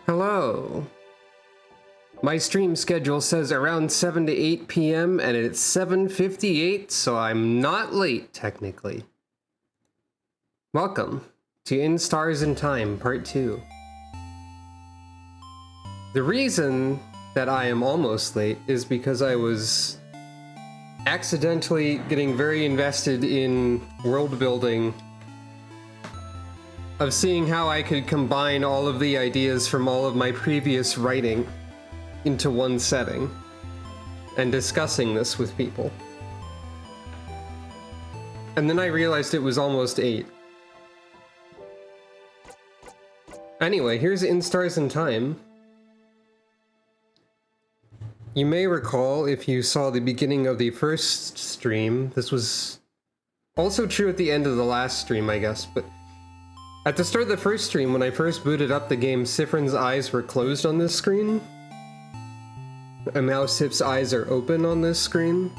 Hello. My stream schedule says around 7 to 8 p.m. and it's 7:58, so I'm not late, technically. Welcome to In Stars in Time, Part 2. The reason that I am almost late is because I was accidentally getting very invested in world building, of seeing how I could combine all of the ideas from all of my previous writing into one setting, and discussing this with people. And then I realized it was almost 8. Anyway, here's In Stars in Time. You may recall, if you saw the beginning of the first stream, this was also true at the end of the last stream, I guess, but at the start of the first stream, when I first booted up the game, Sifrin's eyes were closed on this screen, and now Sif's eyes are open on this screen.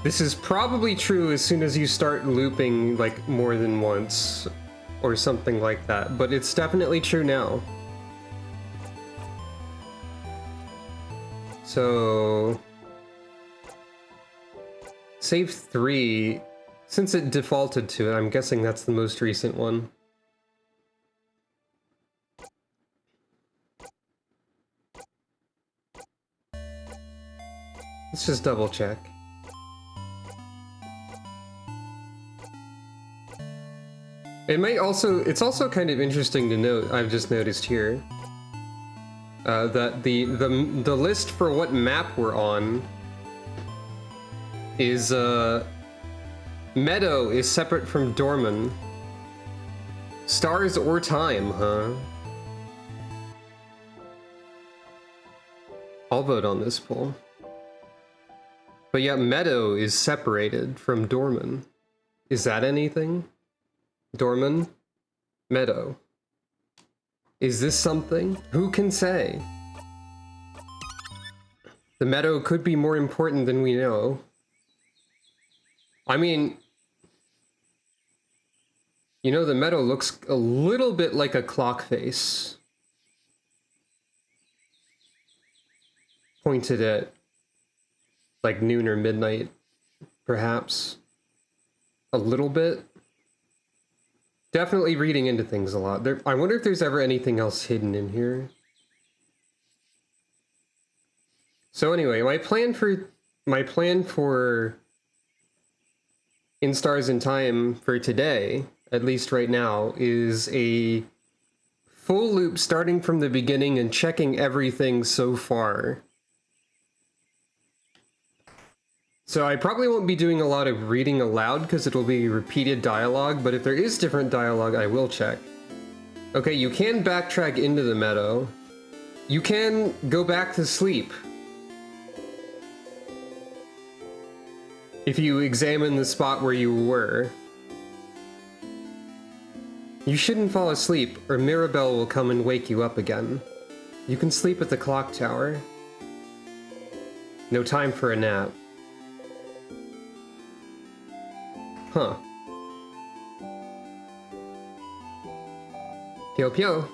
This is probably true as soon as you start looping, like, more than once, or something like that, but it's definitely true now. So save 3, since it defaulted to it, I'm guessing that's the most recent one. Let's just double check. It's also kind of interesting to note, I've just noticed here, that the list for what map we're on is, Meadow is separate from Dorman. Stars or Time, huh? I'll vote on this poll. But yeah, Meadow is separated from Dorman. Is that anything? Dorman? Meadow. Is this something? Who can say? The Meadow could be more important than we know. I mean, you know, the Meadow looks a little bit like a clock face. Pointed at, like, noon or midnight, perhaps. A little bit. Definitely reading into things a lot. I wonder if there's ever anything else hidden in here. So anyway, my plan for In Stars in Time for today, at least right now, is a full loop starting from the beginning and checking everything so far. So I probably won't be doing a lot of reading aloud because it'll be repeated dialogue, but if there is different dialogue, I will check. Okay, you can backtrack into the Meadow. You can go back to sleep if you examine the spot where you were. You shouldn't fall asleep, or Mirabelle will come and wake you up again. You can sleep at the clock tower. No time for a nap. Huh. Pyo Pyo.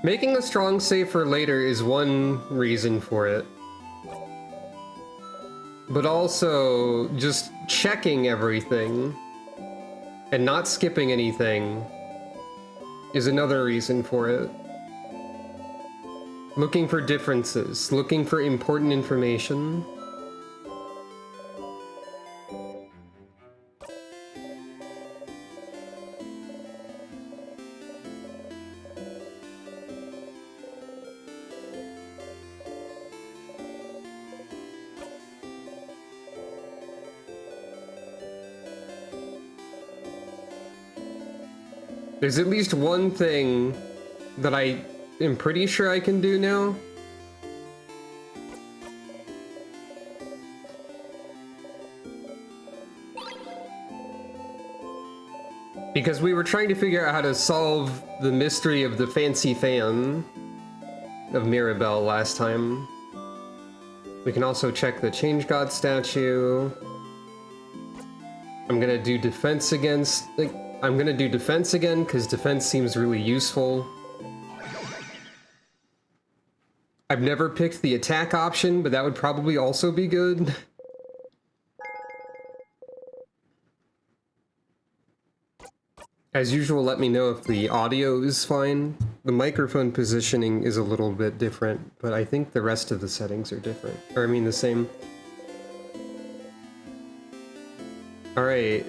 Making a strong save for later is one reason for it. But also, just checking everything and not skipping anything is another reason for it. Looking for differences, looking for important information. There's at least one thing that I am pretty sure I can do now. Because we were trying to figure out how to solve the mystery of the fancy fan of Mirabelle last time. We can also check the Change God statue. I'm gonna do defense against... I'm gonna do defense again, because defense seems really useful. I've never picked the attack option, but that would probably also be good. As usual, let me know if the audio is fine. The microphone positioning is a little bit different, but I think the rest of the settings are different. Or I mean the same. Alright.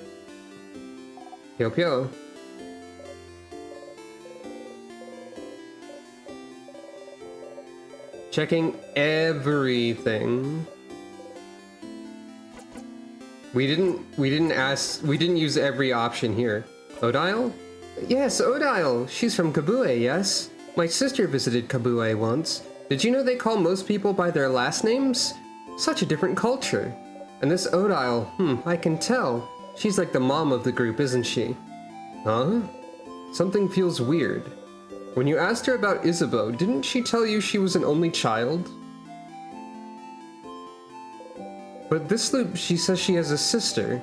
Pyo Pyo. Checking everything. We didn't use every option here. Odile? Yes, Odile. She's from Kabue, yes? My sister visited Kabue once. Did you know they call most people by their last names? Such a different culture. And this Odile, I can tell. She's like the mom of the group, isn't she? Huh? Something feels weird. When you asked her about Isabeau, didn't she tell you she was an only child? But this loop, she says she has a sister.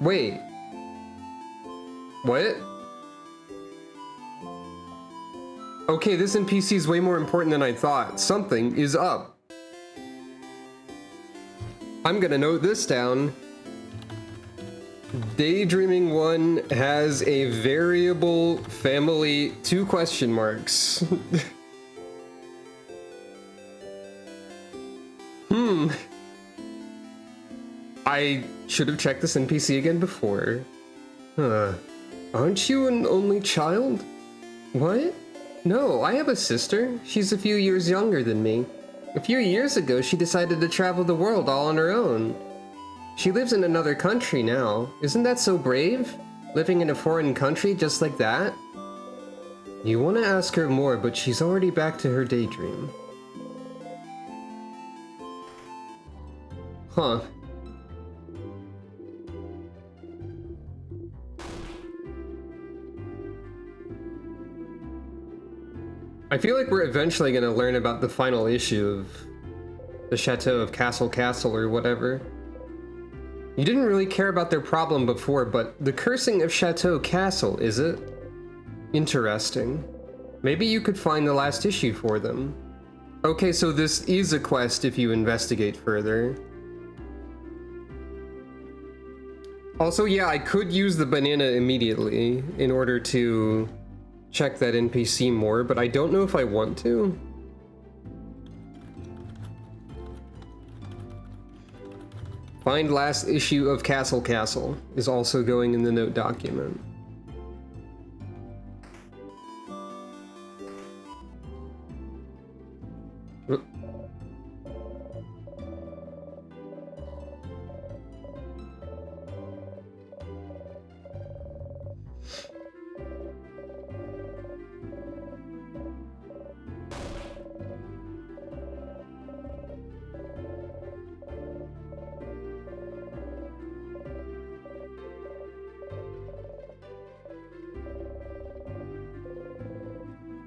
Wait. What? Okay, this NPC is way more important than I thought. Something is up. I'm gonna note this down. Daydreaming 1 has a variable family 2 question marks. I should have checked this NPC again before. Aren't you an only child? What? No, I have a sister. She's a few years younger than me. A few years ago, she decided to travel the world all on her own. She lives in another country now. Isn't that so brave? Living in a foreign country just like that? You want to ask her more, but she's already back to her daydream. Huh. I feel like we're eventually going to learn about the final issue of the Chateau of Castle Castle or whatever. You didn't really care about their problem before, but the cursing of Chateau Castle, is it? Interesting. Maybe you could find the last issue for them. Okay, so this is a quest if you investigate further. Also, yeah, I could use the banana immediately in order to check that NPC more, but I don't know if I want to. Find last issue of Castle Castle is also going in the note document.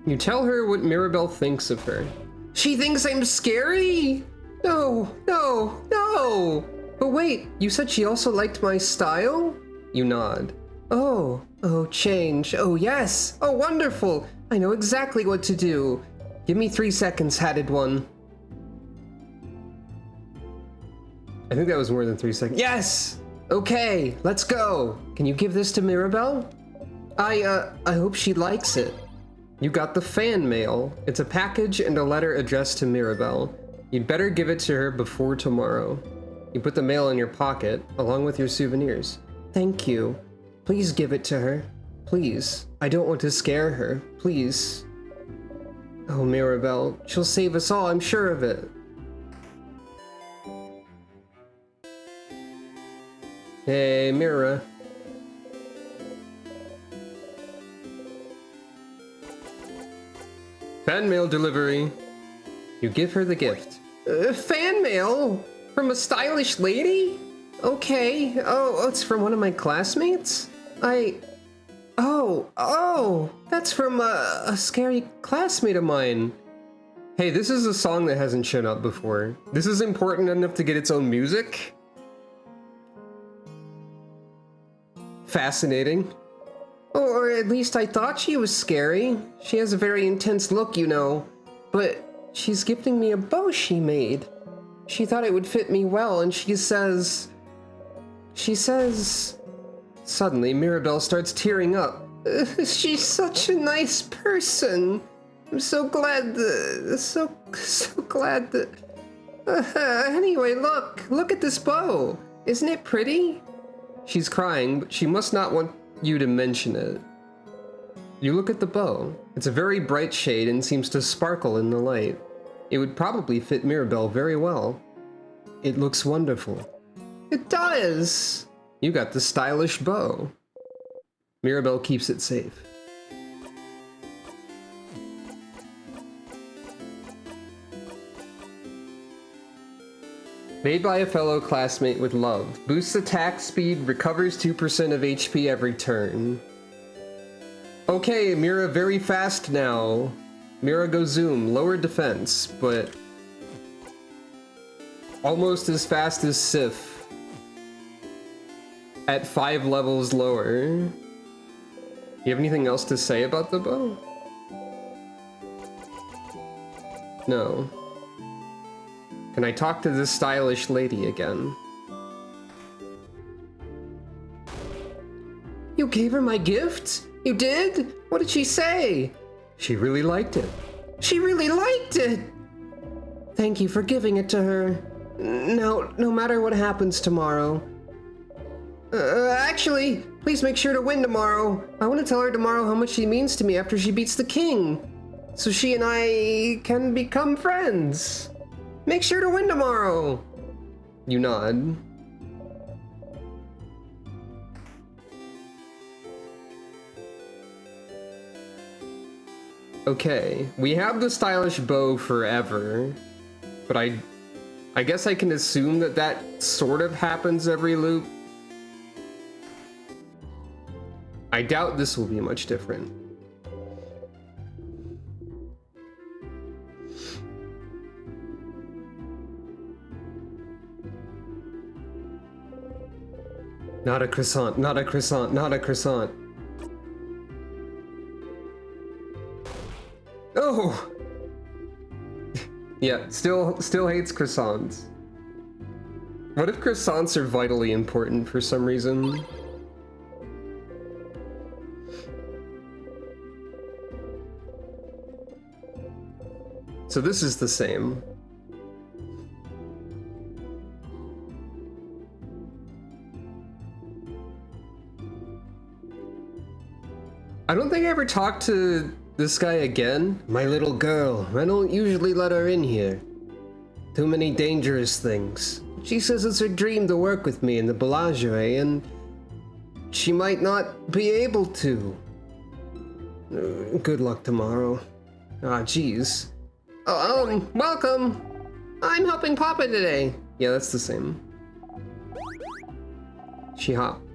You tell her what Mirabelle thinks of her. She thinks I'm scary? No, no, no! But wait, you said she also liked my style? You nod. Oh, change. Oh, yes. Oh, wonderful. I know exactly what to do. Give me 3 seconds, hatted one. I think that was more than 3 seconds. Yes! Okay, let's go. Can you give this to Mirabelle? I hope she likes it. You got the fan mail. It's a package and a letter addressed to Mirabelle. You'd better give it to her before tomorrow. You put the mail in your pocket, along with your souvenirs. Thank you. Please give it to her. Please. I don't want to scare her. Please. Oh, Mirabelle. She'll save us all, I'm sure of it. Hey, Mira. Fan mail delivery. You give her the gift. Fan mail? From a stylish lady? Okay. Oh, it's from one of my classmates? Oh, that's from a scary classmate of mine. Hey, this is a song that hasn't shown up before. This is important enough to get its own music? Fascinating. Or at least I thought she was scary. She has a very intense look, you know. But she's gifting me a bow she made. She thought it would fit me well, and she says... Suddenly, Mirabelle starts tearing up. She's such a nice person. I'm so glad that... So glad that... Anyway, look at this bow. Isn't it pretty? She's crying, but she must not want you to mention it. You look at the bow. It's a very bright shade and seems to sparkle in the light. It would probably fit Mirabelle very well. It looks wonderful. It does! You got the stylish bow. Mirabelle keeps it safe. Made by a fellow classmate with love. Boosts attack speed, recovers 2% of HP every turn. Okay, Mira very fast now. Mira go zoom, lower defense, but almost as fast as Sif. At 5 levels lower. You have anything else to say about the bow? No. Can I talk to this stylish lady again? You gave her my gift? You did? What did she say? She really liked it. She really liked it! Thank you for giving it to her. No matter what happens tomorrow. Actually, please make sure to win tomorrow. I want to tell her tomorrow how much she means to me after she beats the king. So she and I can become friends. Make sure to win tomorrow! You nod. Okay, we have the stylish bow forever, but I guess I can assume that that sort of happens every loop. I doubt this will be much different. Not a croissant, not a croissant, not a croissant. Oh! Yeah, still hates croissants. What if croissants are vitally important for some reason? So this is the same. I don't think I ever talked to this guy again. My little girl. I don't usually let her in here. Too many dangerous things. She says it's her dream to work with me in the Bellagio, and she might not be able to. Good luck tomorrow. Ah, jeez. Oh, welcome. I'm helping Papa today. Yeah, that's the same. She hopped.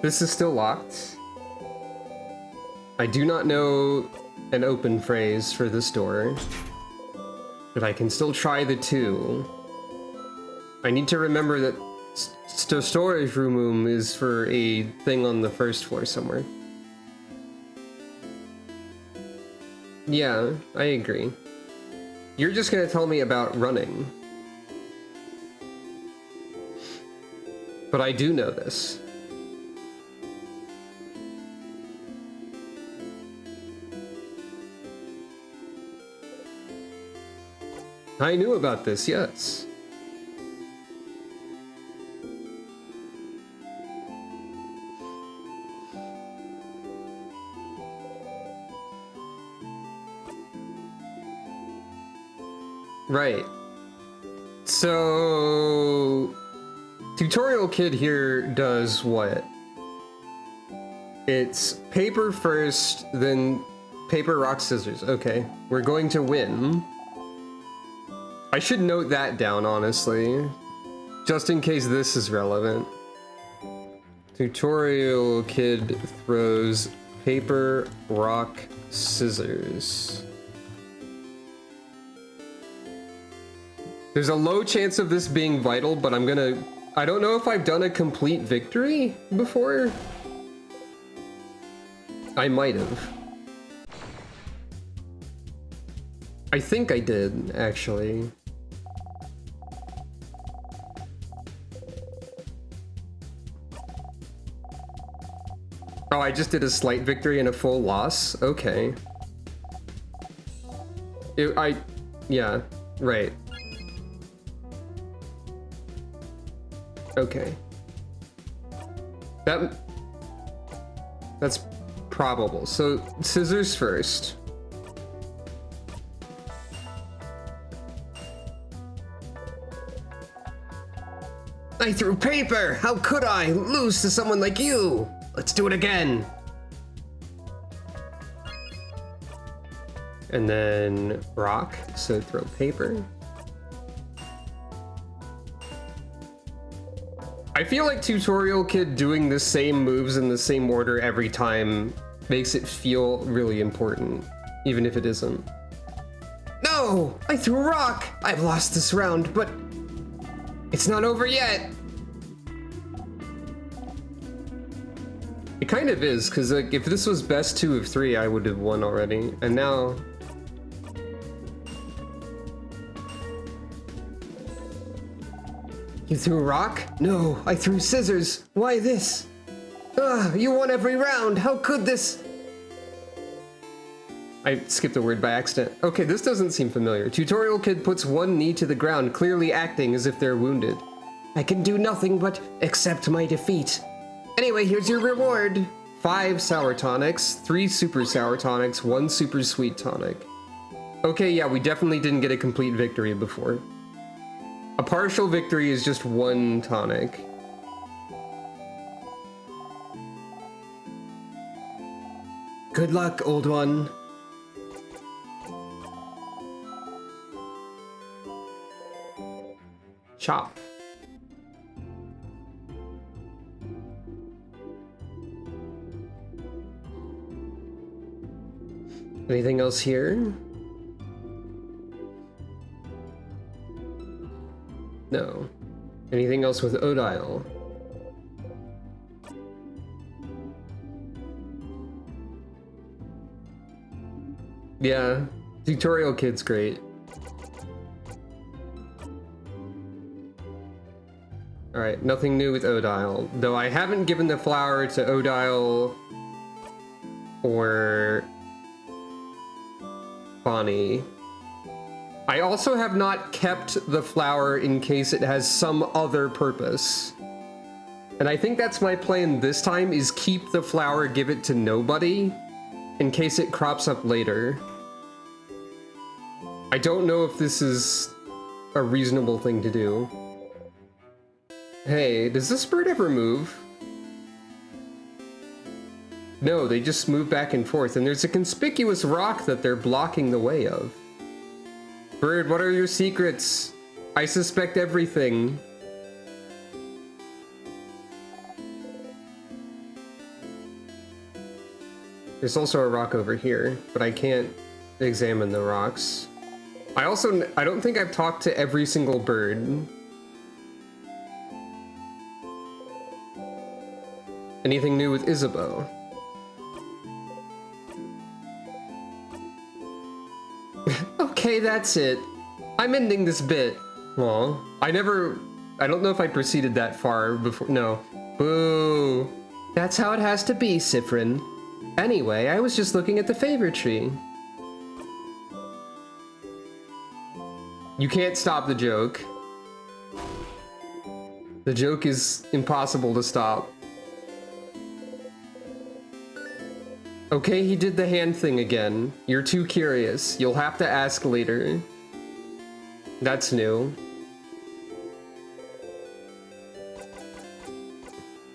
This is still locked. I do not know an open phrase for this door, but I can still try the 2. I need to remember that storage room is for a thing on the first floor somewhere. Yeah, I agree. You're just gonna tell me about running. But I do know this. I knew about this, yes. Right. So... Tutorial Kid here does what? It's paper first, then paper, rock, scissors. Okay, we're going to win. I should note that down, honestly, just in case this is relevant. Tutorial Kid throws paper, rock, scissors. There's a low chance of this being vital, but I don't know if I've done a complete victory before. I might have. I think I did, actually. Oh, I just did a slight victory and a full loss? Okay. Yeah, right. Okay. That's probable. So, scissors first. I threw paper! How could I lose to someone like you? Let's do it again. And then rock, so throw paper. I feel like Tutorial Kid doing the same moves in the same order every time makes it feel really important, even if it isn't. No! I threw a rock! I've lost this round, but it's not over yet! It kind of is, because like, if this was best 2 of 3, I would have won already. And now... You threw a rock? No, I threw scissors. Why this? Ugh, you won every round. How could this? I skipped a word by accident. Okay, this doesn't seem familiar. Tutorial Kid puts one knee to the ground, clearly acting as if they're wounded. I can do nothing but accept my defeat. Anyway, here's your reward. 5 sour tonics, 3 super sour tonics, 1 super sweet tonic. Okay, yeah, we definitely didn't get a complete victory before. A partial victory is just 1 tonic. Good luck, old one. Chop. Anything else here? No. Anything else with Odile? Yeah, Tutorial Kid's great. Alright, nothing new with Odile. Though I haven't given the flower to Odile or Bonnie. I also have not kept the flower in case it has some other purpose. And I think that's my plan this time, is keep the flower, give it to nobody, in case it crops up later. I don't know if this is a reasonable thing to do. Hey, does this bird ever move? No, they just move back and forth, and there's a conspicuous rock that they're blocking the way of. Bird, what are your secrets? I suspect everything. There's also a rock over here, but I can't examine the rocks. I don't think I've talked to every single bird. Anything new with Isabeau? Okay, that's it. I'm ending this bit. Aw, I don't know if I proceeded that far before. No. Boo. That's how it has to be, Siffrin. Anyway, I was just looking at the favor tree. You can't stop the joke. The joke is impossible to stop. Okay, he did the hand thing again. You're too curious. You'll have to ask later. That's new.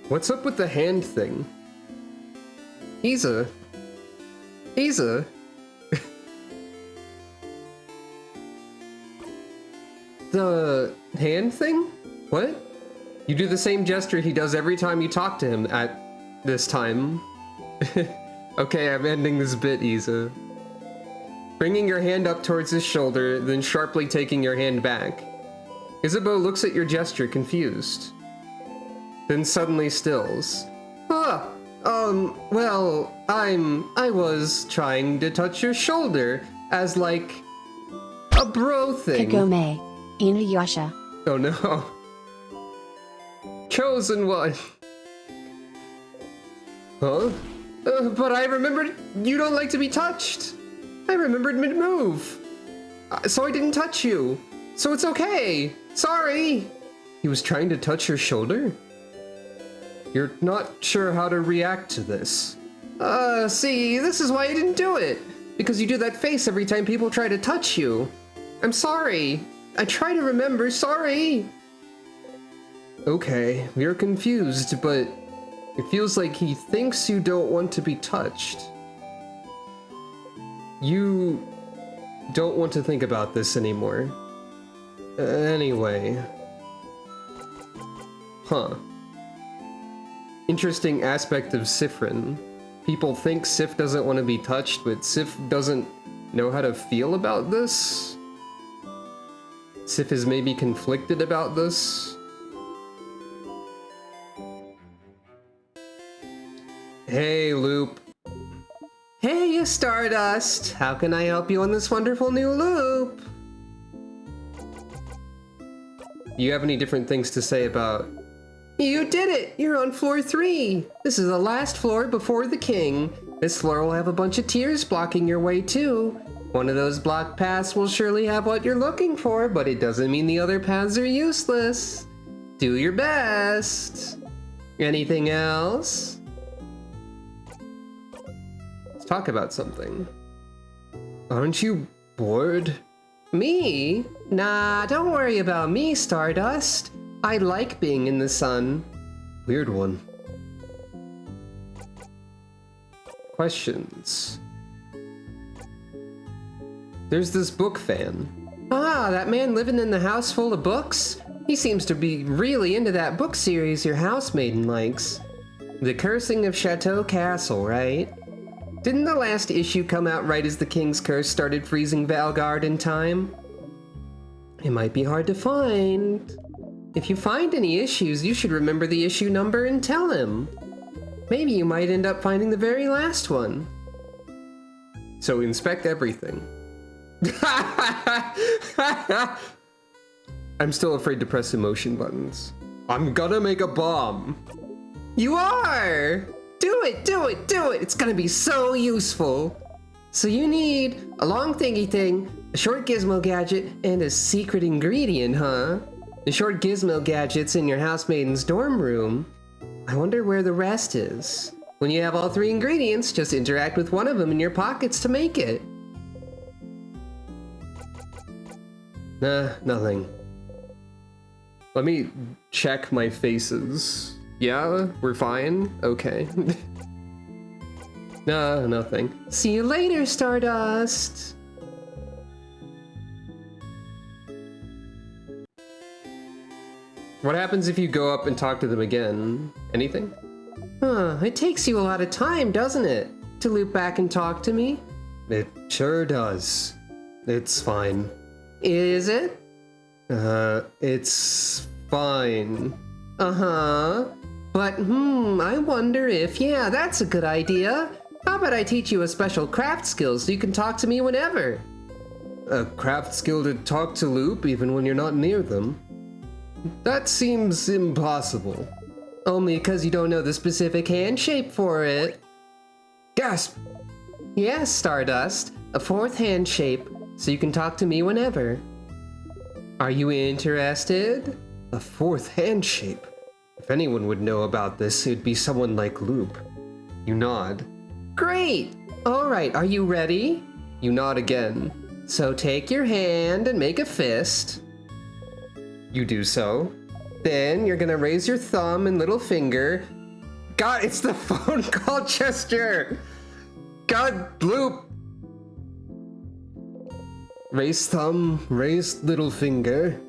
What's up with the hand thing? Isa. The hand thing? What? You do the same gesture he does every time you talk to him at this time. Okay, I'm ending this bit, Isa. Bringing your hand up towards his shoulder, then sharply taking your hand back. Isabeau looks at your gesture, confused. Then suddenly stills. Well, I was trying to touch your shoulder as like a bro thing. Kagome, Inuyasha. Oh no. Chosen one. Huh? But I remembered you don't like to be touched. I remembered mid-move. So I didn't touch you. So it's okay. Sorry. He was trying to touch your shoulder? You're not sure how to react to this. See, this is why I didn't do it. Because you do that face every time people try to touch you. I'm sorry. I try to remember, sorry. Okay, you're confused, but it feels like he thinks you don't want to be touched. You don't want to think about this anymore. Anyway. Huh. Interesting aspect of Siffrin. People think Sif doesn't want to be touched, but Sif doesn't know how to feel about this? Sif is maybe conflicted about this? Hey, Loop. Hey, Stardust! How can I help you on this wonderful new loop? Do you have any different things to say about... You did it! You're on floor 3! This is the last floor before the king. This floor will have a bunch of tiers blocking your way too. One of those blocked paths will surely have what you're looking for, but it doesn't mean the other paths are useless. Do your best. Anything else? Let's talk about something. Aren't you bored? Me? Nah, don't worry about me, Stardust. I like being in the sun. Weird one. Questions. There's this book fan. Ah, that man living in the house full of books? He seems to be really into that book series your housemaiden likes. The Cursing of Chateau Castle, right? Didn't the last issue come out right as the King's Curse started freezing Valgard in time? It might be hard to find. If you find any issues, you should remember the issue number and tell him. Maybe you might end up finding the very last one. So inspect everything. I'm still afraid to press emotion buttons. I'm gonna make a bomb. You are! Do it, do it, do it! It's gonna be so useful. So you need a long thingy thing, a short gizmo gadget, and a secret ingredient, huh? The short gizmo gadget's in your housemaiden's dorm room. I wonder where the rest is. When you have all 3 ingredients, just interact with one of them in your pockets to make it. Nah, nothing. Let me check my faces. Yeah, we're fine? Okay. Nah, nothing. See you later, Stardust! What happens if you go up and talk to them again? Anything? Huh, it takes you a lot of time, doesn't it? To loop back and talk to me? It sure does. It's fine. Is it? It's fine. Uh-huh. But, I wonder if, yeah, that's a good idea. How about I teach you a special craft skill so you can talk to me whenever? A craft skill to talk to Loop even when you're not near them? That seems impossible. Only because you don't know the specific hand shape for it. Gasp! Yes, Stardust. A 4th hand shape, so you can talk to me whenever. Are you interested? A 4th hand shape? If anyone would know about this, it'd be someone like Loop. You nod. Great! Alright, are you ready? You nod again. So take your hand and make a fist. You do so. Then you're gonna raise your thumb and little finger. God, it's the phone call gesture! God, Loop! Raise thumb, raise little finger.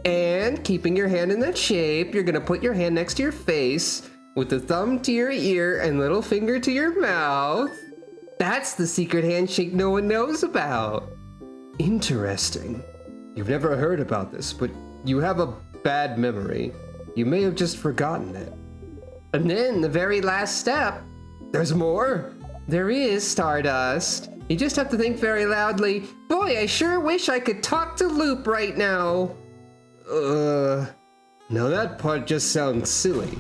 And keeping your hand in that shape, you're gonna put your hand next to your face with the thumb to your ear and little finger to your mouth. That's the secret handshake no one knows about. Interesting. You've never heard about this, but you have a bad memory. You may have just forgotten it. And then the very last step. There's more. There is, Stardust. You just have to think very loudly. Boy, I sure wish I could talk to Loop right now. Now that part just sounds silly.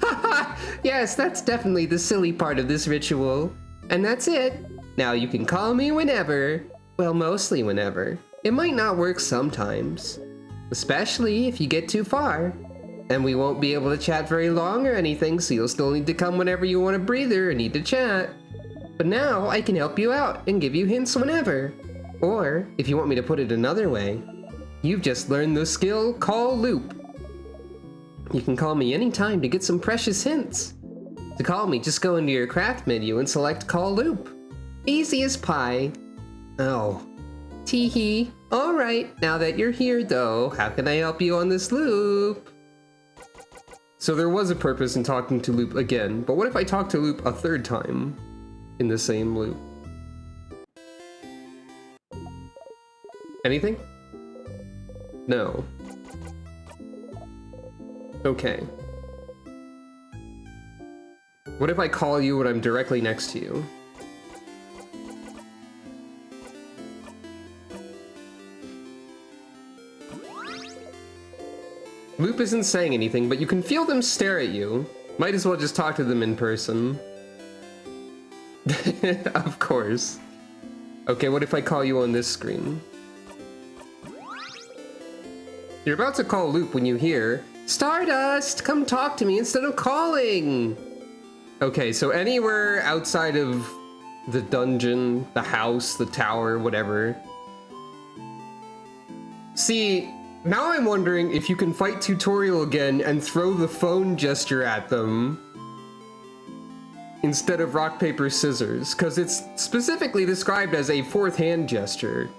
Haha, yes, that's definitely the silly part of this ritual. And that's it. Now you can call me whenever. Well, mostly whenever. It might not work sometimes. Especially if you get too far. And we won't be able to chat very long or anything, so you'll still need to come whenever you want a breather or need to chat. But now I can help you out and give you hints whenever. Or, if you want me to put it another way, you've just learned the skill Call Loop. You can call me anytime to get some precious hints. To call me, just go into your craft menu and select Call Loop. Easy as pie. Oh. Tee-hee. Alright, now that you're here though, how can I help you on this loop? So there was a purpose in talking to Loop again, but what if I talk to Loop a third time in the same loop? Anything? No. Okay. What if I call you when I'm directly next to you? Loop isn't saying anything, but you can feel them stare at you. Might as well just talk to them in person. Of course. Okay, what if I call you on this screen? You're about to call Loop when you hear, Stardust, come talk to me instead of calling! Okay, so anywhere outside of the dungeon, the house, the tower, whatever. See, now I'm wondering if you can fight Tutorial again and throw the phone gesture at them instead of rock, paper, scissors, because it's specifically described as a fourth hand gesture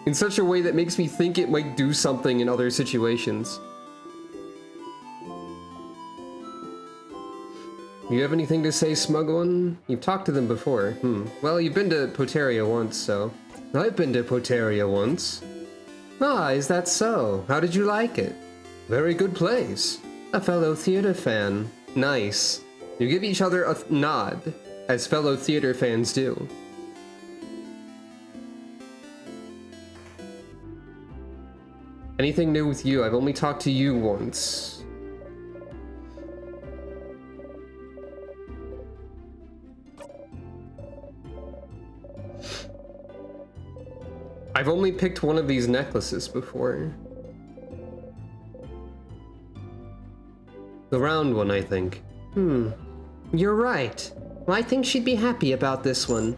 in such a way that makes me think it might do something in other situations. You have anything to say, Smug One? You've talked to them before. Well, you've been to Poteria once, so... I've been to Poteria once. Ah, is that so? How did you like it? Very good place. A fellow theater fan. Nice. You give each other a nod, as fellow theater fans do. Anything new with you? I've only talked to you once. I've only picked one of these necklaces before. The round one, I think. You're right. Well, I think she'd be happy about this one.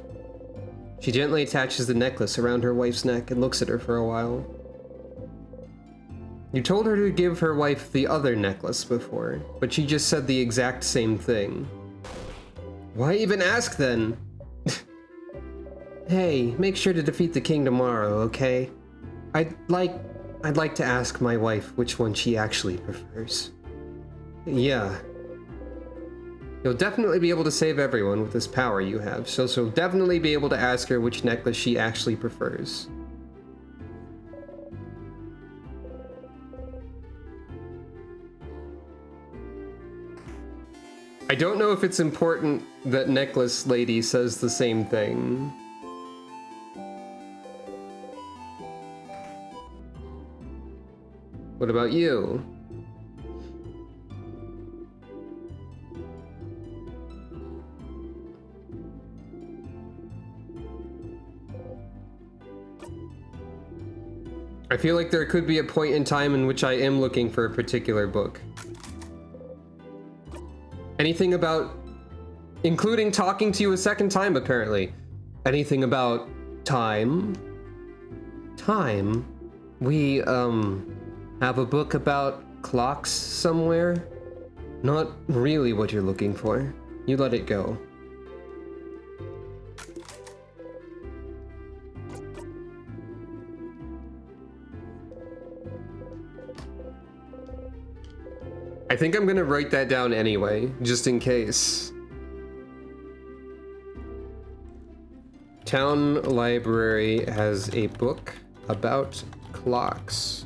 She gently attaches the necklace around her wife's neck and looks at her for a while. You told her to give her wife the other necklace before, but she just said the exact same thing. Why even ask then? Hey, make sure to defeat the king tomorrow, okay? I'd like to ask my wife which one she actually prefers. Yeah. You'll definitely be able to save everyone with this power you have, so definitely be able to ask her which necklace she actually prefers. I don't know if it's important that Necklace Lady says the same thing. What about you? I feel like there could be a point in time in which I am looking for a particular book. Anything about... including talking to you a second time, apparently. Anything about time? Time? We, have a book about clocks somewhere? Not really what you're looking for. You let it go. I think I'm gonna write that down anyway, just in case. Town library has a book about clocks.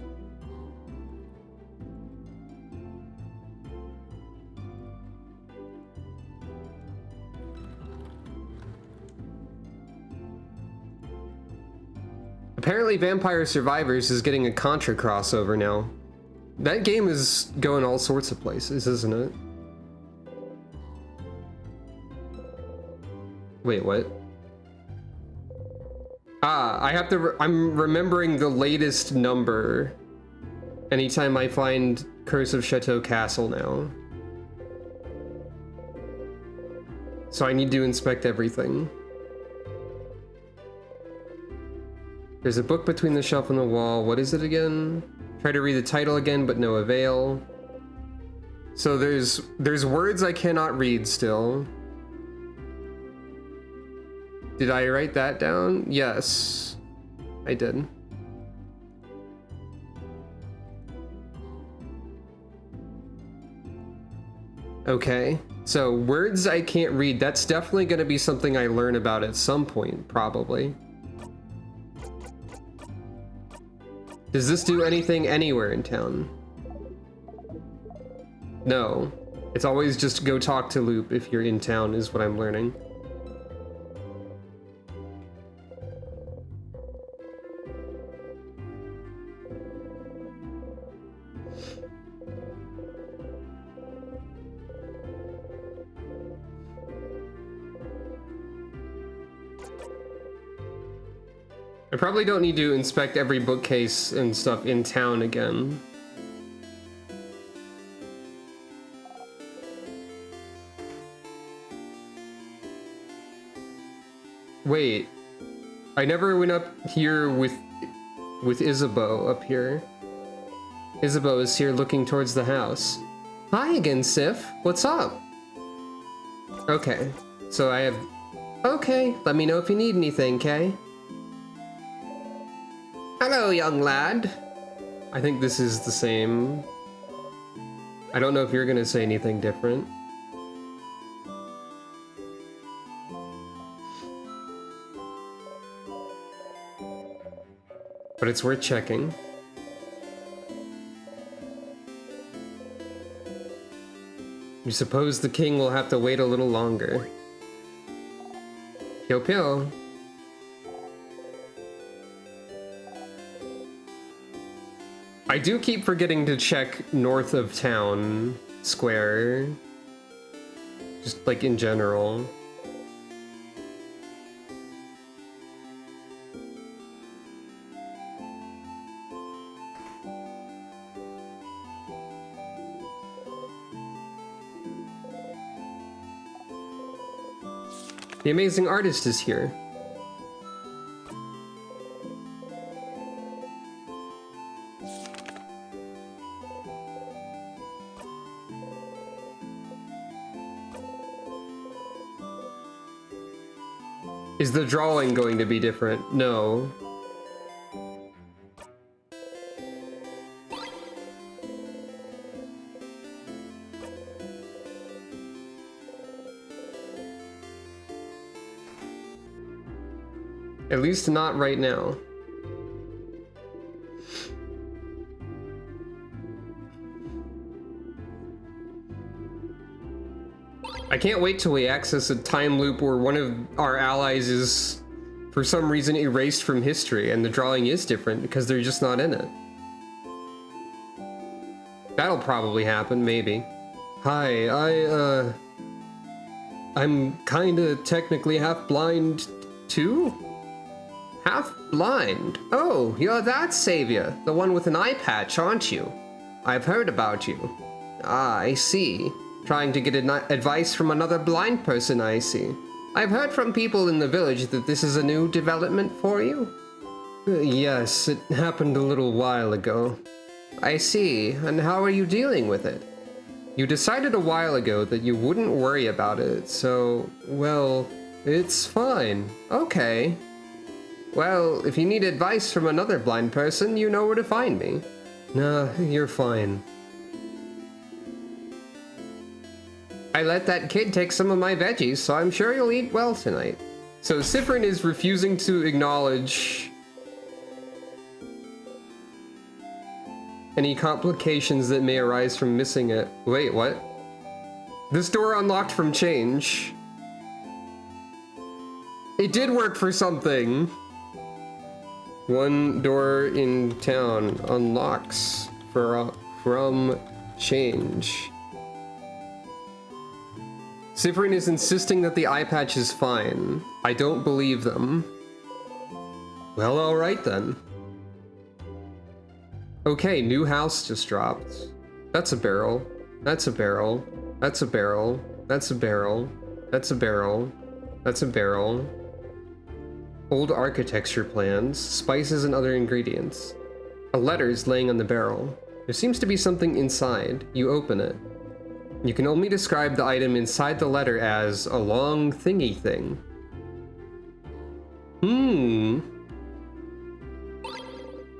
Apparently Vampire Survivors is getting a Contra crossover now. That game is going all sorts of places, isn't it? Wait, what? Ah, I have to... I'm remembering the latest number anytime I find Curse of Chateau Castle now. So I need to inspect everything. There's a book between the shelf and the wall. What is it again? Try to read the title again, but no avail. So there's words I cannot read still. Did I write that down? Yes, I did. Okay, so words I can't read. That's definitely going to be something I learn about at some point, probably. Does this do anything anywhere in town? No. It's always just go talk to Loop if you're in town, is what I'm learning. I probably don't need to inspect every bookcase and stuff in town again. Wait, I never went up here with Isabeau up here. Isabeau is here looking towards the house. Hi again, Sif. What's up? Okay, so I have... Okay, let me know if you need anything, Kay? Hello, young lad. I think this is the same. I don't know if you're gonna say anything different. But it's worth checking. You suppose the king will have to wait a little longer. Pyo pyo. I do keep forgetting to check north of town square. Just like in general. The amazing artist is here. Is the drawing going to be different? No. At least not right now. I can't wait till we access a time loop where one of our allies is, for some reason, erased from history, and the drawing is different because they're just not in it. That'll probably happen, maybe. Hi, I'm kinda technically half blind, too? Half blind? Oh, you're that savior, the one with an eye patch, aren't you? I've heard about you. Ah, I see. Trying to get advice from another blind person, I see. I've heard from people in the village that this is a new development for you. Yes, it happened a little while ago. I see, and how are you dealing with it? You decided a while ago that you wouldn't worry about it, so, well, it's fine. Okay. Well, if you need advice from another blind person, you know where to find me. Nah, you're fine. I let that kid take some of my veggies, so I'm sure you'll eat well tonight. So Siffrin is refusing to acknowledge any complications that may arise from missing it. Wait, what? This door unlocked from change. It did work for something. One door in town unlocks from change. Cyprian is insisting that the eye patch is fine. I don't believe them. Well, alright then. Okay, new house just dropped. That's a barrel. That's a barrel. That's a barrel. That's a barrel. That's a barrel. That's a barrel. Old architecture plans, spices and other ingredients. A letter's laying on the barrel. There seems to be something inside. You open it. You can only describe the item inside the letter as a long thingy thing.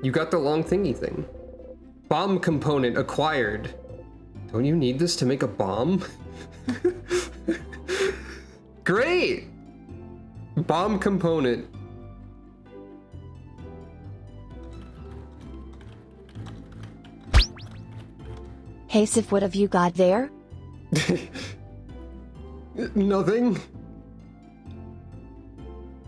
You got the long thingy thing. Bomb component acquired. Don't you need this to make a bomb? Great! Bomb component. Hey Sif, what have you got there? Nothing.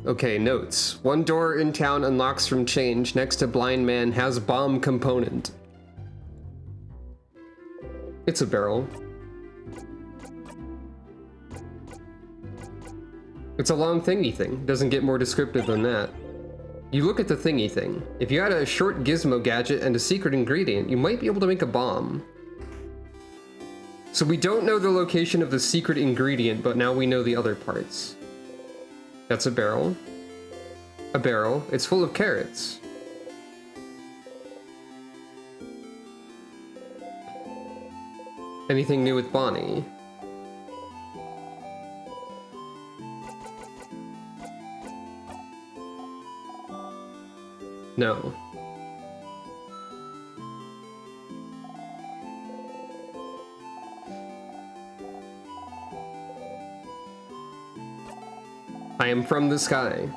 Okay, notes. One door in town unlocks from change. Next to blind man has bomb component. It's a barrel. It's a long thingy thing. Doesn't get more descriptive than that. You look at the thingy thing. If you had a short gizmo gadget and a secret ingredient, you might be able to make a bomb. So we don't know the location of the secret ingredient, but now we know the other parts. That's a barrel. A barrel. It's full of carrots. Anything new with Bonnie? No. I am from the sky.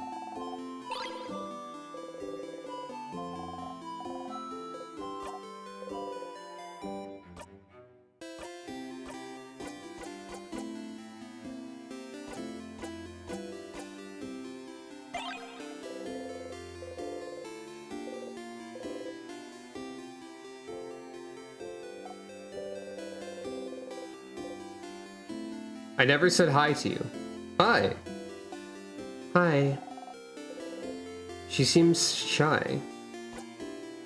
I never said hi to you. Hi. Hi. She seems shy.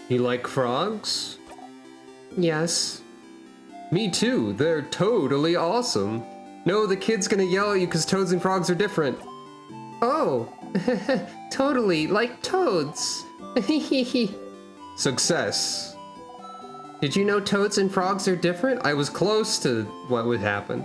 You like frogs? Yes. Me too. They're totally awesome. No, the kid's gonna yell at you because toads and frogs are different. Oh, totally, like toads. Success. Did you know toads and frogs are different? I was close to what would happen.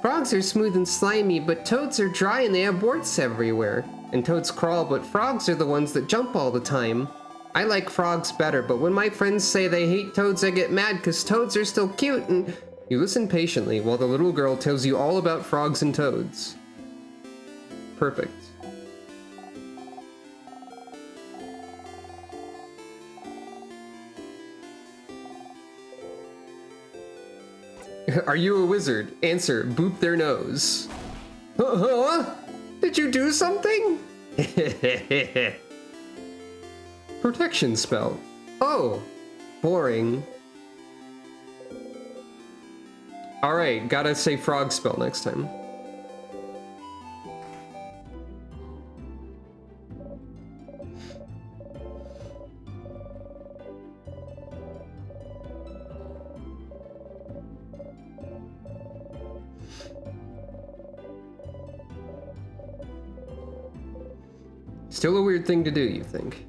Frogs are smooth and slimy, but toads are dry and they have warts everywhere. And toads crawl, but frogs are the ones that jump all the time. I like frogs better, but when my friends say they hate toads, I get mad because toads are still cute and... You listen patiently while the little girl tells you all about frogs and toads. Perfect. Are you a wizard? Answer, boop their nose. Huh? Did you do something? Protection spell. Oh, boring. Alright, gotta say frog spell next time. Still a weird thing to do, you think?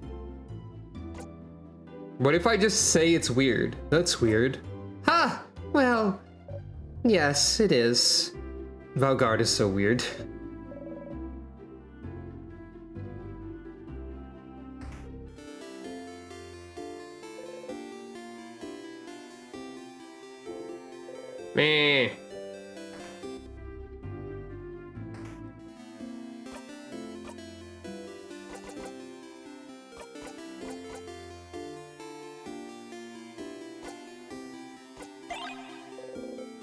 What if I just say it's weird? That's weird. Ha! Well, yes, it is. Valgard is so weird. Meh.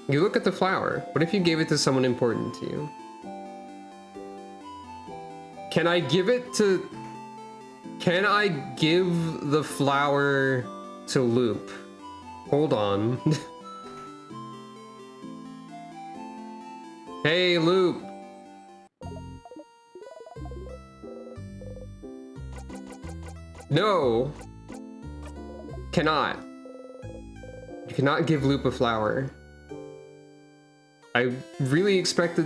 You look at the flower. What if you gave it to someone important to you? Can I give it to Can I give the flower to Loop? Hold on. Hey, Loop. No. Cannot. You cannot give Loop a flower. I really expected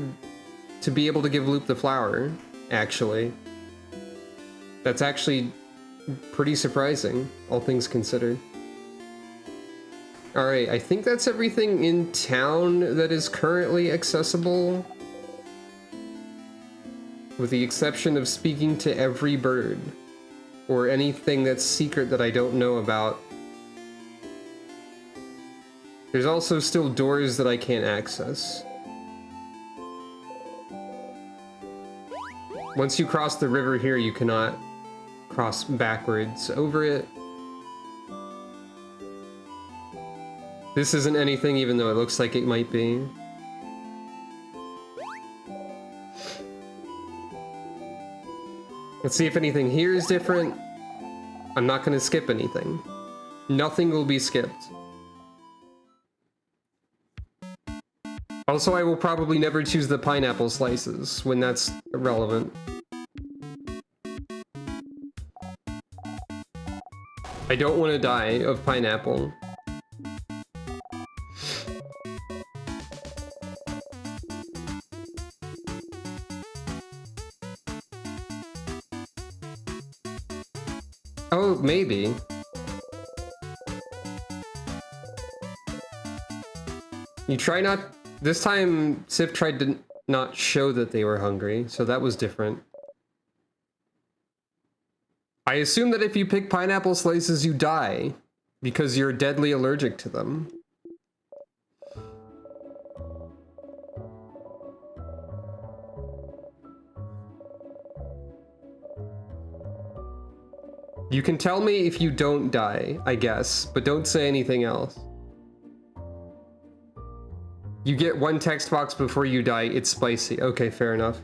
to be able to give Loop the flower, actually. That's actually pretty surprising, all things considered. Alright, I think that's everything in town that is currently accessible. With the exception of speaking to every bird. Or anything that's secret that I don't know about. There's also still doors that I can't access. Once you cross the river here, you cannot cross backwards over it. This isn't anything, even though it looks like it might be. Let's see if anything here is different. I'm not going to skip anything. Nothing will be skipped. Also, I will probably never choose the pineapple slices when that's irrelevant. I don't want to die of pineapple. Oh, maybe. You try not... This time, Sif tried to not show that they were hungry, so that was different. I assume that if you pick pineapple slices, you die, because you're deadly allergic to them. You can tell me if you don't die, I guess, but don't say anything else. You get one text box before you die, it's spicy. Okay, fair enough.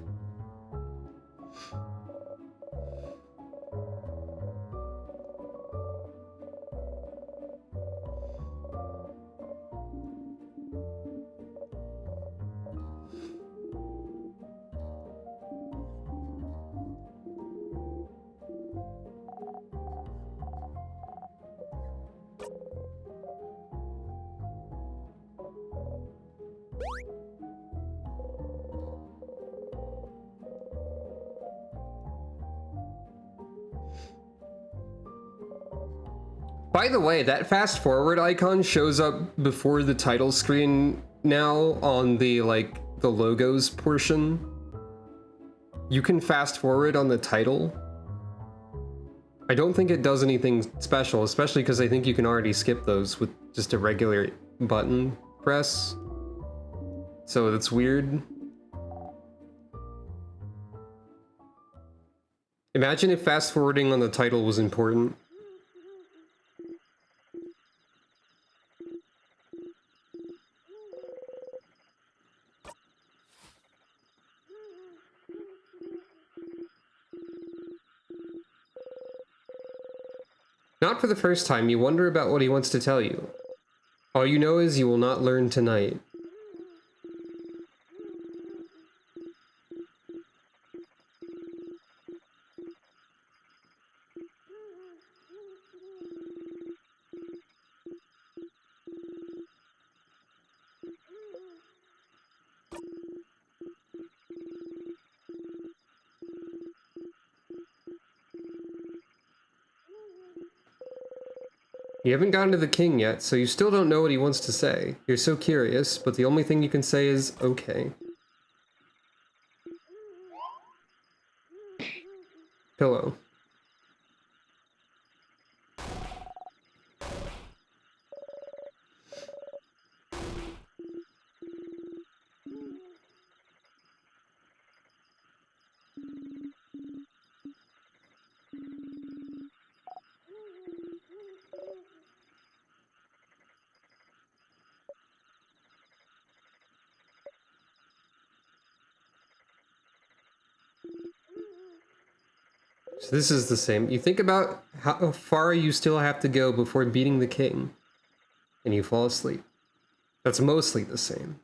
By the way, that fast forward icon shows up before the title screen now on the, like, the logos portion. You can fast forward on the title. I don't think it does anything special, especially because I think you can already skip those with just a regular button press. So that's weird. Imagine if fast forwarding on the title was important. Not for the first time, you wonder about what he wants to tell you. All you know is you will not learn tonight. You haven't gotten to the king yet, so you still don't know what he wants to say. You're so curious, but the only thing you can say is, okay. Pillow. So this is the same. You think about how far you still have to go before beating the king, and you fall asleep. That's mostly the same.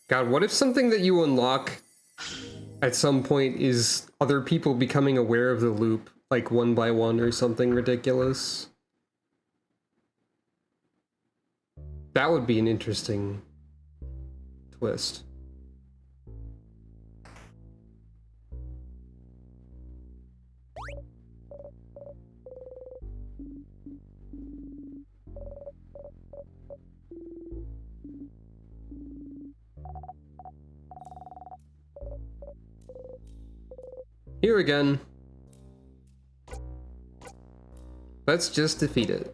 God, what if something that you unlock at some point is other people becoming aware of the loop, like one by one or something ridiculous? That would be an interesting twist. Here again. Let's just defeat it.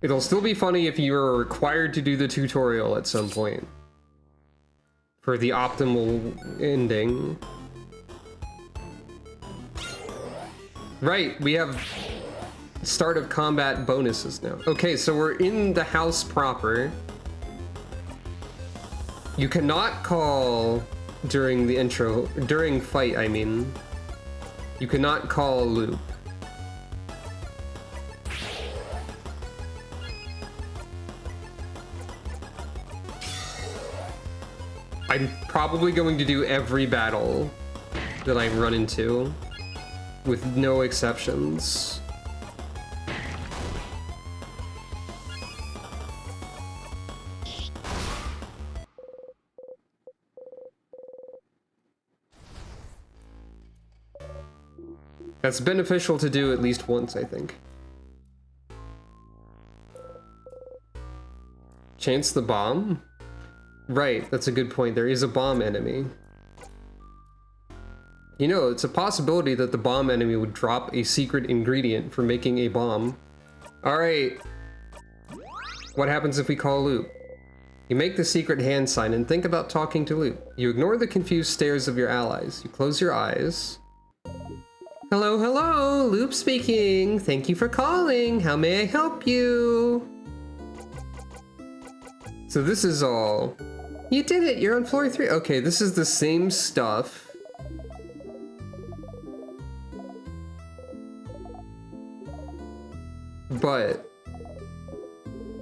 It'll still be funny if you're required to do the tutorial at some point. For the optimal ending. Right, we have start of combat bonuses now. Okay, so we're in the house proper. You cannot call during the intro, during fight, I mean. You cannot call a loop. I'm probably going to do every battle that I run into, with no exceptions. That's beneficial to do at least once, I think. Chance the bomb? Right, that's a good point. There is a bomb enemy. You know, it's a possibility that the bomb enemy would drop a secret ingredient for making a bomb. Alright. What happens if we call Loop? You make the secret hand sign and think about talking to Loop. You ignore the confused stares of your allies. You close your eyes. Hello, hello, Loop speaking. Thank you for calling. How may I help you? So this is all. You did it, you're on floor 3. Okay, this is the same stuff. But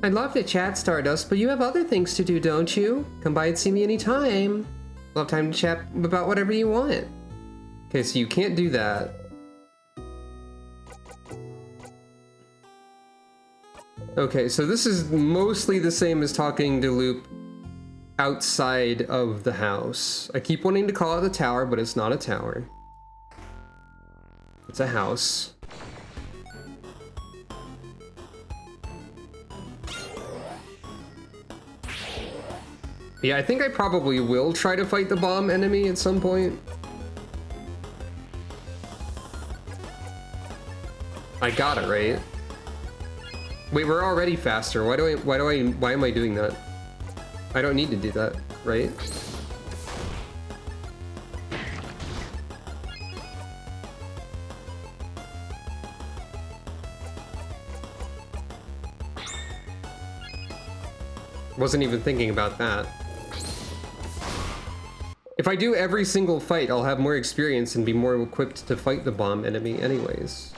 I'd love to chat, Stardust, but you have other things to do, don't you? Come by and see me anytime. We'll have time to chat about whatever you want. Okay, so you can't do that. Okay, so this is mostly the same as talking to Loop outside of the house. I keep wanting to call it the tower, but it's not a tower. It's a house. Yeah, I think I probably will try to fight the bomb enemy at some point. I got it, right? Wait, we're already faster. Why am I doing that? I don't need to do that, right? Wasn't even thinking about that. If I do every single fight, I'll have more experience and be more equipped to fight the bomb enemy anyways.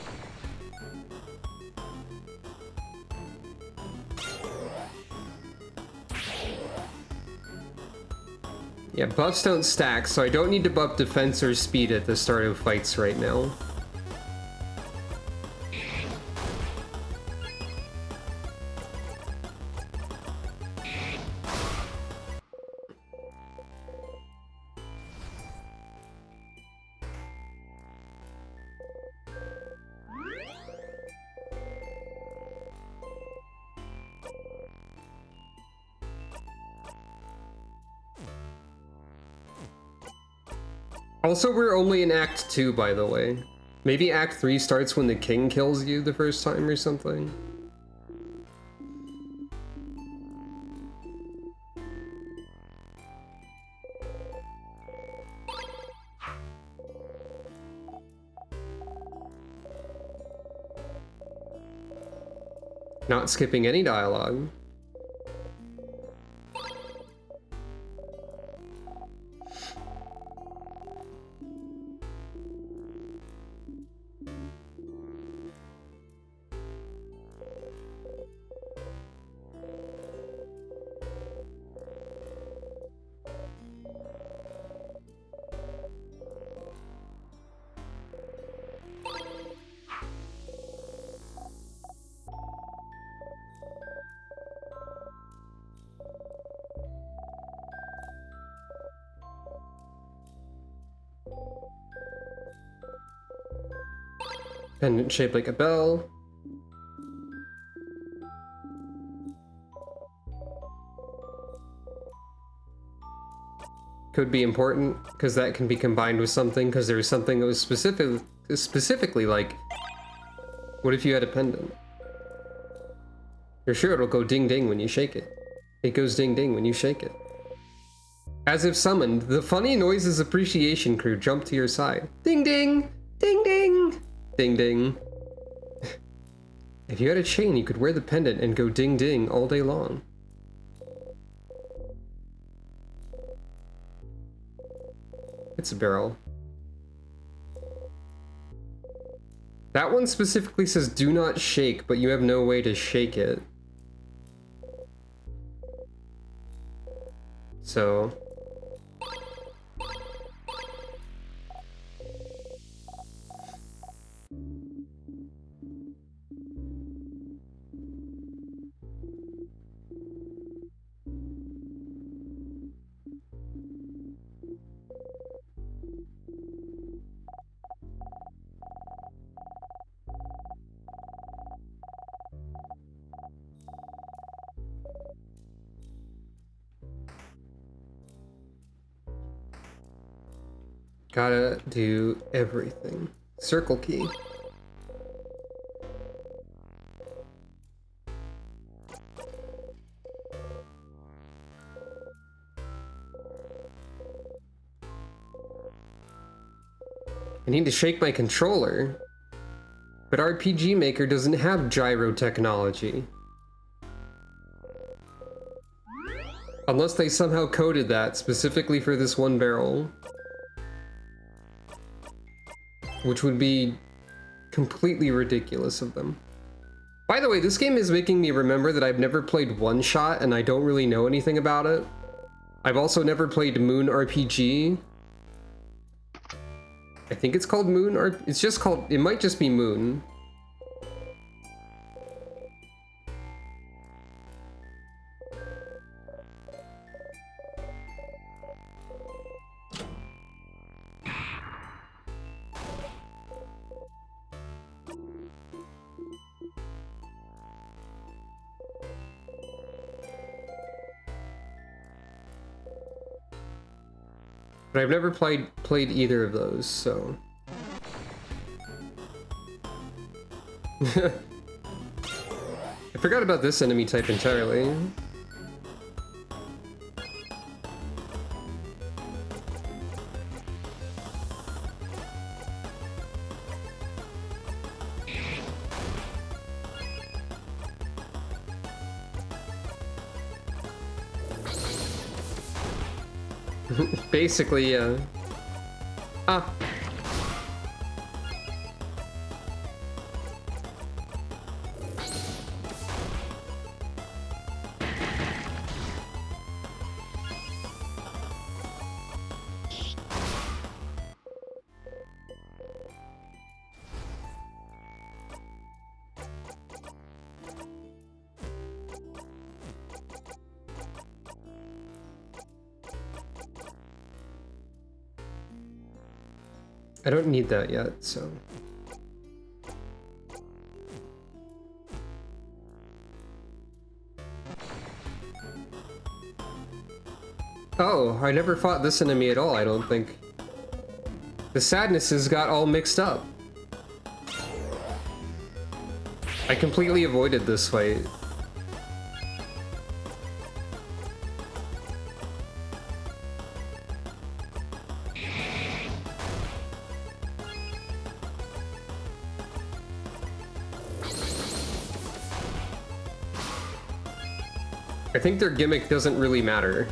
Yeah, buffs don't stack, so I don't need to buff defense or speed at the start of fights right now. Also, we're only in Act 2, by the way. Maybe Act 3 starts when the king kills you the first time or something. Not skipping any dialogue. Pendant shaped like a bell. Could be important, because that can be combined with something, because there's something that was specifically like, what if you had a pendant? You're sure it'll go ding ding when you shake it. It goes ding ding when you shake it. As if summoned, the Funny Noises Appreciation crew jump to your side. Ding ding! Ding ding! Ding ding. If you had a chain, you could wear the pendant and go ding ding all day long. It's a barrel. That one specifically says do not shake, but you have no way to shake it. So... Gotta do everything. Circle key. I need to shake my controller, but RPG Maker doesn't have gyro technology. Unless they somehow coded that specifically for this one barrel. Which would be completely ridiculous of them. By the way, this game is making me remember that I've never played One Shot and I don't really know anything about it. I've also never played Moon RPG. I think it's called Moon, or it's just called, it might just be Moon. But I've never played either of those, so... I forgot about this enemy type entirely. Basically, Ah. I don't need that yet, so... Oh, I never fought this enemy at all, I don't think. The sadnesses got all mixed up. I completely avoided this fight. I think their gimmick doesn't really matter.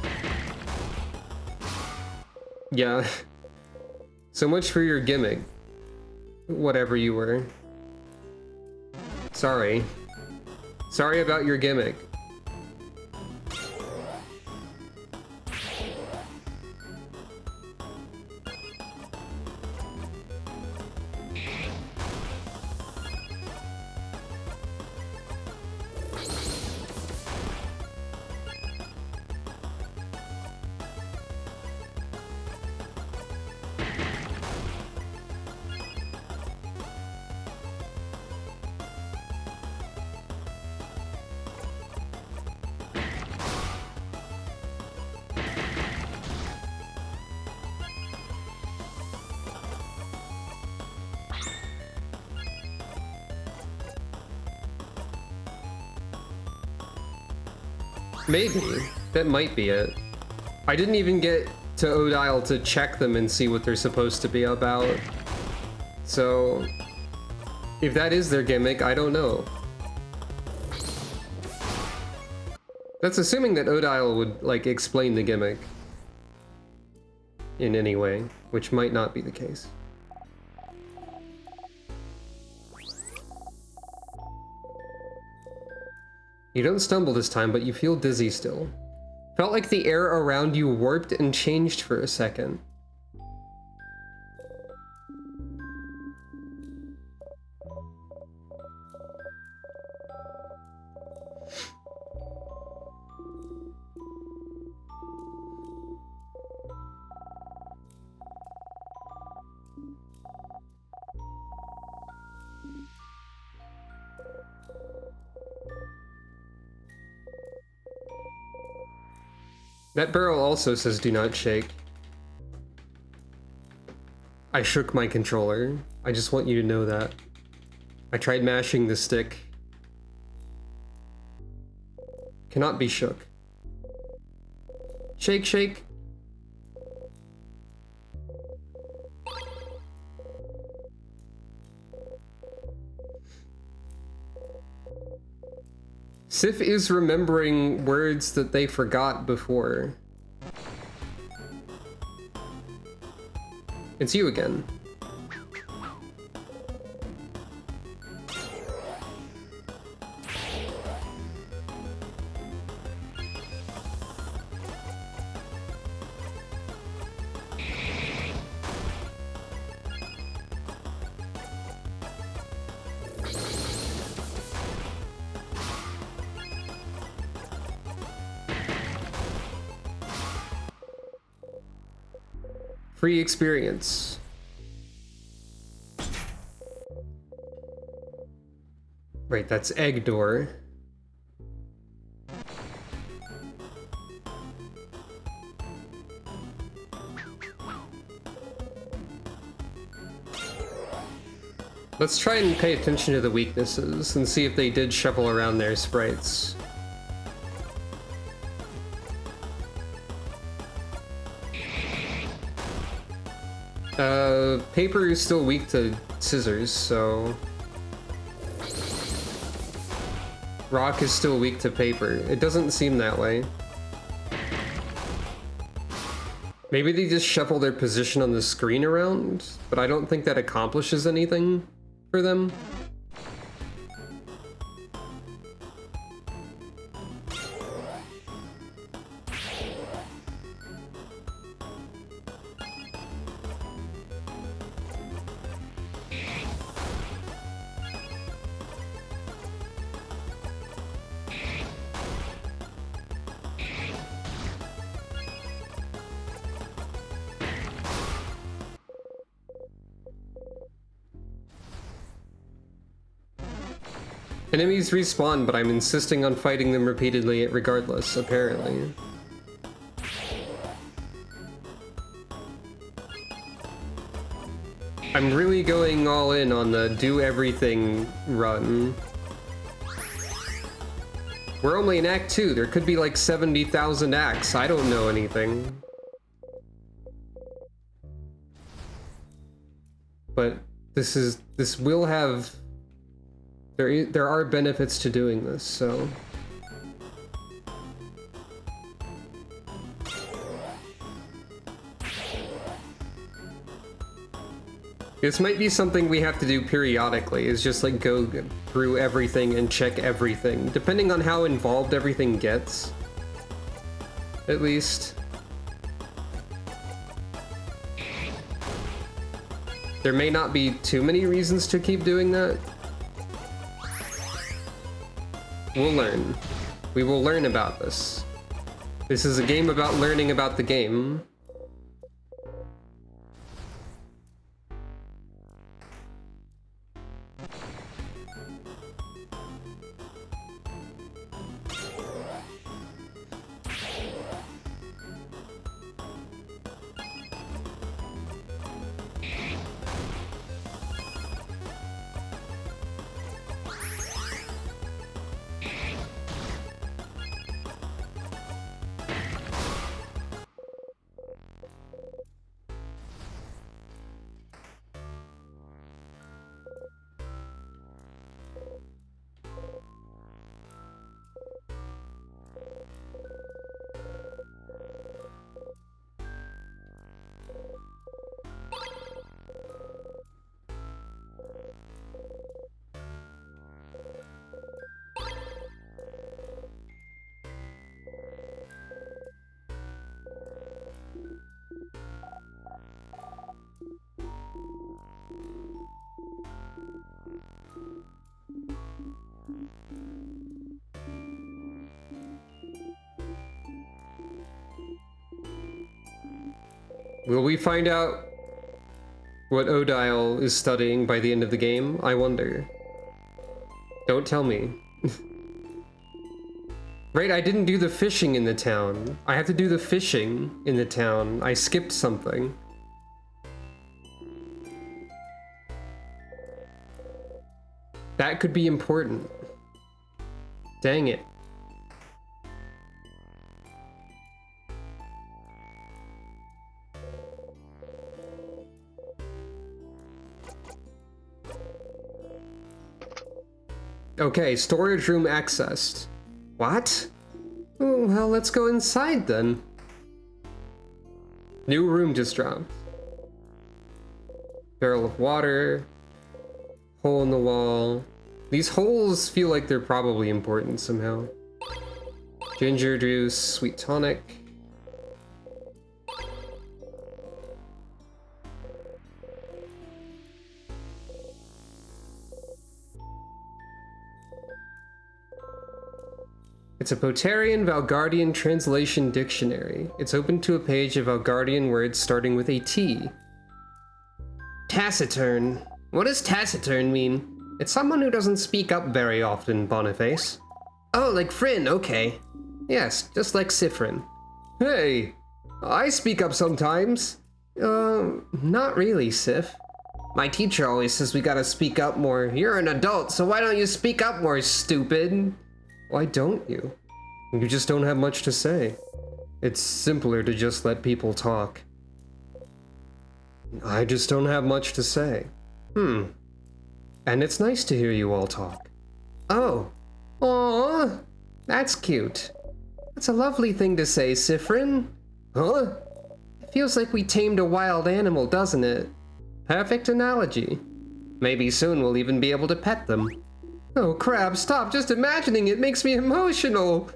Yeah. So much for your gimmick. Whatever you were. Sorry. Sorry about your gimmick. Maybe. That might be it. I didn't even get to Odile to check them and see what they're supposed to be about. So, if that is their gimmick, I don't know. That's assuming that Odile would, like, explain the gimmick in any way, which might not be the case. You don't stumble this time, but you feel dizzy still. Felt like the air around you warped and changed for a second. That barrel also says do not shake. I shook my controller. I just want you to know that. I tried mashing the stick. Cannot be shook. Shake, shake. Sif is remembering words that they forgot before. It's you again. Free experience. Right, that's Egg Door. Let's try and pay attention to the weaknesses and see if they did shuffle around their sprites. Paper is still weak to scissors, so... Rock is still weak to paper. It doesn't seem that way. Maybe they just shuffle their position on the screen around, but I don't think that accomplishes anything for them. Enemies respawn, but I'm insisting on fighting them repeatedly regardless, apparently. I'm really going all in on the do everything run. We're only in Act 2. There could be like 70,000 acts. I don't know anything. But this will have... There are benefits to doing this, so... This might be something we have to do periodically, is just like go through everything and check everything, depending on how involved everything gets. At least. There may not be too many reasons to keep doing that. We'll learn. We will learn about this. This is a game about learning about the game. Will we find out what Odile is studying by the end of the game? I wonder. Don't tell me. Right, I didn't do the fishing in the town. I have to do the fishing in the town. I skipped something. That could be important. Dang it. Okay, storage room accessed. What? Oh, well, let's go inside then. New room just dropped. Barrel of water. Hole in the wall. These holes feel like they're probably important somehow. Ginger juice, sweet tonic. It's a Potarian Valgardian translation dictionary. It's open to a page of Valgardian words starting with a T. Taciturn. What does taciturn mean? It's someone who doesn't speak up very often, Boniface. Oh, like Fryn, okay. Yes, just like Siffrin. Hey, I speak up sometimes. Not really, Sif. My teacher always says we gotta speak up more. You're an adult, so why don't you speak up more, stupid? Why don't you? You just don't have much to say. It's simpler to just let people talk. I just don't have much to say. And it's nice to hear you all talk. Oh. Aww. That's cute. That's a lovely thing to say, Siffrin. Huh? It feels like we tamed a wild animal, doesn't it? Perfect analogy. Maybe soon we'll even be able to pet them. Oh crap, stop, just imagining it makes me emotional!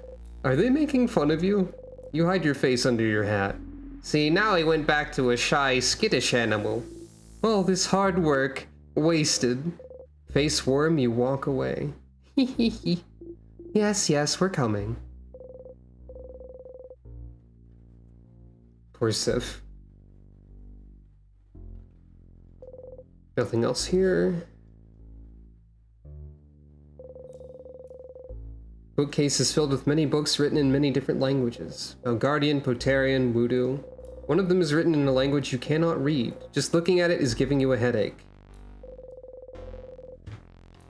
Are they making fun of you? You hide your face under your hat. See, now he went back to a shy, skittish animal. All this hard work, wasted. Face warm, you walk away. Hee. Yes, we're coming. Poor Sif. Nothing else here. Bookcase is filled with many books written in many different languages. Valgardian, Potarian, Voodoo. One of them is written in a language you cannot read. Just looking at it is giving you a headache.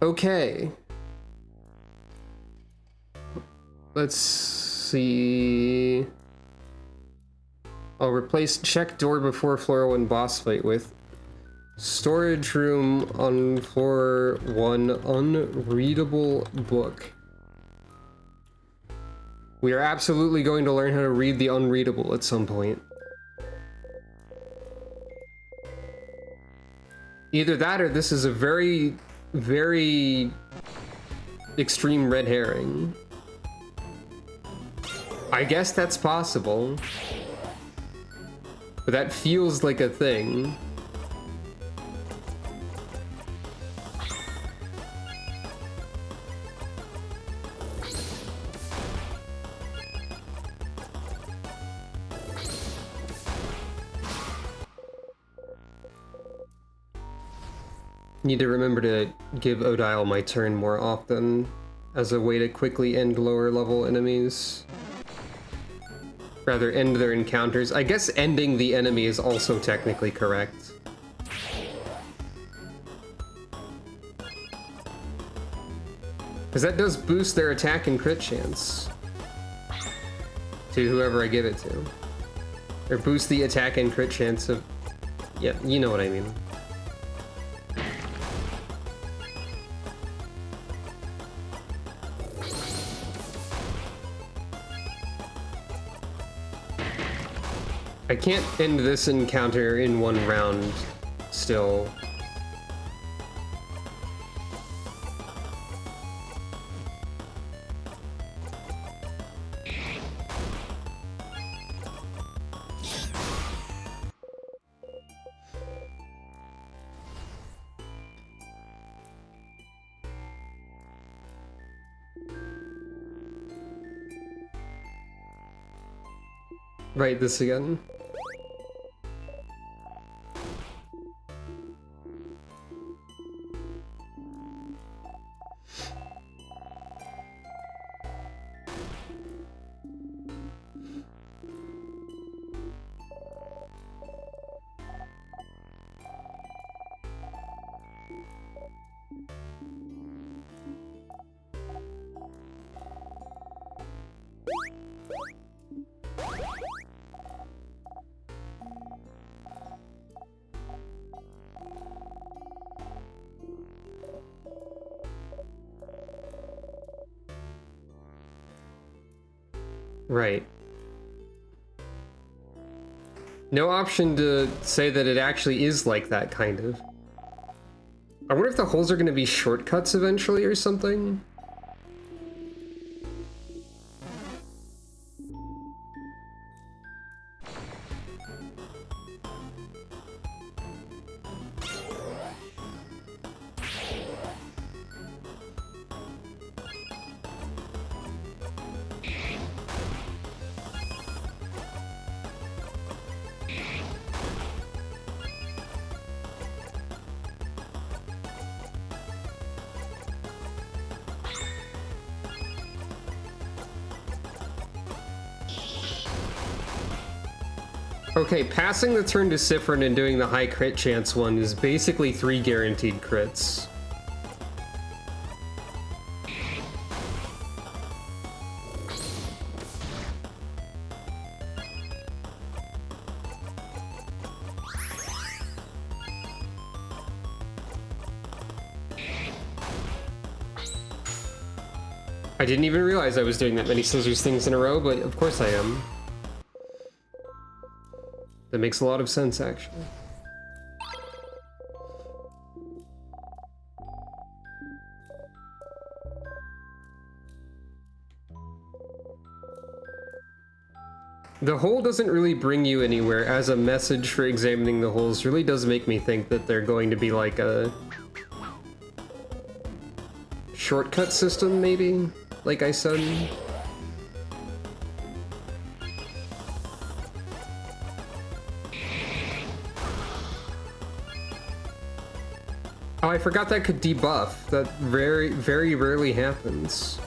Okay. Let's see. I'll replace check door before floor 1 boss fight with storage room on floor 1 unreadable book. We are absolutely going to learn how to read the unreadable at some point. Either that or this is a very, very extreme red herring. I guess that's possible. But that feels like a thing. Need to remember to give Odile my turn more often as a way to quickly end lower level enemies. Rather, end their encounters. I guess ending the enemy is also technically correct. Because that does boost their attack and crit chance. To whoever I give it to. Or boost the attack and crit chance of... Yeah, you know what I mean. I can't end this encounter in one round still. Right, this again. Right. No option to say that it actually is like that, kind of. I wonder if the holes are going to be shortcuts eventually or something? Okay, passing the turn to Siffrin and doing the high crit chance one is basically 3 guaranteed crits. I didn't even realize I was doing that many scissors things in a row, but of course I am. That makes a lot of sense, actually. The hole doesn't really bring you anywhere as a message for examining the holes. Really does make me think that they're going to be like a shortcut system, maybe? Like I said. Oh, I forgot that could debuff. That very, very rarely happens.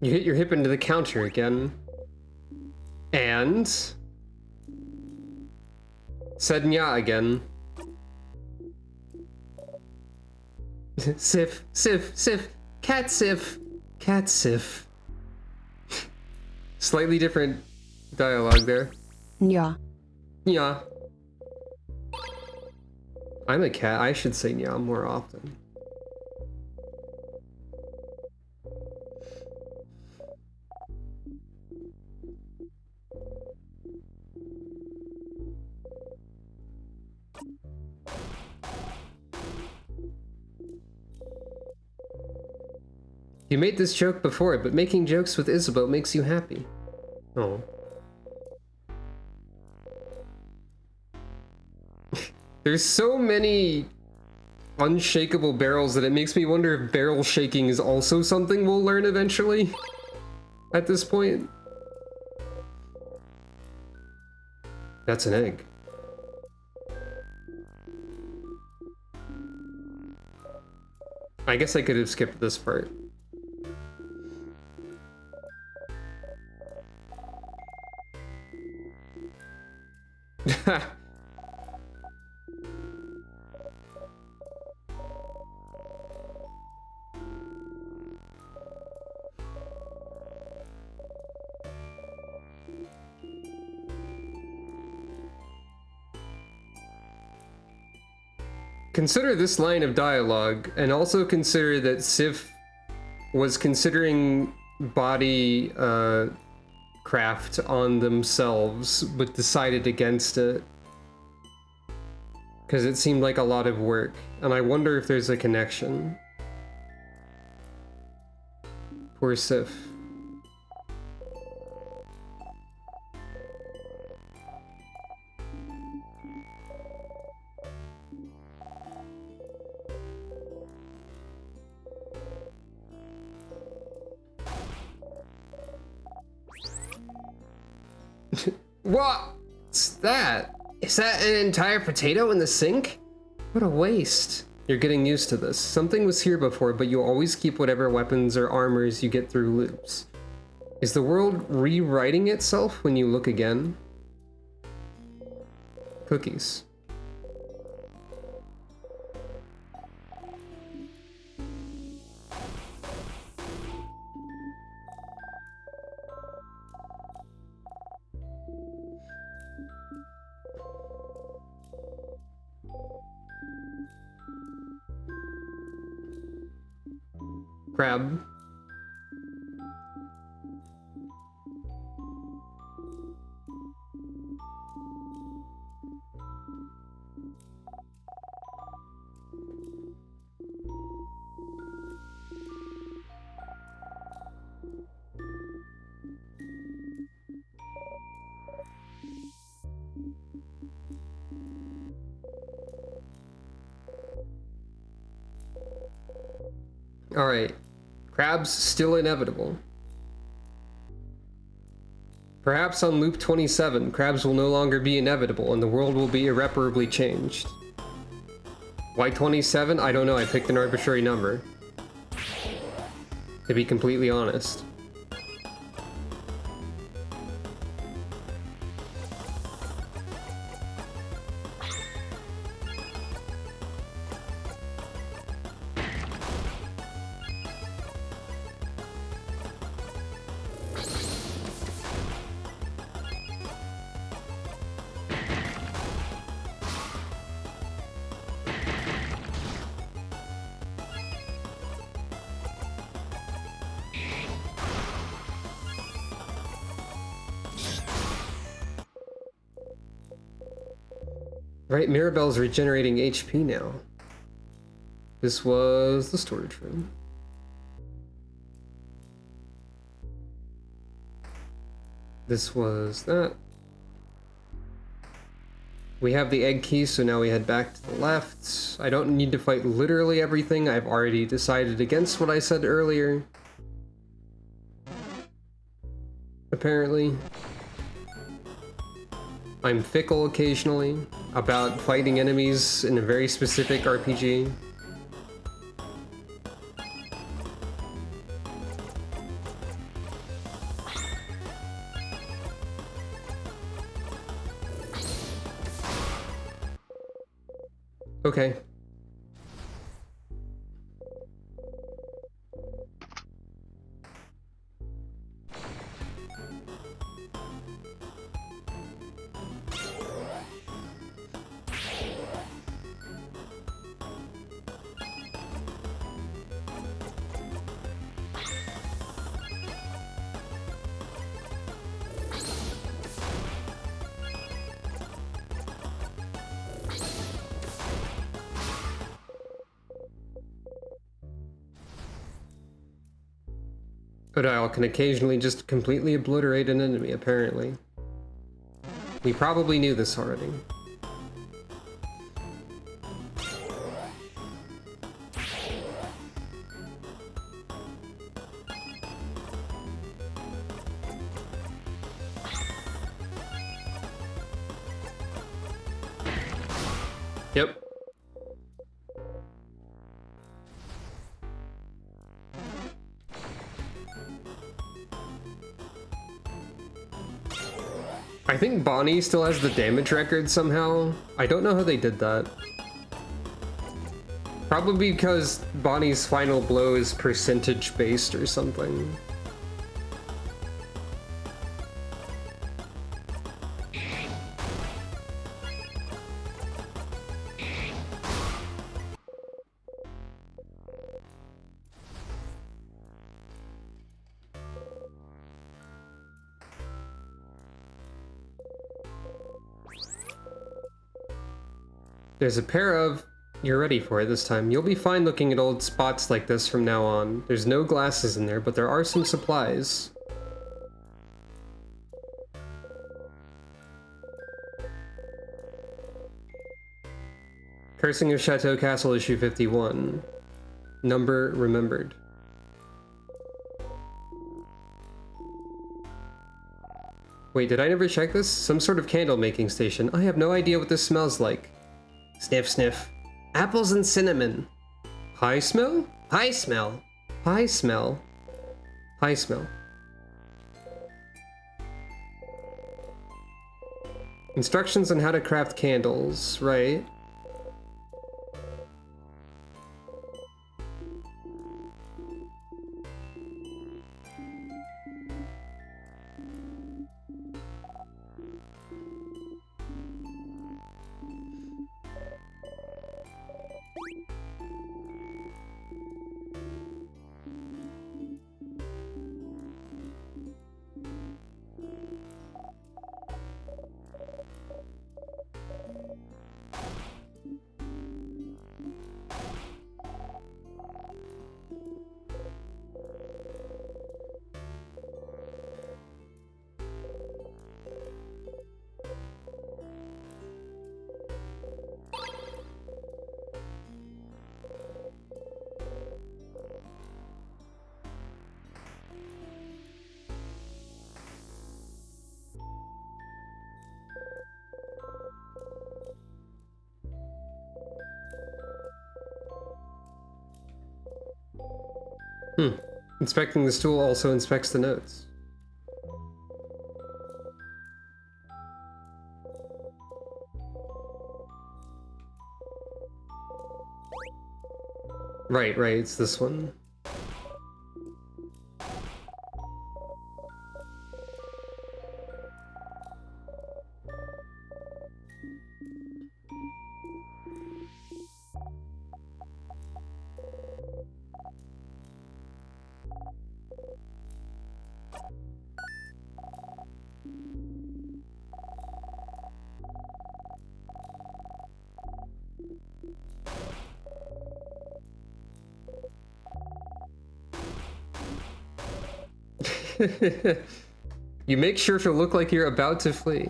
You hit your hip into the counter again. And... said nya again. Sif, Sif, Sif, cat Sif, cat Sif. Slightly different dialogue there. Nya. Nya. I'm a cat, I should say nya more often. You made this joke before, but making jokes with Isabeau makes you happy. Oh. There's so many unshakable barrels that it makes me wonder if barrel shaking is also something we'll learn eventually at this point. That's an egg. I guess I could have skipped this part. Consider this line of dialogue, and also consider that Sif was considering body craft on themselves, but decided against it. Because it seemed like a lot of work, and I wonder if there's a connection. Poor Sif. What's that? Is that an entire potato in the sink? What a waste. You're getting used to this. Something was here before, but you always keep whatever weapons or armors you get through loops. Is the world rewriting itself when you look again? Cookies. Crab. All right. Crabs still inevitable. Perhaps on loop 27, crabs will no longer be inevitable and the world will be irreparably changed. Why 27? I don't know, I picked an arbitrary number. To be completely honest. Right, Mirabelle's regenerating HP now. This was the storage room. This was that. We have the egg key, so now we head back to the left. I don't need to fight literally everything. I've already decided against what I said earlier. Apparently. I'm fickle occasionally about fighting enemies in a very specific RPG. Okay. Odile can occasionally just completely obliterate an enemy, apparently. We probably knew this already. Yep. I think Bonnie still has the damage record somehow. I don't know how they did that. Probably because Bonnie's final blow is percentage based or something. There's a pair of... You're ready for it this time. You'll be fine looking at old spots like this from now on. There's no glasses in there, but there are some supplies. Cursing of Chateau Castle, issue 51. Number remembered. Wait, did I never check this? Some sort of candle making station. I have no idea what this smells like. Sniff, sniff. Apples and cinnamon. High smell? High smell. High smell. High smell. Instructions on how to craft candles, right? Inspecting the stool also inspects the notes. Right, it's this one. You make sure to look like you're about to flee.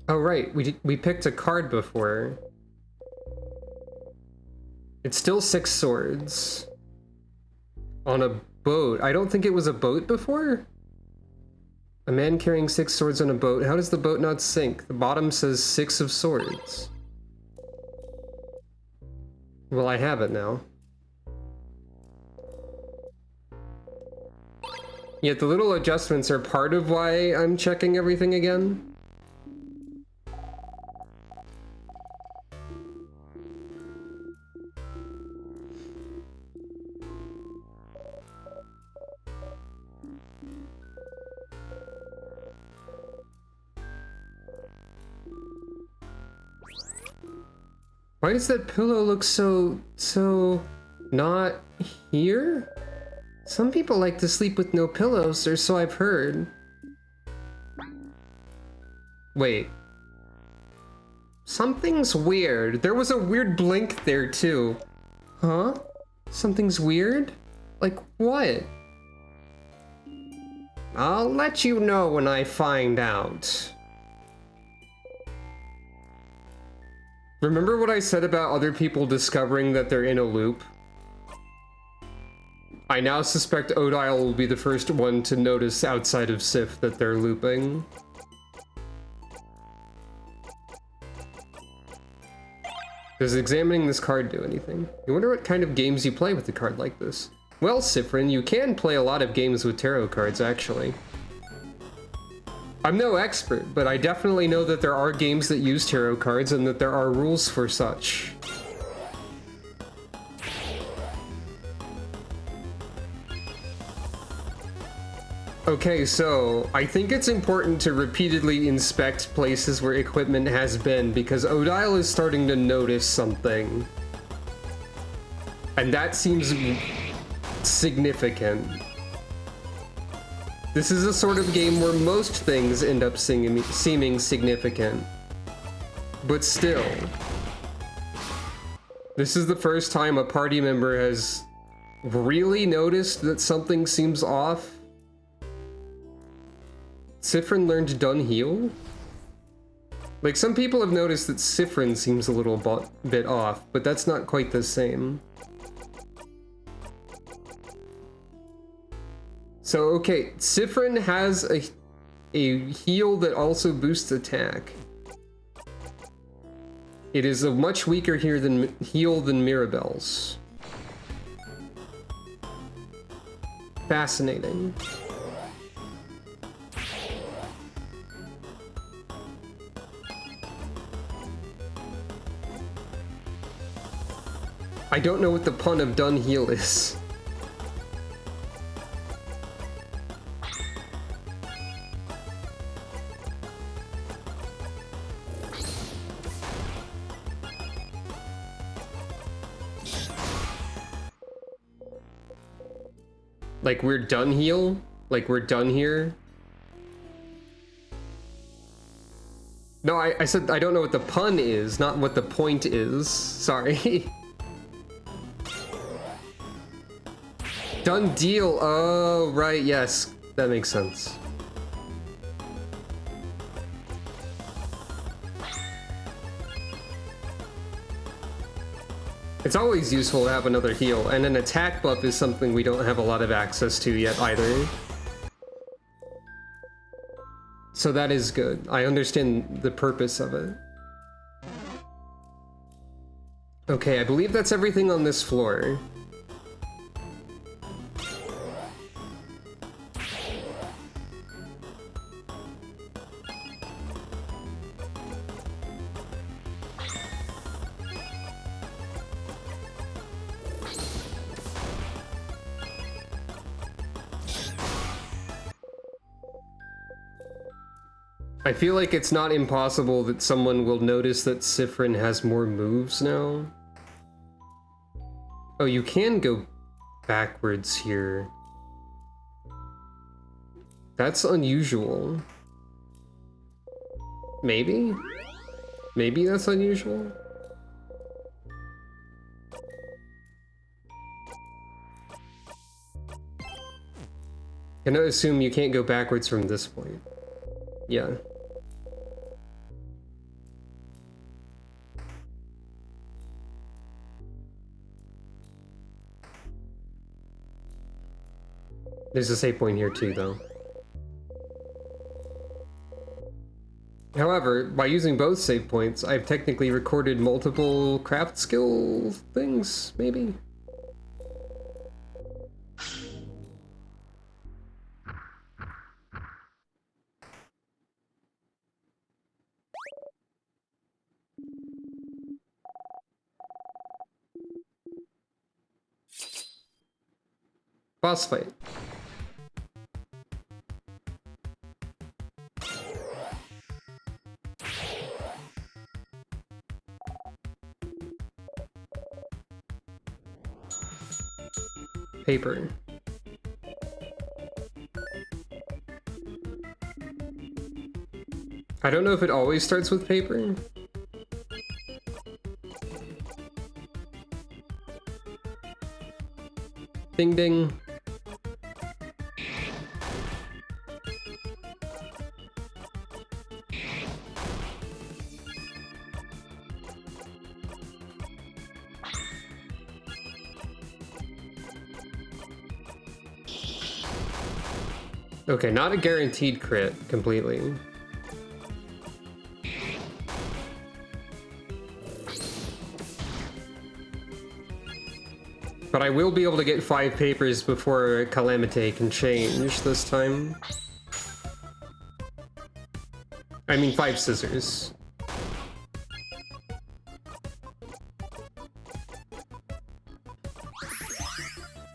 Oh right, we picked a card before. It's still 6 swords. On a boat. I don't think it was a boat before? A man carrying 6 swords on a boat. How does the boat not sink? The bottom says 6 of swords. Well, I have it now. Yet the little adjustments are part of why I'm checking everything again. Why does that pillow look so not here? Some people like to sleep with no pillows, or so I've heard. Wait. Something's weird. There was a weird blink there too. Huh? Something's weird? Like what? I'll let you know when I find out. Remember what I said about other people discovering that they're in a loop? I now suspect Odile will be the first one to notice outside of Sif that they're looping. Does examining this card do anything? You wonder what kind of games you play with a card like this. Well, Sifrin, you can play a lot of games with tarot cards, actually. I'm no expert, but I definitely know that there are games that use tarot cards and that there are rules for such. Okay, so I think it's important to repeatedly inspect places where equipment has been because Odile is starting to notice something. And that seems significant. This is a sort of game where most things end up seeming significant. But still, this is the first time a party member has really noticed that something seems off. Sifrin learned Dunheal? Like, some people have noticed that Sifrin seems a little bit off, but that's not quite the same. So, okay, Sifrin has a heal that also boosts attack. It is a much weaker heal than Mirabelle's. Fascinating. I don't know what the pun of Dunheal is. Like we're done heal? Like we're done here? No, I said I don't know what the pun is, not what the point is. Sorry. Done deal. Oh, right, yes. That makes sense. It's always useful to have another heal, and an attack buff is something we don't have a lot of access to yet either. So that is good. I understand the purpose of it. Okay, I believe that's everything on this floor. I feel like it's not impossible that someone will notice that Sifrin has more moves now. Oh, you can go backwards here. That's unusual. Maybe? Maybe that's unusual? Can I assume you can't go backwards from this point? Yeah. There's a save point here too, though. However, by using both save points, I've technically recorded multiple craft skill things, maybe? Boss fight. Paper. I don't know if it always starts with paper. Ding ding. Okay, not a guaranteed crit completely. But I will be able to get 5 papers before Calamity can change this time. I mean 5 scissors.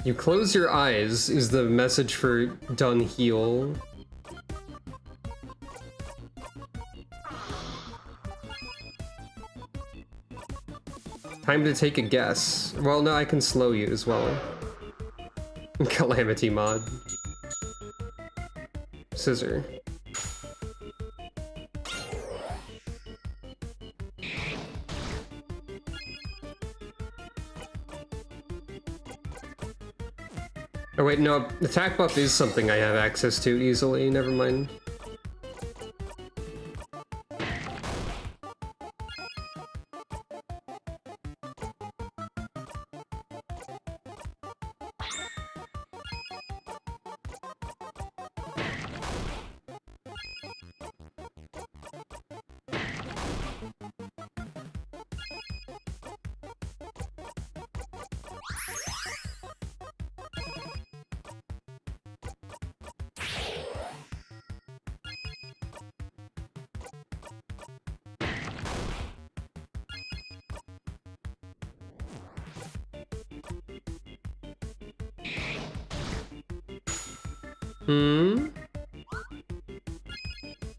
You close your eyes is the message for done heal. Time to take a guess. Well, no, I can slow you as well. Calamity mod. Scissor. Oh wait, no, attack buff is something I have access to easily, never mind.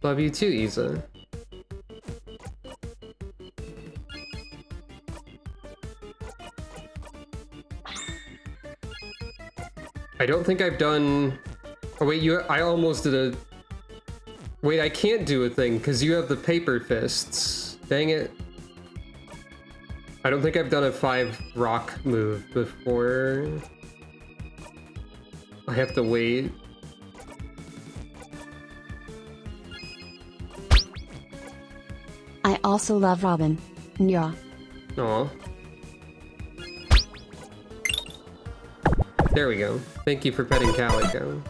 Love you too, Isa. I don't think I've done... Oh wait, I almost did a... Wait, I can't do a thing because you have the paper fists. Dang it. I don't think I've done a 5 rock move before. I have to wait. I also love Robin. Nya. Aw. There we go. Thank you for petting Calico.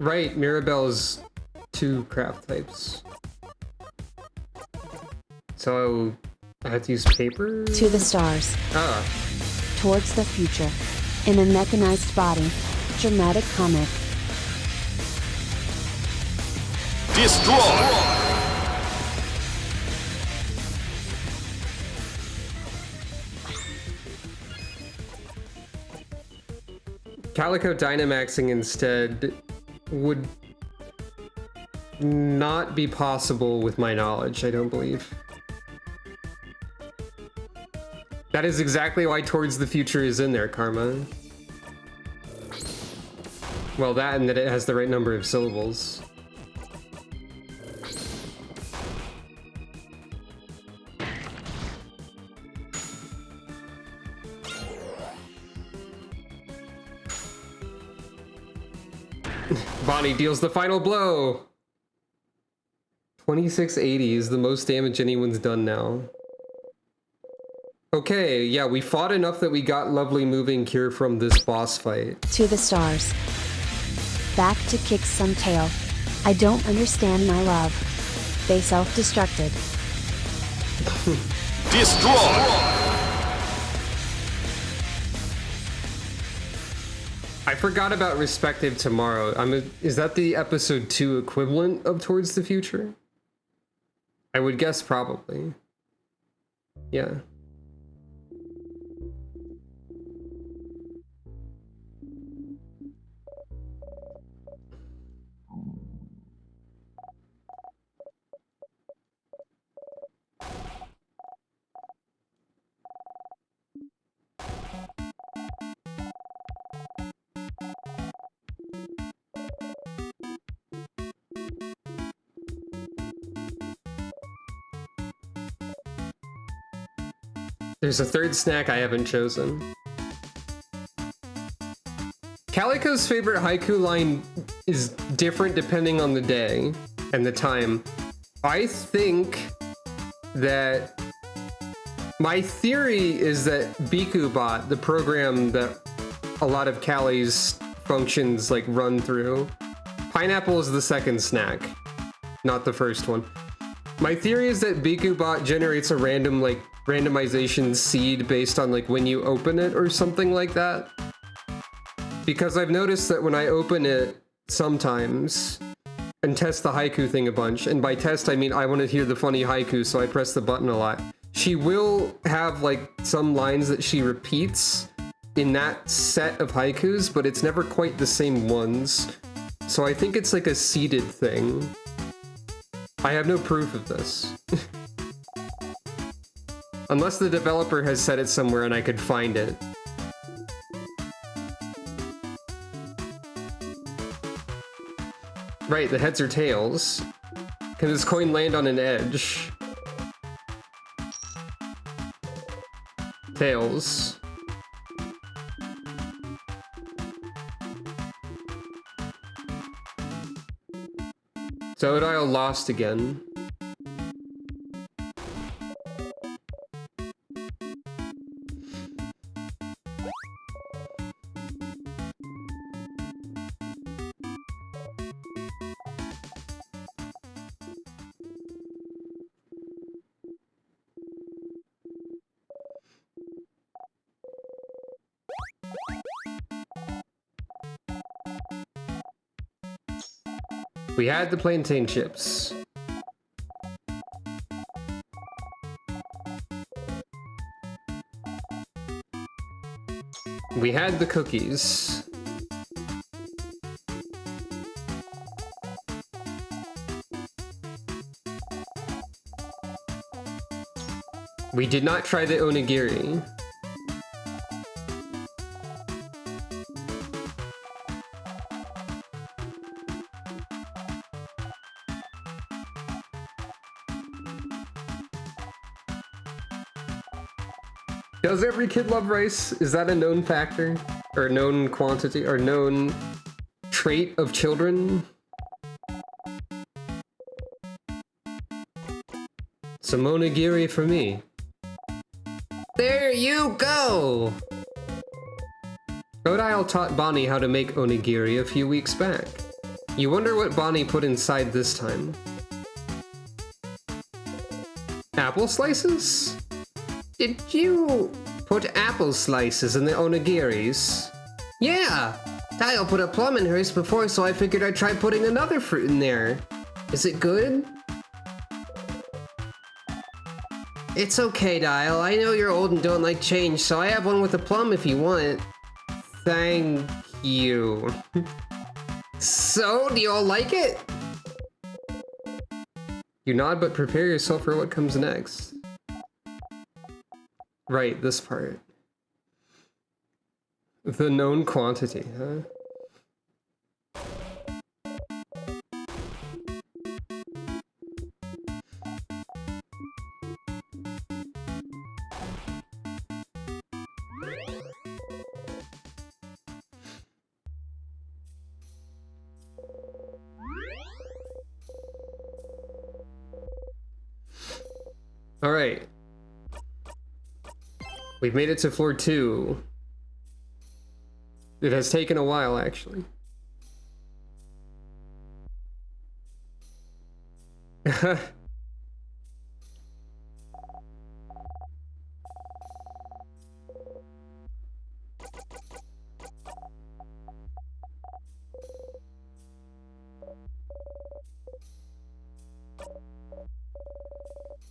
Right, Mirabelle's 2 craft types. So I have to use paper? To the stars. Ah. Towards the future. In a mechanized body. dramatic comic. Destroy! Calico Dynamaxing instead would not be possible with my knowledge, I don't believe. That is exactly why Towards the Future is in there, Karma. Well, that and that it has the right number of syllables. Bonnie deals the final blow! 2680 is the most damage anyone's done now. Okay, yeah, we fought enough that we got Lovely Moving Cure from this boss fight. To the stars. Back to kick some tail. I don't understand my love. They self-destructed. Destroy! I forgot about Respective Tomorrow. Is that the episode 2 equivalent of Towards the Future? I would guess probably. Yeah. There's a third snack I haven't chosen. Calico's favorite haiku line is different depending on the day and the time. I think that my theory is that BikuBot, the program that a lot of Cali's functions like run through, pineapple is the second snack, not the first one. My theory is that BikuBot generates a random like randomization seed based on like when you open it or something like that. Because I've noticed that when I open it sometimes and test the haiku thing a bunch, and by test I mean I want to hear the funny haiku, so I press the button a lot, she will have like some lines that she repeats in that set of haikus, but it's never quite the same ones. So I think it's like a seeded thing. I have no proof of this. Unless the developer has said it somewhere and I could find it. Right, the heads or tails. Can this coin land on an edge? Tails. Totodile lost again. We had the plantain chips. We had the cookies. We did not try the onigiri. Does every kid love rice? Is that a known factor? Or known quantity? Or known trait of children? Some onigiri for me. There you go! Totodile taught Bonnie how to make onigiri a few weeks back. You wonder what Bonnie put inside this time. Apple slices? Did you put apple slices in the onigiris? Yeah! Dial put a plum in hers before, so I figured I'd try putting another fruit in there. Is it good? It's okay, Dial. I know you're old and don't like change, so I have one with a plum if you want. Thank you. So, do you all like it? You nod, but prepare yourself for what comes next. Right, this part. The known quantity, huh? All right. We've made it to floor 2. It has taken a while, actually.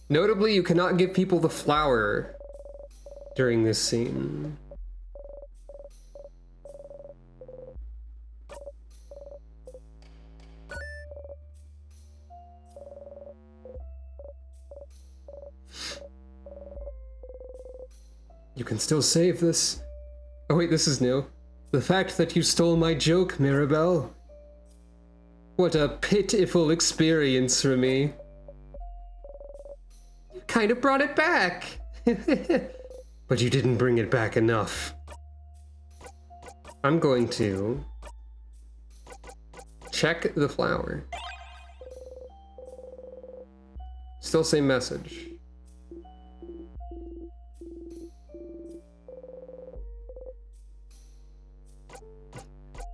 Notably, you cannot give people the flower during this scene. You can still save this. Oh wait, this is new. The fact that you stole my joke, Mirabelle. What a pitiful experience for me. You kind of brought it back. But you didn't bring it back enough. I'm going to check the flower. Still same message.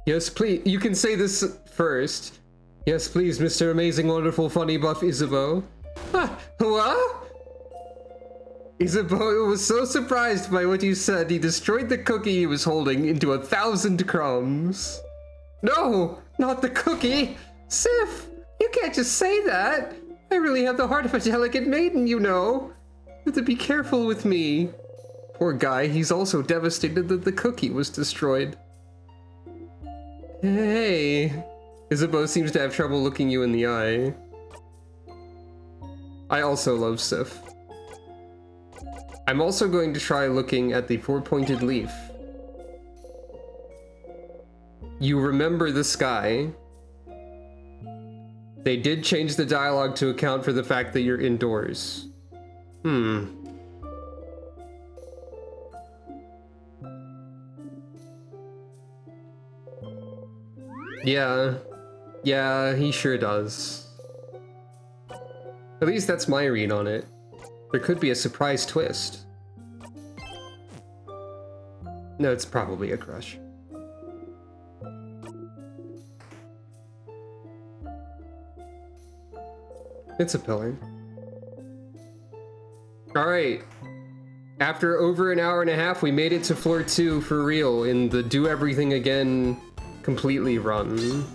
Yes, please. You can say this first. Yes, please, Mr. Amazing, Wonderful, Funny, Buff Isabeau. Huh, what? Isabeau was so surprised by what you said, he destroyed the cookie he was holding into 1,000 crumbs. No, not the cookie. Sif, you can't just say that. I really have the heart of a delicate maiden, you know. You have to be careful with me. Poor guy, he's also devastated that the cookie was destroyed. Hey, Isabeau seems to have trouble looking you in the eye. I also love Sif. I'm also going to try looking at the 4-pointed leaf. You remember the sky. They did change the dialogue to account for the fact that you're indoors. Yeah, he sure does. At least that's my read on it. There could be a surprise twist. No, it's probably a crush. It's a pillar. Alright. After over an hour and a half, we made it to floor 2 for real in the Do Everything Again completely run.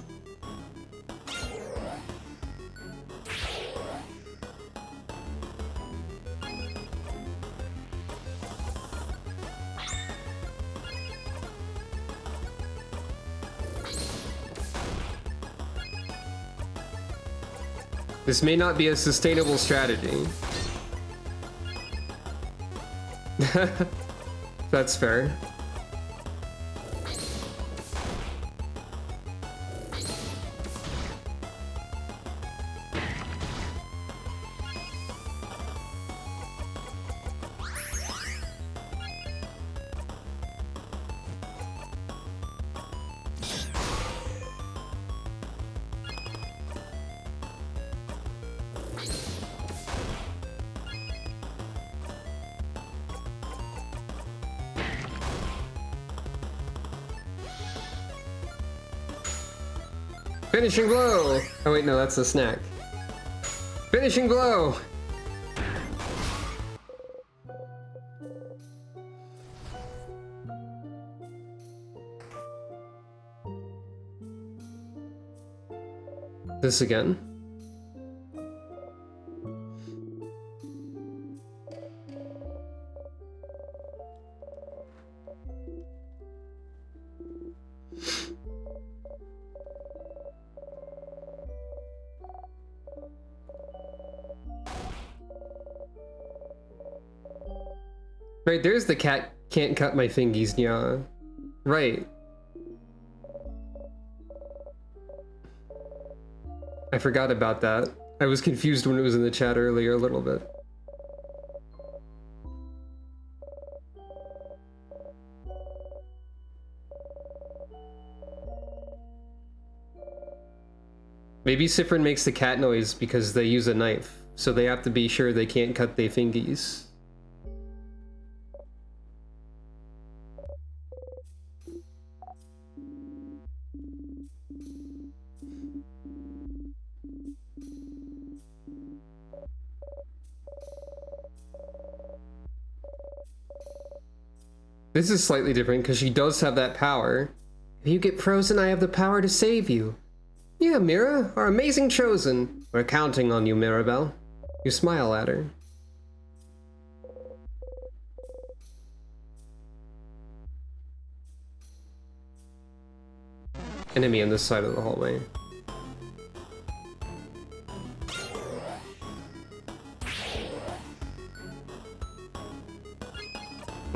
This may not be a sustainable strategy. That's fair. Finishing blow! Oh wait, no, that's a snack. Finishing blow! this again. Right, there's the cat can't cut my fingies, yeah. Right. I forgot about that. I was confused when it was in the chat earlier a little bit. Maybe Siffrin makes the cat noise because they use a knife, so they have to be sure they can't cut their fingies. This is slightly different because she does have that power. If you get frozen, I have the power to save you. Yeah, Mira, our amazing chosen. We're counting on you, Mirabelle. You smile at her. Enemy on this side of the hallway.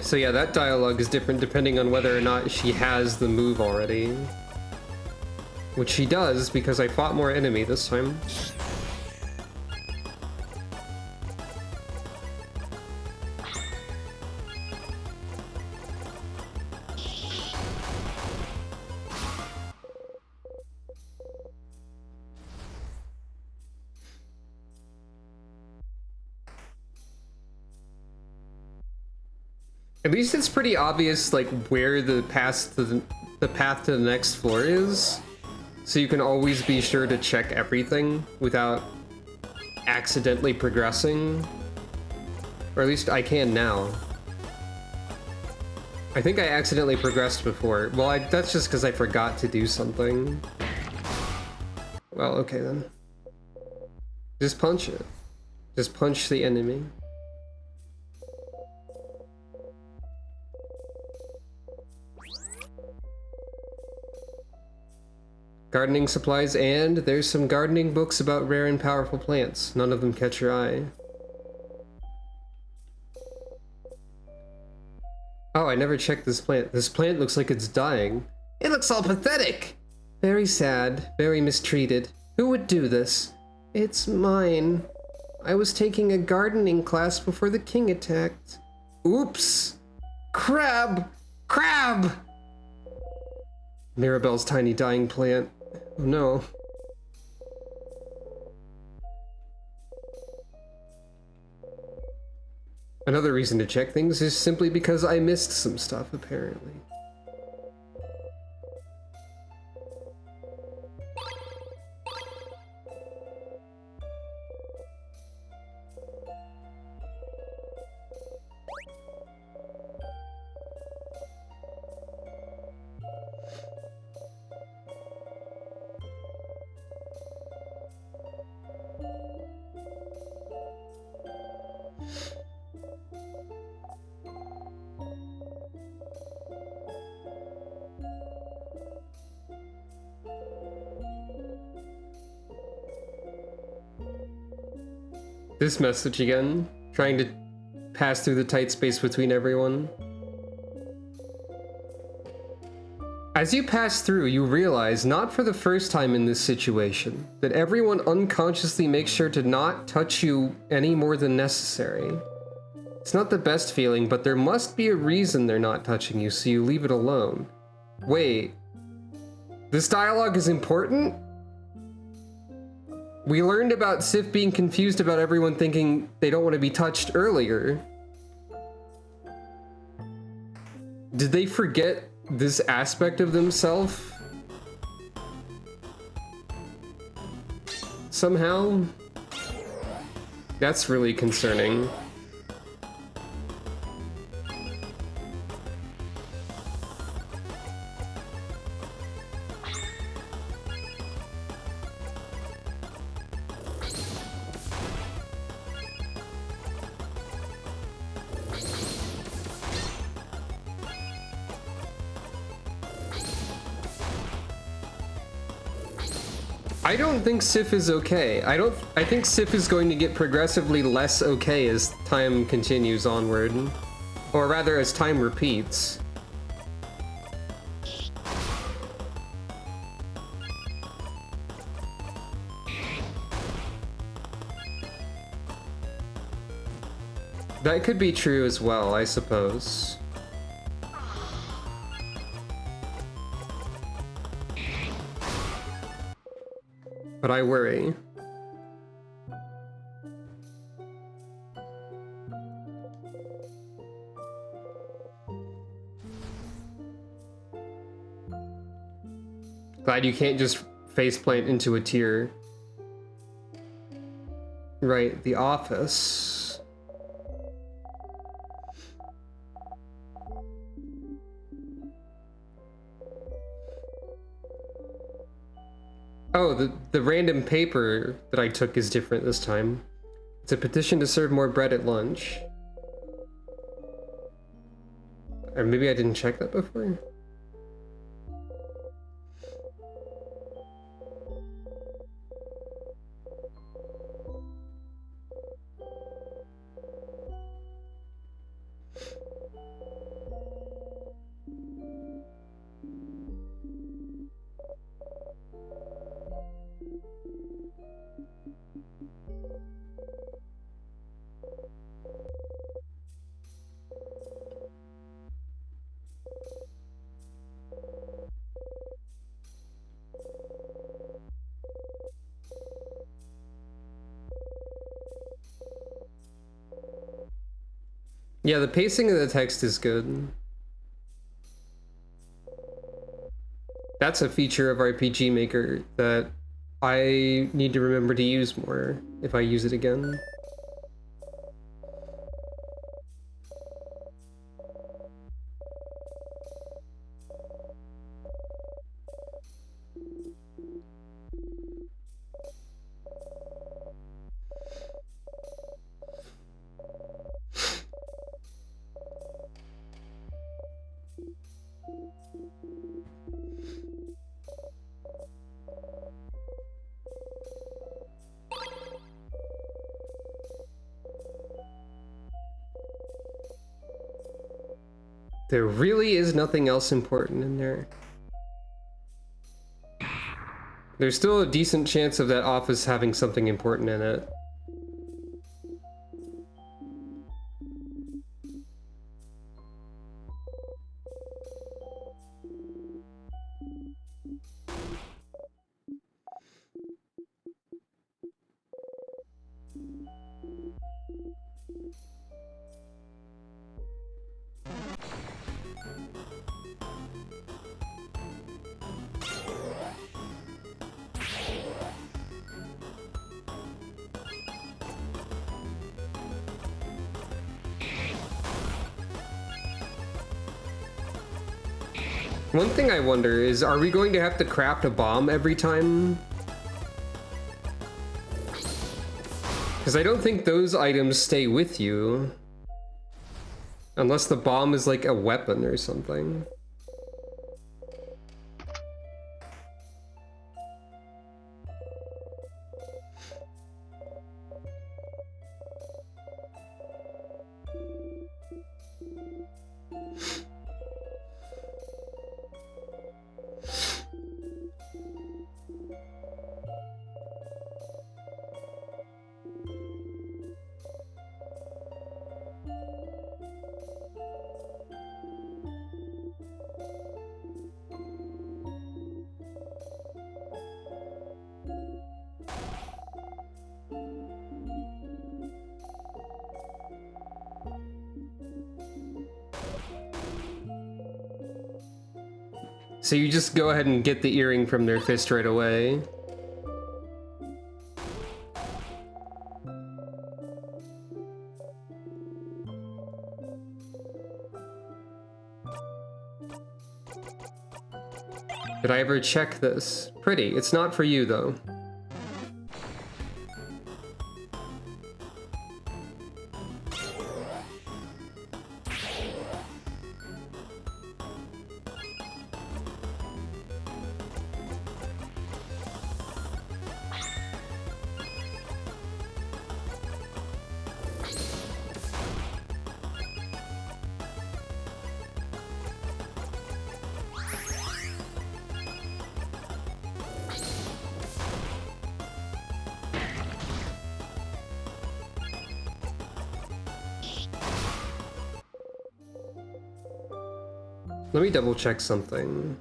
So yeah, that dialogue is different depending on whether or not she has the move already. Which she does, because I fought more enemy this time. At least it's pretty obvious, like, where the path to the next floor is. So you can always be sure to check everything without accidentally progressing. Or at least I can now. I think I accidentally progressed before. Well, that's just because I forgot to do something. Well, okay then. Just punch it. Just punch the enemy. Gardening supplies, and there's some gardening books about rare and powerful plants. None of them catch your eye. Oh, I never checked this plant. This plant looks like it's dying. It looks all pathetic! Very sad, very mistreated. Who would do this? It's mine. I was taking a gardening class before the king attacked. Oops! Crab! Crab! Mirabelle's tiny dying plant. Oh no. Another reason to check things is simply because I missed some stuff, apparently. This message again, trying to pass through the tight space between everyone. As you pass through, you realize, not for the first time in this situation, that everyone unconsciously makes sure to not touch you any more than necessary. It's not the best feeling, but there must be a reason they're not touching you, so you leave it alone. Wait, this dialogue is important? We learned about Sif being confused about everyone thinking they don't want to be touched earlier. Did they forget this aspect of themselves? Somehow? That's really concerning. I don't think Sif is okay. I think Sif is going to get progressively less okay as time continues onward. Or rather, as time repeats. That could be true as well, I suppose. But I worry. Glad you can't just faceplant into a tier. Right, the office. Oh, the random paper that I took is different this time. It's a petition to serve more bread at lunch. Or maybe I didn't check that before? Yeah, the pacing of the text is good. That's a feature of RPG Maker that I need to remember to use more if I use it again. There really is nothing else important in there. There's still a decent chance of that office having something important in it. One thing I wonder is, are we going to have to craft a bomb every time? Because I don't think those items stay with you. Unless the bomb is like a weapon or something. So you just go ahead and get the earring from their fist right away. Did I ever check this? Pretty. It's not for you, though. Let me double check something.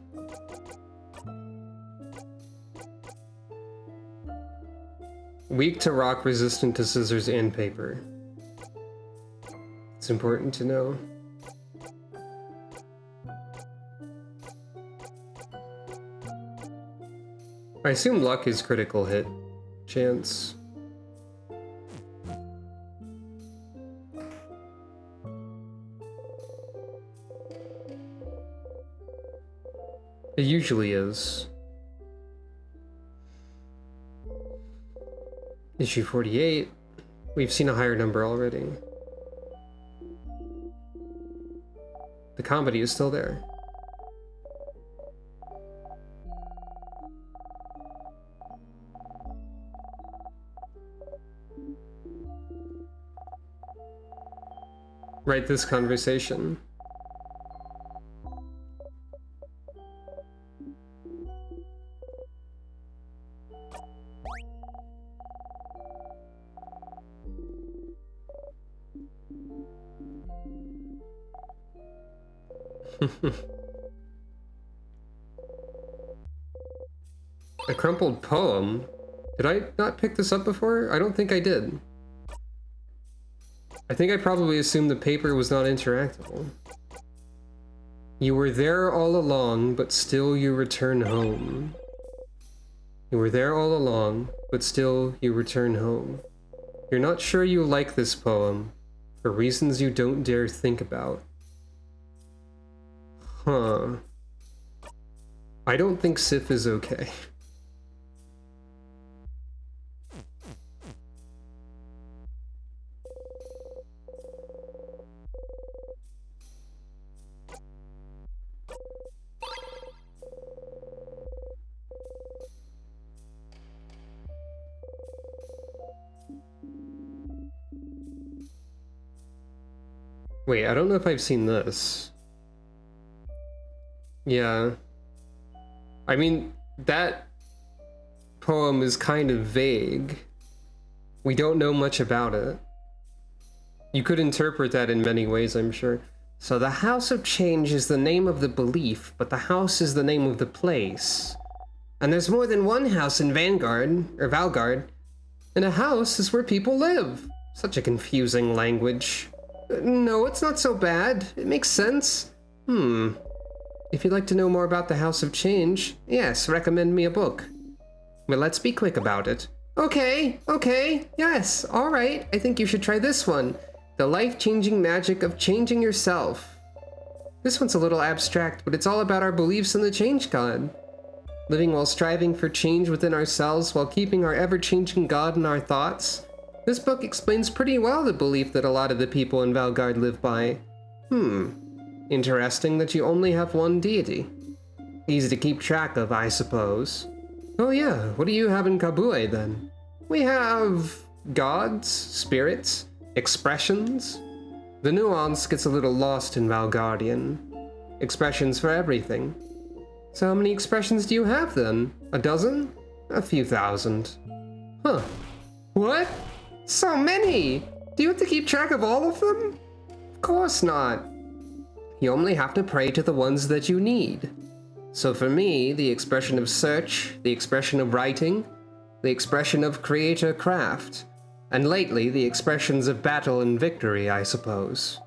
Weak to rock, resistant to scissors and paper. It's important to know. I assume luck is critical hit chance. It usually is. Issue 48. We've seen a higher number already. The comedy is still there. Write this conversation. A crumpled poem? Did I not pick this up before? I don't think I did. I think I probably assumed the paper was not interactable. You were there all along, but still you return home. You were there all along, but still you return home. You're not sure you like this poem, for reasons you don't dare think about. Huh. I don't think Sif is okay. Wait, I don't know if I've seen this. Yeah. I mean, that poem is kind of vague. We don't know much about it. You could interpret that in many ways, I'm sure. So the House of Change is the name of the belief, but the house is the name of the place. And there's more than one house in Valgard. And a house is where people live. Such a confusing language. No, it's not so bad. It makes sense. If you'd like to know more about the House of Change, yes, recommend me a book. But let's be quick about it. Okay, yes, alright. I think you should try this one. The Life-Changing Magic of Changing Yourself. This one's a little abstract, but it's all about our beliefs in the Change God. Living while striving for change within ourselves while keeping our ever-changing God in our thoughts. This book explains pretty well the belief that a lot of the people in Valgard live by. Interesting that you only have one deity. Easy to keep track of, I suppose. Oh yeah, what do you have in Kabue then? We have gods, spirits, expressions. The nuance gets a little lost in Valgardian. Expressions for everything. So how many expressions do you have then? A dozen? A few thousand. Huh. What? So many! Do you have to keep track of all of them? Of course not. You only have to pray to the ones that you need. So for me, the expression of search, the expression of writing, the expression of creator craft, and lately the expressions of battle and victory, I suppose.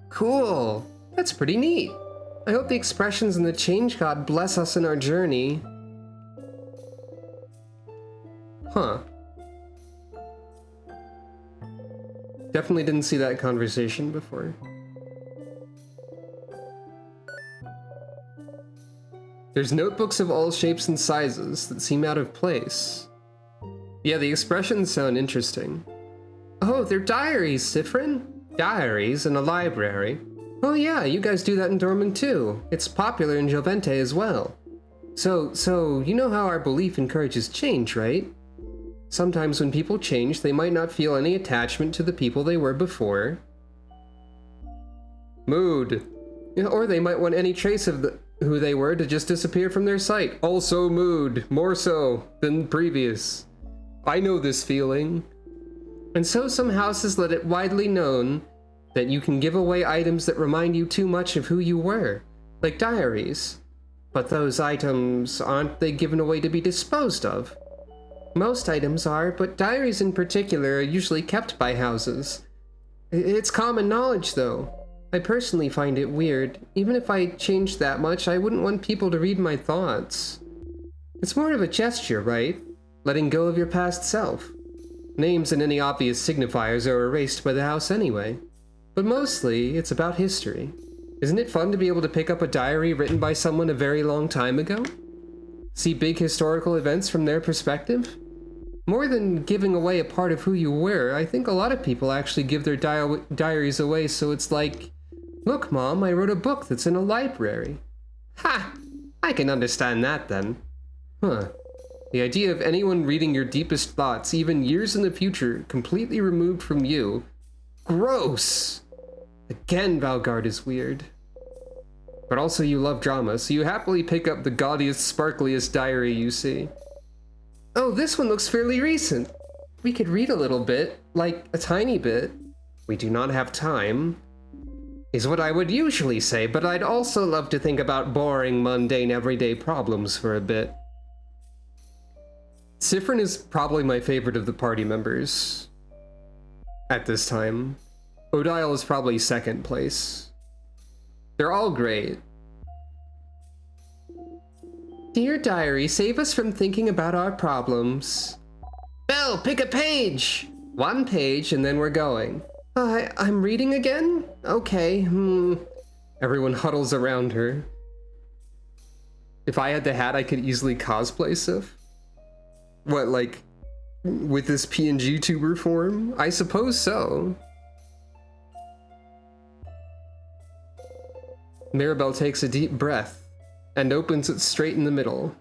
Cool! That's pretty neat. I hope the expressions in the Change God bless us in our journey. Huh. Definitely didn't see that conversation before. There's notebooks of all shapes and sizes that seem out of place. Yeah, the expressions sound interesting. Oh, they're diaries, Siffrin. Diaries in a library. Oh yeah, you guys do that in Dorman too. It's popular in Jovente as well. So, you know how our belief encourages change, right? Sometimes when people change, they might not feel any attachment to the people they were before. Mood. Or they might want any trace of who they were to just disappear from their sight. Also mood, more so than previous. I know this feeling. And so some houses let it widely known that you can give away items that remind you too much of who you were. like diaries. But those items, aren't they given away to be disposed of? Most items are, but diaries in particular are usually kept by houses. It's common knowledge, though. I personally find it weird. Even if I changed that much, I wouldn't want people to read my thoughts. It's more of a gesture, right? Letting go of your past self. Names and any obvious signifiers are erased by the house anyway. But mostly, it's about history. Isn't it fun to be able to pick up a diary written by someone a very long time ago? See big historical events from their perspective? More than giving away a part of who you were, I think a lot of people actually give their diaries away, so it's like, look, Mom, I wrote a book that's in a library. Ha! I can understand that then. Huh. The idea of anyone reading your deepest thoughts, even years in the future, completely removed from you. Gross! Again, Valgard is weird. But also you love drama, so you happily pick up the gaudiest, sparkliest diary you see. Oh, this one looks fairly recent. We could read a little bit, like a tiny bit. We do not have time, is what I would usually say, but I'd also love to think about boring, mundane, everyday problems for a bit. Siffrin is probably my favorite of the party members at this time. Odile is probably second place. They're all great. Dear diary, save us from thinking about our problems. Belle, pick a page! One page and then we're going. I'm reading again? Okay, Everyone huddles around her. If I had the hat, I could easily cosplay Sif. What, like, with this PNG tuber form? I suppose so. Mirabelle takes a deep breath and opens it straight in the middle.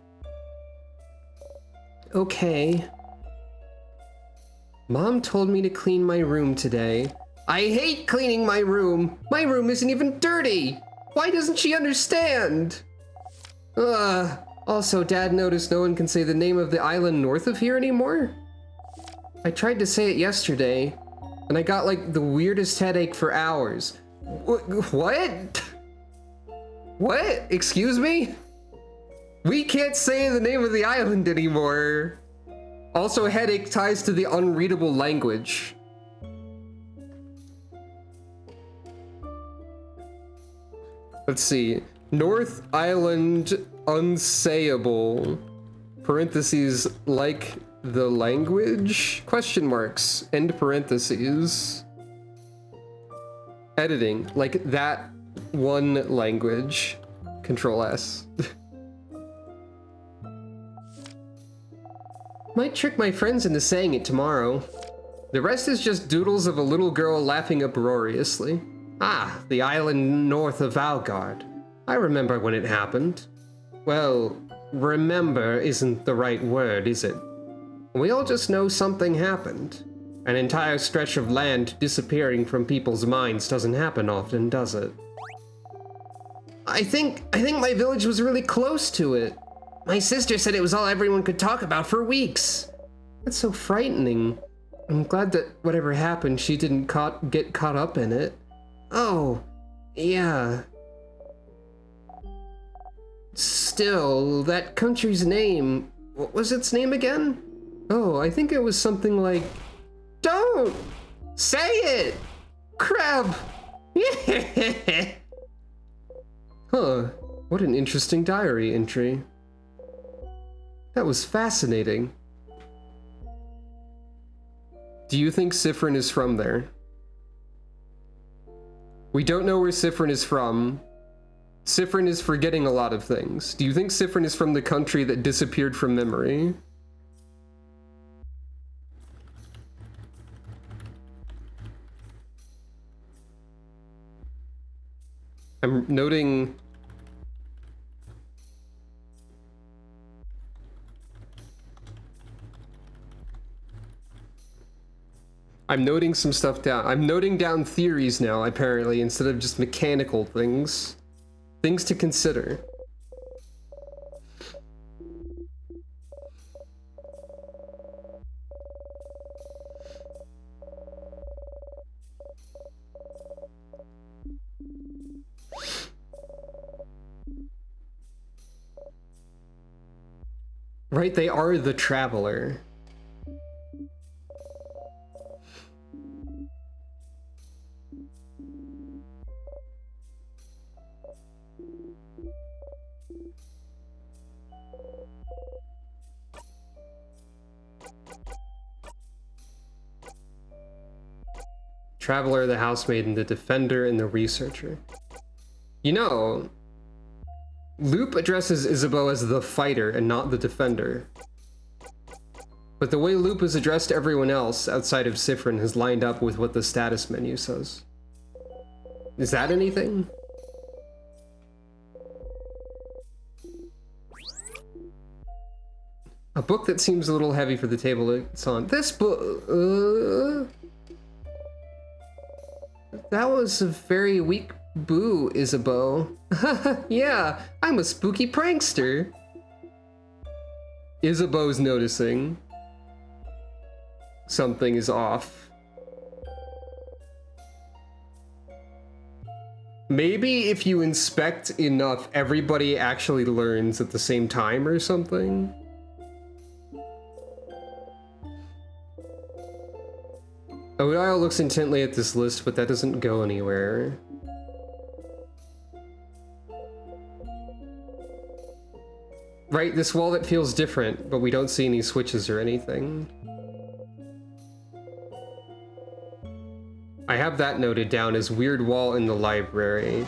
Okay. Mom told me to clean my room today. I hate cleaning my room! My room isn't even dirty! Why doesn't she understand? Also, Dad noticed no one can say the name of the island north of here anymore. I tried to say it yesterday, and I got like the weirdest headache for hours. What? What? Excuse me? We can't say the name of the island anymore. Also, headache ties to the unreadable language. Let's see. North Island unsayable. Parentheses, like the language? Question marks. End parentheses. Editing. Like that one language. Control S. Might trick my friends into saying it tomorrow. The rest is just doodles of a little girl laughing uproariously. Ah, the island north of Valgard. I remember when it happened. Well, remember isn't the right word, is it? We all just know something happened. An entire stretch of land disappearing from people's minds doesn't happen often, does it? I think my village was really close to it. My sister said it was all everyone could talk about for weeks. That's so frightening. I'm glad that whatever happened, she didn't get caught up in it. Oh, yeah. Still, that country's name, what was its name again? Oh, I think it was something like, don't say it, crab. Huh, what an interesting diary entry. That was fascinating. Do you think Siffrin is from there? We don't know where Siffrin is from. Siffrin is forgetting a lot of things. Do you think Siffrin is from the country that disappeared from memory? I'm noting... I'm noting some stuff down. I'm noting down theories now, apparently, instead of just mechanical things. Things to consider. Right, they are the Traveler. Traveler, the Housemaiden, the Defender, and the Researcher. You know, Loop addresses Isabeau as the Fighter and not the Defender. But the way Loop has addressed everyone else outside of Siffrin has lined up with what the status menu says. Is that anything? A book that seems a little heavy for the table it's on. This book... That was a very weak boo, Isabeau. Yeah, I'm a spooky prankster. Isabeau's noticing. Something is off. Maybe if you inspect enough, everybody actually learns at the same time or something. Odile looks intently at this list, but that doesn't go anywhere. Right, this wallet feels different, but we don't see any switches or anything. I have that noted down as weird wall in the library.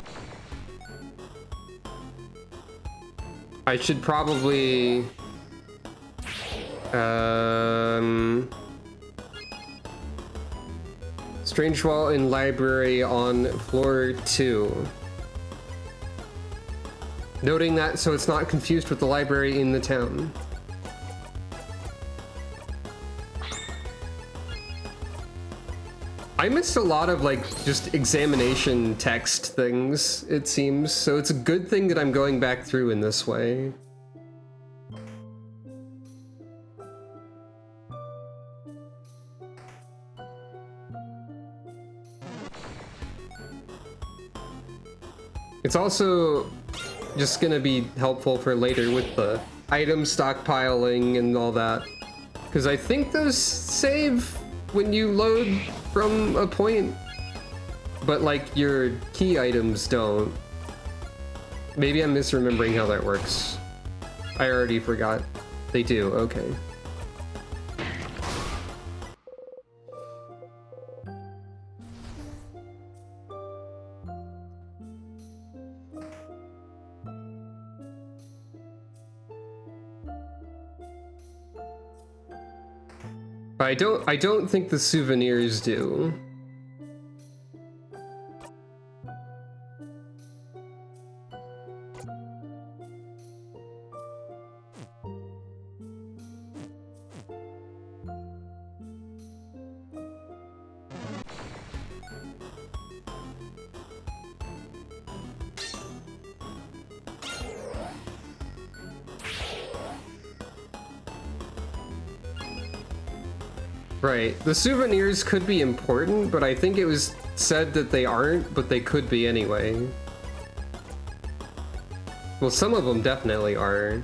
I should probably... Strange wall in library on floor 2. Noting that so it's not confused with the library in the town. I missed a lot of like just examination text things, it seems, so it's a good thing that I'm going back through in this way. It's also just gonna be helpful for later with the item stockpiling and all that. Because I think those save when you load from a point, but like your key items don't. Maybe I'm misremembering how that works. I already forgot. They do, okay. I don't think the souvenirs do. Right, the souvenirs could be important, but I think it was said that they aren't, but they could be anyway. Well, some of them definitely are,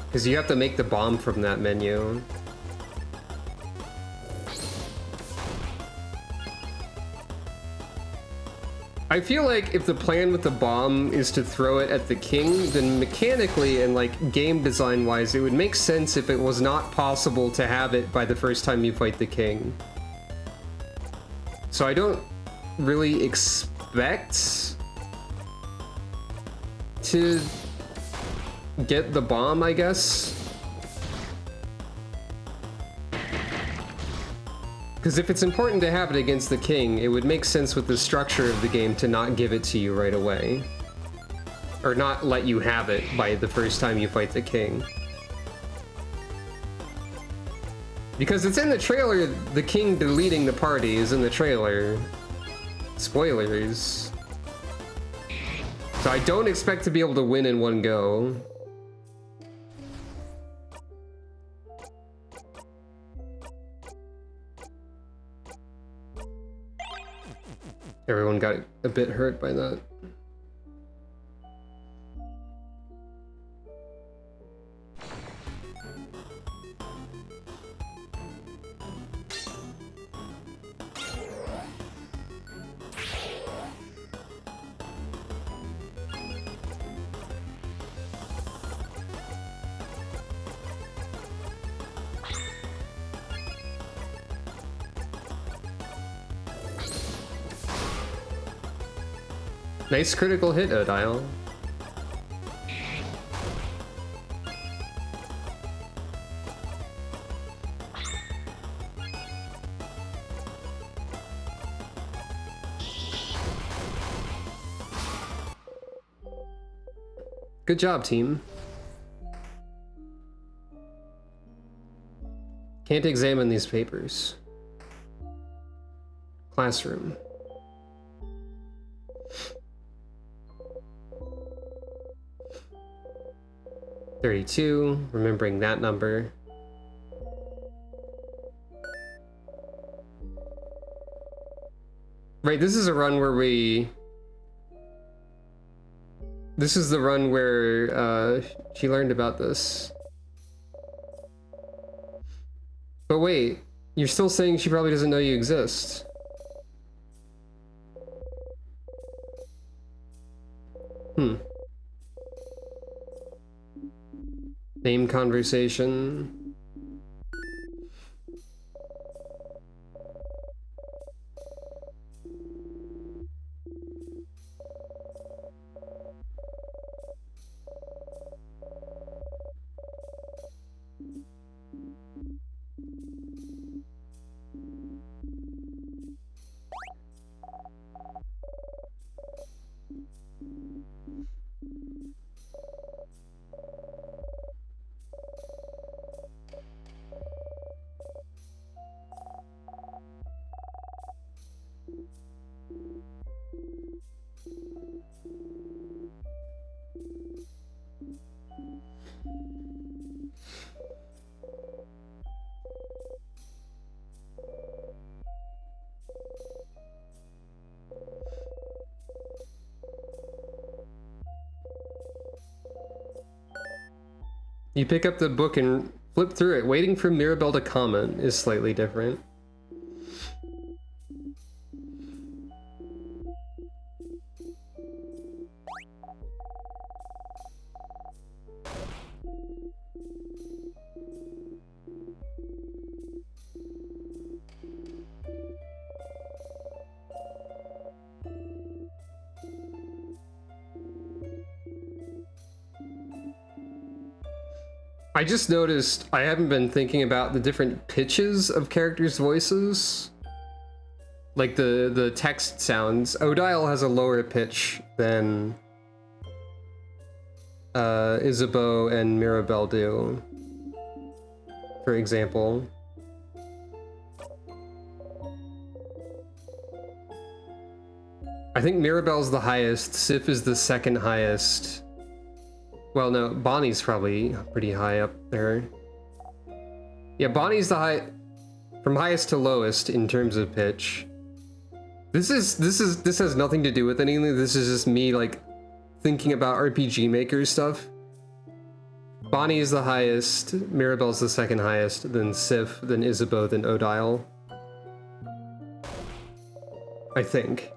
because you have to make the bomb from that menu. I feel like if the plan with the bomb is to throw it at the king, then mechanically and like game design wise, it would make sense if it was not possible to have it by the first time you fight the king. So I don't really expect to get the bomb, I guess. Because if it's important to have it against the king, it would make sense with the structure of the game to not give it to you right away. Or not let you have it by the first time you fight the king. Because it's in the trailer, the king deleting the party is in the trailer. Spoilers. So I don't expect to be able to win in one go. Everyone got a bit hurt by that. Nice critical hit, Odile. Good job, team. Can't examine these papers. Classroom. $32, remembering that number. Right, this is a run where this is the run where she learned about this. But wait, you're still saying she probably doesn't know you exist. Name conversation. You pick up the book and flip through it. Waiting for Mirabelle to comment is slightly different. I just noticed I haven't been thinking about the different pitches of characters' voices. Like the text sounds. Odile has a lower pitch than Isabeau and Mirabelle do, for example. I think Mirabelle's the highest, Sif is the second highest. Well, no, Bonnie's probably pretty high up there. Yeah, Bonnie's the from highest to lowest in terms of pitch. This has nothing to do with anything. This is just me like thinking about RPG Maker stuff. Bonnie is the highest, Mirabelle's the second highest, then Sif, then Isabeau, then Odile. I think.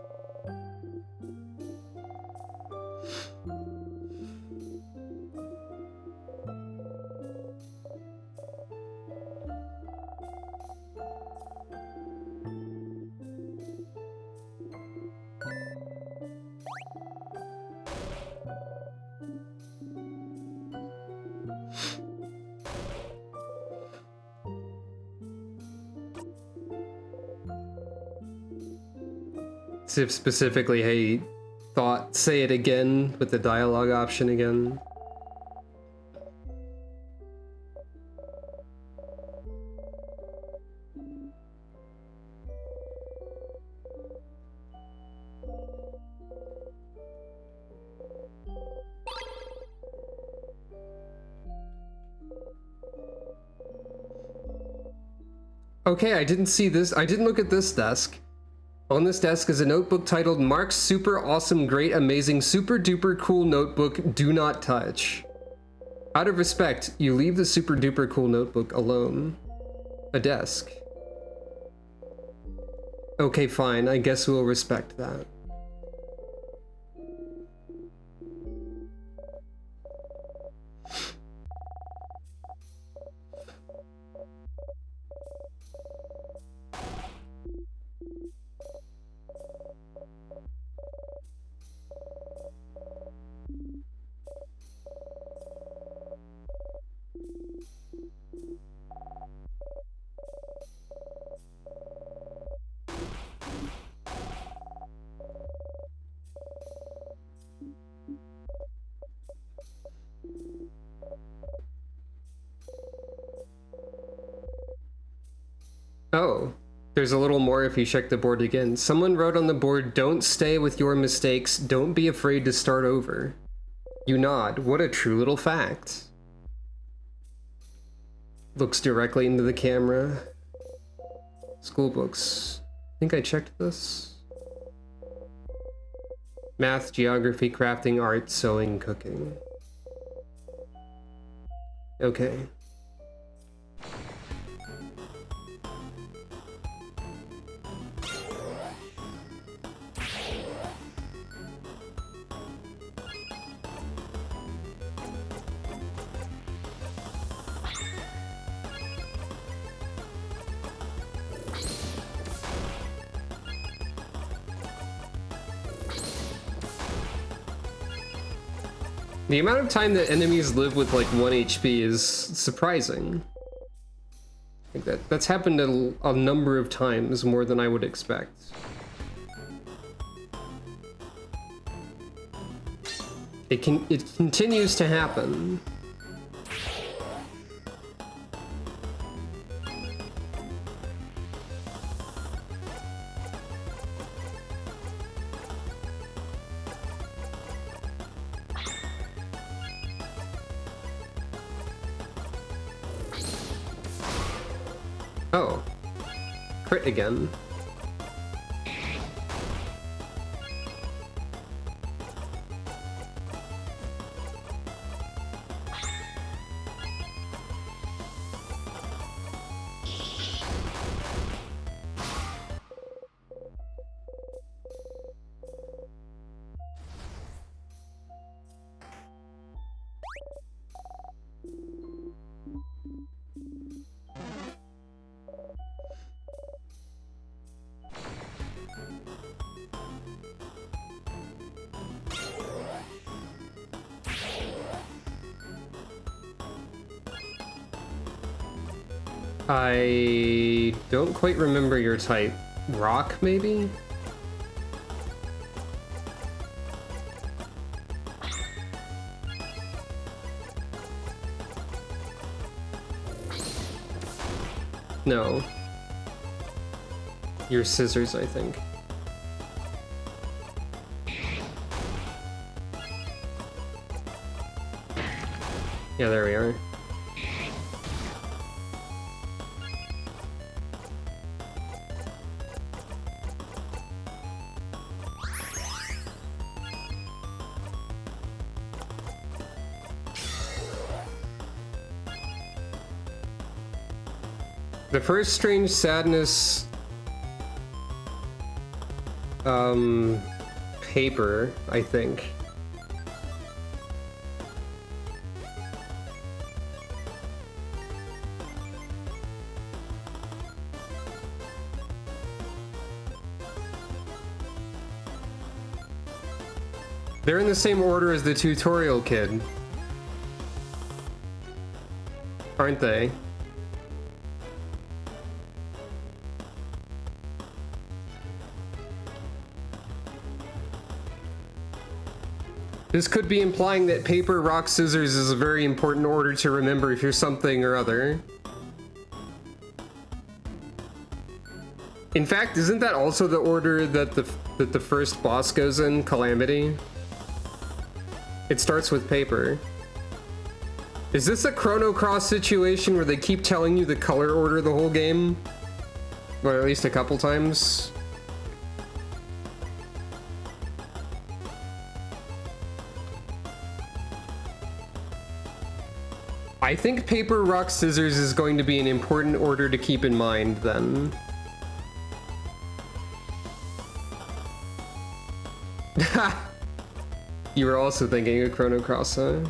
Sif specifically, hey, say it again with the dialogue option again. Okay, I didn't see this. I didn't look at this desk. On this desk is a notebook titled Mark's Super Awesome Great Amazing Super Duper Cool Notebook Do Not Touch. Out of respect, you leave the super duper cool notebook alone. A desk. Okay, fine. I guess we'll respect that. Oh, there's a little more if you check the board again. Someone wrote on the board, "Don't stay with your mistakes. Don't be afraid to start over." You nod. What a true little fact. Looks directly into the camera. School books. I think I checked this. Math, geography, crafting, art, sewing, cooking. Okay. The amount of time that enemies live with like 1 HP is surprising. Like that's happened a number of times, more than I would expect. It continues to happen. Oh. Crit again. I don't quite remember your type. Rock, maybe? No. You're scissors, I think. Yeah, there we are. The first Strange Sadness paper, I think. They're in the same order as the tutorial kid, aren't they? This could be implying that paper, rock, scissors is a very important order to remember if you're something or other. In fact, isn't that also the order that the first boss goes in, Calamity? It starts with paper. Is this a Chrono Cross situation where they keep telling you the color order the whole game? Or at least a couple times? I think paper, rock, scissors is going to be an important order to keep in mind then. You were also thinking of Chrono Cross, huh?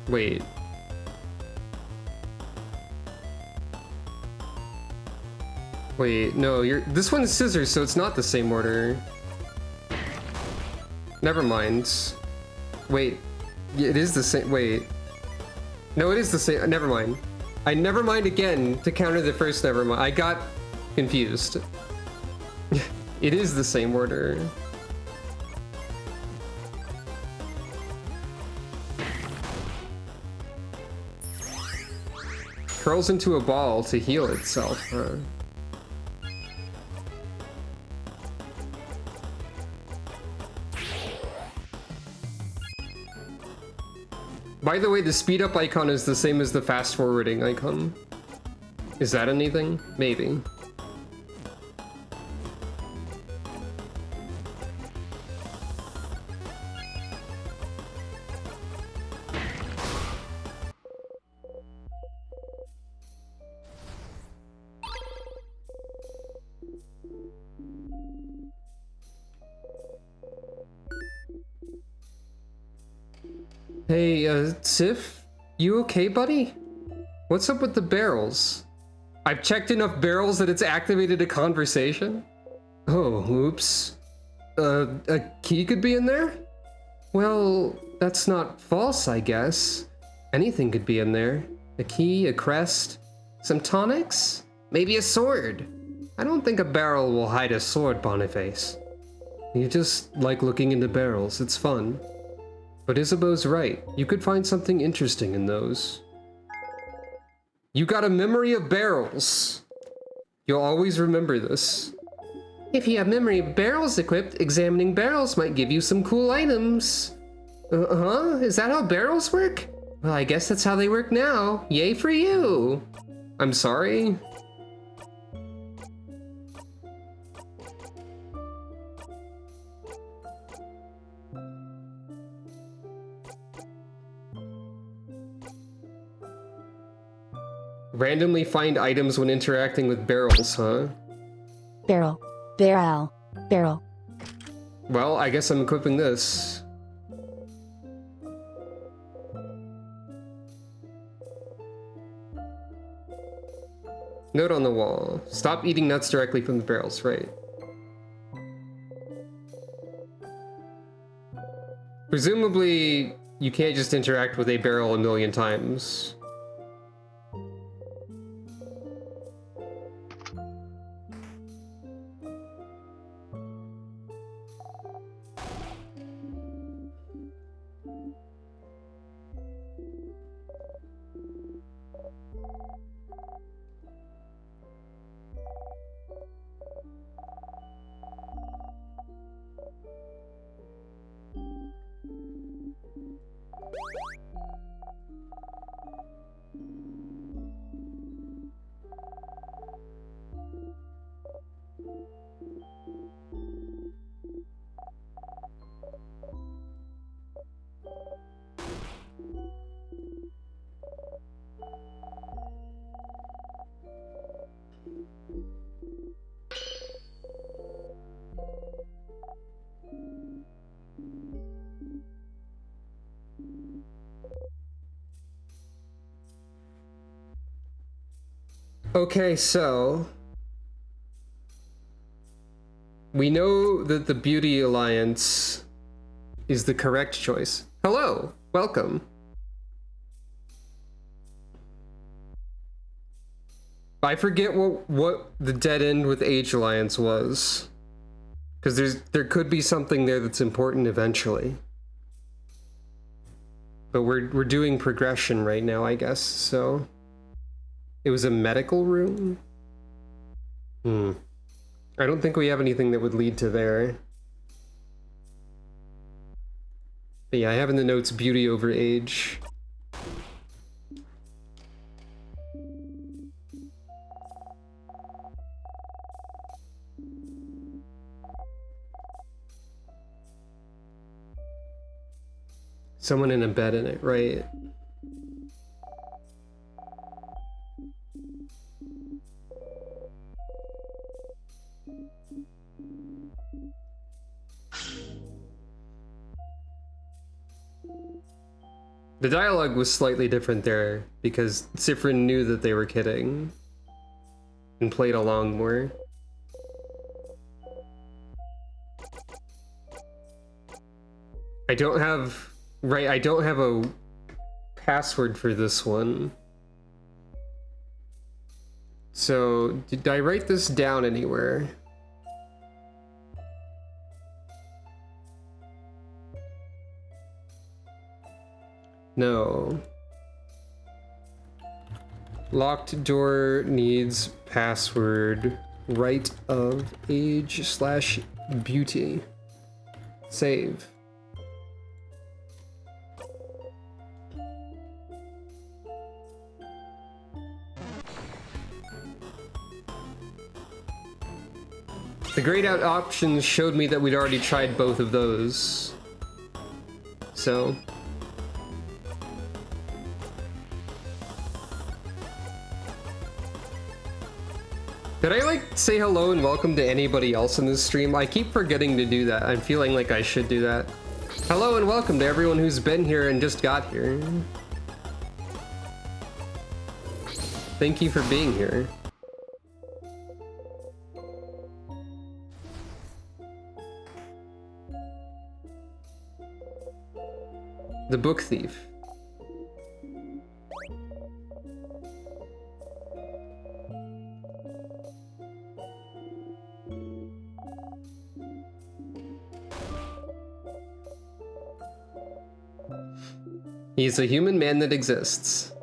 Wait. Wait, no, this one's scissors, so it's not the same order. Never mind. Wait, it is the same, wait. No, it is the same, never mind. I never mind again to counter the first never mind. I got confused. It is the same order. curls into a ball to heal itself, huh? By the way, the speed up icon is the same as the fast forwarding icon. Is that anything? Maybe. Hey, Sif? You okay, buddy? What's up with the barrels? I've checked enough barrels that it's activated a conversation? Oh, oops. A key could be in there? Well, that's not false, I guess. Anything could be in there. A key, a crest, some tonics? Maybe a sword. I don't think a barrel will hide a sword, Boniface. You just like looking into barrels, it's fun. But Isabeau's right. You could find something interesting in those. You got a memory of barrels. You'll always remember this. If you have memory of barrels equipped, examining barrels might give you some cool items. Uh-huh? Is that how barrels work? Well, I guess that's how they work now. Yay for you! I'm sorry? Randomly find items when interacting with barrels, huh? Barrel. Barrel. Barrel. Well, I guess I'm equipping this. Note on the wall. Stop eating nuts directly from the barrels, right. Presumably, you can't just interact with a barrel a million times. Okay, so we know that the Beauty Alliance is the correct choice. Hello, welcome. I forget what the dead end with Age Alliance was, because there could be something there that's important eventually. But we're doing progression right now, I guess. So it was a medical room. I don't think we have anything that would lead to there. But yeah, I have in the notes beauty over age. Someone in a bed in it, right? The dialogue was slightly different there because Sifrin knew that they were kidding and played along more. I don't have a password for this one. So, did I write this down anywhere? No. Locked door needs password. Right of age slash beauty. Save. The grayed out options showed me that we'd already tried both of those. So. Did I like say hello and welcome to anybody else in this stream? I keep forgetting to do that. I'm feeling like I should do that. Hello and welcome to everyone who's been here and just got here. Thank you for being here. The Book Thief. He's a human man that exists.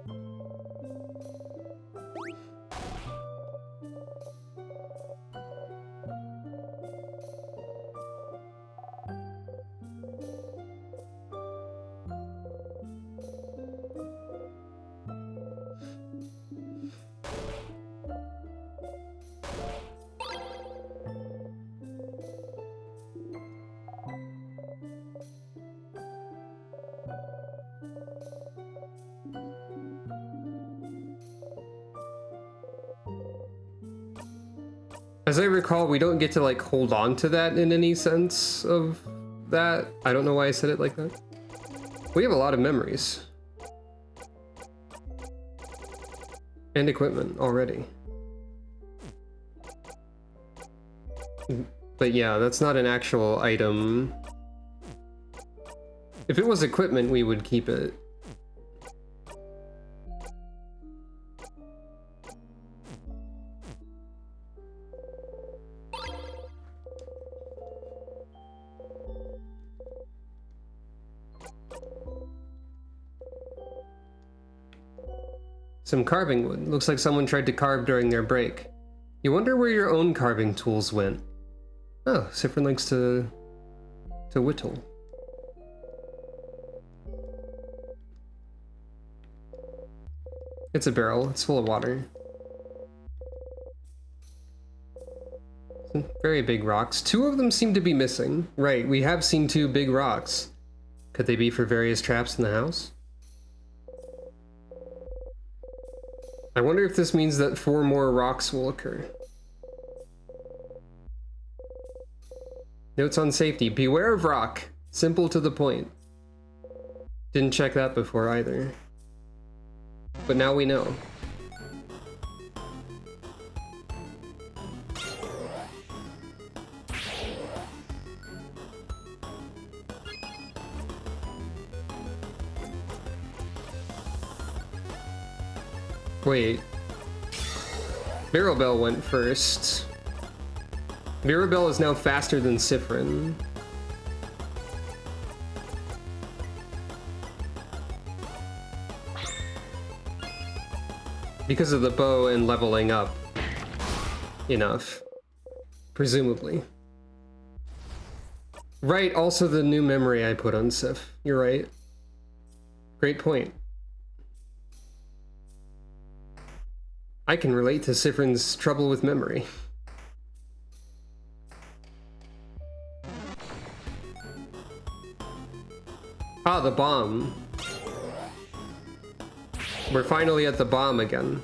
As I recall, we don't get to like hold on to that in any sense of that. I don't know why I said it like that. We have a lot of memories. And equipment already. But yeah, that's not an actual item. If it was equipment, we would keep it. Some carving wood. Looks like someone tried to carve during their break. You wonder where your own carving tools went. Oh, Siffrin likes to whittle. It's a barrel. It's full of water. Some very big rocks. Two of them seem to be missing. Right, we have seen two big rocks. Could they be for various traps in the house? I wonder if this means that 4 more rocks will occur. Notes on safety. Beware of rock. Simple to the point. Didn't check that before either. But now we know. Wait. Mirabelle went first. Mirabelle is now faster than Siffrin. Because of the bow and leveling up. Enough. Presumably. Right, also the new memory I put on Sif. You're right. Great point. I can relate to Siffrin's trouble with memory. Ah, the bomb. We're finally at the bomb again.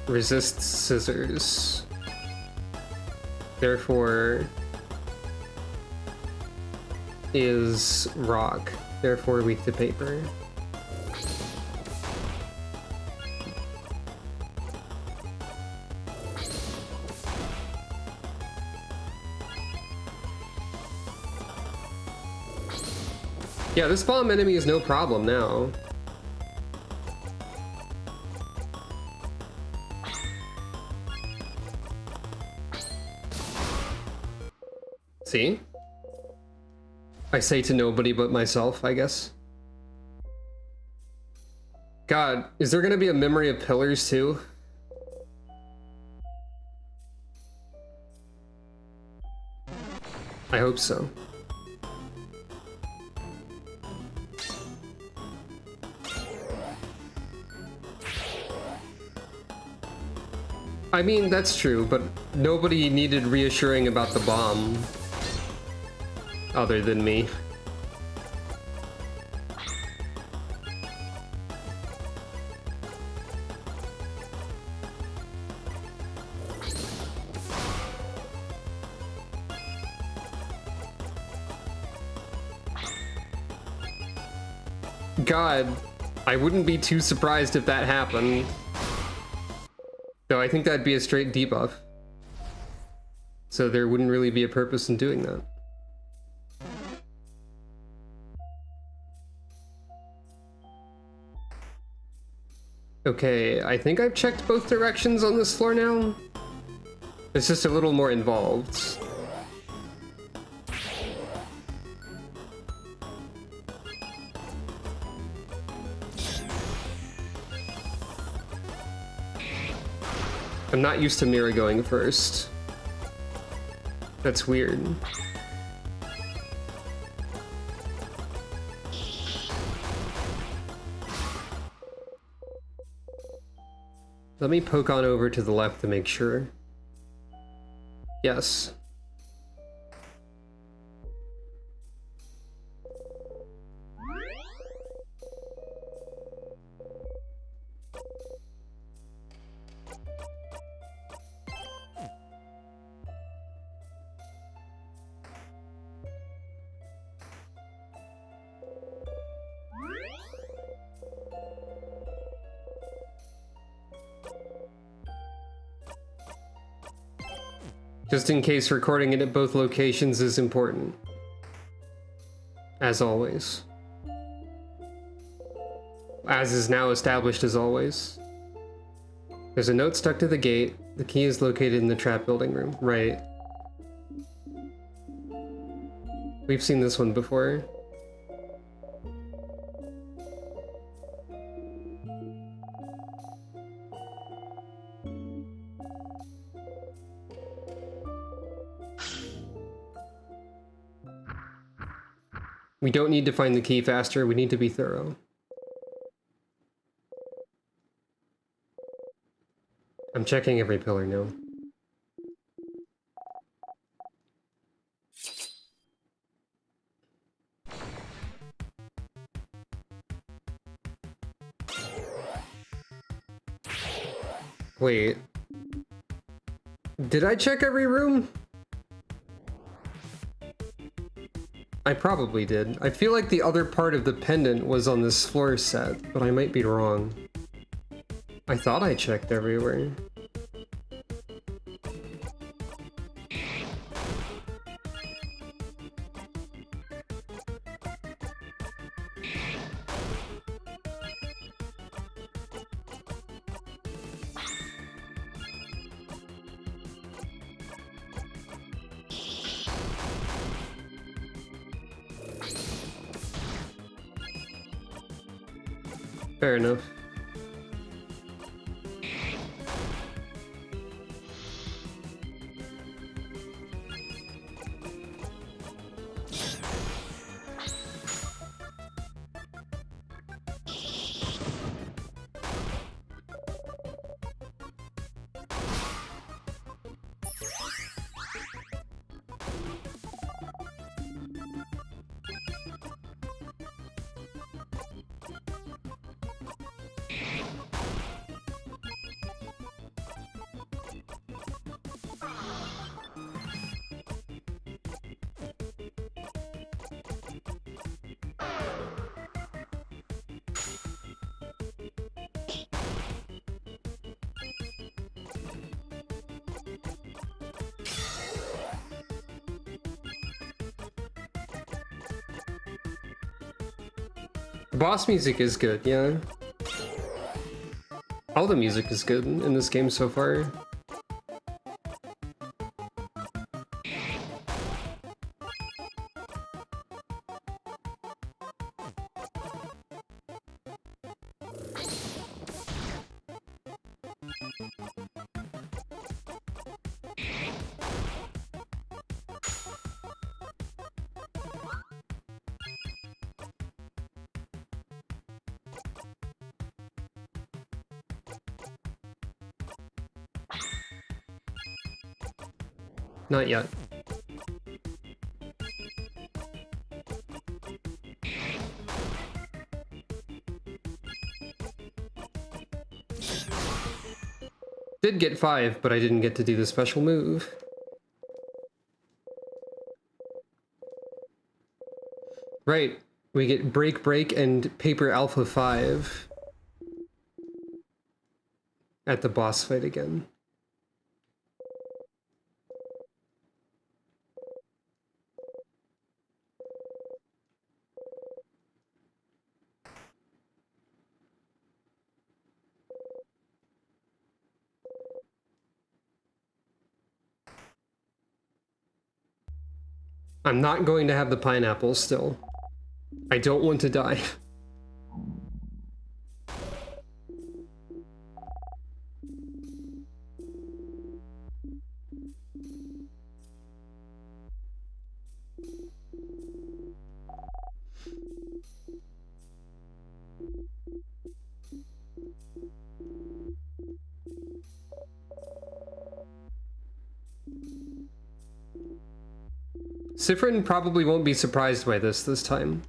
Resist scissors. Therefore is rock. Therefore weak to paper. Yeah, this bomb enemy is no problem now. See? I say to nobody but myself, I guess. God, is there gonna be a memory of pillars too? I hope so. I mean, that's true, but nobody needed reassuring about the bomb. Other than me. God, I wouldn't be too surprised if that happened. Though I think that'd be a straight debuff. So there wouldn't really be a purpose in doing that. Okay, I think I've checked both directions on this floor now. It's just a little more involved. I'm not used to Mira going first. That's weird. Let me poke on over to the left to make sure. Yes. Just in case recording it at both locations is important. As always. As is now established as always. There's a note stuck to the gate. The key is located in the trap building room. Right. We've seen this one before. We don't need to find the key faster, we need to be thorough. I'm checking every pillar now. Wait. Did I check every room? I probably did. I feel like the other part of the pendant was on this floor set, but I might be wrong. I thought I checked everywhere. Fair enough. The boss music is good, yeah. All the music is good in this game so far. Not yet. Did get 5, but I didn't get to do the special move. Right, we get Break Break and Paper Alpha 5 at the boss fight again. I'm not going to have the pineapple still. I don't want to die. Sifrin probably won't be surprised by this time.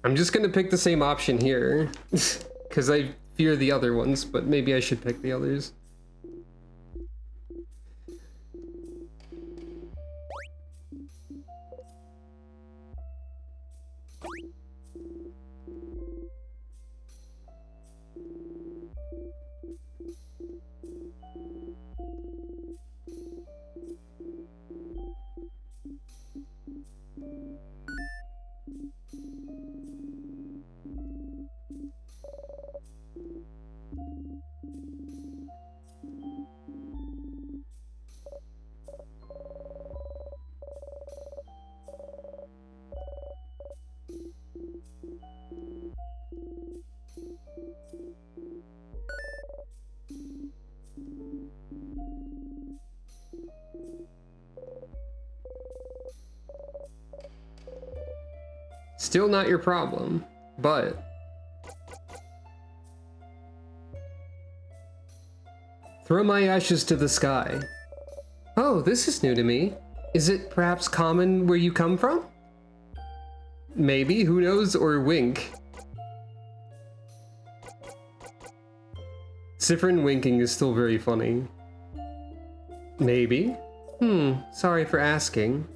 I'm just gonna pick the same option here, because I fear the other ones, but maybe I should pick the others. Still not your problem, but... Throw my ashes to the sky. Oh, this is new to me. Is it perhaps common where you come from? Maybe, who knows, or wink. Sifrin winking is still very funny. Maybe? Sorry for asking.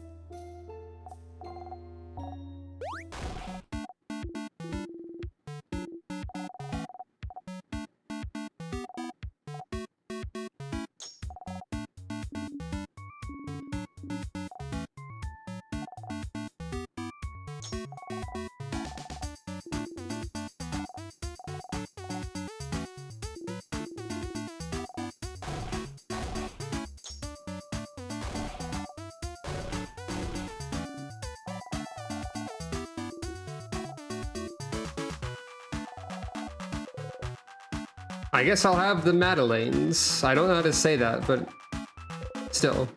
I guess I'll have the Madeleines. I don't know how to say that, but still.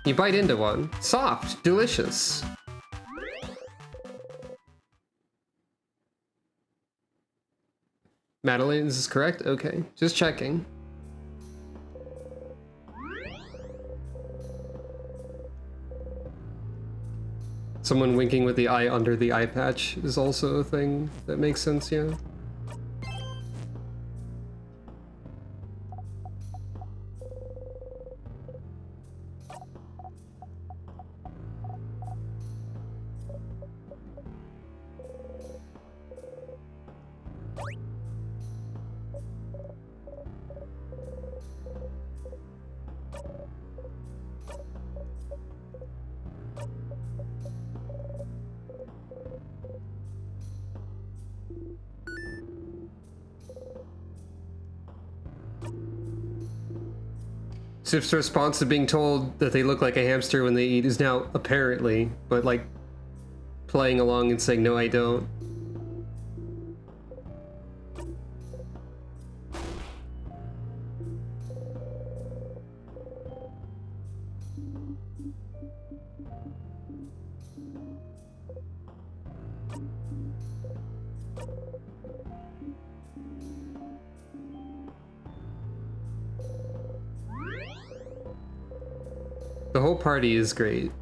You bite into one. Soft, delicious. Madeleines is correct? Okay, just checking. Someone winking with the eye under the eye patch is also a thing that makes sense, yeah. Sif's response to being told that they look like a hamster when they eat is now apparently, but like playing along and saying, no, I don't. The whole party is great.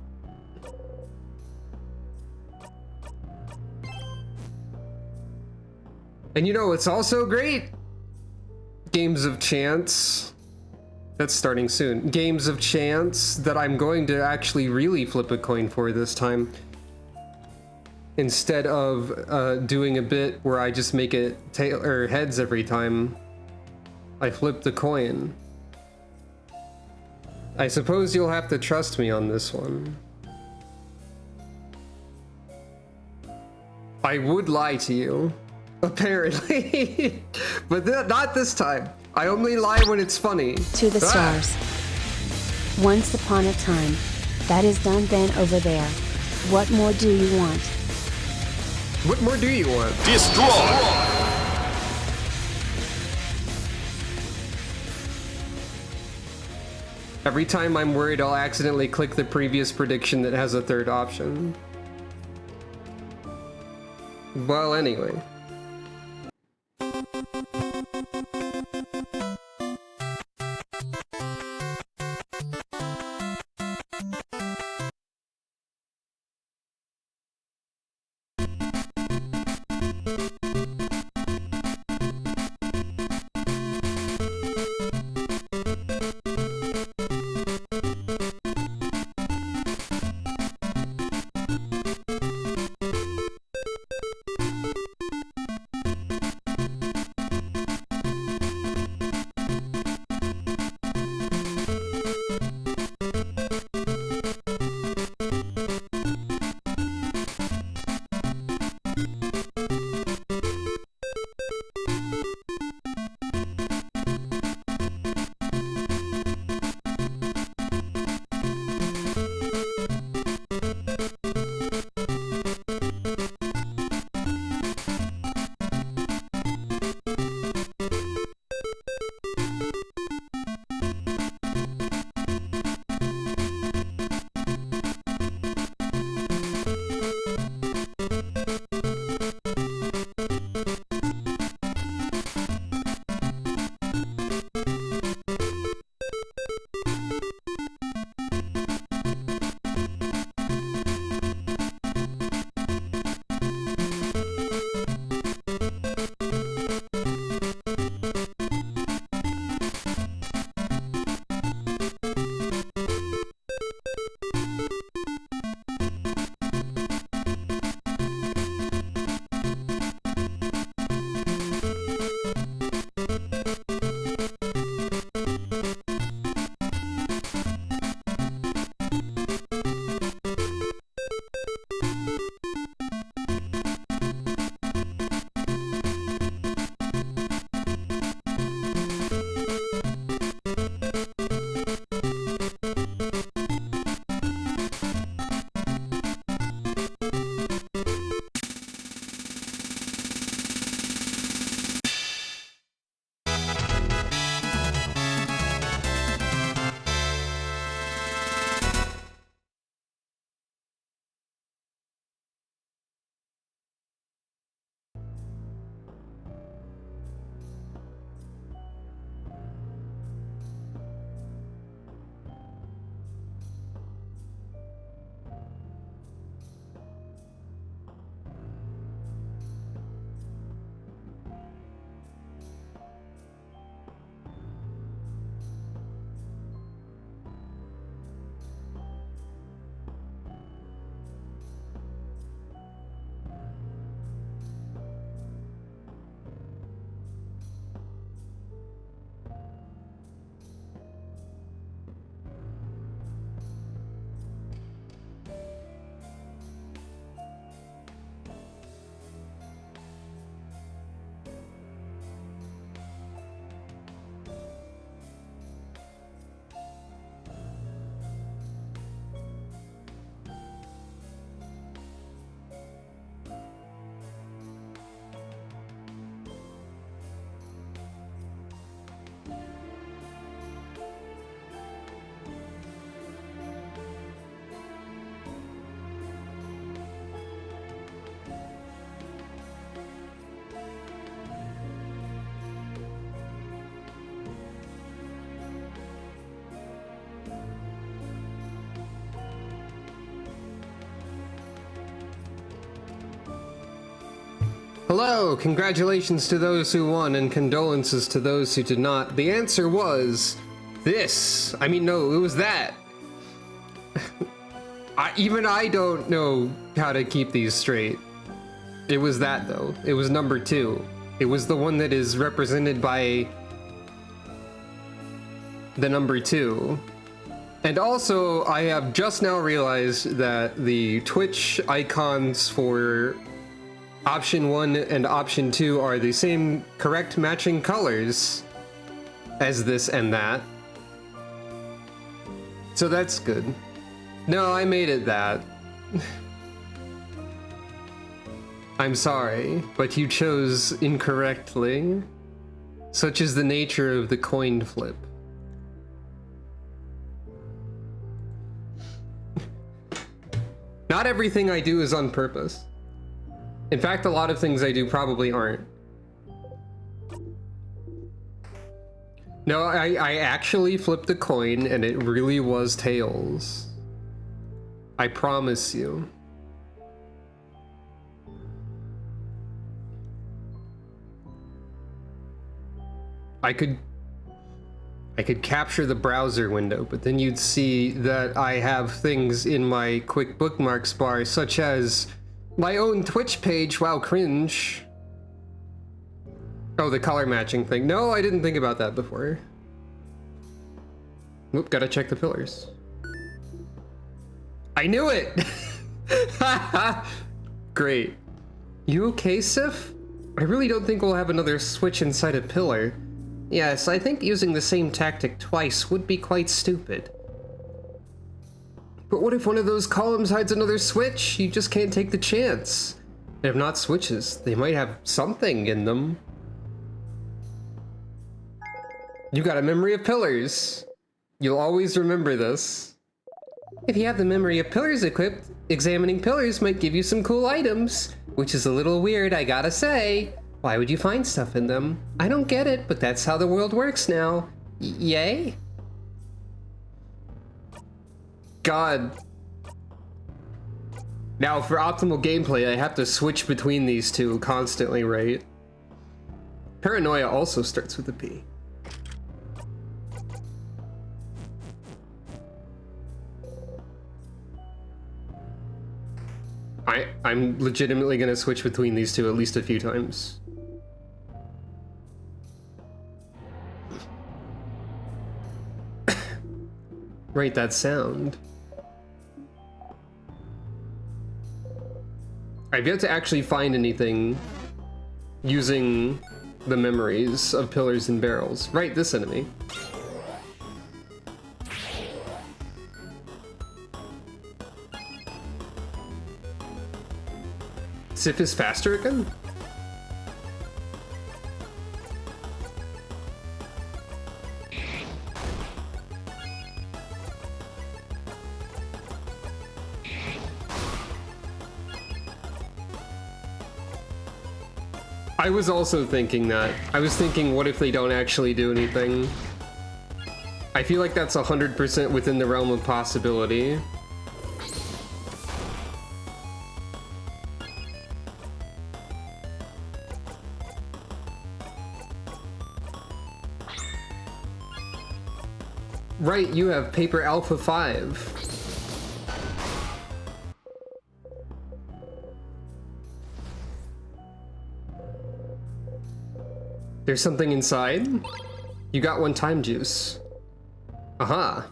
And you know, it's also great. Games of Chance. That's starting soon. Games of Chance that I'm going to actually really flip a coin for this time. Instead of doing a bit where I just make it tail or heads every time I flip the coin. I suppose you'll have to trust me on this one. I would lie to you, apparently, but not this time. I only lie when it's funny. To the stars. Once upon a time. That is done then over there. What more do you want? What more do you want? Destroy! Every time I'm worried I'll accidentally click the previous prediction that has a third option. Well, anyway. Hello, congratulations to those who won and condolences to those who did not. The answer was this. I mean, no, it was that. Even I don't know how to keep these straight. It was that, though. It was number 2. It was the one that is represented by the number 2. And also, I have just now realized that the Twitch icons for option 1 and option 2 are the same correct matching colors as this and that. So that's good. No, I made it that. I'm sorry, but you chose incorrectly. Such is the nature of the coin flip. Not everything I do is on purpose. In fact, a lot of things I do probably aren't. No, I actually flipped a coin and it really was tails. I promise you. I could capture the browser window, but then you'd see that I have things in my quick bookmarks bar, such as my own Twitch page. Wow, cringe. Oh, the color matching thing. No, I didn't think about that before. Oop, gotta check the pillars. I knew it! Great. You okay, Sif? I really don't think we'll have another switch inside a pillar. Yes, I think using the same tactic twice would be quite stupid. But what if one of those columns hides another switch? You just can't take the chance. And if not switches, they might have something in them. You got a memory of pillars. You'll always remember this. If you have the memory of pillars equipped, examining pillars might give you some cool items, which is a little weird, I gotta say. Why would you find stuff in them? I don't get it, but that's how the world works now. Yay? God. Now, for optimal gameplay, I have to switch between these two constantly, right? Paranoia also starts with a P. I'm legitimately gonna switch between these two at least a few times. Right, that sound. I've yet to actually find anything using the memories of pillars and barrels. Right, this enemy. Sif is faster again? I was also thinking that. I was thinking, what if they don't actually do anything? I feel like that's 100% within the realm of possibility. Right, you have Paper Alpha 5. There's something inside? You got one time juice. Aha.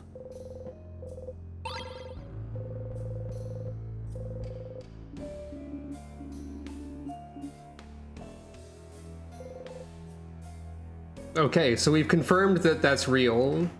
Okay, so we've confirmed that that's real.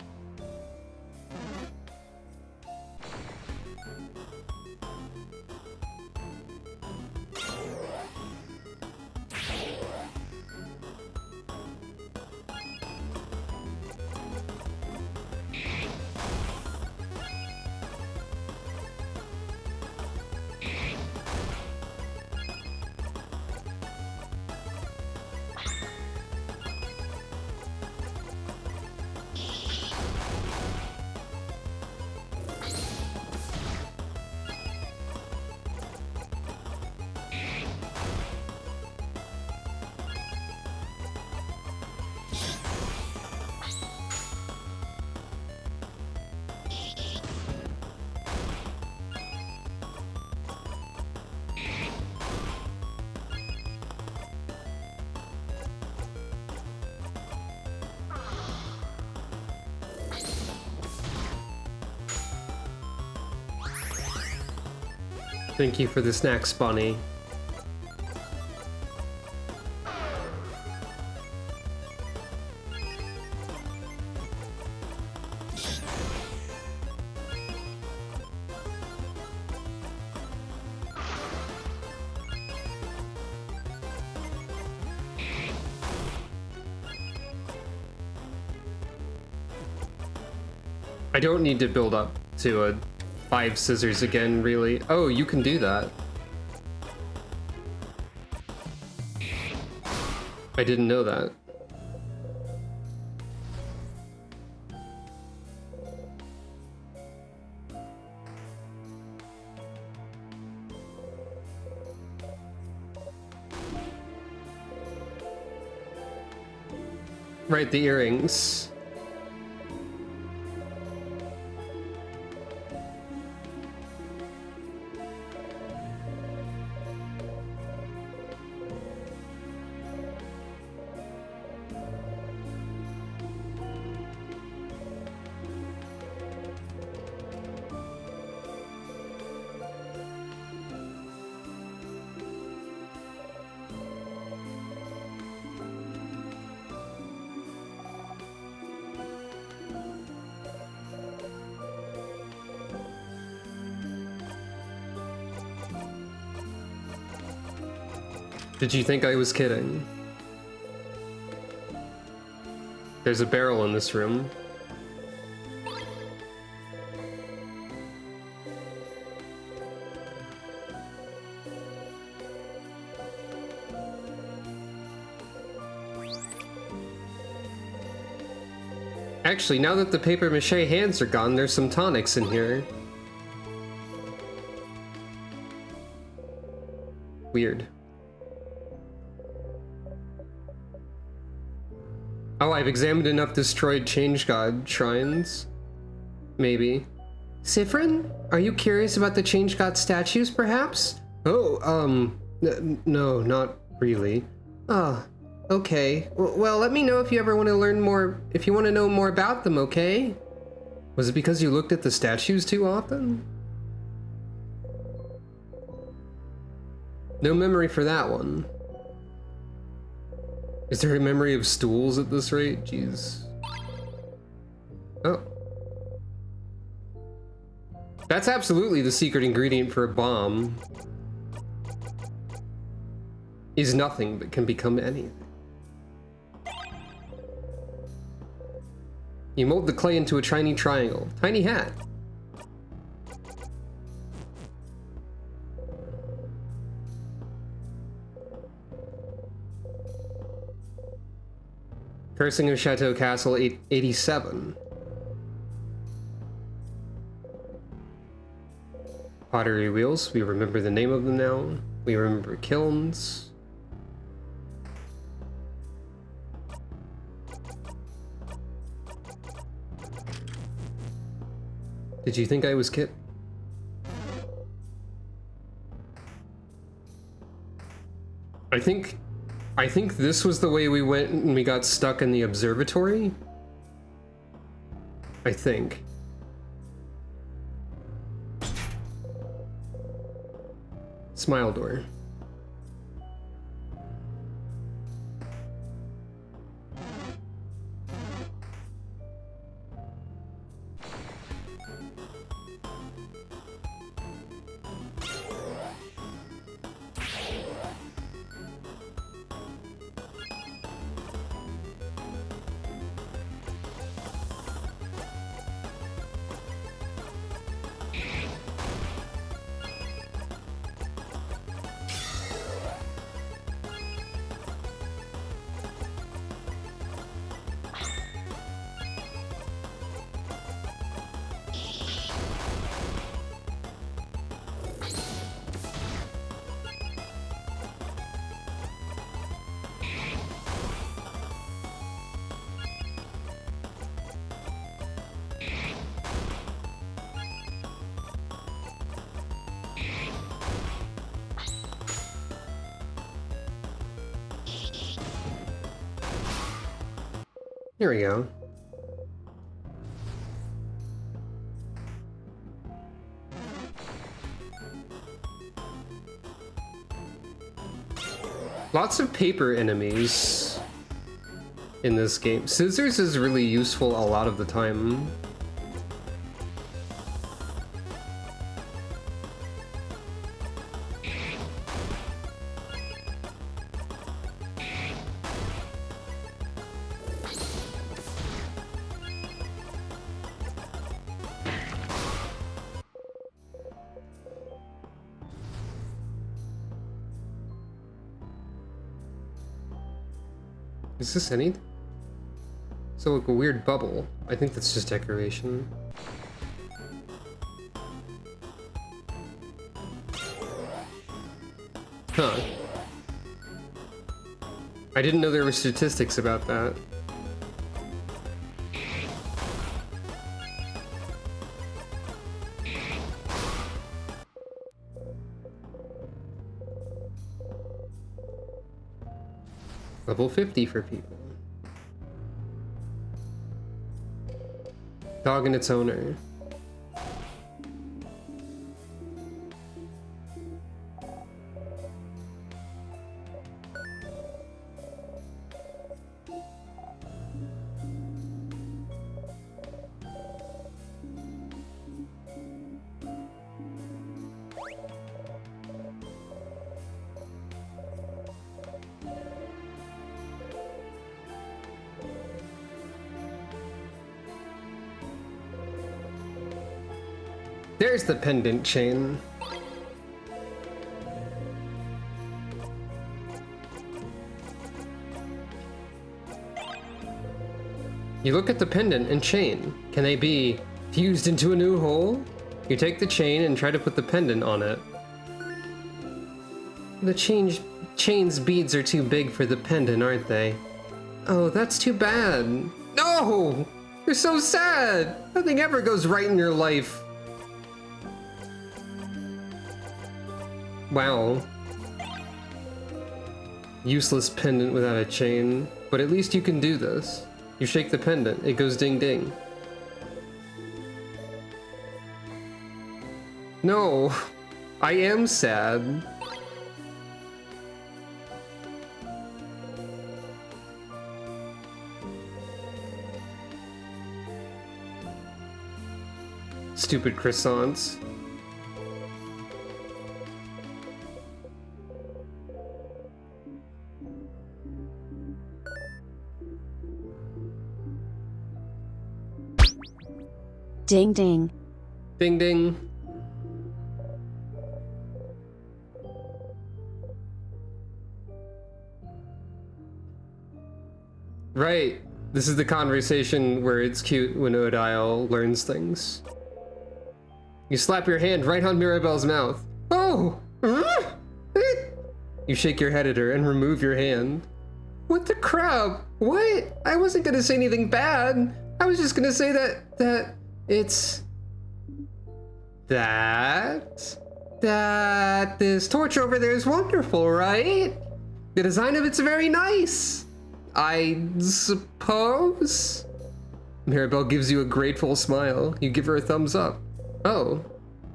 Thank you for the snacks, Bonnie. I don't need to build up to a 5 scissors again, really. Oh, you can do that. I didn't know that. Right, the earrings. Did you think I was kidding? There's a barrel in this room. Actually, now that the paper mache hands are gone, there's some tonics in here. Weird. Oh, I've examined enough destroyed Change God shrines. Maybe. Siffrin? Are you curious about the Change God statues, perhaps? Oh, no, not really. Ah, okay. Well, let me know if you ever want to learn more, if you want to know more about them, okay? Was it because you looked at the statues too often? No memory for that one. Is there a memory of stools at this rate? Jeez. Oh. That's absolutely the secret ingredient for a bomb. Is nothing but can become anything. You mold the clay into a tiny triangle. Tiny hat. Cursing of Chateau Castle 87. Pottery wheels, we remember the name of them now. We remember kilns. Did you think I was kidding? I think this was the way we went and we got stuck in the observatory. I think. Smile door. Here we go. Lots of paper enemies in this game. Scissors is really useful a lot of the time. Is this anything? So like a weird bubble. I think that's just decoration. Huh. I didn't know there were statistics about that. Level 50 for people. Dog and its owner. There's the pendant chain. You look at the pendant and chain. Can they be fused into a new whole? You take the chain and try to put the pendant on it. The chain's beads are too big for the pendant, aren't they? Oh, that's too bad. No! You're so sad! Nothing ever goes right in your life. Wow. Useless pendant without a chain. But at least you can do this. You shake the pendant, it goes ding ding. No, I am sad. Stupid croissants. Ding ding. Ding ding. Right. This is the conversation where it's cute when Odile learns things. You slap your hand right on Mirabelle's mouth. Oh! You shake your head at her and remove your hand. What the crap? What? I wasn't gonna say anything bad. I was just gonna say that it's... That this torch over there is wonderful, right? The design of it's very nice. I suppose? Mirabelle gives you a grateful smile. You give her a thumbs up. Oh,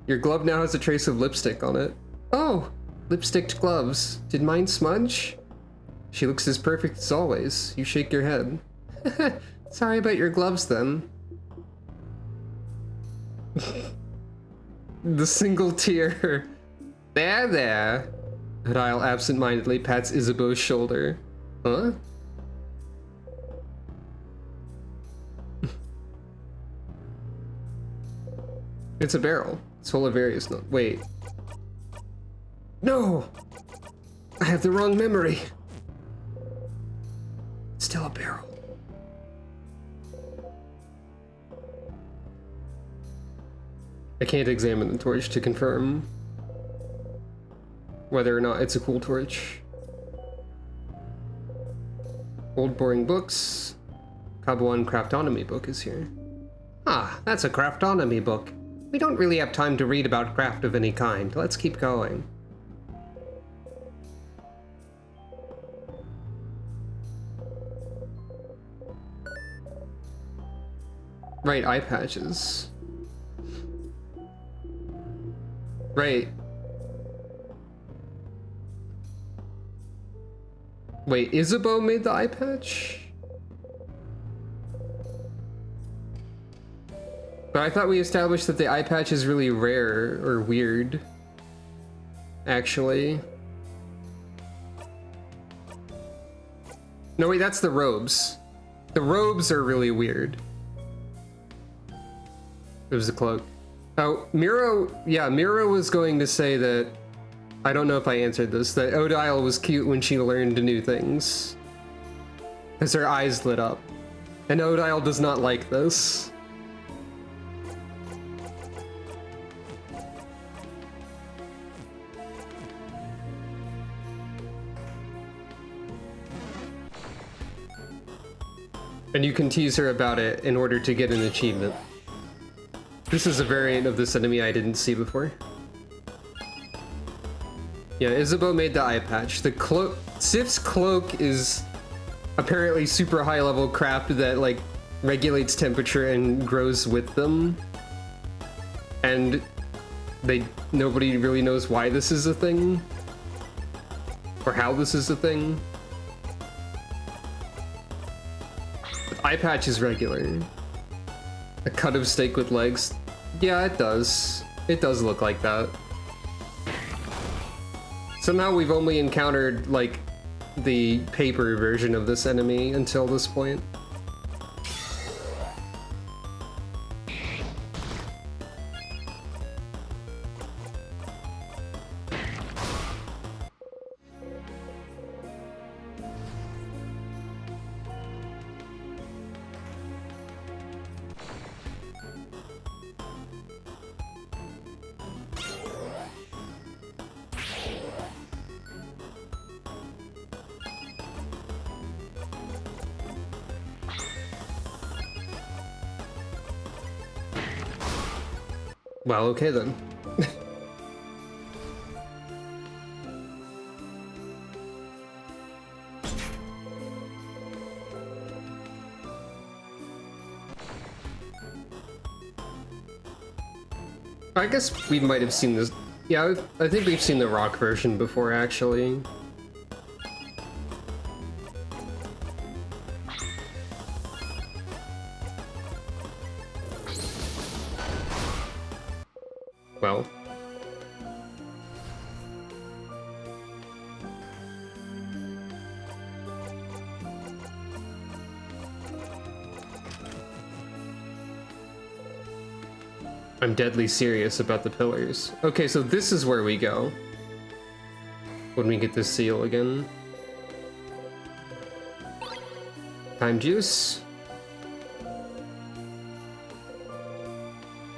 your glove now has a trace of lipstick on it. Oh, lipsticked gloves. Did mine smudge? She looks as perfect as always. You shake your head. Sorry about your gloves then. The single tear. There. Odile absent-mindedly pats Isabeau's shoulder. Huh? It's a barrel. It's full of various notes. Wait. No! I have the wrong memory. It's still a barrel. I can't examine the torch to confirm whether or not it's a cool torch. Old boring books. Kabuan Craftonomy book is here. Ah, that's a Craftonomy book. We don't really have time to read about craft of any kind. Let's keep going. Right, eye patches. Right. Wait, Isabeau made the eye patch? But I thought we established that the eye patch is really rare or weird. Actually. No, wait, that's the robes. The robes are really weird. It was the cloak. Oh, Miro, yeah, Miro was going to say that, I don't know if I answered this, that Odile was cute when she learned new things. Because her eyes lit up. And Odile does not like this. And you can tease her about it in order to get an achievement. This is a variant of this enemy I didn't see before. Yeah, Isabeau made the eye patch. The cloak, Sif's cloak is apparently super high level crap that like regulates temperature and grows with them. And nobody really knows why this is a thing. Or how this is a thing. Eye patch is regular. A cut of steak with legs. Yeah, it does. It does look like that. Somehow we've only encountered, like, the paper version of this enemy until this point. Well, okay then. I guess we might have seen this. Yeah, I think we've seen the rock version before, actually. Well. I'm deadly serious about the pillars. Okay, so this is where we go when we get this seal again. Time juice.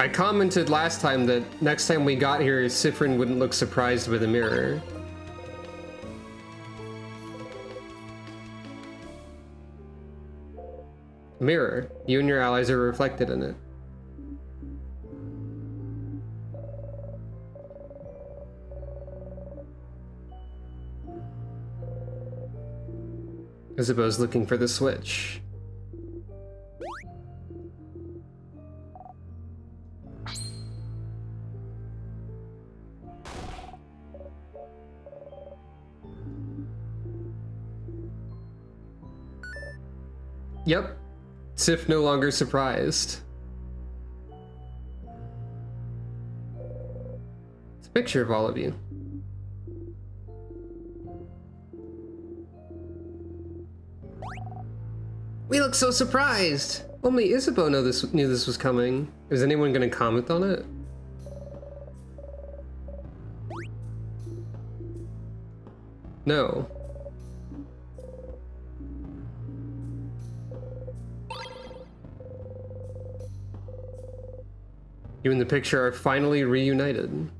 I commented last time that next time we got here, Siffrin wouldn't look surprised with a mirror. Mirror. You and your allies are reflected in it. Isabeau's looking for the switch. Yep. Sif no longer surprised. It's a picture of all of you. We look so surprised! Only Isabeau knew this was coming. Is anyone gonna comment on it? No. You and the picture are finally reunited.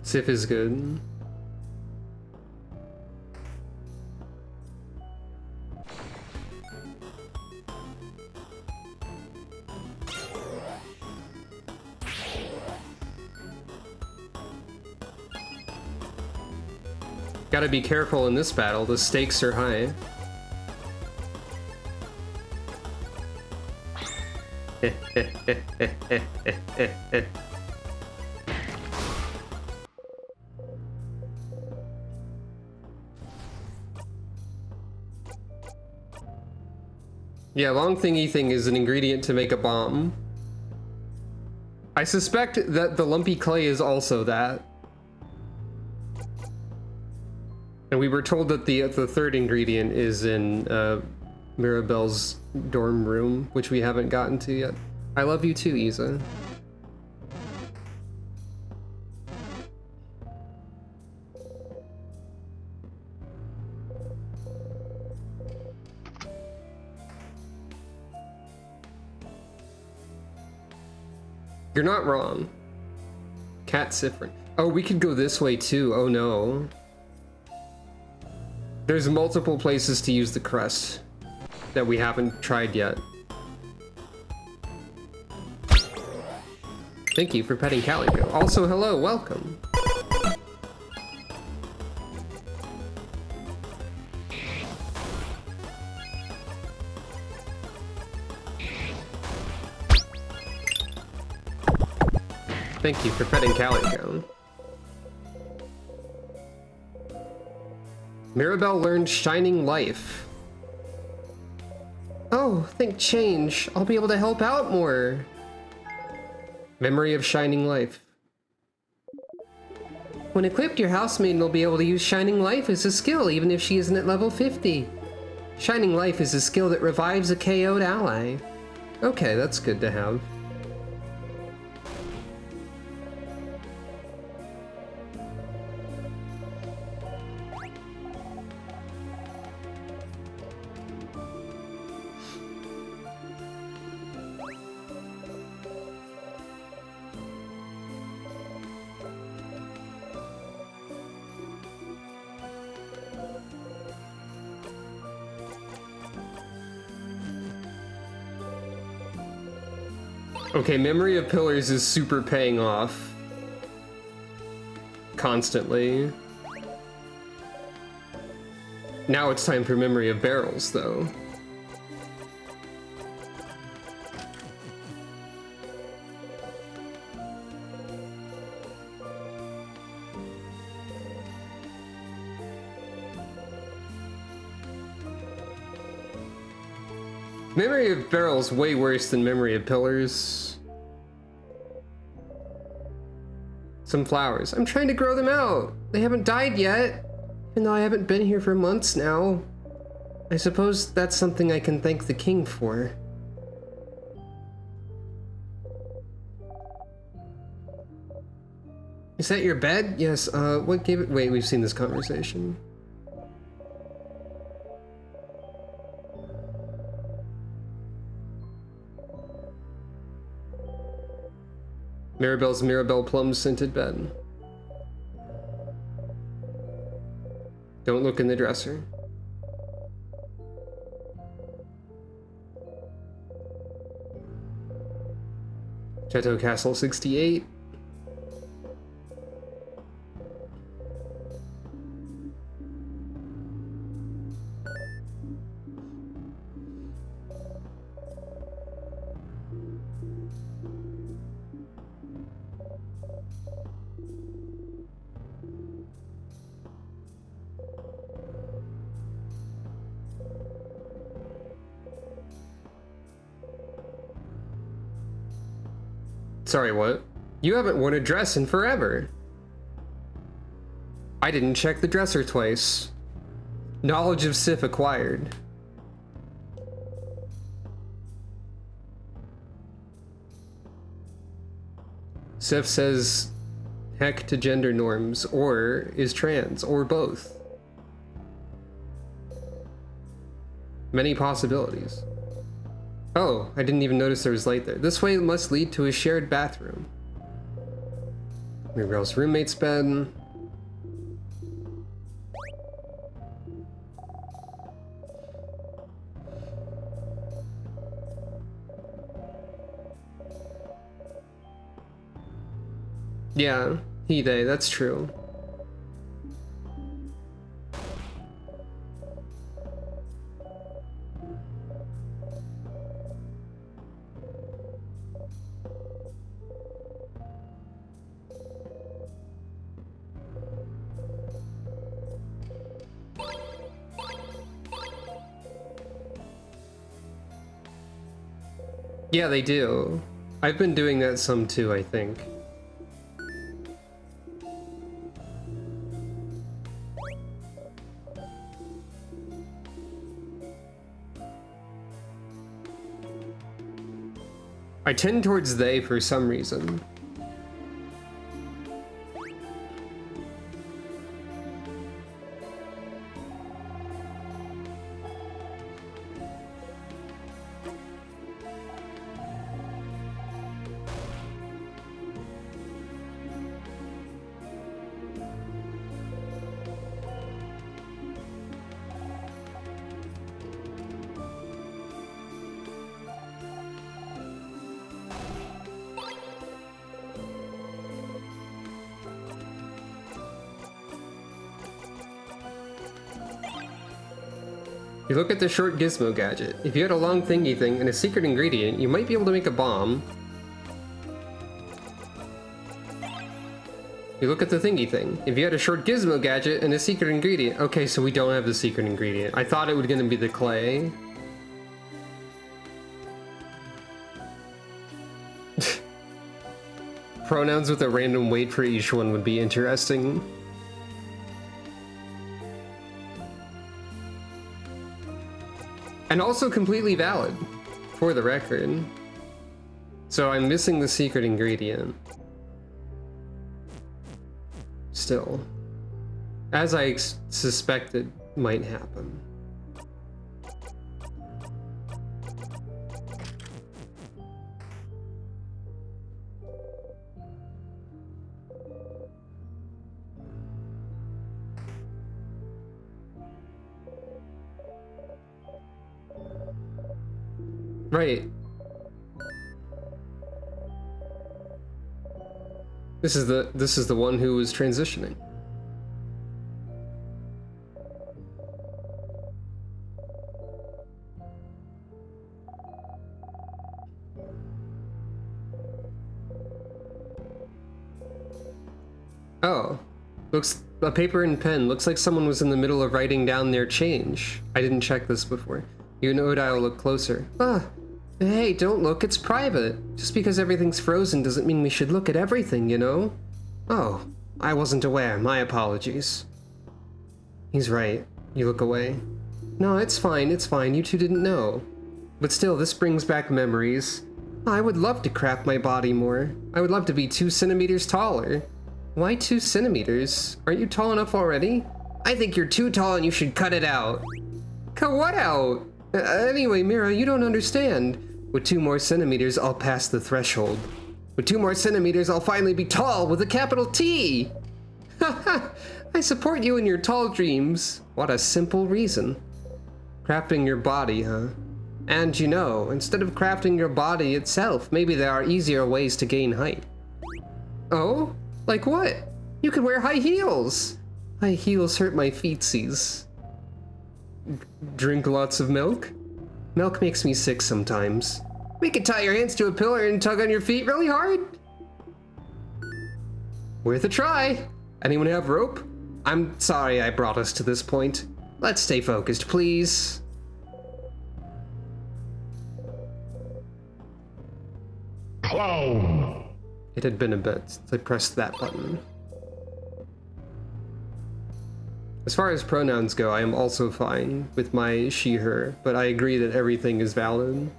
Sif is good. Gotta be careful in this battle, the stakes are high. Yeah, long thingy thing is an ingredient to make a bomb. I suspect that the lumpy clay is also that. And we were told that the third ingredient is in Mirabelle's dorm room, which we haven't gotten to yet. I love you too, Isa. You're not wrong. Cat Siffrin. Oh, we could go this way too. Oh no. There's multiple places to use the crest that we haven't tried yet. Thank you for petting Calico. Also, hello, welcome. Thank you for petting Calico. Mirabelle learned Shining Life. Oh, think change. I'll be able to help out more. Memory of Shining Life. When equipped, your housemaiden will be able to use Shining Life as a skill, even if she isn't at level 50. Shining Life is a skill that revives a KO'd ally. Okay, that's good to have. Okay, Memory of Pillars is super paying off. Constantly. Now it's time for Memory of Barrels, though. Memory of Barrels way worse than Memory of Pillars. Some flowers. I'm trying to grow them out. They haven't died yet, even though I haven't been here for months now. I suppose that's something I can thank the king for. Is that your bed? Yes, what gave it? Wait, we've seen this conversation. Mirabelle's Mirabelle Plum scented bed. Don't look in the dresser. Chateau Castle 68. Sorry, what? You haven't worn a dress in forever. I didn't check the dresser twice. Knowledge of Sif acquired. Sif says heck to gender norms, or is trans, or both. Many possibilities. Oh, I didn't even notice there was light there. This way must lead to a shared bathroom. Mirabelle's roommate's bed. Yeah, he, they, that's true. Yeah, they do. I've been doing that some too, I think. I tend towards they for some reason. You look at the short gizmo gadget. If you had a long thingy thing and a secret ingredient, you might be able to make a bomb. You look at the thingy thing. If you had a short gizmo gadget and a secret ingredient. Okay, so we don't have the secret ingredient. I thought it was gonna be the clay. Pronouns with a random weight for each one would be interesting. And also completely valid, for the record. So I'm missing the secret ingredient. Still. As I suspected might happen. Right. This is the one who was transitioning. Oh. Looks a paper and pen. Looks like someone was in the middle of writing down their change. I didn't check this before. You and Odile look closer. Hey, don't look, it's private. Just because everything's frozen doesn't mean we should look at everything, you know? Oh, I wasn't aware, my apologies. He's right. You look away. No, it's fine, you two didn't know. But still, this brings back memories. I would love to craft my body more. I would love to be 2 centimeters taller. Why 2 centimeters? Aren't you tall enough already? I think you're too tall and you should cut it out. Cut what out? Anyway, Mira, you don't understand. With 2 more centimeters, I'll pass the threshold. With 2 more centimeters, I'll finally be tall with a capital T! Haha, I support you in your tall dreams. What a simple reason. Crafting your body, huh? And you know, instead of crafting your body itself, maybe there are easier ways to gain height. Oh? Like what? You could wear high heels! High heels hurt my feetsies. Drink lots of milk? Milk makes me sick sometimes. We could tie your hands to a pillar and tug on your feet really hard. Worth a try. Anyone have rope? I'm sorry I brought us to this point. Let's stay focused, please. Clown! It had been a bit since I pressed that button. As far as pronouns go, I am also fine with my she, her, but I agree that everything is valid.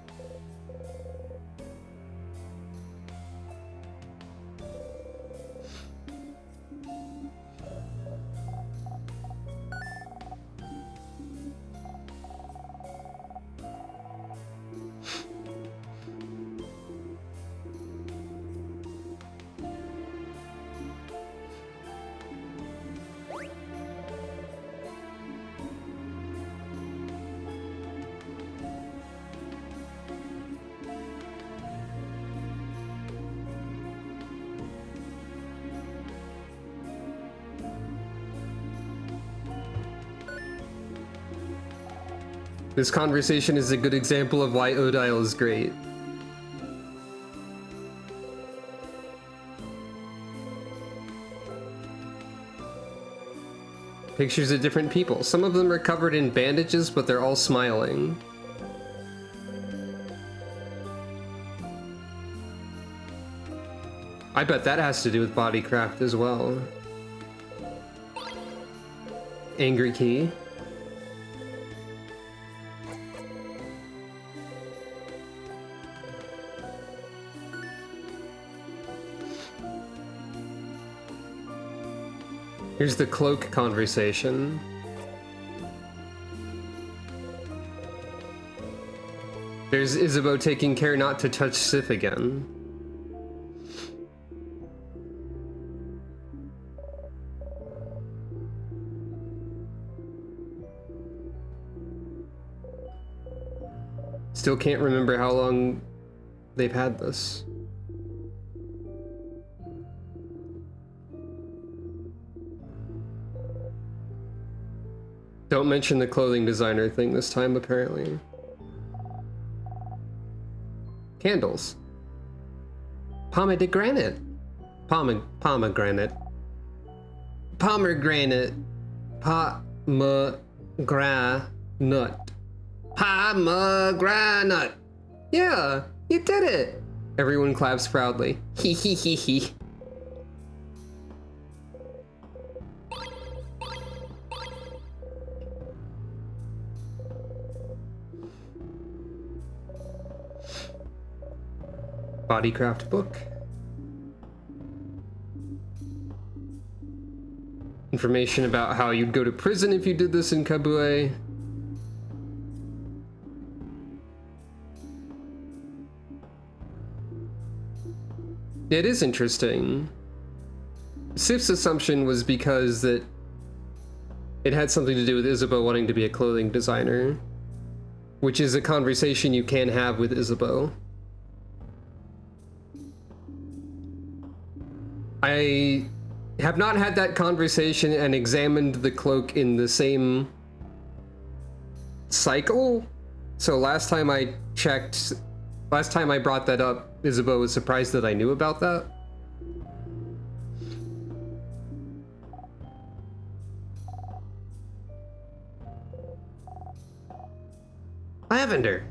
This conversation is a good example of why Odile is great. Pictures of different people. Some of them are covered in bandages, but they're all smiling. I bet that has to do with bodycraft as well. Angry key. Here's the cloak conversation. There's Isabeau taking care not to touch Sif again. Still can't remember how long they've had this. Don't mention the clothing designer thing this time, apparently. Candles. Pomegranate. Pomegranate. Pomegranate. Pomegranate. Yeah, you did it. Everyone claps proudly. Hee hee hee hee. Bodycraft book. Information about how you'd go to prison if you did this in Kabue. It is interesting. Sif's assumption was because that it had something to do with Isabeau wanting to be a clothing designer, which is a conversation you can have with Isabeau. I have not had that conversation and examined the cloak in the same cycle. So last time I checked, last time I brought that up, Isabeau was surprised that I knew about that. Lavender.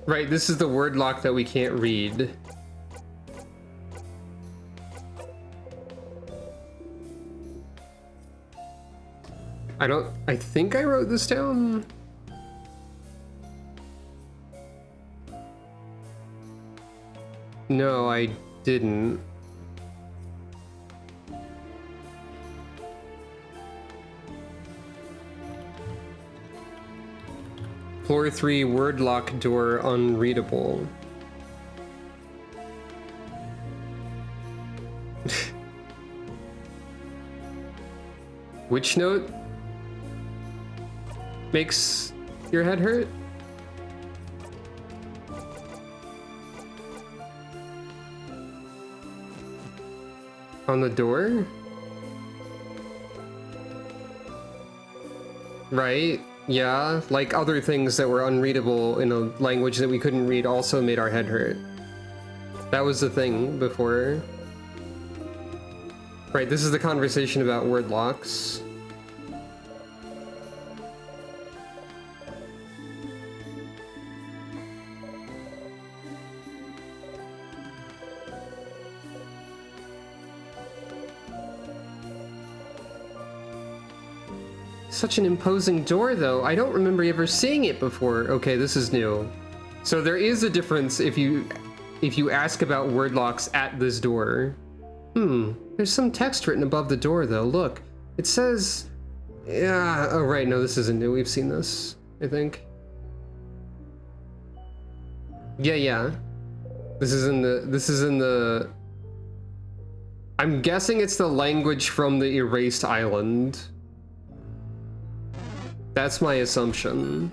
Right, this is the word lock that we can't read. I think I wrote this down. No, I didn't. Floor 3 word lock door unreadable. Which note makes your head hurt? On the door? Right. Yeah, like other things that were unreadable in a language that we couldn't read also made our head hurt. That was the thing before. Right, this is the conversation about word locks. Such an imposing door, though. I don't remember ever seeing it before. Okay, this is new. So there is a difference if you ask about word locks at this door. There's some text written above the door, though. Look, it says, yeah. Oh, right. No, this isn't new. We've seen this, I think. Yeah. This is in the. I'm guessing it's the language from the Erased Island. That's my assumption.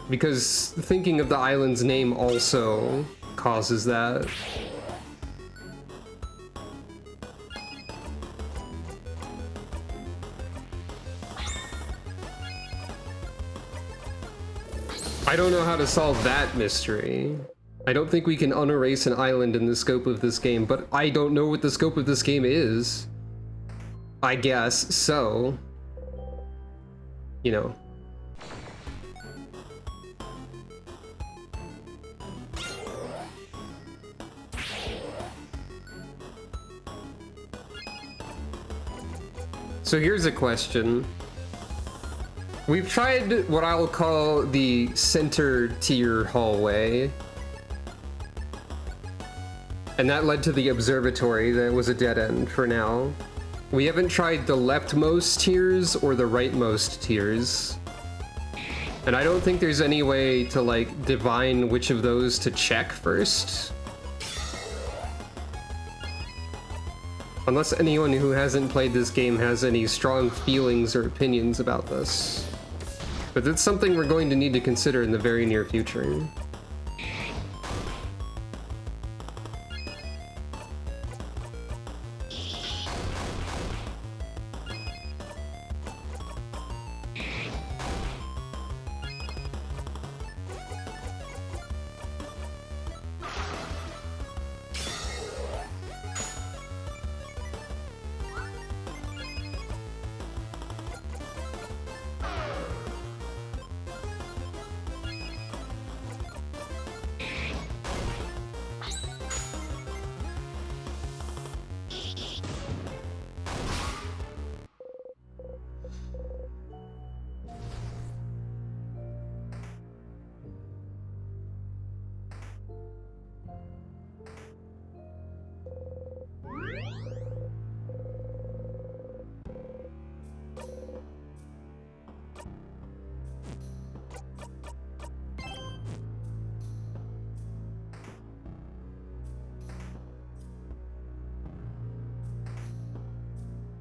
Because thinking of the island's name also causes that. I don't know how to solve that mystery. I don't think we can unerase an island in the scope of this game, but I don't know what the scope of this game is. I guess, so... You know. So here's a question. We've tried what I'll call the center tier hallway. And that led to the observatory that was a dead end for now. We haven't tried the leftmost tiers or the rightmost tiers. And I don't think there's any way to like divine which of those to check first. Unless anyone who hasn't played this game has any strong feelings or opinions about this. But it's something we're going to need to consider in the very near future.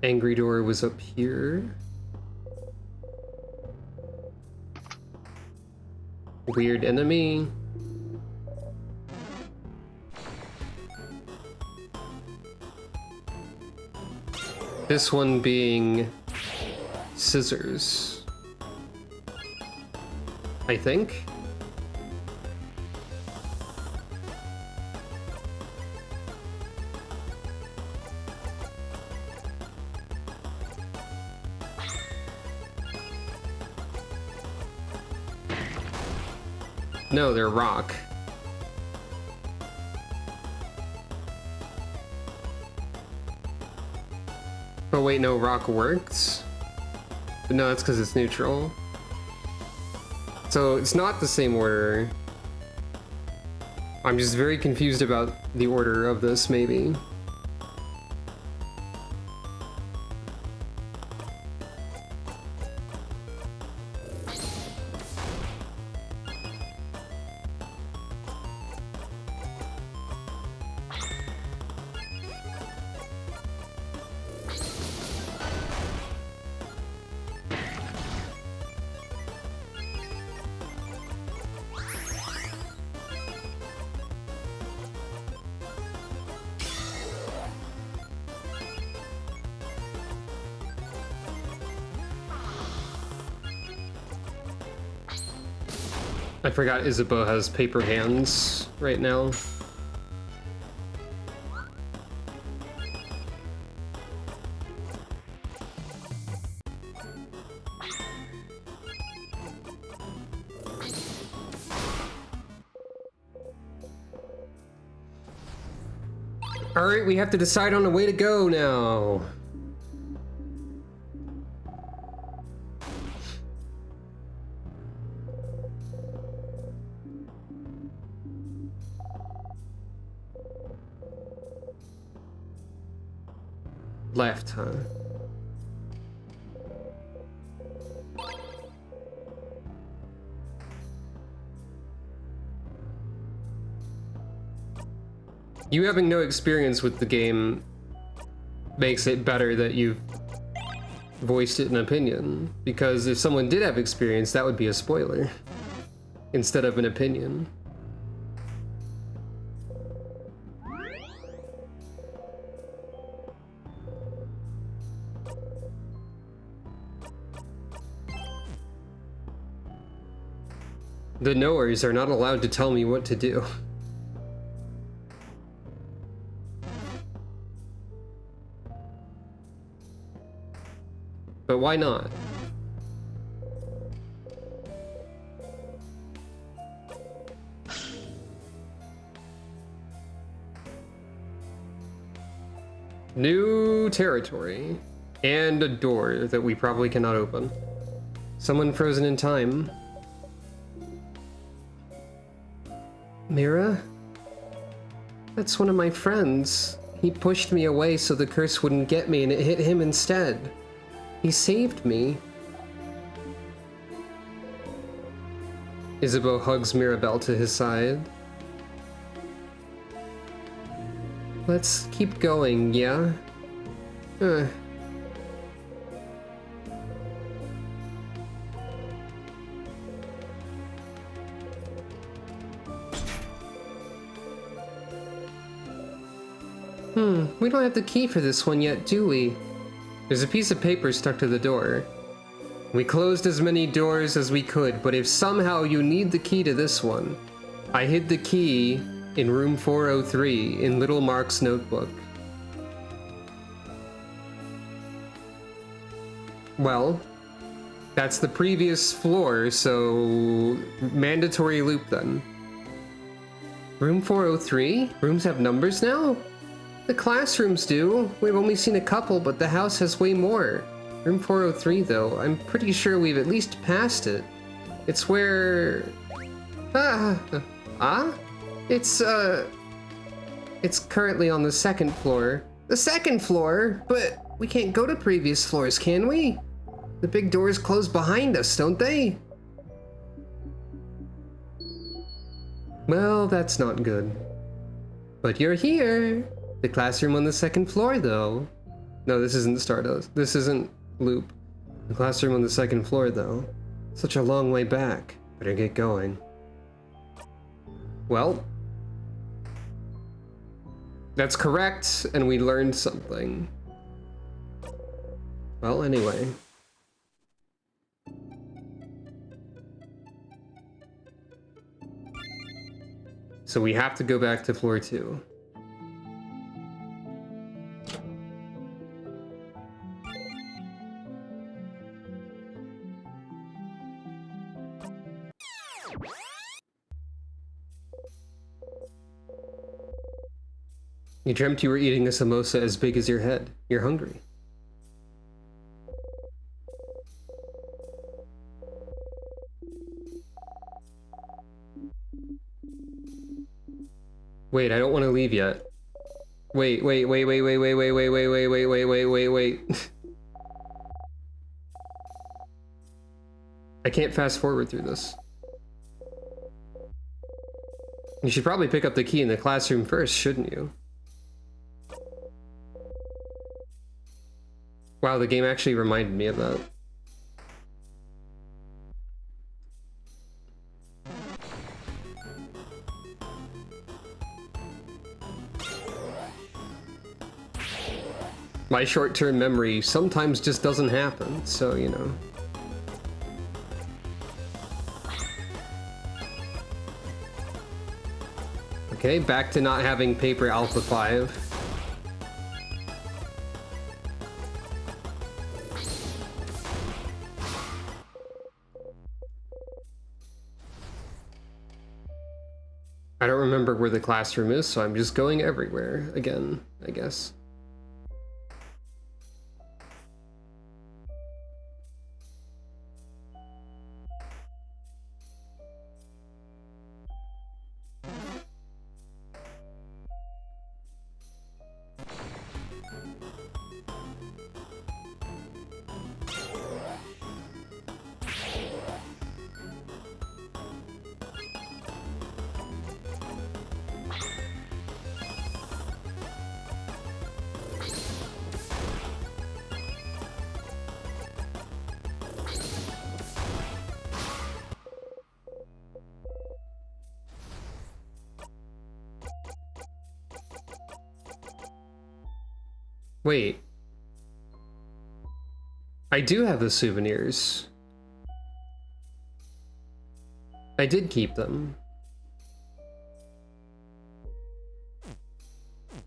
Angry Door was up here. Weird enemy. This one being scissors, I think. No, they're rock. Oh wait, no, rock works? But no, that's because it's neutral. So it's not the same order. I'm just very confused about the order of this, maybe. I forgot Isabeau has paper hands right now. All right, we have to decide on a way to go now. Left, huh? You having no experience with the game makes it better that you've voiced it an opinion, because if someone did have experience, that would be a spoiler instead of an opinion. The knowers are not allowed to tell me what to do. But why not? New territory. And a door that we probably cannot open. Someone frozen in time. Mira? That's one of my friends. He pushed me away so the curse wouldn't get me and it hit him instead. He saved me. Isabeau hugs Mirabelle to his side. Let's keep going, yeah? We don't have the key for this one yet, do we? There's a piece of paper stuck to the door. We closed as many doors as we could, but if somehow you need the key to this one, I hid the key in room 403 in Little Mark's notebook. Well, that's the previous floor, so mandatory loop then. Room 403? Rooms have numbers now? The classrooms do. We've only seen a couple, but the house has way more. Room 403, though, I'm pretty sure we've at least passed it. It's where... It's currently on the second floor. The second floor? But we can't go to previous floors, can we? The big doors close behind us, don't they? Well, that's not good. But you're here. The classroom on the second floor, though. No, this isn't Stardust. This isn't Loop. The classroom on the second floor, though. Such a long way back. Better get going. Well, that's correct, and we learned something. Well, anyway. So we have to go back to floor 2. You dreamt you were eating a samosa as big as your head. You're hungry. Wait, I don't want to leave yet. Wait. I can't fast forward through this. You should probably pick up the key in the classroom first, shouldn't you? Wow, the game actually reminded me of that. My short-term memory sometimes just doesn't happen, so, you know. Okay, back to not having paper Alpha 5. I don't remember where the classroom is, so I'm just going everywhere again, I guess. Wait. I do have the souvenirs. I did keep them.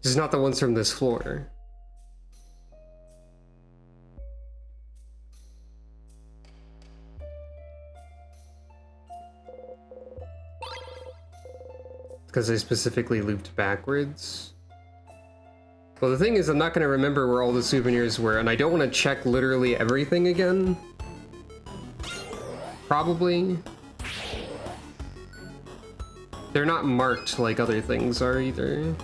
Just not the ones from this floor. Because I specifically looped backwards. Well, the thing is, I'm not going to remember where all the souvenirs were, and I don't want to check literally everything again. Probably. They're not marked like other things are either.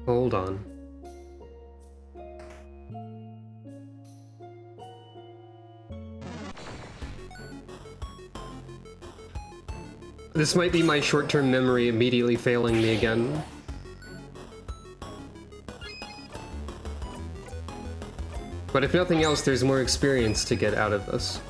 Hold on. This might be my short-term memory immediately failing me again. But if nothing else, there's more experience to get out of this.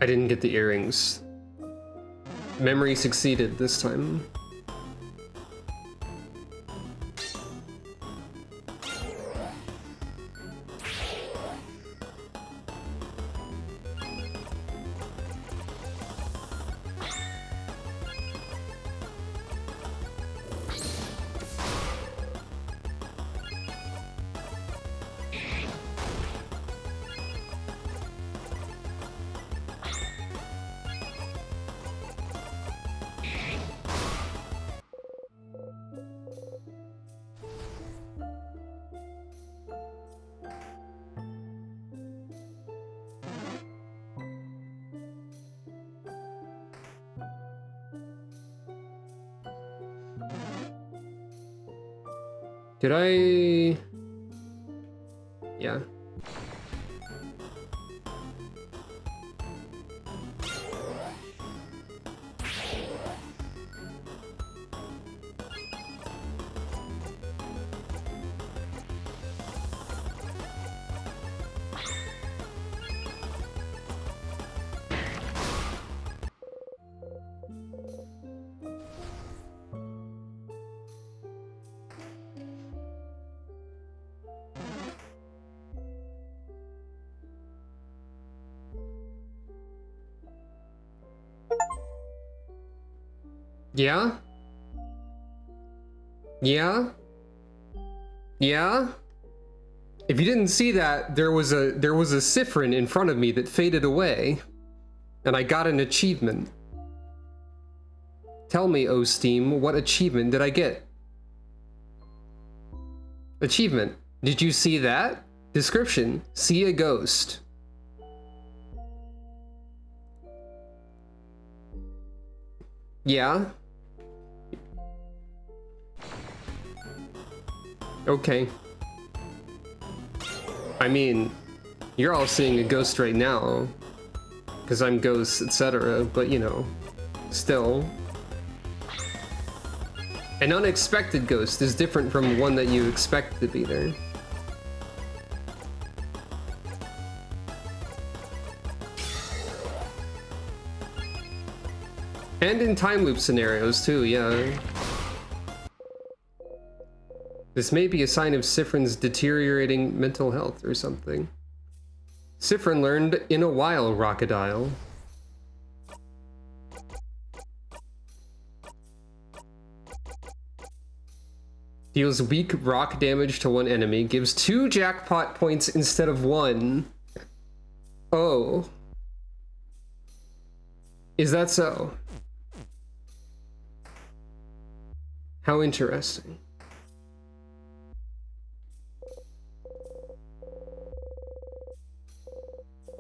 I didn't get the earrings. Memory succeeded this time. Did I... Yeah. Yeah? Yeah? Yeah? If you didn't see that, there was a Siffrin in front of me that faded away, and I got an achievement. Tell me, oh Steam, what achievement did I get? Achievement. Did you see that? Description. See a ghost. Yeah? Okay. I mean, you're all seeing a ghost right now, because I'm ghost, etc., but you know, still. An unexpected ghost is different from one that you expect to be there. And in time loop scenarios too, yeah. This may be a sign of Siffrin's deteriorating mental health or something. Siffrin learned in a while, Rockadile. Deals weak rock damage to one enemy, gives 2 jackpot points instead of 1. Oh. Is that so? How interesting.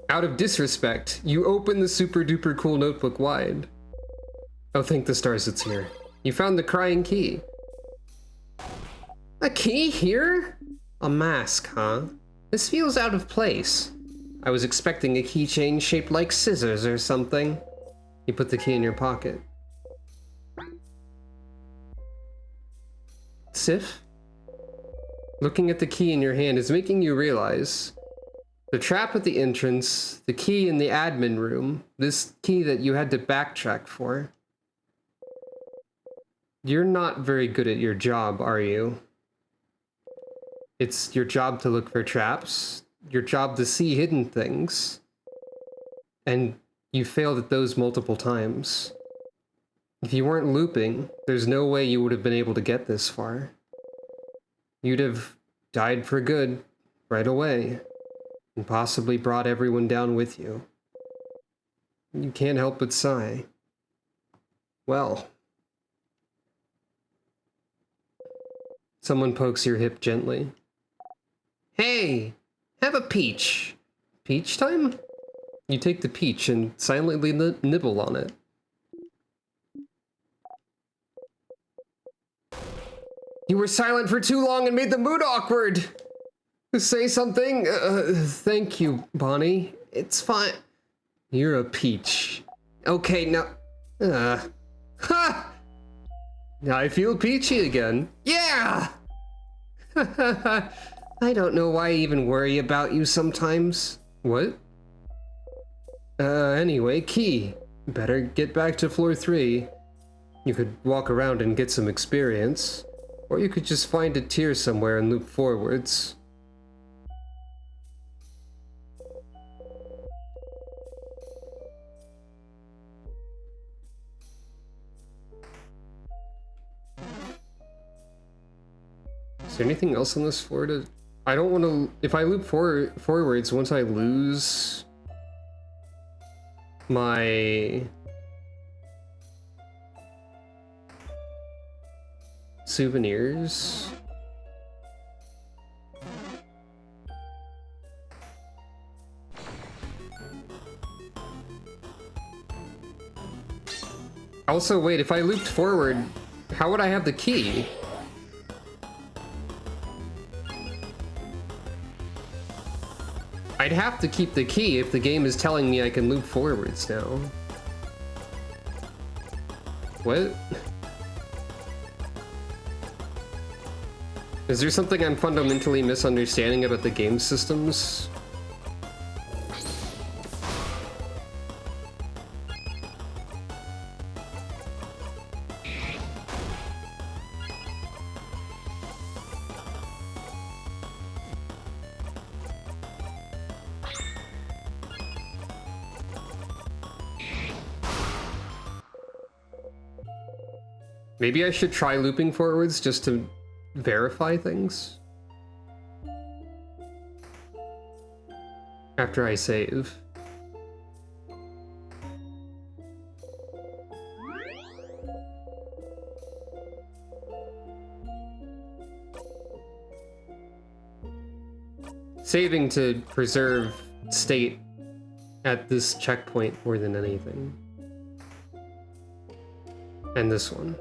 Out of disrespect, you open the super duper cool notebook wide. Oh, thank the stars it's here. You found the crying key. A key here? A mask, huh? This feels out of place. I was expecting a keychain shaped like scissors or something. You put the key in your pocket. Sif? Looking at the key in your hand is making you realize the trap at the entrance, the key in the admin room, this key that you had to backtrack for. You're not very good at your job, are you? It's your job to look for traps, your job to see hidden things, and you failed at those multiple times. If you weren't looping, there's no way you would have been able to get this far. You'd have died for good right away, and possibly brought everyone down with you. You can't help but sigh. Well. Someone pokes your hip gently. Hey, have a peach. Peach time? You take the peach and silently nibble on it. You were silent for too long and made the mood awkward. Say something? Thank you, Bonnie. It's fine. You're a peach. Okay, now... Ha! Now I feel peachy again. Yeah! I don't know why I even worry about you sometimes. What? Anyway, key. Better get back to floor 3. You could walk around and get some experience. Or you could just find a tier somewhere and loop forwards. Is there anything else on this floor to... I don't want to... If I loop forwards, once I lose my souvenirs... Also, wait, if I looped forward, how would I have the key? I'd have to keep the key if the game is telling me I can loop forwards now. What? Is there something I'm fundamentally misunderstanding about the game systems? Maybe I should try looping forwards just to verify things after I save. Saving to preserve state at this checkpoint more than anything. And this one.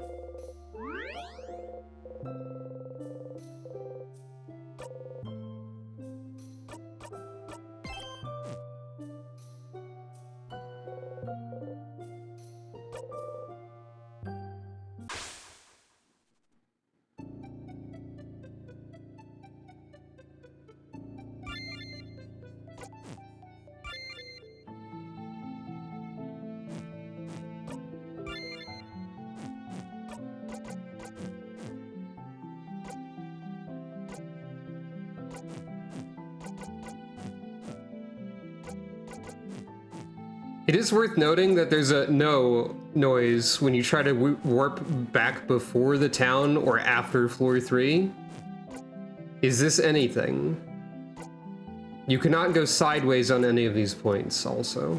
It is worth noting that there's a no noise when you try to warp back before the town or after floor 3. Is this anything? You cannot go sideways on any of these points also.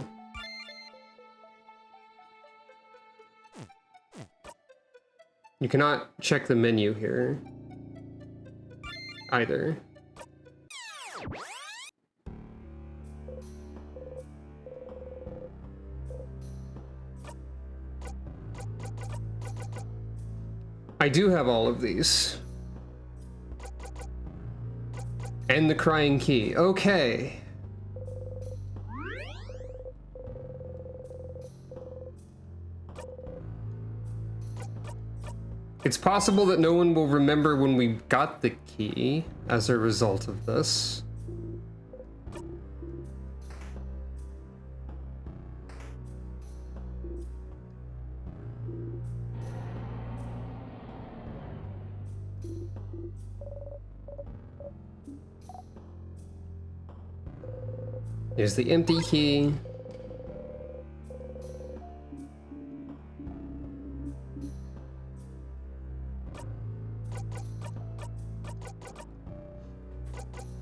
You cannot check the menu here either. I do have all of these. And the crying key. Okay. It's possible that no one will remember when we got the key as a result of this. Here's the empty key.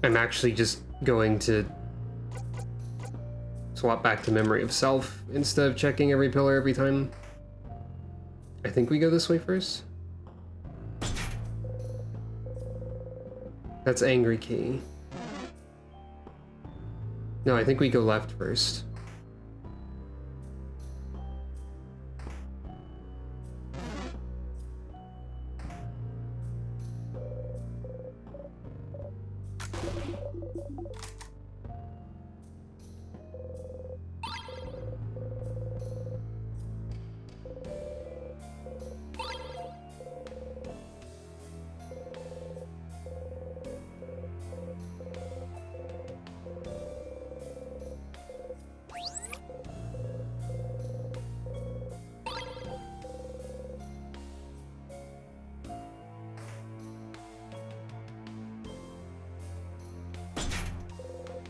I'm actually just going to swap back to memory of self instead of checking every pillar every time. I think we go this way first. That's angry key. No, I think we go left first.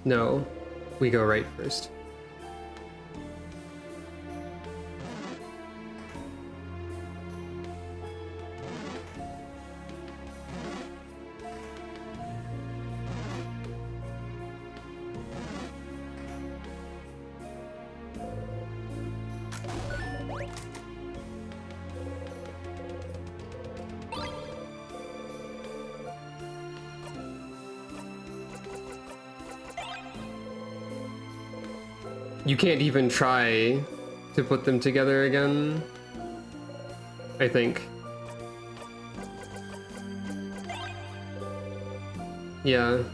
No, we go right first. You can't even try to put them together again, I think. Yeah.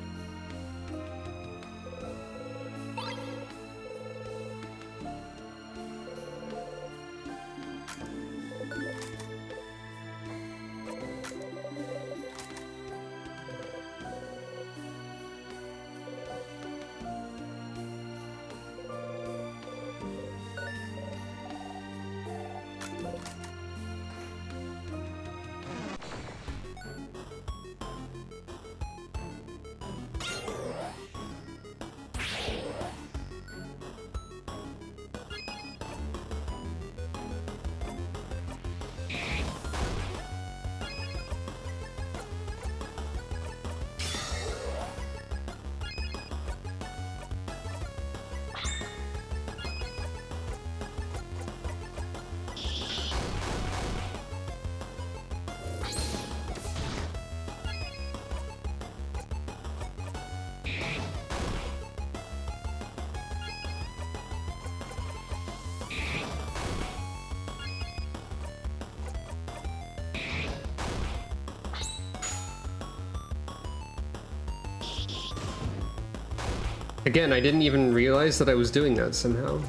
Again, I didn't even realize that I was doing that somehow.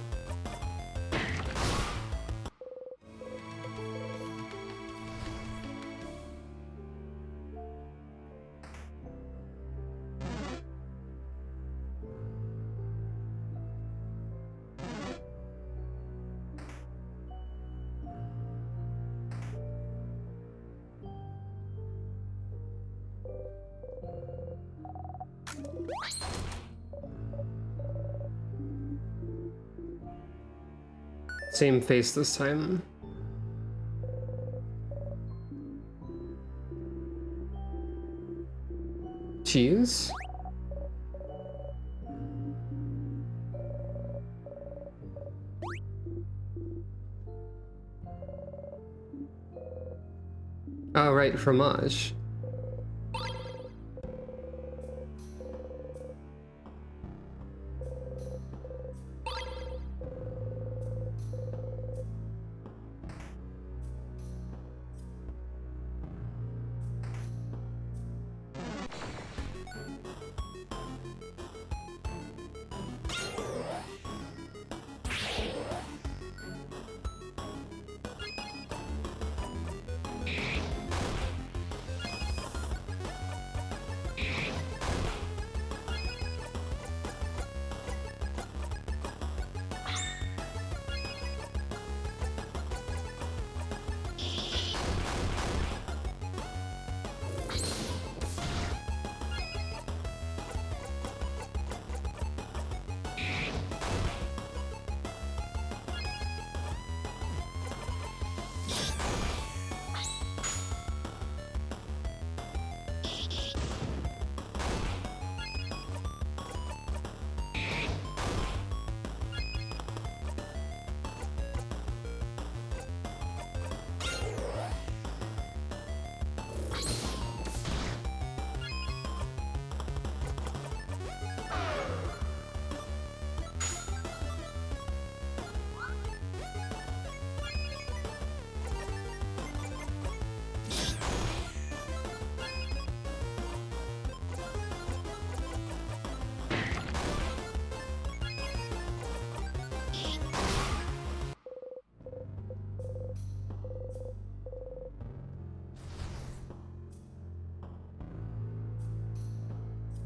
Same face this time. Cheese? Oh, right, fromage.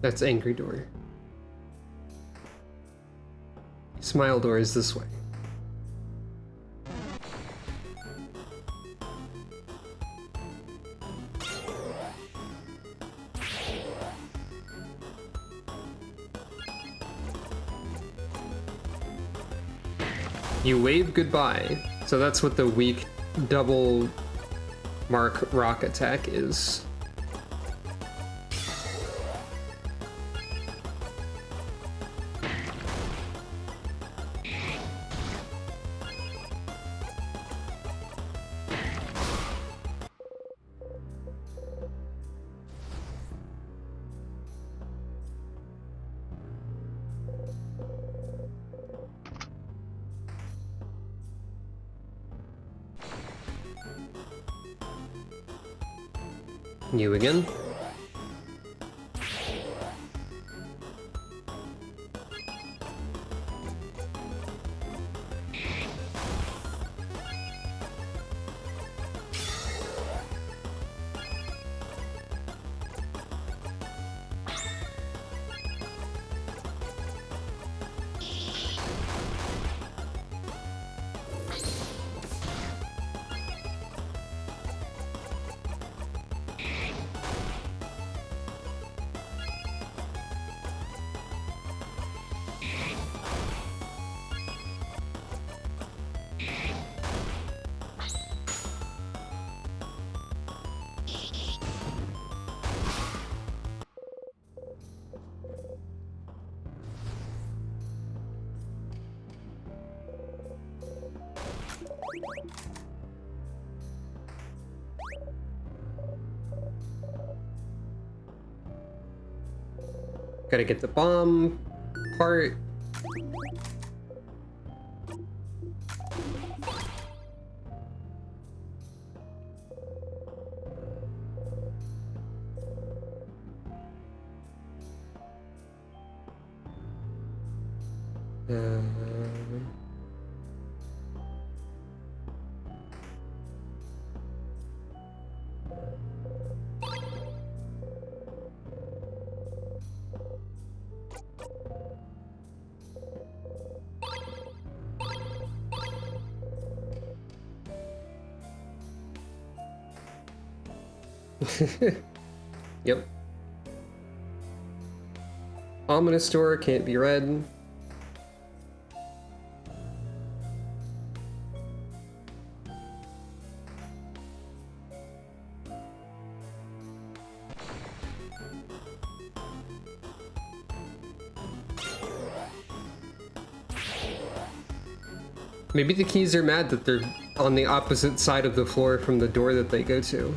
That's Angry Door. Smile Door is this way. You wave goodbye. So that's what the weak double mark rock attack is. You again? Gotta get the bomb part. Yep. Ominous door can't be read. Maybe the keys are mad that they're on the opposite side of the floor from the door that they go to.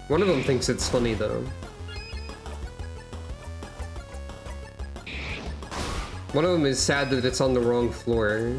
One of them thinks it's funny, though. One of them is sad that it's on the wrong floor.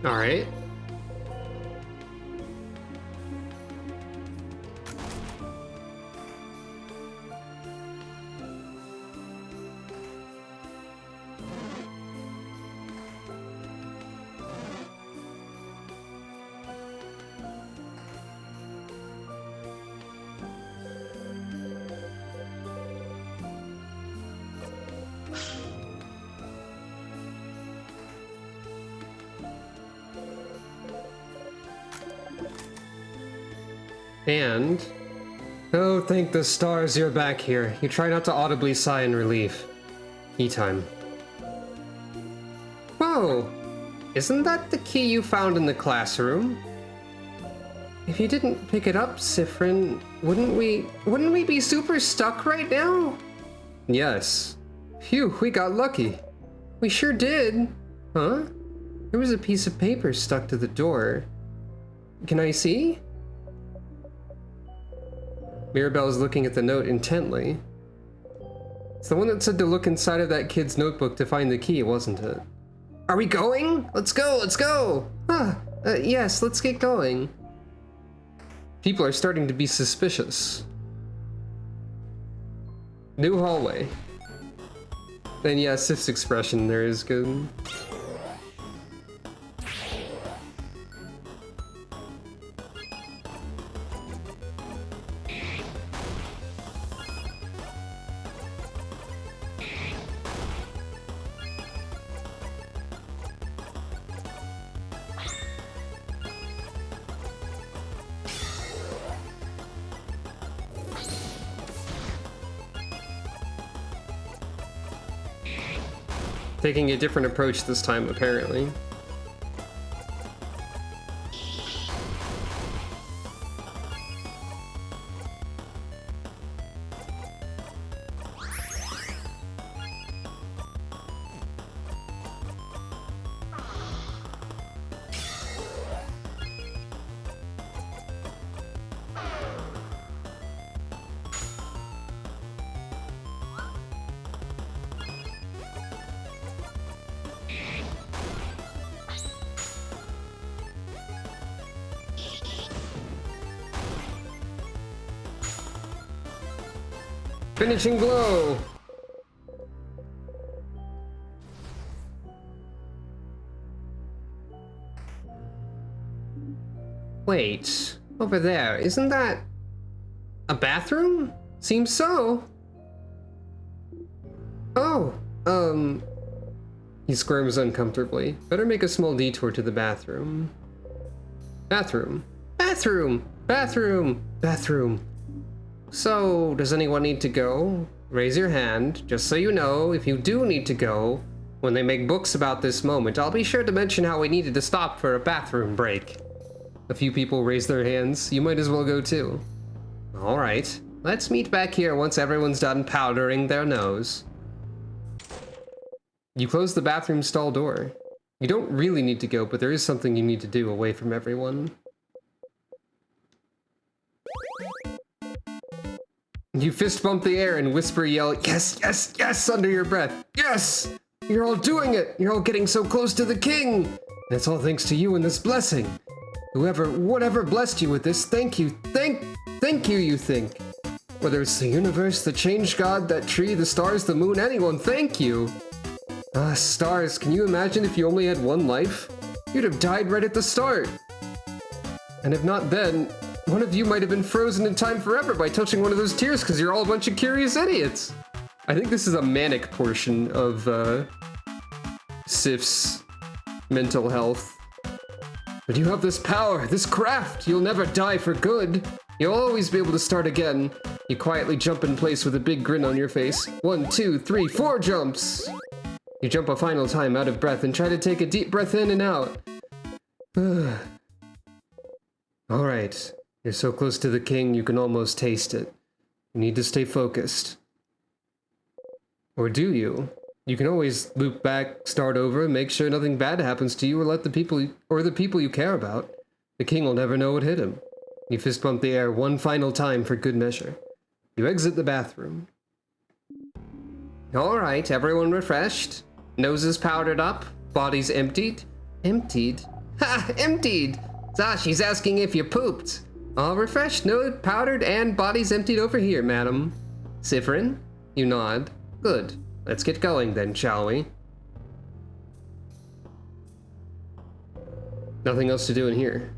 All right. And... oh, thank the stars you're back here. You try not to audibly sigh in relief. Key time. Whoa! Isn't that the key you found in the classroom? If you didn't pick it up, Siffrin, wouldn't we be super stuck right now? Yes. Phew, we got lucky. We sure did. Huh? There was a piece of paper stuck to the door. Can I see? Mirabelle is looking at the note intently. It's the one that said to look inside of that kid's notebook to find the key, wasn't it? Are we going? Let's go, let's go! Yes, let's get going. People are starting to be suspicious. New hallway. And yeah, Sif's expression there is good. Taking a different approach this time, apparently. Finishing blow! Wait, over there, isn't that a bathroom? Seems so. Oh, he squirms uncomfortably. Better make a small detour to the bathroom. Bathroom. Bathroom! Bathroom! Bathroom. So, does anyone need to go? Raise your hand, just so you know, if you do need to go, when they make books about this moment, I'll be sure to mention how we needed to stop for a bathroom break. A few people raise their hands. You might as well go too. Alright, let's meet back here once everyone's done powdering their nose. You close the bathroom stall door. You don't really need to go, but there is something you need to do away from everyone. You fist bump the air and whisper yell, yes, yes, yes, under your breath. Yes! You're all doing it! You're all getting so close to the king! And it's all thanks to you and this blessing. Whatever blessed you with this, thank you, thank you, you think. Whether it's the universe, the change god, that tree, the stars, the moon, anyone, thank you. Ah, stars, can you imagine if you only had one life? You'd have died right at the start. And if not then, one of you might have been frozen in time forever by touching one of those tears because you're all a bunch of curious idiots. I think this is a manic portion of Sif's mental health. But you have this power, this craft, you'll never die for good. You'll always be able to start again. You quietly jump in place with a big grin on your face. 1, 2, 3, 4 jumps! You jump a final time out of breath and try to take a deep breath in and out. Alright, you're so close to the king you can almost taste it. You need to stay focused. Or do you? You can always loop back, start over, and make sure nothing bad happens to you or the people you care about. The king will never know what hit him. You fist bump the air one final time for good measure. You exit the bathroom. Alright, everyone refreshed? Noses powdered up? Bodies emptied? Emptied? Ha! Emptied! Ah, she's asking if you pooped. All refreshed, nose powdered, and bodies emptied over here, madam. Sifrin? You nod. Good. Let's get going then, shall we? Nothing else to do in here.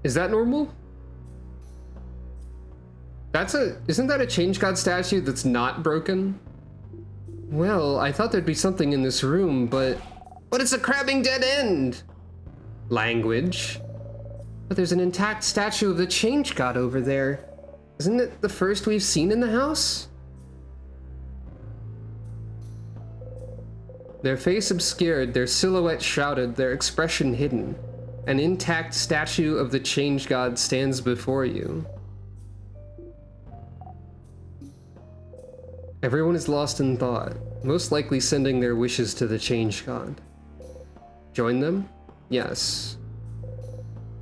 Is that normal? Isn't that a change god statue that's not broken? Well, I thought there'd be something in this room, but it's a crabbing dead end! Language. But there's an intact statue of the change god over there. Isn't it the first we've seen in the house? Their face obscured, their silhouette shrouded, their expression hidden. An intact statue of the change god stands before you. Everyone is lost in thought, most likely sending their wishes to the change god. Join them? Yes.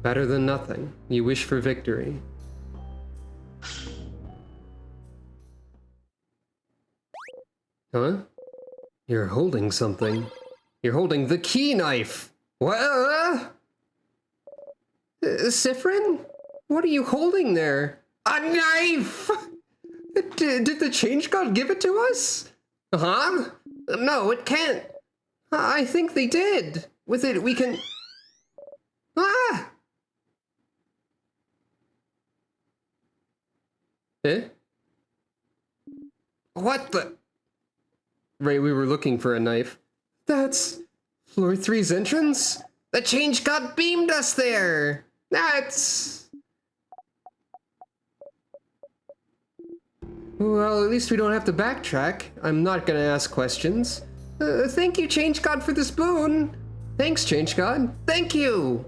Better than nothing. You wish for victory. Huh? You're holding something. You're holding the key knife! What? Sifrin? What are you holding there? A knife! Did the change god give it to us? Huh? No, it can't. I think they did. With it, we can... Ah! Eh? What the... Right, we were looking for a knife. That's... Floor 3's entrance? The change god beamed us there! That's... Well, at least we don't have to backtrack. I'm not gonna ask questions. Thank you, change god, for this boon. Thanks, change god. Thank you!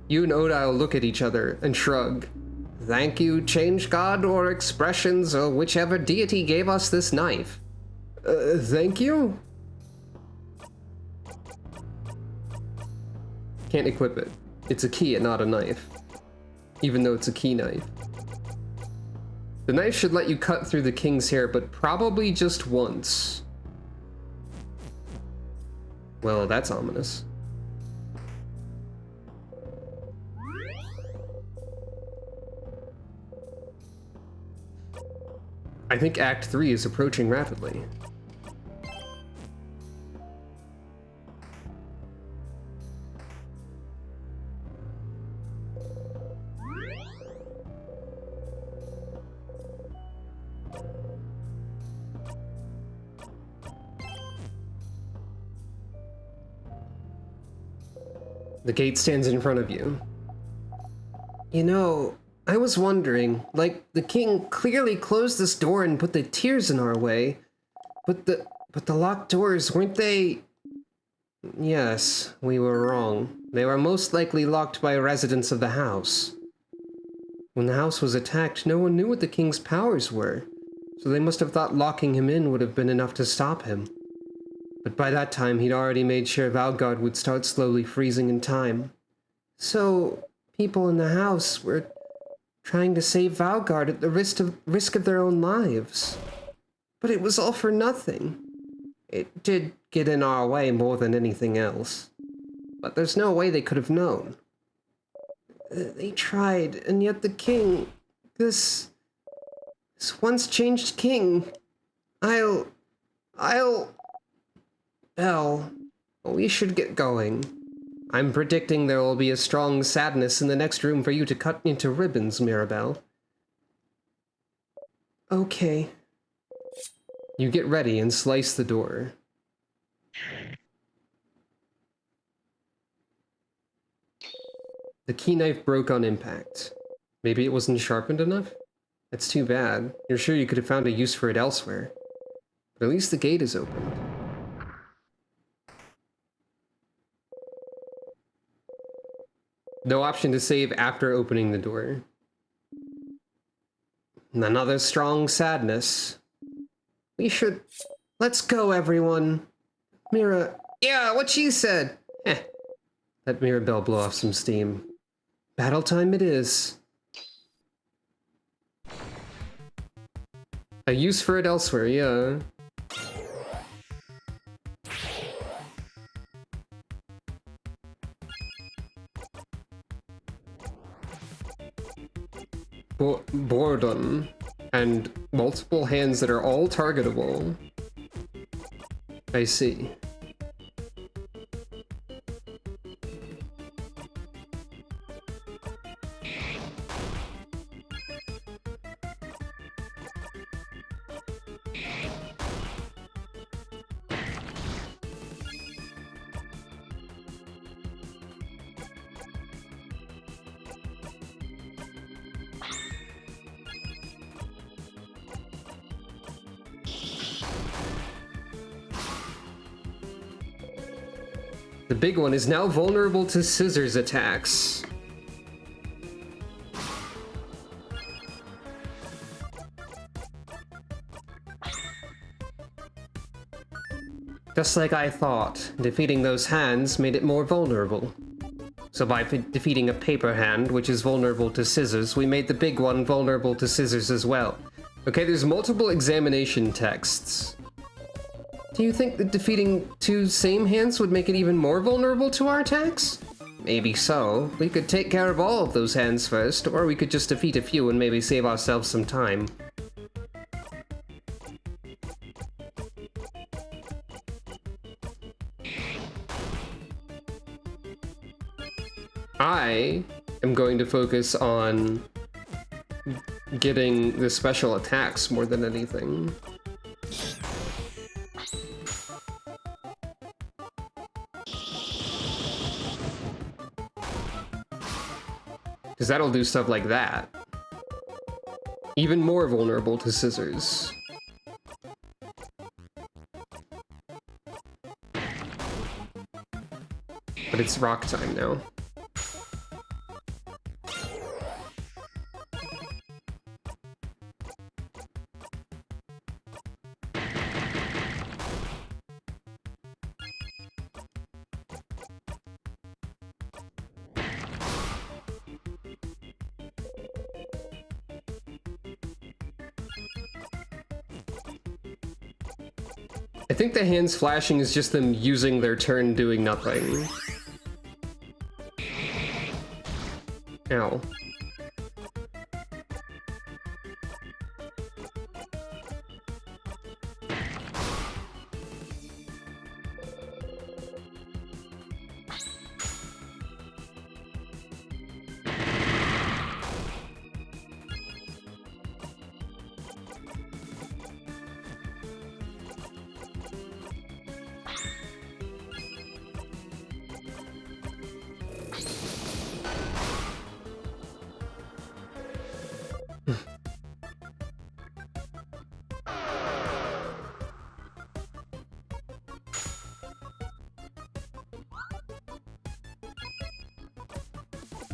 You and Odile look at each other and shrug. Thank you, change god, or expressions, or whichever deity gave us this knife. Thank you? Can't equip it. It's a key and not a knife. Even though it's a key knife. The knife should let you cut through the king's hair, but probably just once. Well, that's ominous. I think Act 3 is approaching rapidly. The gate stands in front of you. You know, I was wondering, like, the king clearly closed this door and put the tears in our way, but the locked doors, weren't they? Yes, we were wrong. They were most likely locked by residents of the house. When the house was attacked, no one knew what the king's powers were, so they must have thought locking him in would have been enough to stop him. But by that time, he'd already made sure Valgard would start slowly freezing in time. So, people in the house were trying to save Valgard at the risk of their own lives. But it was all for nothing. It did get in our way more than anything else. But there's no way they could have known. They tried, and yet the king, this once changed king, Belle, we should get going. I'm predicting there will be a strong sadness in the next room for you to cut into ribbons, Mirabelle. Okay. You get ready and slice the door. The key knife broke on impact. Maybe it wasn't sharpened enough? That's too bad. You're sure you could have found a use for it elsewhere. But at least the gate is open. No option to save after opening the door. Another strong sadness. Let's go, everyone. Mira... Yeah, what she said! Let Mirabelle blow off some steam. Battle time it is. A use for it elsewhere, yeah. Boredom. And multiple hands that are all targetable. I see. The big one is now vulnerable to scissors attacks. Just like I thought, defeating those hands made it more vulnerable. So by defeating a paper hand, which is vulnerable to scissors, we made the big one vulnerable to scissors as well. Okay, there's multiple examination texts. Do you think that defeating two same hands would make it even more vulnerable to our attacks? Maybe so. We could take care of all of those hands first, or we could just defeat a few and maybe save ourselves some time. I am going to focus on getting the special attacks more than anything. Because that'll do stuff like that. Even more vulnerable to scissors. But it's rock time now. I think the hands flashing is just them using their turn doing nothing. Ow.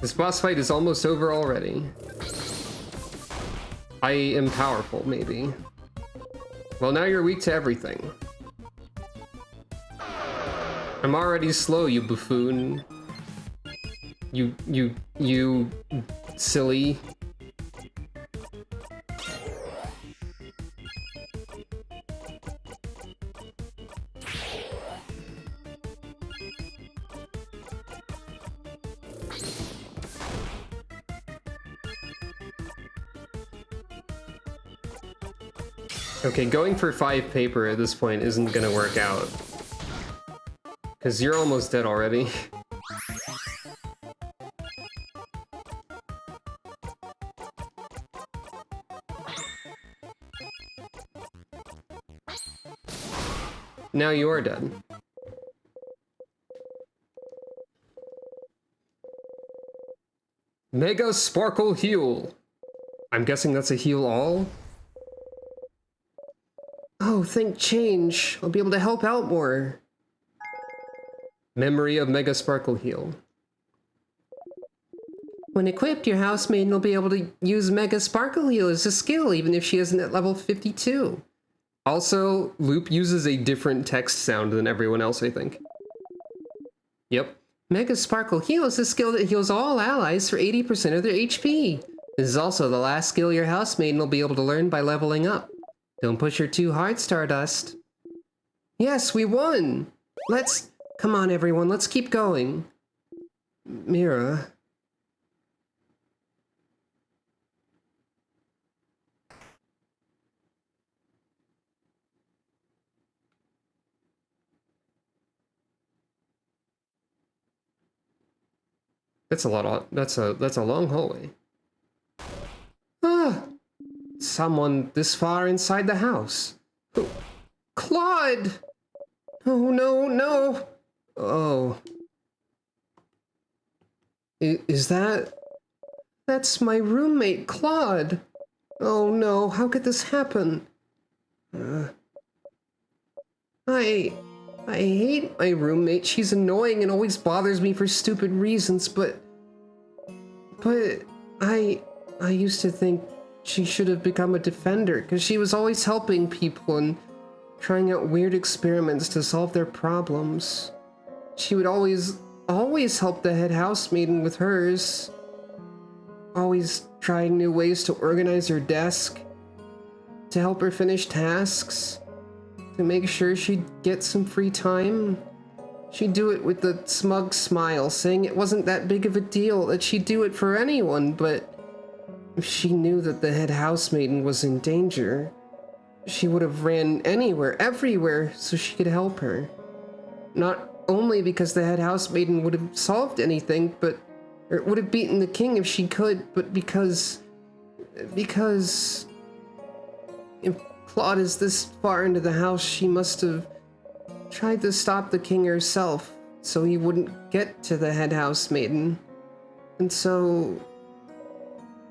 This boss fight is almost over already. I am powerful, maybe. Well, now you're weak to everything. I'm already slow, you buffoon. You silly. Okay, going for 5 paper at this point isn't gonna work out. Because you're almost dead already. Now you are dead. Mega Sparkle Heal! I'm guessing that's a heal all? Oh, think change. I'll be able to help out more. Memory of Mega Sparkle Heal. When equipped, your housemaiden will be able to use Mega Sparkle Heal as a skill, even if she isn't at level 52. Also, Loop uses a different text sound than everyone else, I think. Yep. Mega Sparkle Heal is a skill that heals all allies for 80% of their HP. This is also the last skill your housemaiden will be able to learn by leveling up. Don't push her too hard, Stardust. Yes, we won! Come on, everyone, let's keep going. Mira. That's a long hallway. Ah! Someone this far inside the house. Oh, Claude! Oh, no, no! Oh. Is that... That's my roommate, Claude! Oh no, how could this happen? I hate my roommate. She's annoying and always bothers me for stupid reasons, but I used to think she should have become a defender, because she was always helping people and trying out weird experiments to solve their problems. She would always help the head housemaiden with hers. Always trying new ways to organize her desk, to help her finish tasks, to make sure she'd get some free time. She'd do it with a smug smile, saying it wasn't that big of a deal, that she'd do it for anyone, but if she knew that the head housemaiden was in danger, she would have ran anywhere, everywhere, so she could help her. Not only because the head housemaiden would have solved anything, or would have beaten the king if she could, but because if Claude is this far into the house, she must have tried to stop the king herself, so he wouldn't get to the head housemaiden. And so,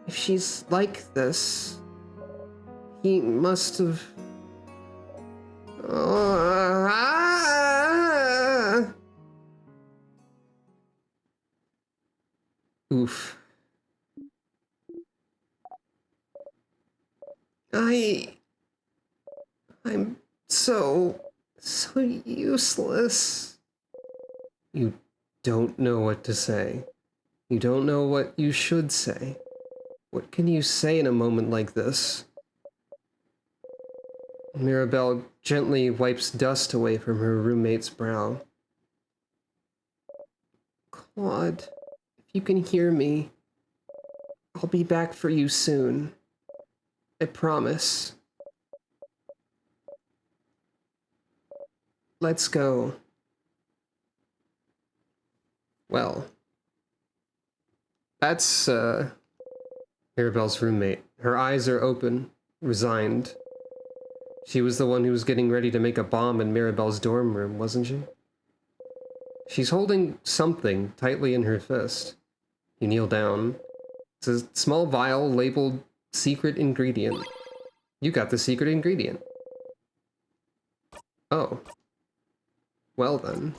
if she's like this, he must have... Oof. I'm so useless. You don't know what to say. You don't know what you should say. What can you say in a moment like this? Mirabelle gently wipes dust away from her roommate's brow. Claude, if you can hear me, I'll be back for you soon. I promise. Let's go. Well, that's, Mirabelle's roommate. Her eyes are open, resigned. She was the one who was getting ready to make a bomb in Mirabelle's dorm room, wasn't she? She's holding something tightly in her fist. You kneel down. It's a small vial labeled secret ingredient. You got the secret ingredient. Oh. Well then.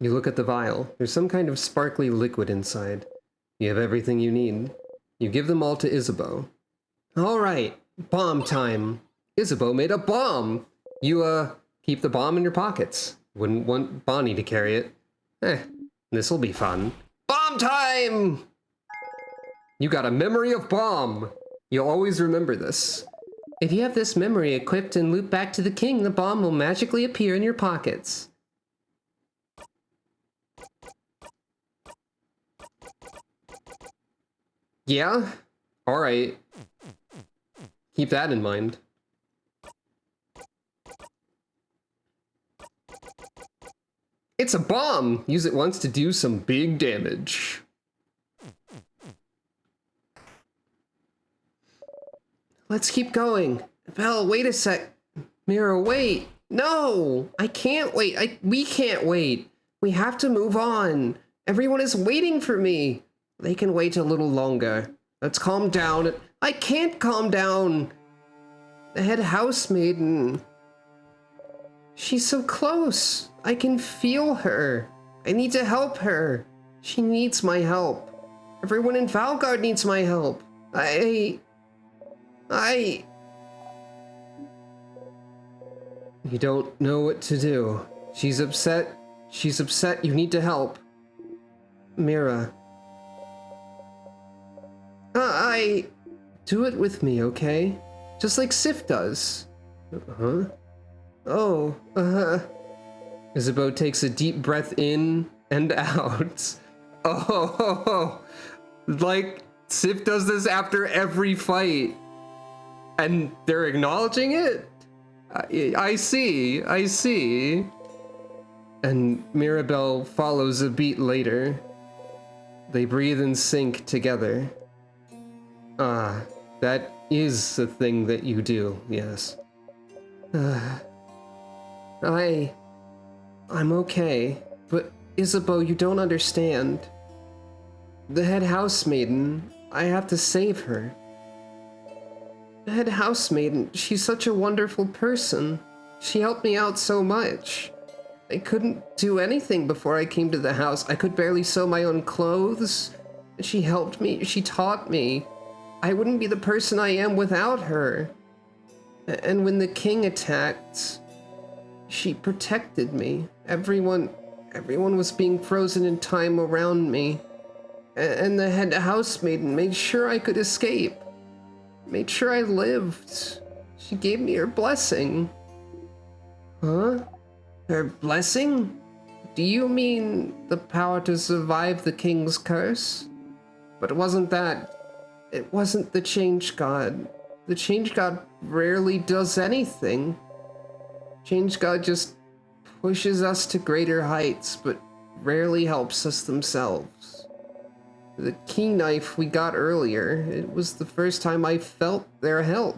You look at the vial. There's some kind of sparkly liquid inside. You have everything you need. You give them all to Isabeau. All right, bomb time. Isabeau made a bomb. You, keep the bomb in your pockets. Wouldn't want Bonnie to carry it. This'll be fun. Bomb time! You got a memory of bomb. You'll always remember this. If you have this memory equipped and loop back to the king, the bomb will magically appear in your pockets. Yeah? Alright. Keep that in mind. It's a bomb! Use it once to do some big damage. Let's keep going. Vel, wait a sec. Mira, wait. No! I can't wait. We can't wait. We have to move on. Everyone is waiting for me. They can wait a little longer. Let's calm down. I can't calm down. The head housemaiden. She's so close. I can feel her. I need to help her. She needs my help. Everyone in Valgard needs my help. You don't know what to do. She's upset. She's upset. You need to help. Mira. Do it with me, okay? Just like Sif does. Huh? Oh, Isabeau takes a deep breath in and out. Oh, like Sif does this after every fight. And they're acknowledging it? I see. And Mirabelle follows a beat later. They breathe and sink together. That is the thing that you do, yes. I'm okay, but Isabeau, you don't understand. The head housemaiden, I have to save her. The head housemaiden, she's such a wonderful person. She helped me out so much. I couldn't do anything before I came to the house. I could barely sew my own clothes. She helped me, she taught me. I wouldn't be the person I am without her. And when the king attacked, she protected me. Everyone was being frozen in time around me. And the head housemaiden made sure I could escape. Made sure I lived. She gave me her blessing. Huh? Her blessing? Do you mean the power to survive the king's curse? But it wasn't the change god. The change god rarely does anything. Change god just pushes us to greater heights, but rarely helps us themselves. The key knife we got earlier, it was the first time I felt their help.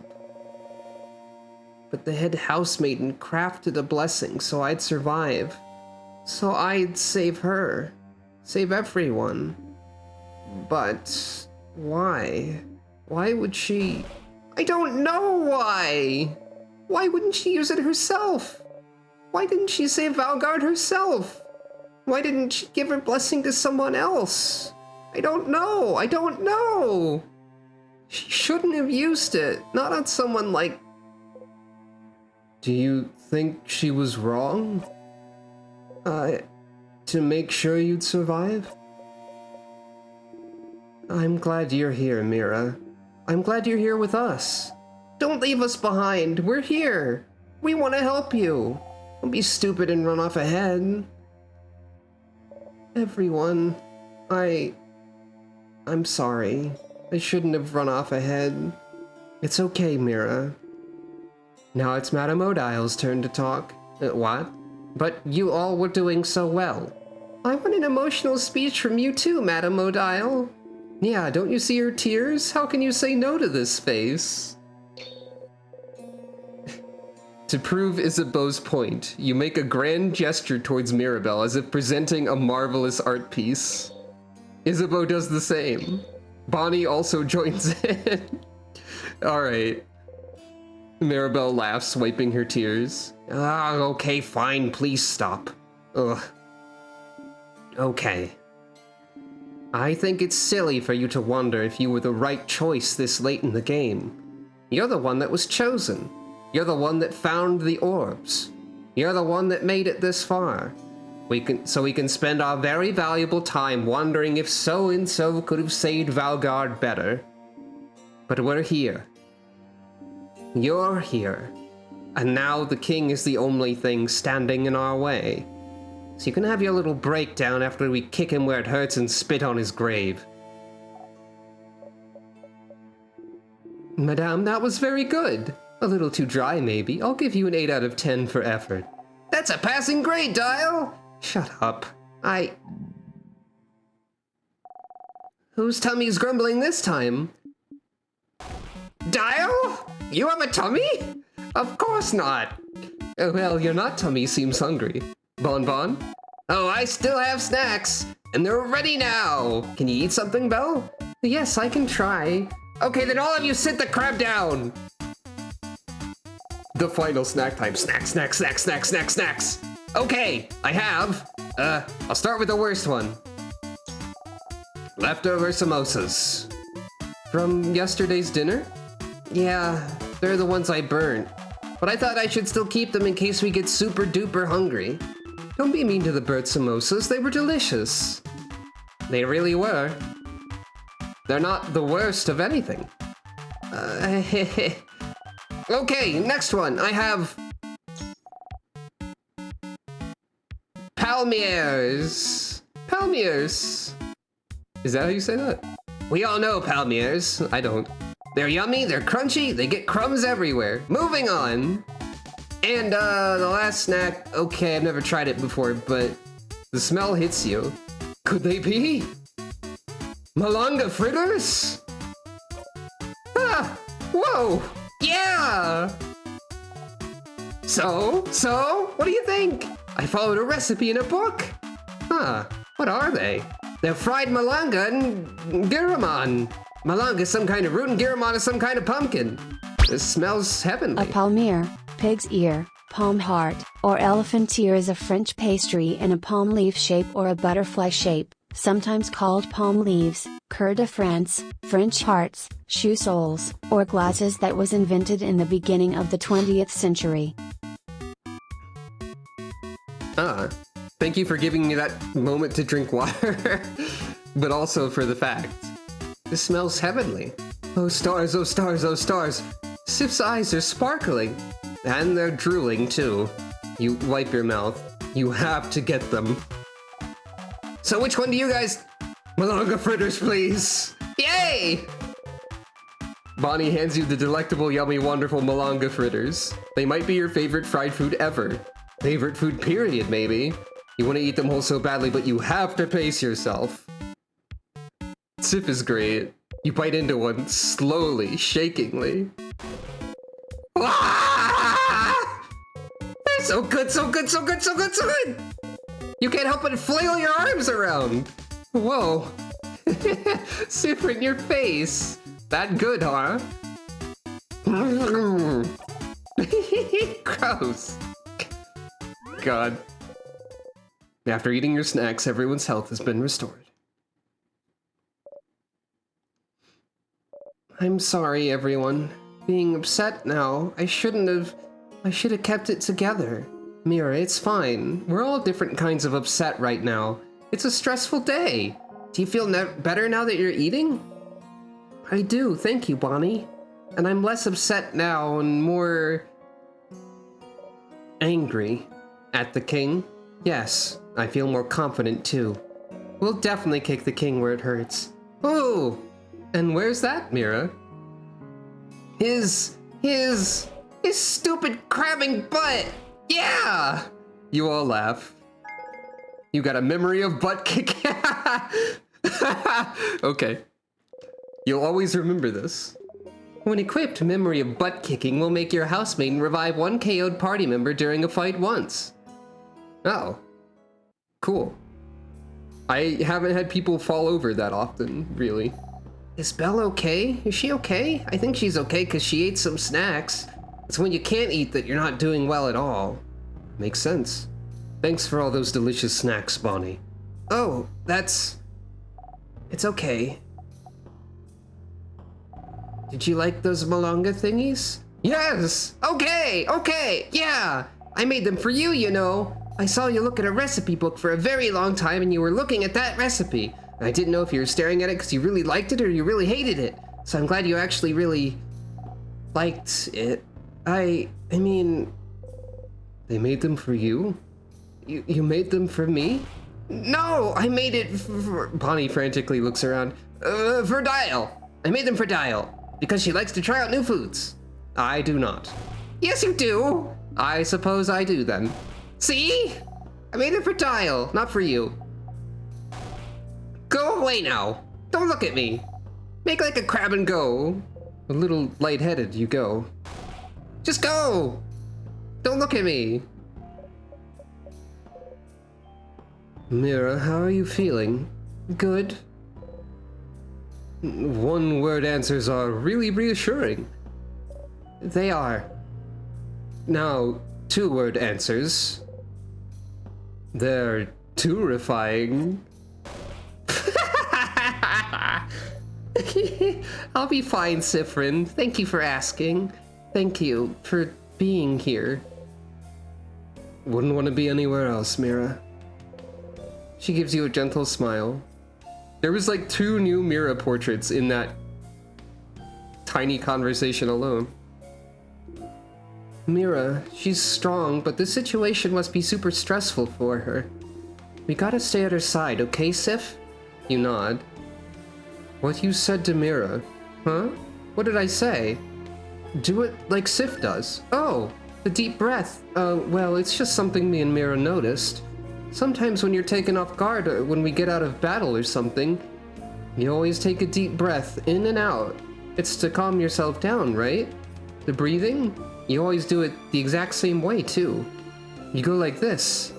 But the head housemaiden crafted a blessing so I'd survive. So I'd save her. Save everyone. But why? Why would she? I don't know why! Why wouldn't she use it herself? Why didn't she save Valgard herself? Why didn't she give her blessing to someone else? I don't know! She shouldn't have used it, not on someone like... Do you think she was wrong? To make sure you'd survive? I'm glad you're here, Mira. I'm glad you're here with us. Don't leave us behind. We're here. We want to help you. Don't be stupid and run off ahead. Everyone, I'm sorry. I shouldn't have run off ahead. It's okay, Mira. Now it's Madame Odile's turn to talk. What? But you all were doing so well. I want an emotional speech from you too, Madame Odile. Yeah, don't you see her tears? How can you say no to this face? To prove Isabeau's point, you make a grand gesture towards Mirabelle as if presenting a marvelous art piece. Isabeau does the same. Bonnie also joins in. Alright. Mirabelle laughs, wiping her tears. Okay, fine, please stop. Ugh. Okay. I think it's silly for you to wonder if you were the right choice this late in the game. You're the one that was chosen. You're the one that found the orbs. You're the one that made it this far. We can spend our very valuable time wondering if so-and-so could have saved Valgard better. But we're here. You're here. And now the king is the only thing standing in our way. So you can have your little breakdown after we kick him where it hurts and spit on his grave. Madame, that was very good. A little too dry, maybe. I'll give you an 8 out of 10 for effort. That's a passing grade, Dial! Shut up. Whose tummy's grumbling this time? Dial? You have a tummy? Of course not. Oh, well, your not tummy seems hungry. Bon Bon? Oh, I still have snacks, and they're ready now. Can you eat something, Belle? Yes, I can try. Okay, then all of you sit the crab down. The final snack time. Snack, snack, snack, snack, snack, snacks. Okay, I have. I'll start with the worst one. Leftover samosas. From yesterday's dinner? Yeah, they're the ones I burnt. But I thought I should still keep them in case we get super duper hungry. Don't be mean to the burnt samosas, they were delicious. They really were. They're not the worst of anything. Okay, next one. I have... Palmiers. Palmiers. Is that how you say that? We all know Palmiers. I don't. They're yummy, they're crunchy, they get crumbs everywhere. Moving on. And the last snack, okay, I've never tried it before, but the smell hits you. Could they be? Malanga fritters? Ah, whoa, yeah! So, what do you think? I followed a recipe in a book. Huh, what are they? They're fried malanga and garamon. Malanga is some kind of root and garamon is some kind of pumpkin. This smells heavenly. A palmier, pig's ear, palm heart, or elephant ear is a French pastry in a palm leaf shape or a butterfly shape, sometimes called palm leaves, cœur de France, French hearts, choux soles, or glasses that was invented in the beginning of the 20th century. Thank you for giving me that moment to drink water, but also for the fact. This smells heavenly. Oh stars, oh stars, oh stars. Sif's eyes are sparkling. And they're drooling too. You wipe your mouth. You have to get them. So which one do you guys... Malanga fritters, please. Yay! Bonnie hands you the delectable, yummy, wonderful Malanga fritters. They might be your favorite fried food ever. Favorite food period, maybe. You want to eat them whole so badly, but you have to pace yourself. Sif is great. You bite into one slowly, shakingly. Ah! They're so good, so good, so good, so good, so good! You can't help but flail your arms around! Whoa. Super in your face. That good, huh? Gross. God. After eating your snacks, everyone's health has been restored. I'm sorry, everyone. Being upset now, I should have kept it together. Mira, it's fine. We're all different kinds of upset right now. It's a stressful day. Do you feel better now that you're eating? I do, thank you, Bonnie. And I'm less upset now and more... angry at the king. Yes, I feel more confident too. We'll definitely kick the king where it hurts. Oh! And where's that, Mira? His stupid crabbing butt! Yeah! You all laugh. You got a memory of butt kick? Okay. You'll always remember this. When equipped, memory of butt kicking will make your housemaiden revive one KO'd party member during a fight once. Oh. Cool. I haven't had people fall over that often, really. Is Belle okay? Is she okay? I think she's okay because she ate some snacks. It's when you can't eat that you're not doing well at all. Makes sense. Thanks for all those delicious snacks, Bonnie. Oh, that's... It's okay. Did you like those Malanga thingies? Yes! Okay, okay, yeah! I made them for you, you know. I saw you look at a recipe book for a very long time and you were looking at that recipe. And I didn't know if you were staring at it because you really liked it or you really hated it. So I'm glad you actually really liked it. I mean, they made them for you? You made them for me? No, I made it for... Bonnie frantically looks around. For Dial. I made them for Dial because she likes to try out new foods. I do not. Yes, you do. I suppose I do then. See? I made it for Dial, not for you. Go away now. Don't look at me. Make like a crab and go. A little lightheaded, you go. Just go. Don't look at me. Mira, how are you feeling? Good. One-word answers are really reassuring. They are. Now, two-word answers. They're terrifying. I'll be fine, Sifrin. Thank you for asking. Thank you for being here. Wouldn't want to be anywhere else, Mira. She gives you a gentle smile. There was like 2 new Mira portraits in that tiny conversation alone. Mira, she's strong, but this situation must be super stressful for her. We gotta stay at her side, okay, Sif? You nod. What you said to Mira? Huh? What did I say? Do it like Sif does. Oh, the deep breath. Well, it's just something me and Mira noticed. Sometimes when you're taken off guard, or when we get out of battle or something, you always take a deep breath in and out. It's to calm yourself down, right? The breathing? You always do it the exact same way, too. You go like this.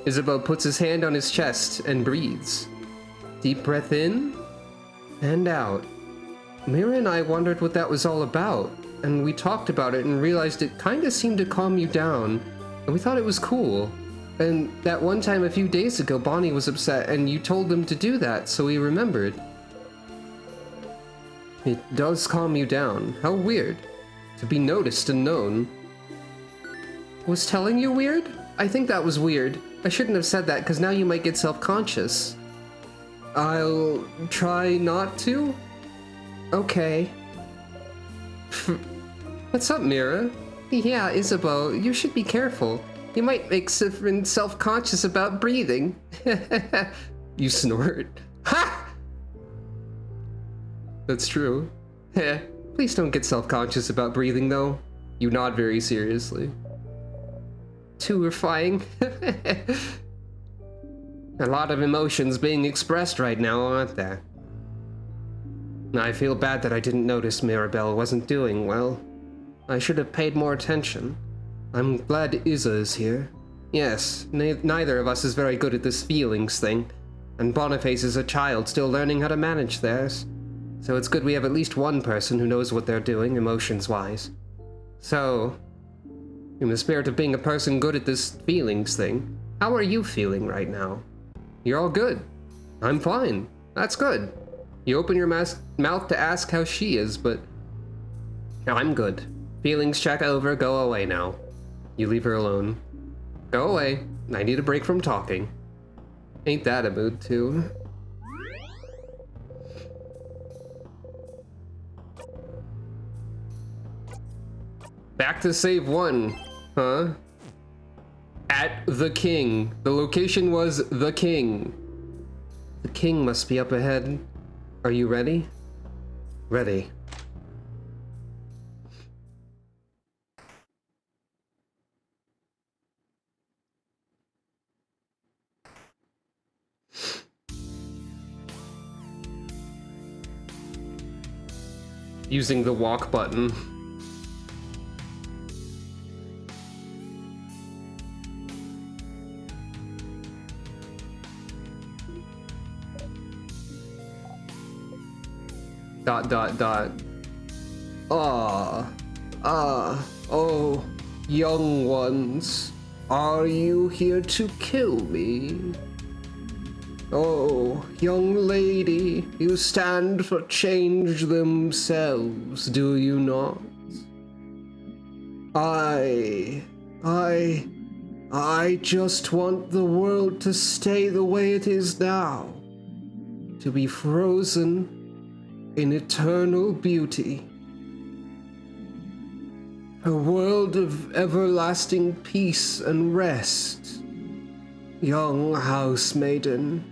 Isabel puts his hand on his chest and breathes. Deep breath in and out. Mira and I wondered what that was all about, and we talked about it and realized it kinda seemed to calm you down, and we thought it was cool. And that one time a few days ago, Bonnie was upset and you told them to do that, so we remembered. It does calm you down. How weird. To be noticed and known. Was telling you weird? I think that was weird. I shouldn't have said that because now you might get self-conscious. I'll try not to? Okay. What's up, Mira? Yeah, Isabel, you should be careful. You might make Sifrin self-conscious about breathing. You snort. Ha! That's true. Please don't get self-conscious about breathing, though. You nod very seriously. Terrifying. A lot of emotions being expressed right now, aren't there? I feel bad that I didn't notice Mirabelle wasn't doing well. I should have paid more attention. I'm glad Isa is here. Yes, neither of us is very good at this feelings thing, and Boniface is a child still learning how to manage theirs. So it's good we have at least one person who knows what they're doing, emotions-wise. So, in the spirit of being a person good at this feelings thing, how are you feeling right now? You're all good. I'm fine. That's good. You open your mouth to ask how she is, but... I'm good. Feelings check over, go away now. You leave her alone. Go away. I need a break from talking. Ain't that a mood, too? Back to save 1, huh? At the King. The location was the King. The King must be up ahead. Are you ready? Ready. Using the walk button. Dot dot dot. Oh, young ones, are you here to kill me? Oh, young lady, you stand for change themselves, do you not? I just want the world to stay the way it is now, to be frozen in eternal beauty. A world of everlasting peace and rest. Young housemaiden,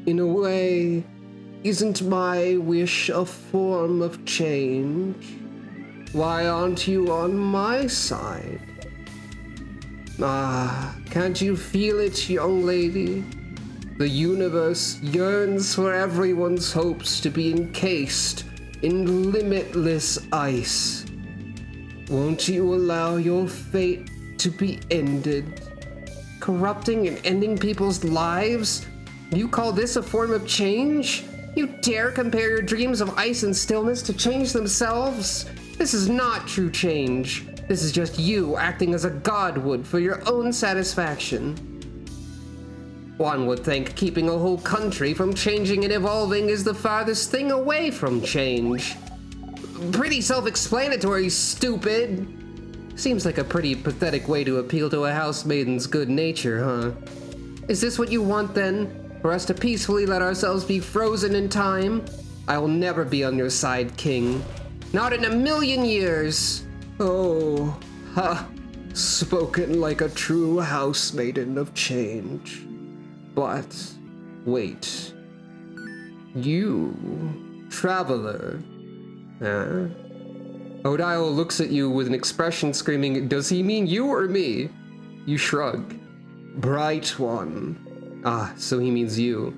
in a way, isn't my wish a form of change? Why aren't you on my side? Ah, can't you feel it, young lady? The universe yearns for everyone's hopes to be encased in limitless ice. Won't you allow your fate to be ended? Corrupting and ending people's lives? You call this a form of change? You dare compare your dreams of ice and stillness to change themselves? This is not true change. This is just you acting as a god would for your own satisfaction. One would think keeping a whole country from changing and evolving is the farthest thing away from change. Pretty self-explanatory, stupid. Seems like a pretty pathetic way to appeal to a housemaiden's good nature, huh? Is this what you want then? For us to peacefully let ourselves be frozen in time? I will never be on your side, King. Not in a million years. Oh, ha. Spoken like a true housemaiden of change. But, wait. You, traveler. Huh? Odile looks at you with an expression screaming, does he mean you or me? You shrug. Bright one. Ah, so he means you.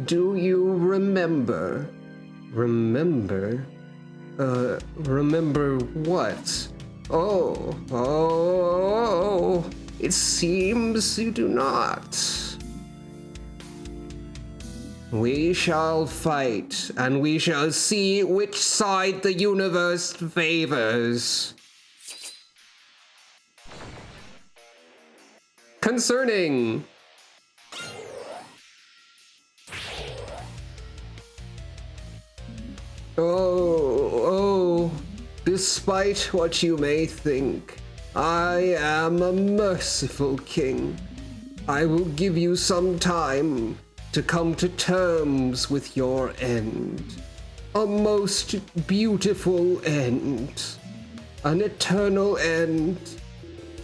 Do you remember? Remember? Remember what? Oh, it seems you do not. We shall fight, and we shall see which side the universe favors. Concerning. Oh, despite what you may think, I am a merciful king. I will give you some time to come to terms with your end. A most beautiful end. An eternal end.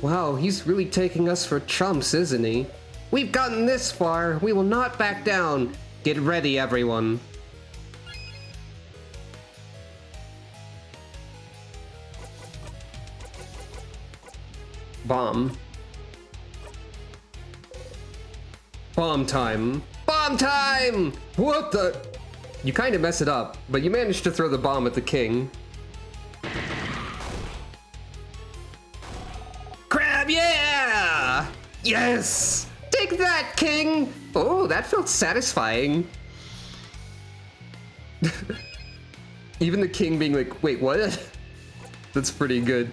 Wow, he's really taking us for chumps, isn't he? We've gotten this far. We will not back down. Get ready, everyone. Bomb. Bomb time. Bomb time! What the? You kind of mess it up, but you managed to throw the bomb at the king. Crab, yeah! Yes! Take that, king! Oh, that felt satisfying. Even the king being like, wait, what? That's pretty good.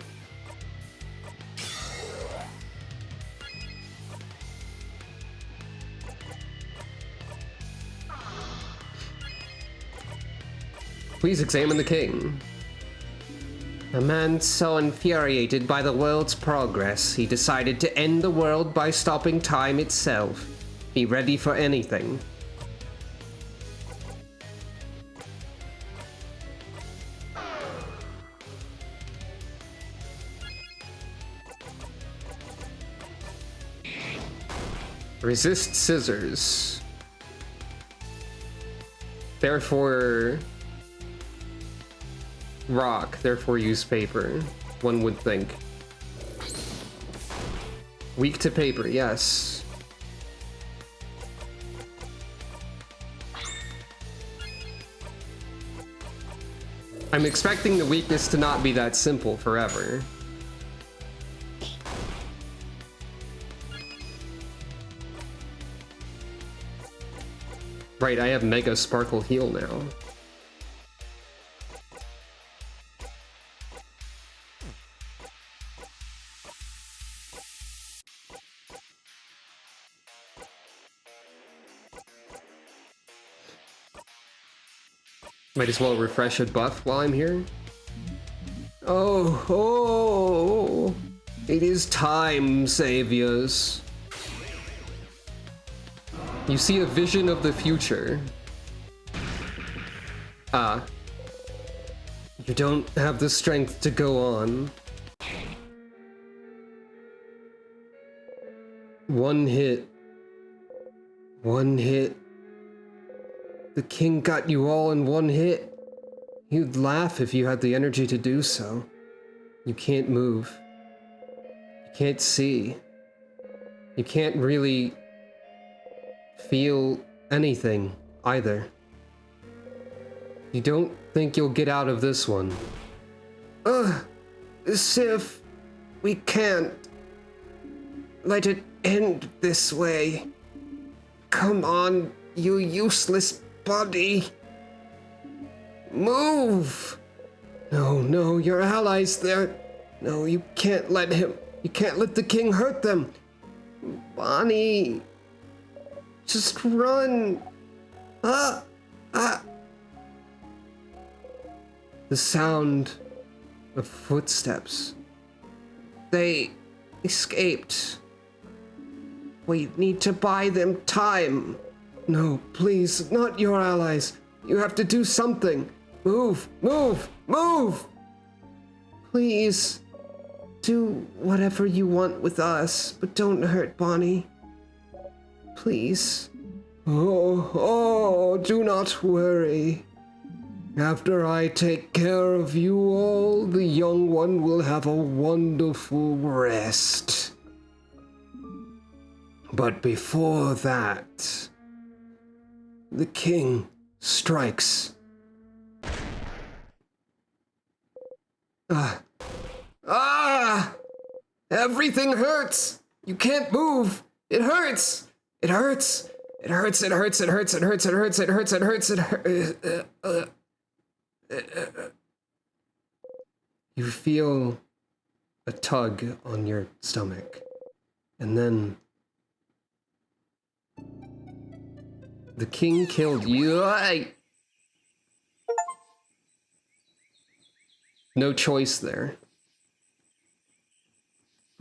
Please examine the king. A man so infuriated by the world's progress, he decided to end the world by stopping time itself. Be ready for anything. Resist scissors. Therefore... rock, therefore use paper. One would think. Weak to paper, yes. I'm expecting the weakness to not be that simple forever. Right, I have Mega Sparkle Heal now. Might as well refresh a buff while I'm here. Oh, it is time, saviors. You see a vision of the future. You don't have the strength to go on. One hit. One hit. The king got you all in one hit. You'd laugh if you had the energy to do so. You can't move. You can't see. You can't really feel anything either. You don't think you'll get out of this one. Sif, we can't let it end this way. Come on, you useless body. Move! No, your allies there. No, you can't let him. You can't let the king hurt them. Bonnie, just run. The sound of footsteps. They escaped. We need to buy them time. No, please, not your allies. You have to do something. Move. Please, do whatever you want with us, but don't hurt Bonnie. Please. Oh, do not worry. After I take care of you all, the young one will have a wonderful rest. But before that, the king strikes. Everything hurts! You can't move! It hurts! It hurts! It hurts, it hurts, it hurts, it hurts, it hurts, it hurts, it hurts, it hurts. You feel a tug on your stomach, and then the king killed you. No choice there.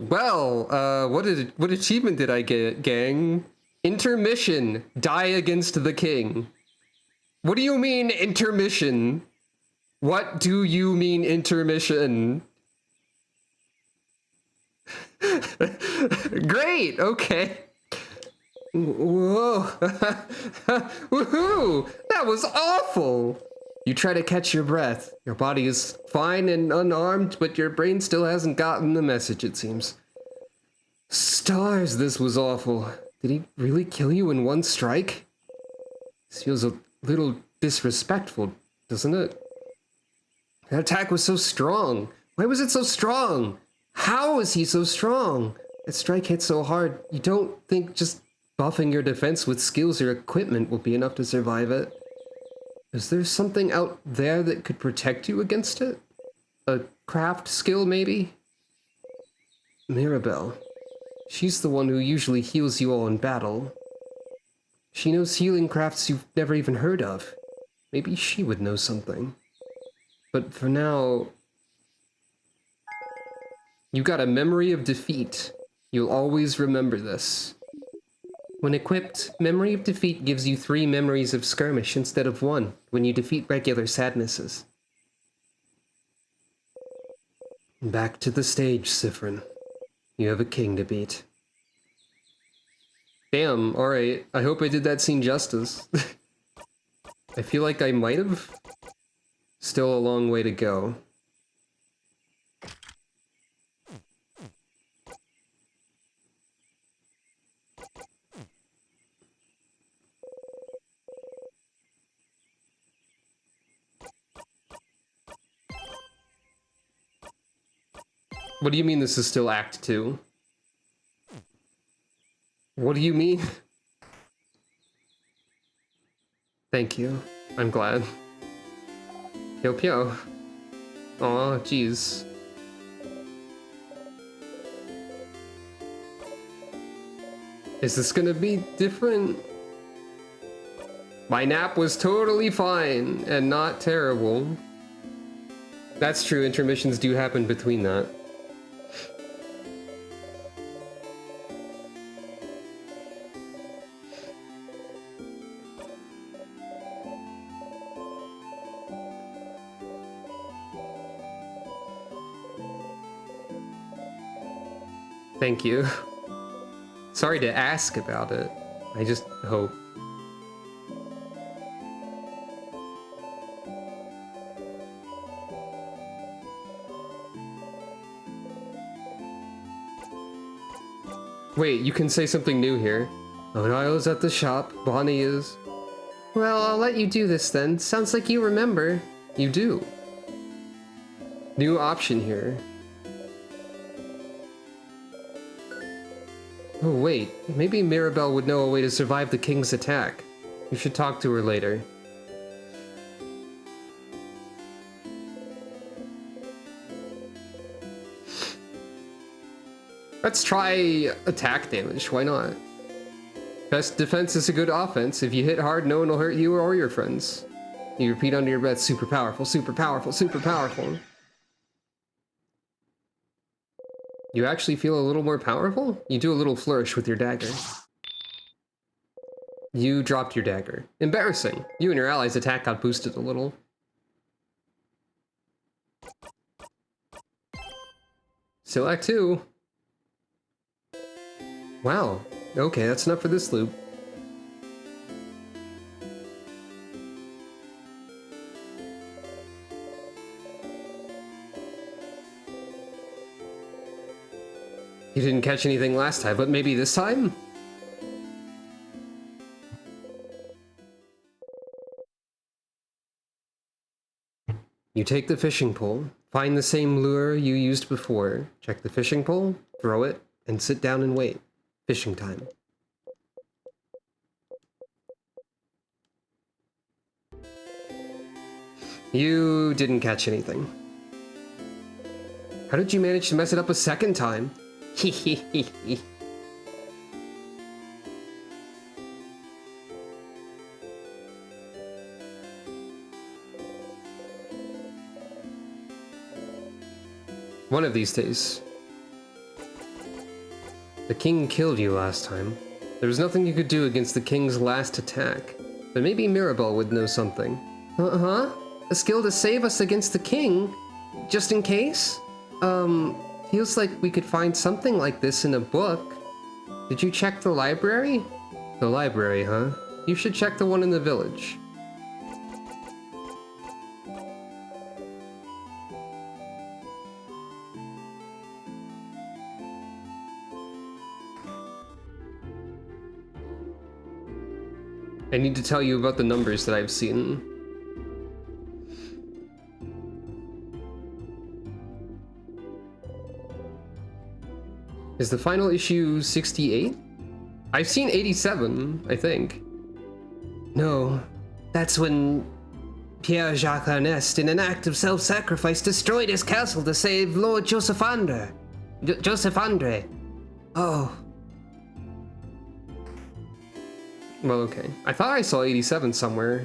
Well, what achievement did I get, gang? Intermission. Die against the king. What do you mean, intermission? What do you mean, intermission? Great, okay. Whoa. Woohoo! That was awful! You try to catch your breath. Your body is fine and unarmed, but your brain still hasn't gotten the message, it seems. Stars, this was awful. Did he really kill you in one strike? This feels a little disrespectful, doesn't it? That attack was so strong. Why was it so strong? How is he so strong? That strike hit so hard, you don't think just buffing your defense with skills or equipment will be enough to survive it? Is there something out there that could protect you against it? A craft skill, maybe? Mirabelle. She's the one who usually heals you all in battle. She knows healing crafts you've never even heard of. Maybe she would know something. But for now, you got a memory of defeat. You'll always remember this. When equipped, Memory of Defeat gives you 3 memories of skirmish instead of 1 when you defeat regular sadnesses. Back to the stage, Siffrin. You have a king to beat. Damn, alright. I hope I did that scene justice. I feel like I might have. Still a long way to go. What do you mean this is still Act 2? What do you mean? Thank you. I'm glad. Pyo Pyo. Aw, jeez. Is this gonna be different? My nap was totally fine and not terrible. That's true, intermissions do happen between that. Thank you. Sorry to ask about it. I just hope. Wait, you can say something new here. O'Niall's at the shop, Bonnie is. Well, I'll let you do this then. Sounds like you remember. You do. New option here. Oh wait, maybe Mirabelle would know a way to survive the king's attack. You should talk to her later. Let's try attack damage, why not? Best defense is a good offense. If you hit hard, no one will hurt you or your friends. You repeat under your breath, super powerful, super powerful, super powerful. You actually feel a little more powerful? You do a little flourish with your dagger. You dropped your dagger. Embarrassing. You and your allies' attack got boosted a little. Select 2. Wow. Okay, that's enough for this loop. You didn't catch anything last time, but maybe this time? You take the fishing pole, find the same lure you used before, check the fishing pole, throw it, and sit down and wait. Fishing time. You didn't catch anything. How did you manage to mess it up a second time? One of these days. The king killed you last time. There was nothing you could do against the king's last attack. But maybe Mirabelle would know something. Uh-huh? A skill to save us against the king? Just in case? Feels like we could find something like this in a book. Did you check the library? The library, huh? You should check the one in the village. I need to tell you about the numbers that I've seen. Is the final issue 68? I've seen 87, I think. No, that's when Pierre-Jacques Ernest, in an act of self-sacrifice, destroyed his castle to save Lord Joseph André. Joseph André. Oh. Well, okay. I thought I saw 87 somewhere.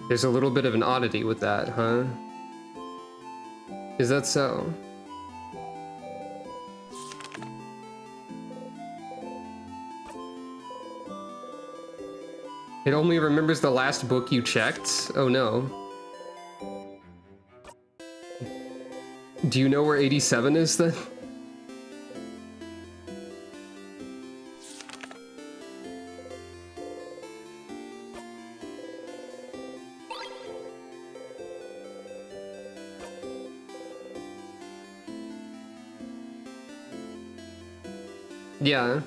There's a little bit of an oddity with that, huh? Is that so? It only remembers the last book you checked? Oh no. Do you know where 87 is then? Yeah.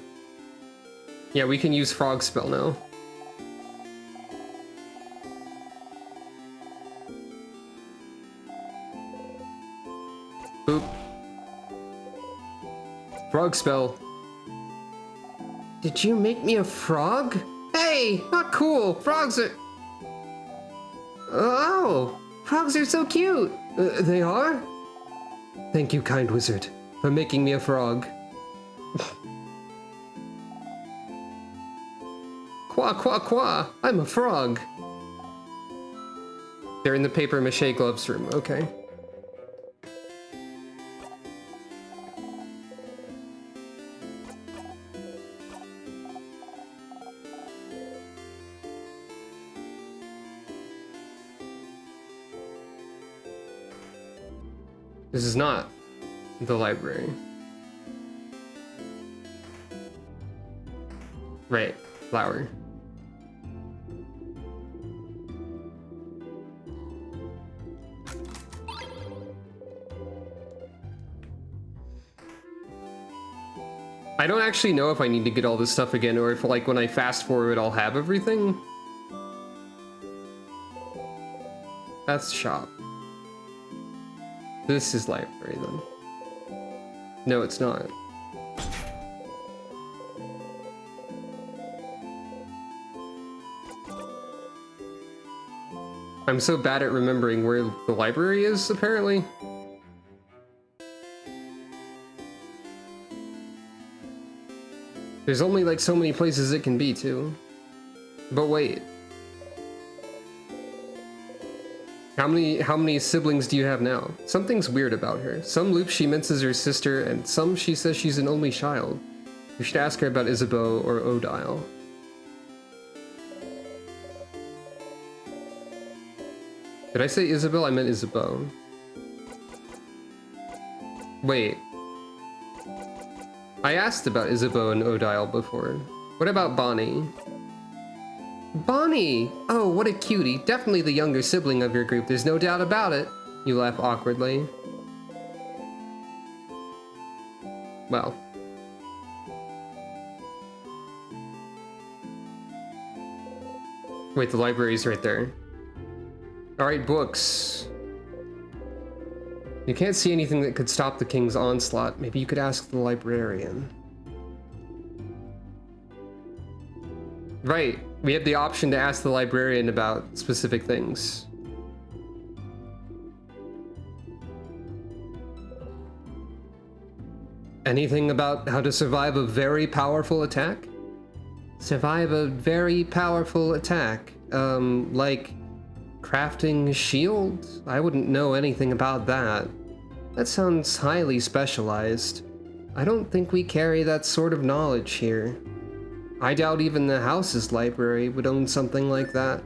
Yeah, we can use frog spell now. Boop. Frog spell. Did you make me a frog? Hey, not cool. Frogs are... Oh, frogs are so cute. They are? Thank you, kind wizard, for making me a frog. Qua, qua, qua, I'm a frog. They're in the paper mache gloves room, okay. This is not the library. Right, flower. I don't actually know if I need to get all this stuff again or if, like, when I fast forward I'll have everything. That's shop. This is library then. No, it's not. I'm so bad at remembering where the library is, apparently. There's only like so many places it can be, too. But wait. How many siblings do you have now? Something's weird about her. Some loop she minces her sister, and some she says she's an only child. You should ask her about Isabeau or Odile. Did I say Isabel? I meant Isabeau. Wait. I asked about Isabeau and Odile before. What about Bonnie? Bonnie! Oh, what a cutie. Definitely the younger sibling of your group, there's no doubt about it. You laugh awkwardly. Well. Wait, the library's right there. Alright, books. You can't see anything that could stop the king's onslaught. Maybe you could ask the librarian. Right, we have the option to ask the librarian about specific things. Anything about how to survive a very powerful attack? Survive a very powerful attack? Like crafting a shield? I wouldn't know anything about that. That sounds highly specialized. I don't think we carry that sort of knowledge here. I doubt even the house's library would own something like that.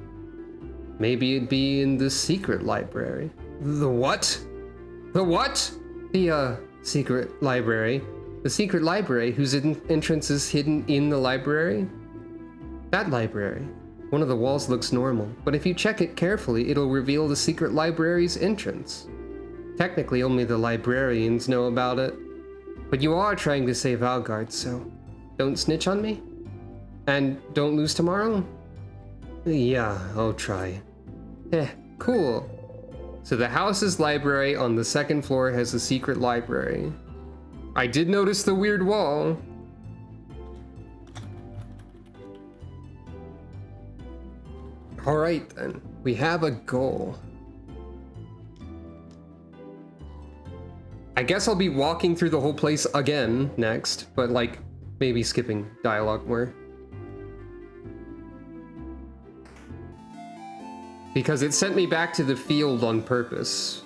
Maybe it'd be in the secret library. The what? The what? The, secret library. The secret library whose entrance is hidden in the library? That library. One of the walls looks normal, but if you check it carefully, it'll reveal the secret library's entrance. Technically, only the librarians know about it. But you are trying to save Valgard, so don't snitch on me? And don't lose tomorrow? Yeah, I'll try. Cool. So the house's library on the second floor has a secret library. I did notice the weird wall. Alright then, we have a goal. I guess I'll be walking through the whole place again next, but like, maybe skipping dialogue more. Because it sent me back to the field on purpose.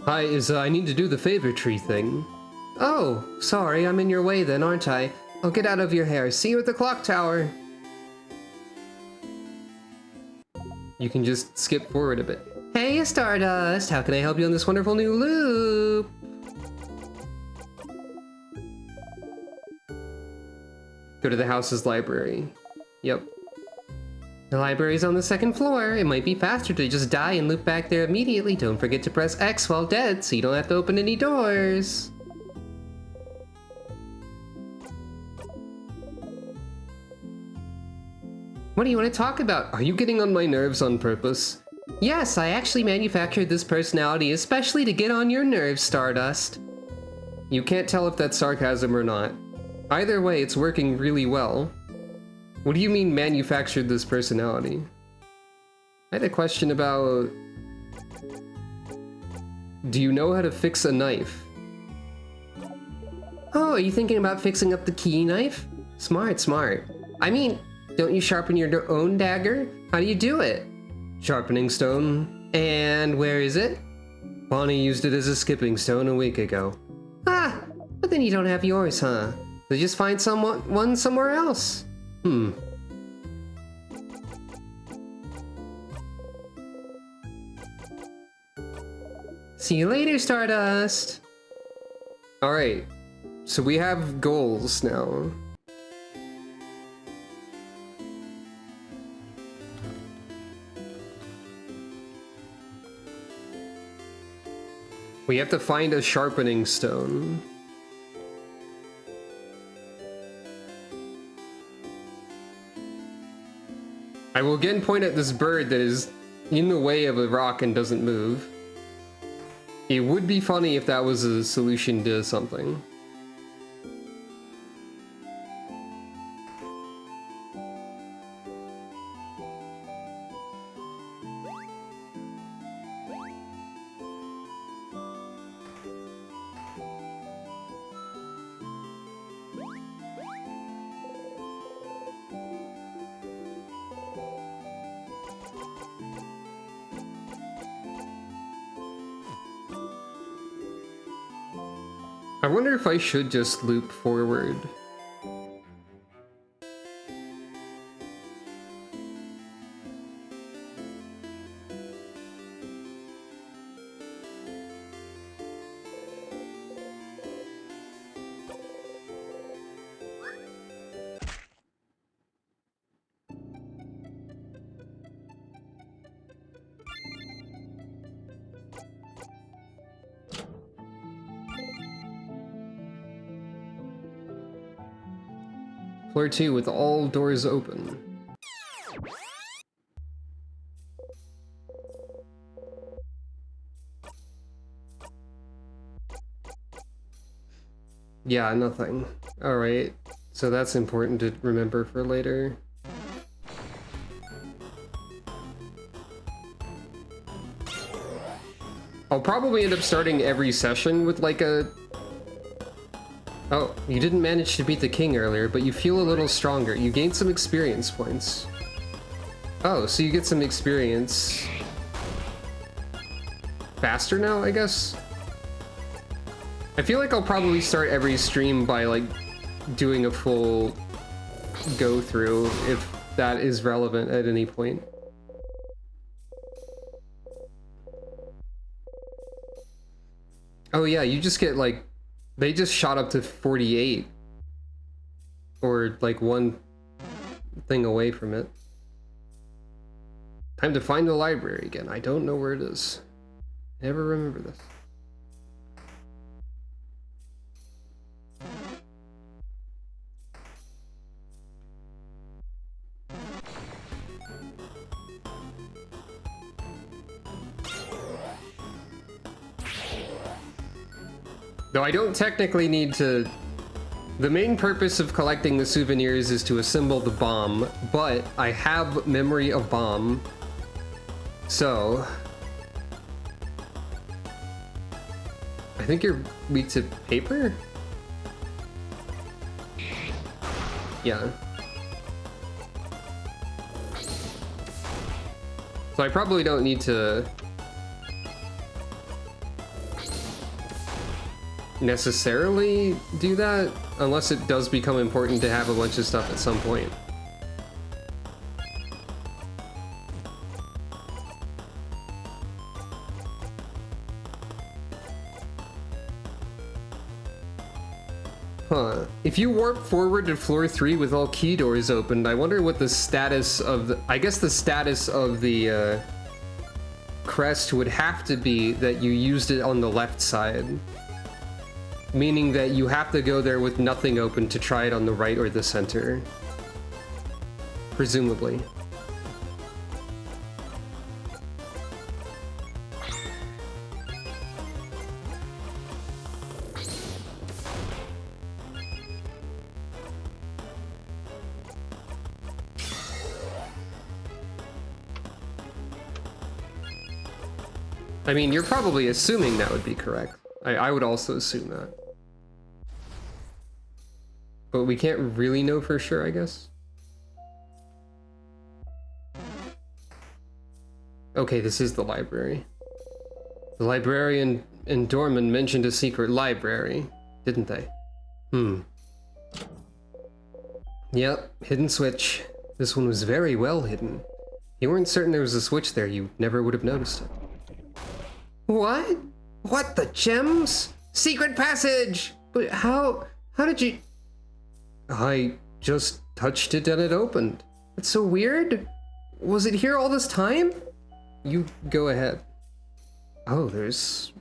Hi, I need to do the favor tree thing. Oh, sorry, I'm in your way then, aren't I? I'll get out of your hair. See you at the clock tower. You can just skip forward a bit. Hey, Stardust! How can I help you on this wonderful new loop? Go to the house's library. Yep. The library's on the second floor. It might be faster to just die and loop back there immediately. Don't forget to press X while dead so you don't have to open any doors. What do you want to talk about? Are you getting on my nerves on purpose? Yes, I actually manufactured this personality especially to get on your nerves, Stardust. You can't tell if that's sarcasm or not. Either way, it's working really well. What do you mean manufactured this personality? I had a question about... Do you know how to fix a knife? Oh, are you thinking about fixing up the key knife? Smart, smart. I mean, don't you sharpen your own dagger? How do you do it? Sharpening stone. And where is it? Bonnie used it as a skipping stone a week ago. Ah, but then you don't have yours, huh? So just find one somewhere else. See you later, Stardust. Alright, so we have goals now. We have to find a sharpening stone. I will again point at this bird that is in the way of a rock and doesn't move. It would be funny if that was a solution to something. I wonder if I should just loop forward. Floor 2 with all doors open. Yeah, nothing. Alright, so that's important to remember for later. I'll probably end up starting every session with like a... Oh, you didn't manage to beat the king earlier, but you feel a little stronger. You gained some experience points. Oh, so you get some experience faster now, I guess? I feel like I'll probably start every stream by like doing a full go through if that is relevant at any point. Oh yeah, you just get like, they just shot up to 48. Or like one thing away from it. Time to find the library again. I don't know where it is. Never remember this. Though I don't technically need to... The main purpose of collecting the souvenirs is to assemble the bomb, but I have memory of bomb. So... I think you're weak to paper? Yeah. So I probably don't need to... necessarily do that, unless it does become important to have a bunch of stuff at some point. Huh. If you warp forward to floor 3 with all key doors opened, I wonder what the status of the... I guess the status of the crest would have to be that you used it on the left side. Meaning that you have to go there with nothing open to try it on the right or the center. Presumably. I mean, you're probably assuming that would be correct. I would also assume that. But we can't really know for sure, I guess. Okay, this is the library. The librarian and Dorman mentioned a secret library, didn't they? Yep, hidden switch. This one was very well hidden. If you weren't certain there was a switch there, you never would have noticed it. What? What, the gems? Secret passage! But how did you... I just touched it and it opened. That's so weird. Was it here all this time? You go ahead. Oh, there's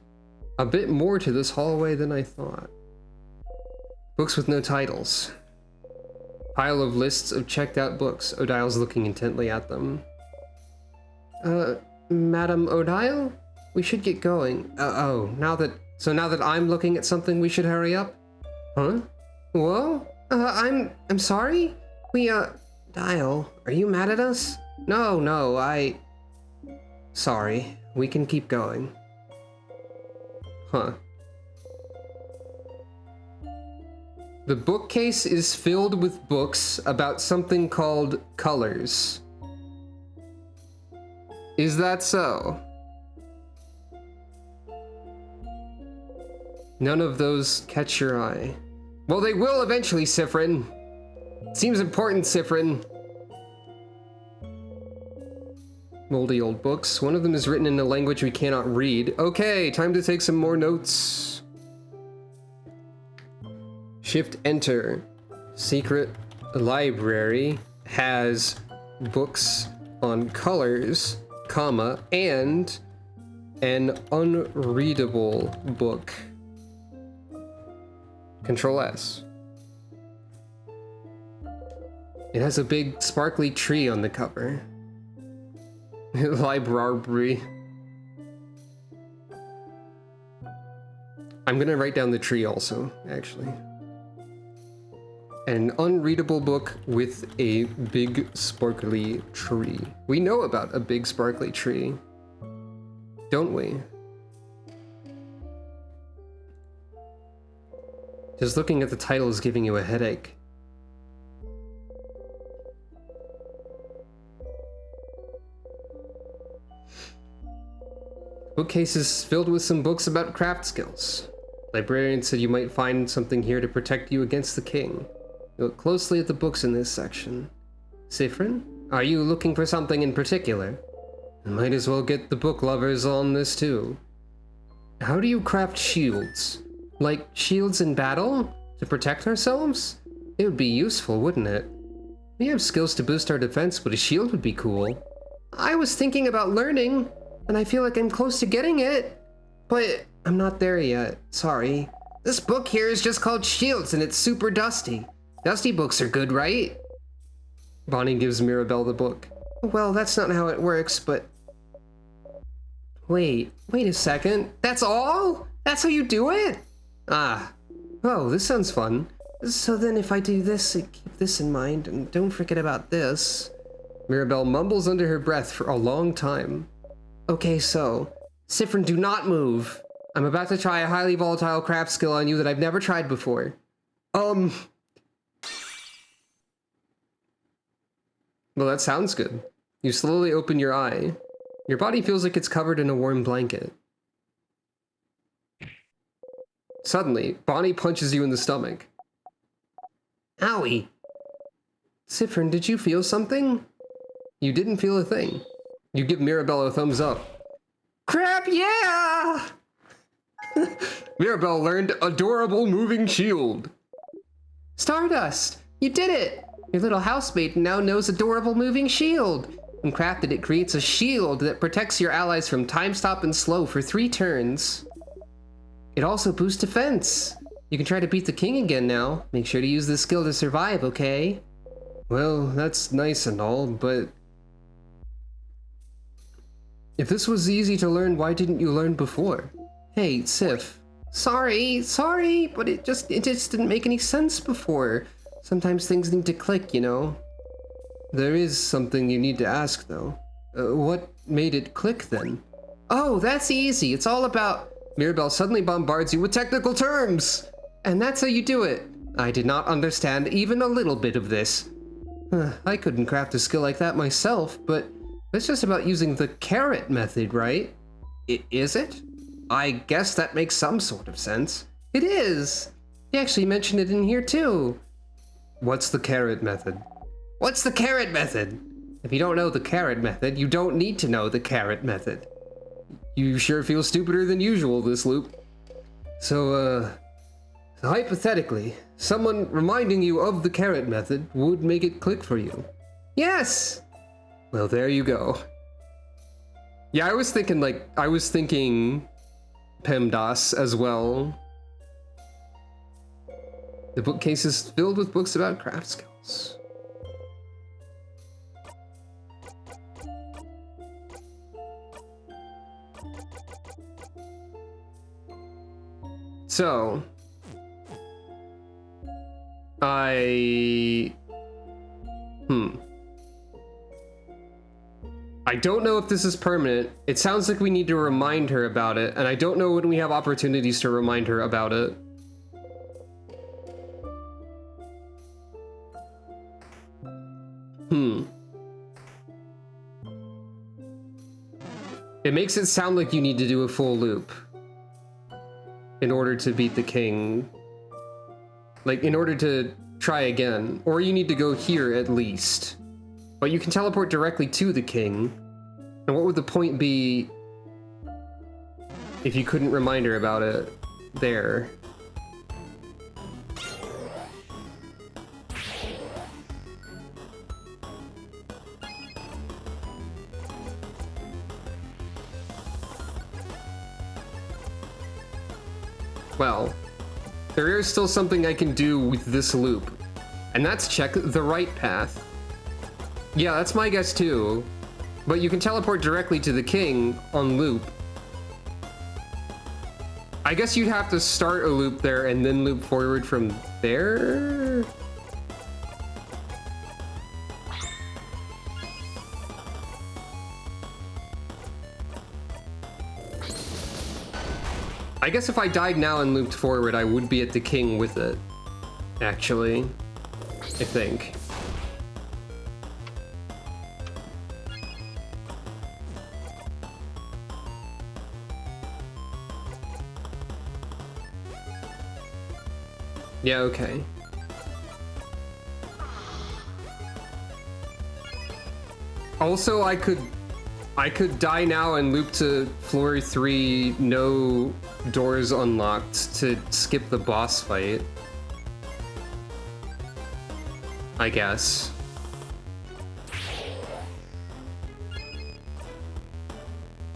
a bit more to this hallway than I thought. Books with no titles. Pile of lists of checked out books. Odile's looking intently at them. Madam Odile? We should get going. Now that I'm looking at something, we should hurry up? Huh? Whoa? I'm sorry? Dial, are you mad at us? No, Sorry, we can keep going. Huh. The bookcase is filled with books about something called colors. Is that so? None of those catch your eye. Well, they will eventually, Siffrin. Seems important, Siffrin. Moldy old books. One of them is written in a language we cannot read. Okay, time to take some more notes. Shift enter. Secret library has books on colors, comma, and an unreadable book. Control S. It has a big sparkly tree on the cover. Library. I'm gonna write down the tree also, actually. An unreadable book with a big sparkly tree. We know about a big sparkly tree, don't we? Just looking at the title is giving you a headache. Bookcase is filled with some books about craft skills. Librarian said you might find something here to protect you against the king. Look closely at the books in this section. Siffrin, are you looking for something in particular? I might as well get the book lovers on this too. How do you craft shields? Like shields in battle? To protect ourselves? It would be useful, wouldn't it? We have skills to boost our defense, but a shield would be cool. I was thinking about learning, and I feel like I'm close to getting it. But I'm not there yet, sorry. This book here is just called Shields and it's super dusty. Dusty books are good, right? Bonnie gives Mirabelle the book. Well, that's not how it works, but... Wait a second. That's all? That's how you do it? Oh, this sounds fun. So then if I do this, keep this in mind, and don't forget about this. Mirabelle mumbles under her breath for a long time. Okay, so... Siffrin, do not move. I'm about to try a highly volatile craft skill on you that I've never tried before. Well, that sounds good. You slowly open your eye. Your body feels like it's covered in a warm blanket. Suddenly, Bonnie punches you in the stomach. Owie! Siffrin, did you feel something? You didn't feel a thing. You give Mirabelle a thumbs up. Crap, yeah! Mirabelle learned Adorable Moving Shield. Stardust, you did it! Your little housemate now knows Adorable Moving Shield. When crafted, it creates a shield that protects your allies from time stop and slow for 3 turns. It also boosts defense. You can try to beat the king again now. Make sure to use this skill to survive, okay? Well, that's nice and all, but... if this was easy to learn, why didn't you learn before? Hey, Sif. Sorry, but it just didn't make any sense before. Sometimes things need to click, you know? There is something you need to ask, though. What made it click, then? Oh, that's easy. It's all about... Mirabelle suddenly bombards you with technical terms! And that's how you do it. I did not understand even a little bit of this. I couldn't craft a skill like that myself, but it's just about using the carrot method, right? Is it? I guess that makes some sort of sense. It is! He actually mentioned it in here too. What's the carrot method? What's the carrot method? If you don't know the carrot method, you don't need to know the carrot method. You sure feel stupider than usual this loop. So hypothetically, someone reminding you of the carrot method would make it click for you. Yes! Well, there you go. Yeah, I was thinking PEMDAS as well. The bookcase is filled with books about craft skills. So, I don't know if this is permanent. It sounds like we need to remind her about it, and I don't know when we have opportunities to remind her about it. It makes it sound like you need to do a full loop in order to beat the king. Like, in order to try again. Or you need to go here at least. But you can teleport directly to the king. And what would the point be if you couldn't remind her about it there? Well, there is still something I can do with this loop, and that's check the right path. Yeah, that's my guess too, but you can teleport directly to the king on loop. I guess you'd have to start a loop there and then loop forward from there? I guess if I died now and looped forward, I would be at the king with it, actually, I think. Yeah, okay. Also, I could die now and loop to floor 3, no doors unlocked, to skip the boss fight. I guess.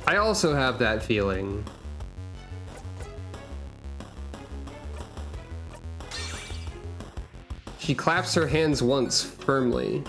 I also have that feeling. She claps her hands once, firmly.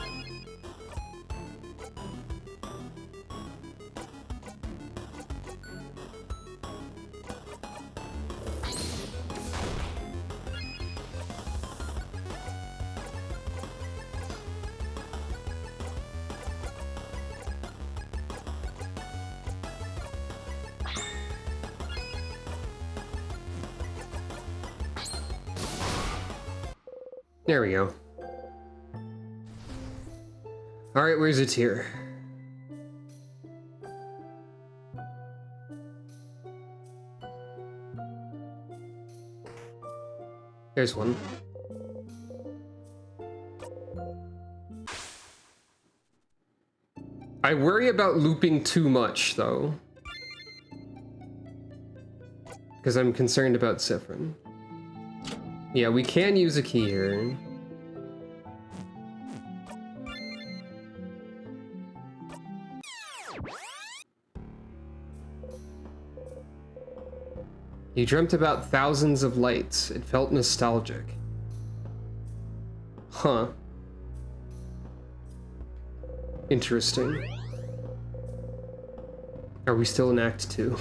There we go. Alright, where's it here? There's one. I worry about looping too much, though. Because I'm concerned about Siffrin. Yeah, we can use a key here. You dreamt about thousands of lights. It felt nostalgic. Huh. Interesting. Are we still in Act 2?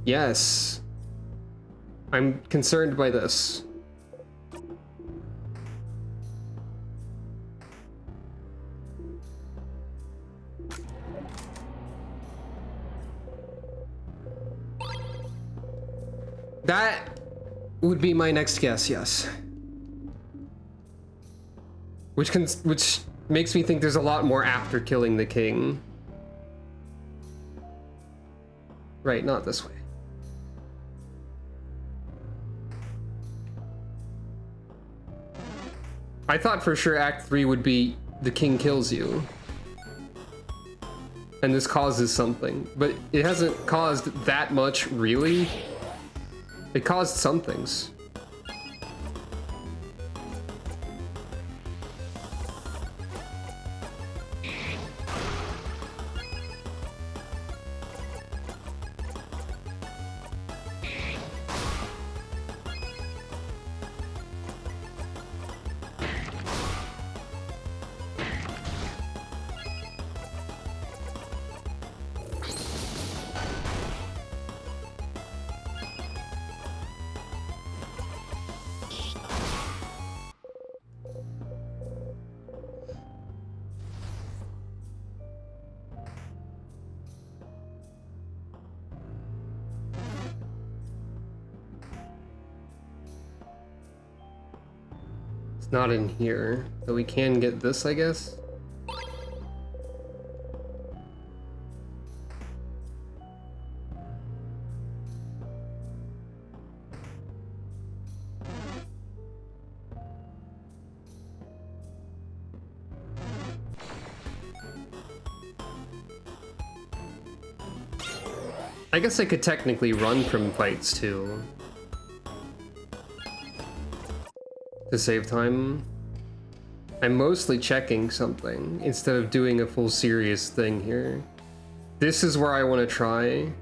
Yes. I'm concerned by this. That would be my next guess, yes. Which makes me think there's a lot more after killing the king. Right, not this way. I thought for sure Act 3 would be the king kills you. And this causes something. But it hasn't caused that much, really. It caused some things. Not in here, but we can get this, I guess. I guess I could technically run from fights too. To save time. I'm mostly checking something instead of doing a full serious thing here. This is where I want to try.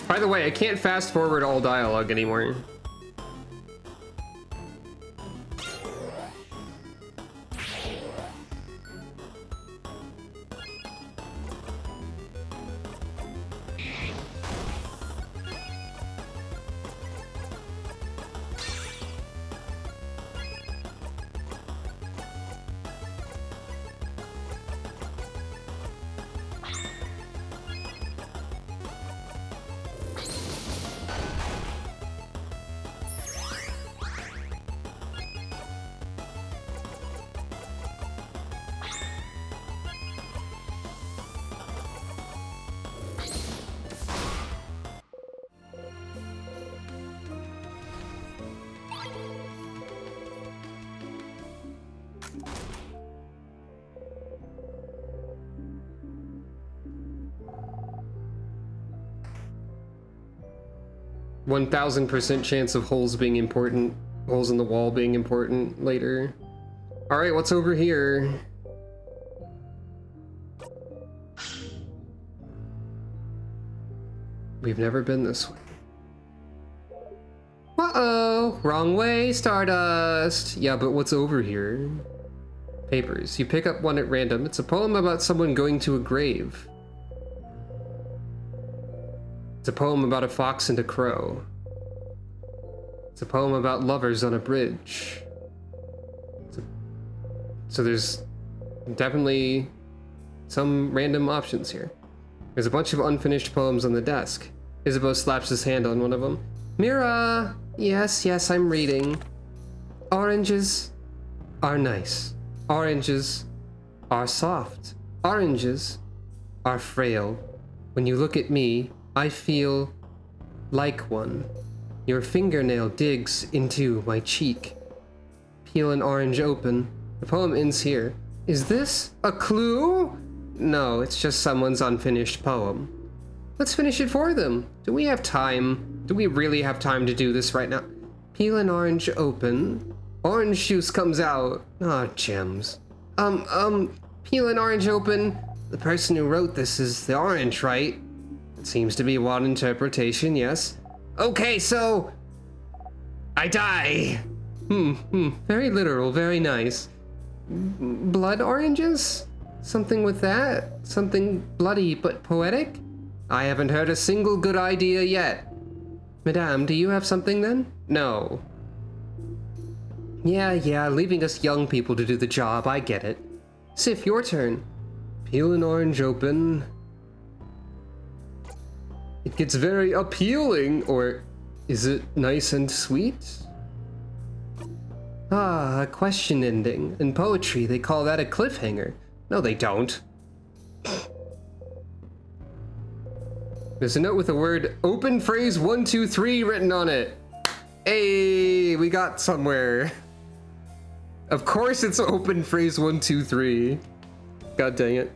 By the way, I can't fast forward all dialogue anymore. %1,000% chance of holes being important, holes in the wall being important later. All right, what's over here? We've never been this way. Uh-oh, wrong way, Stardust. Yeah, but what's over here? Papers. You pick up one at random. It's a poem about someone going to a grave. It's a poem about a fox and a crow. It's a poem about lovers on a bridge. So there's definitely some random options here. There's a bunch of unfinished poems on the desk. Isabeau slaps his hand on one of them. Mira! Yes, I'm reading. Oranges are nice. Oranges are soft. Oranges are frail. When you look at me, I feel like one. Your fingernail digs into my cheek. Peel an orange open. The poem ends here. Is this a clue? No, it's just someone's unfinished poem. Let's finish it for them. Do we have time? Do we really have time to do this right now? Peel an orange open. Orange juice comes out. Ah, gems. Peel an orange open. The person who wrote this is the orange, right? It seems to be one interpretation, yes. Okay, so I die. Very literal, very nice. Blood oranges? Something with that? Something bloody but poetic? I haven't heard a single good idea yet. Madame, do you have something then? No. Yeah, leaving us young people to do the job, I get it. Sif, your turn. Peel an orange open. It gets very appealing, or is it nice and sweet? Ah, a question ending. In poetry, they call that a cliffhanger. No, they don't. There's a note with the word open phrase 1, 2, 3 written on it. Hey, we got somewhere. Of course it's open phrase 1, 2, 3. God dang it.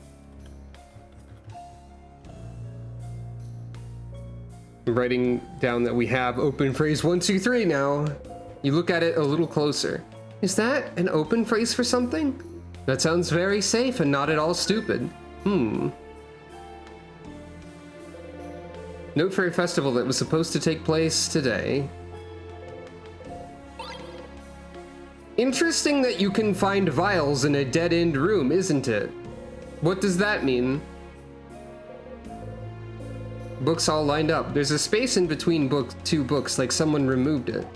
I'm writing down that we have open phrase 1, 2, 3 now. You look at it a little closer. Is that an open phrase for something? That sounds very safe and not at all stupid. Note for a festival that was supposed to take place today. Interesting that you can find vials in a dead-end room, isn't it? What does that mean? Books all lined up. There's a space in between two books, like someone removed it.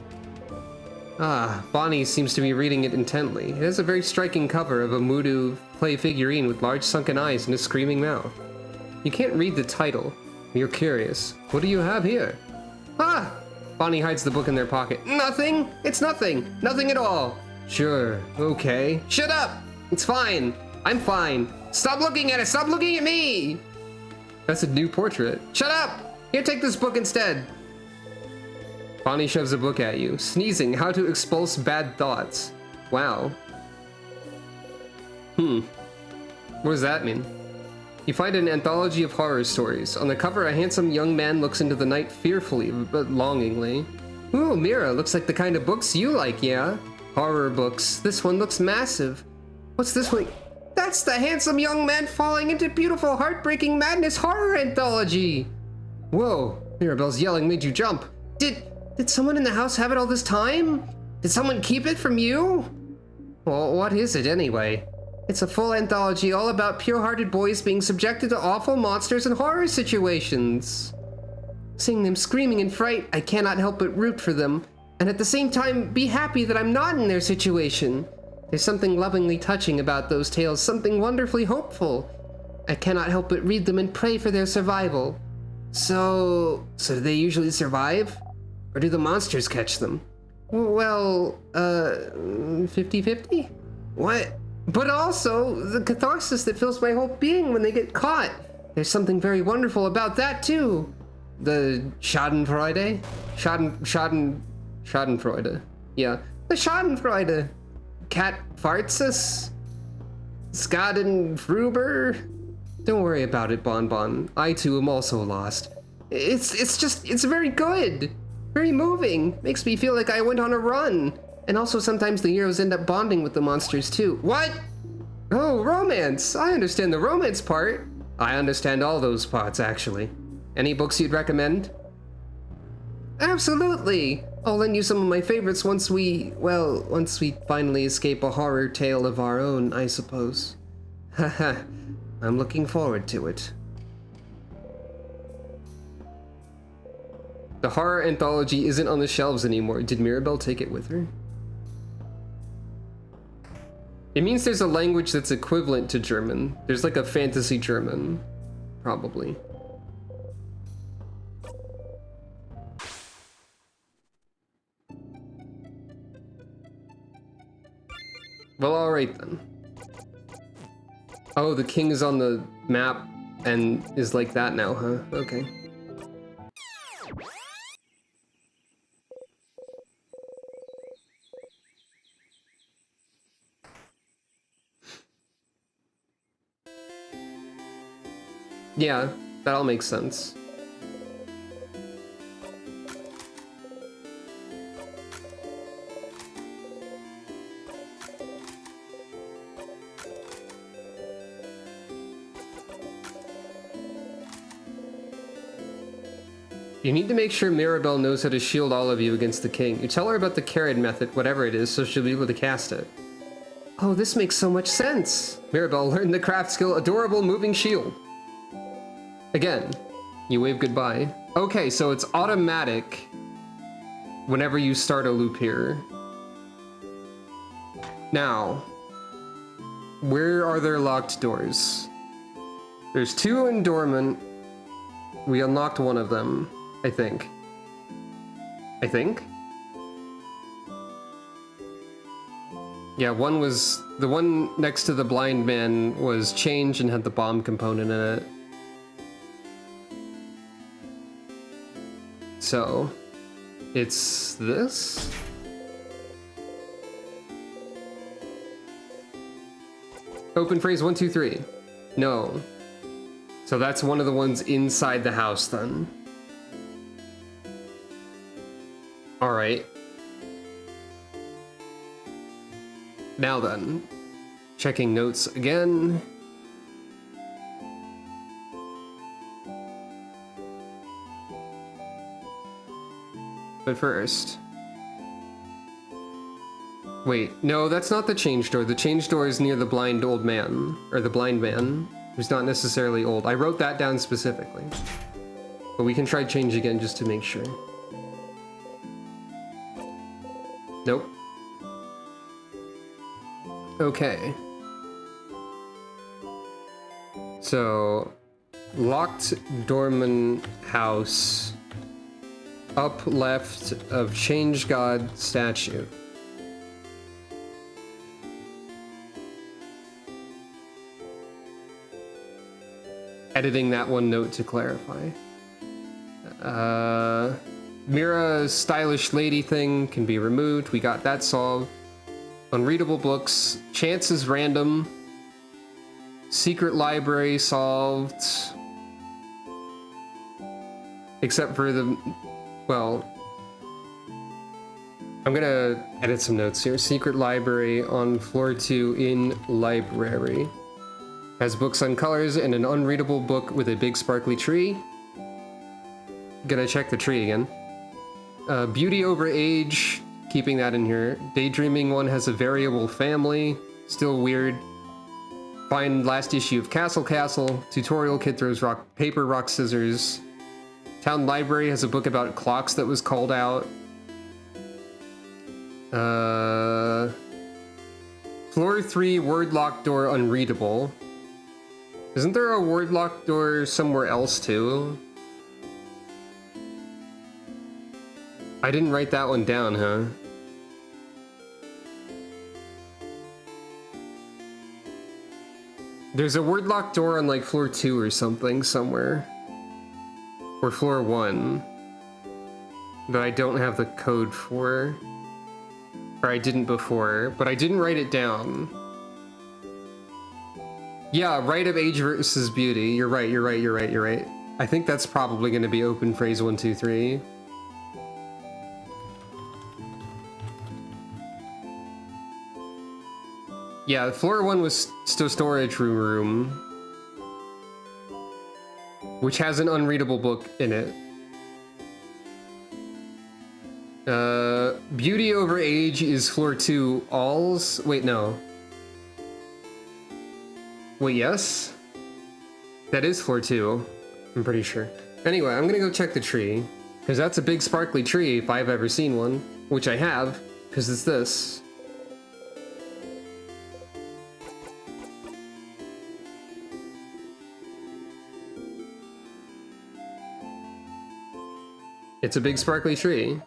Ah, Bonnie seems to be reading it intently. It has a very striking cover of a Mudu clay figurine with large sunken eyes and a screaming mouth. You can't read the title. You're curious. What do you have here? Ah! Bonnie hides the book in their pocket. Nothing! It's nothing! Nothing at all! Sure, okay. Shut up! It's fine! I'm fine! Stop looking at it! Stop looking at me! That's a new portrait. Shut up! Here, take this book instead! Bonnie shoves a book at you, sneezing, How to Expulse Bad Thoughts. Wow. What does that mean? You find an anthology of horror stories. On the cover, a handsome young man looks into the night fearfully, but longingly. Ooh, Mira, looks like the kind of books you like, yeah? Horror books. This one looks massive. What's this one? That's the handsome young man falling into beautiful, heartbreaking madness horror anthology! Whoa, Mirabelle's yelling made you jump. Did someone in the house have it all this time? Did someone keep it from you? Well, what is it anyway? It's a full anthology all about pure-hearted boys being subjected to awful monsters and horror situations. Seeing them screaming in fright, I cannot help but root for them, and at the same time be happy that I'm not in their situation. There's something lovingly touching about those tales, something wonderfully hopeful. I cannot help but read them and pray for their survival. So do they usually survive? Or do the monsters catch them? Well, 50-50? What? But also, the catharsis that fills my whole being when they get caught. There's something very wonderful about that, too. The Schadenfreude? Schadenfreude. Yeah. The Schadenfreude. Catharsis? Schadenfreude? Don't worry about it, Bonbon. I, too, am also lost. It's very good. Very moving. Makes me feel like I went on a run. And also sometimes the heroes end up bonding with the monsters too. What? Oh, romance. I understand the romance part. I understand all those parts, actually. Any books you'd recommend? Absolutely. I'll lend you some of my favorites once we finally escape a horror tale of our own, I suppose. Haha, I'm looking forward to it. The horror anthology isn't on the shelves anymore. Did Mirabelle take it with her? It means there's a language that's equivalent to German. There's like a fantasy German, probably. Well, alright then. Oh, the king is on the map and is like that now, huh? Okay. Yeah, that all makes sense. You need to make sure Mirabelle knows how to shield all of you against the king. You tell her about the carrot method, whatever it is, so she'll be able to cast it. Oh, this makes so much sense! Mirabelle learned the craft skill Adorable Moving Shield. Again, you wave goodbye. Okay, so it's automatic whenever you start a loop here. Now, where are there locked doors? There's 2 in Dormant. We unlocked one of them, I think. Yeah, one was... the one next to the blind man was changed and had the bomb component in it. So, it's this? Open phrase 1, 2, 3. No. So that's one of the ones inside the house then. Alright. Now then, checking notes again. But first... wait, no, that's not the change door. The change door is near the blind old man, or the blind man, who's not necessarily old. I wrote that down specifically. But we can try change again just to make sure. Nope. Okay. So, locked Dorman house, up left of Change God statue. Editing that one note to clarify. Mira's stylish lady thing can be removed. We got that solved. Unreadable books. Chance is random. Secret library solved. Except for the... well... I'm gonna edit some notes here. Secret library on floor 2 in library. Has books on colors and an unreadable book with a big sparkly tree. Gonna check the tree again. Beauty over age, keeping that in here. Daydreaming one has a variable family, still weird. Find last issue of Castle. Tutorial kid throws paper, rock, scissors. Town library has a book about clocks that was called out. Floor 3 word locked door unreadable. Isn't there a word locked door somewhere else too? I didn't write that one down, huh? There's a word locked door on like floor 2 or something somewhere. Or floor 1. That I don't have the code for. Or I didn't before, but I didn't write it down. Yeah, right of age versus beauty. You're right. I think that's probably going to be open phrase 1, 2, 3. Yeah, floor 1 was still storage room, which has an unreadable book in it. Beauty over age is floor 2 alls. Wait, no. Wait, yes? That is floor 2. I'm pretty sure. Anyway, I'm gonna go check the tree, because that's a big sparkly tree if I've ever seen one, which I have, because it's this. It's a big sparkly tree.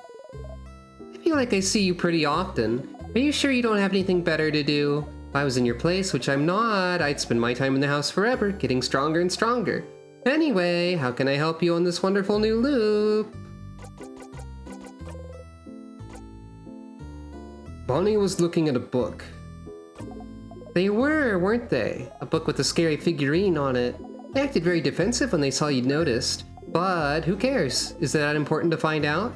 I feel like I see you pretty often. Are you sure you don't have anything better to do? If I was in your place, which I'm not, I'd spend my time in the house forever, getting stronger and stronger. Anyway, how can I help you on this wonderful new loop? Bonnie was looking at a book. They were, weren't they? A book with a scary figurine on it. They acted very defensive when they saw you'd noticed. But who cares? Is that important to find out?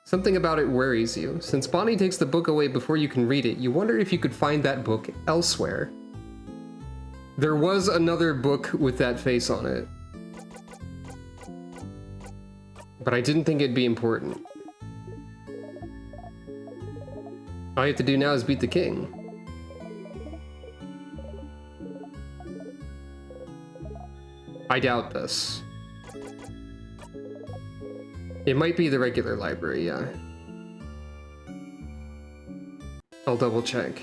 Something about it worries you. Since Bonnie takes the book away before you can read it, you wonder if you could find that book elsewhere. There was another book with that face on it. But I didn't think it'd be important. All you have to do now is beat the king. I doubt this. It might be the regular library, yeah. I'll double check.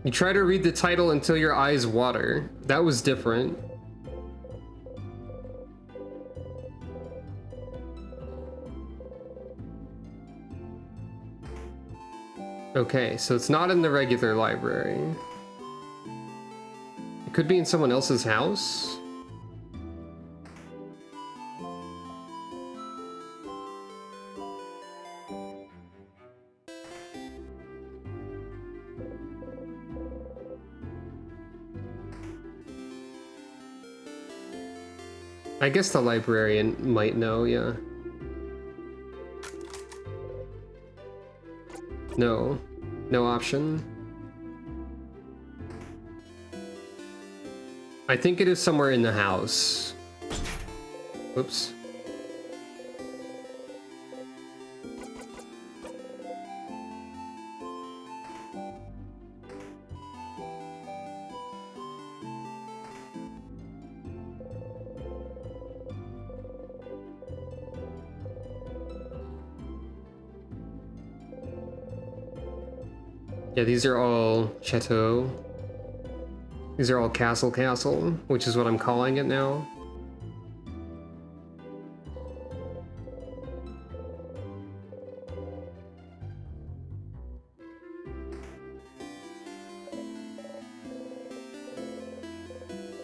You try to read the title until your eyes water. That was different. Okay, so it's not in the regular library. It could be in someone else's house. I guess the librarian might know, yeah. No. No option. I think it is somewhere in the house. Whoops. Yeah, these are all chateau. These are all castle, which is what I'm calling it now.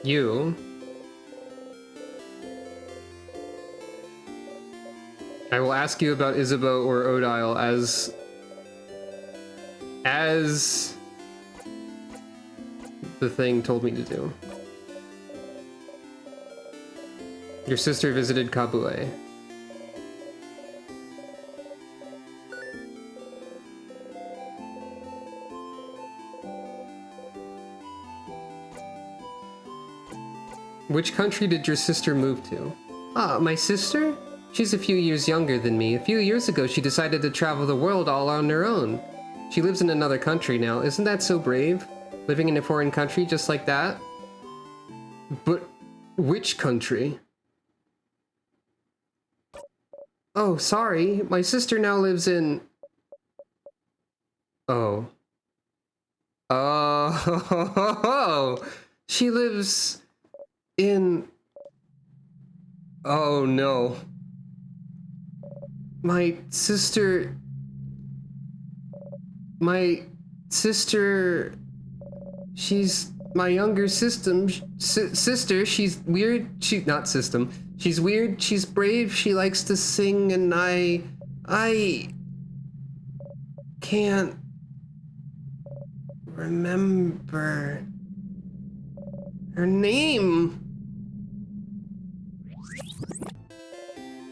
You. I will ask you about Isabeau or Odile as the thing told me to do. Your sister visited Kabue. Which country did your sister move to? Ah, my sister? She's a few years younger than me. A few years ago, she decided to travel the world all on her own. She lives in another country now. Isn't that so brave? Living in a foreign country just like that? But which country? Oh, sorry. My sister now lives in... Oh. Oh, she lives in... Oh, no. My sister... She's my younger sister. She's weird. She's weird. She's brave. She likes to sing, and I can't remember her name.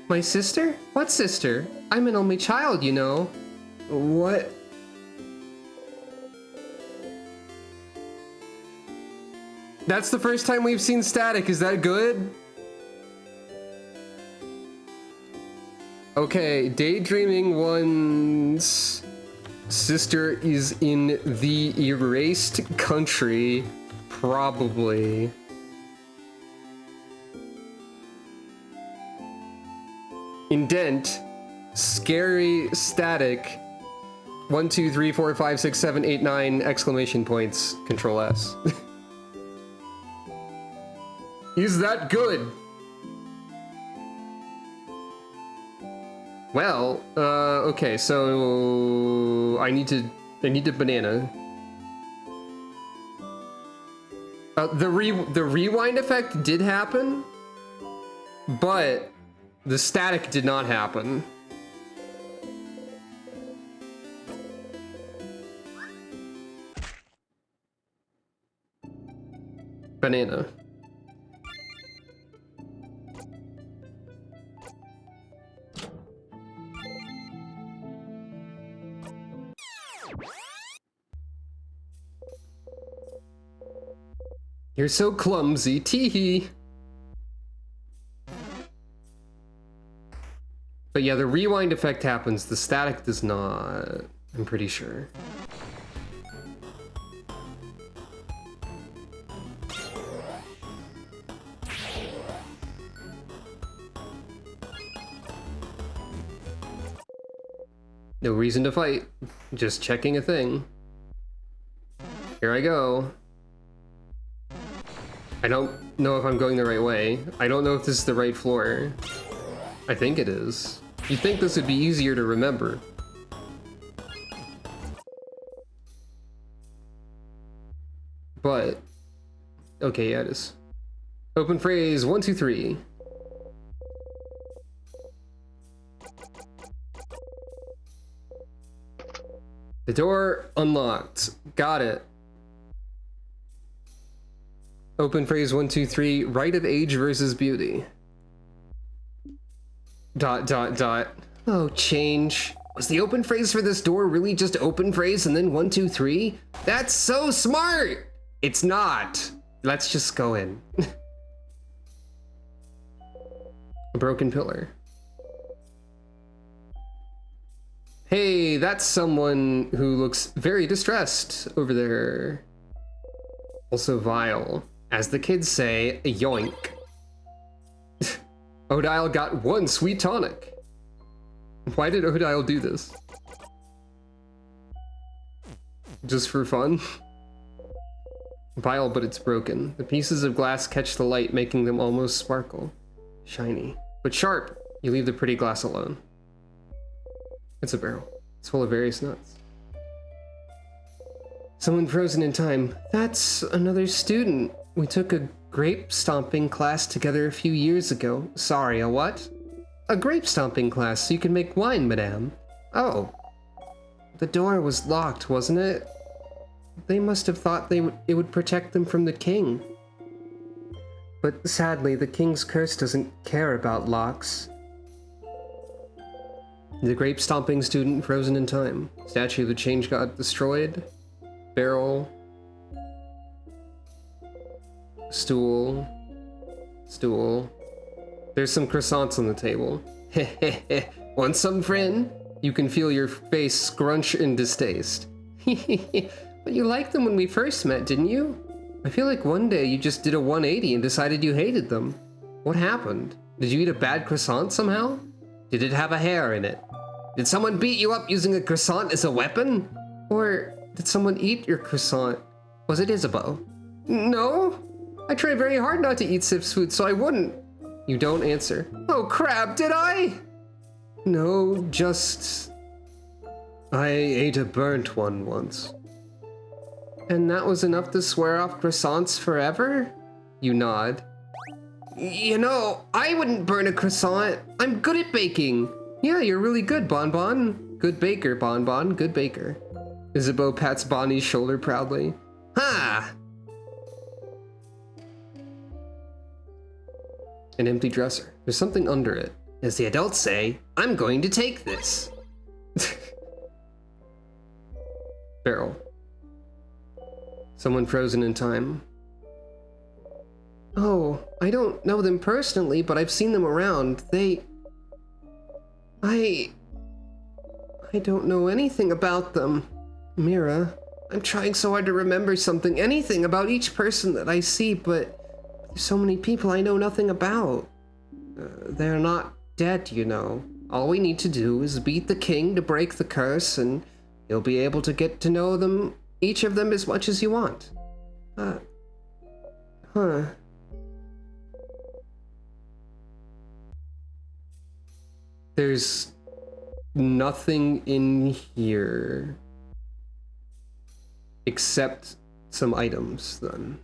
My sister? What sister? I'm an only child, you know. What? That's the first time we've seen Static. Is that good? Okay, Daydreaming One's sister is in the erased country, probably. Indent, scary static, 1, 2, 3, 4, 5, 6, 7, 8, 9 exclamation points, Control S. Is that good? Well, okay, so I need a banana. The rewind effect did happen, but the static did not happen. Banana. You're so clumsy, teehee. But yeah, the rewind effect happens, the static does not, I'm pretty sure. No reason to fight, just checking a thing. Here I go. I don't know if I'm going the right way. I don't know if this is the right floor. I think it is. You'd think this would be easier to remember. But, okay, yeah, it is. Open phrase, 1, 2, 3. The door unlocked. Got it. Open phrase 1, 2, 3. Right of age versus beauty. ... Oh, change. Was the open phrase for this door really just open phrase and then 1, 2, 3? That's so smart! It's not. Let's just go in. A broken pillar. Hey, that's someone who looks very distressed over there. Also vile. As the kids say, yoink. Odile got 1 sweet tonic. Why did Odile do this? Just for fun? Vile, but it's broken. The pieces of glass catch the light, making them almost sparkle. Shiny. But sharp. You leave the pretty glass alone. It's a barrel. It's full of various nuts. Someone frozen in time. That's another student. We took a grape stomping class together a few years ago. Sorry, a what? A grape stomping class so you can make wine, madame. Oh. The door was locked, wasn't it? They must have thought it would protect them from the king. But sadly, the king's curse doesn't care about locks. The grape stomping student frozen in time. Statue of the change god destroyed. Barrel. Stool. Stool. There's some croissants on the table. Heh. Want some, friend? You can feel your face scrunch in distaste. But you liked them when we first met, didn't you? I feel like one day you just did a 180 and decided you hated them. What happened? Did you eat a bad croissant somehow? Did it have a hair in it? Did someone beat you up using a croissant as a weapon? Or did someone eat your croissant? Was it Isabeau? No. I tried very hard not to eat Sif's food so I wouldn't. You don't answer. Oh crap, did I? No, just... I ate a burnt one once. And that was enough to swear off croissants forever? You nod. You know, I wouldn't burn a croissant. I'm good at baking. Yeah, you're really good, Bonbon. Good baker, Bonbon, good baker. Isabeau pats Bonnie's shoulder proudly. Ha! An empty dresser. There's something under it. As the adults say, I'm going to take this. Barrel. Someone frozen in time. Oh, I don't know them personally, but I've seen them around. I don't know anything about them. Mira, I'm trying so hard to remember anything about each person that I see, but there's so many people I know nothing about. They're not dead, you know. All we need to do is beat the king to break the curse, and you'll be able to get to know them, each of them, as much as you want. Huh. There's nothing in here except some items, then.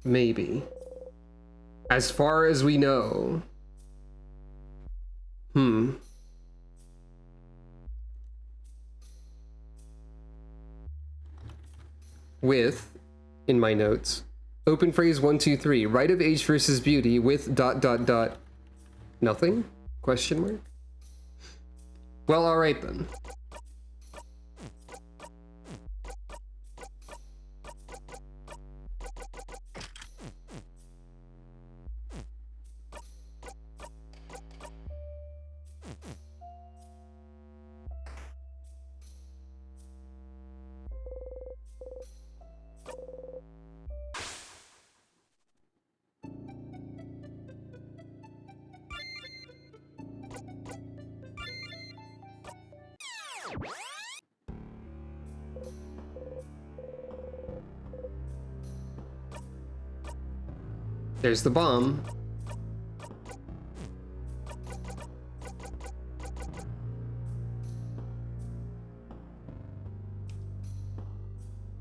Maybe. As far as we know. With, in my notes, open phrase 1, 2, 3, right of age versus beauty with ... Nothing? Question mark? Well, alright then. There's the bomb.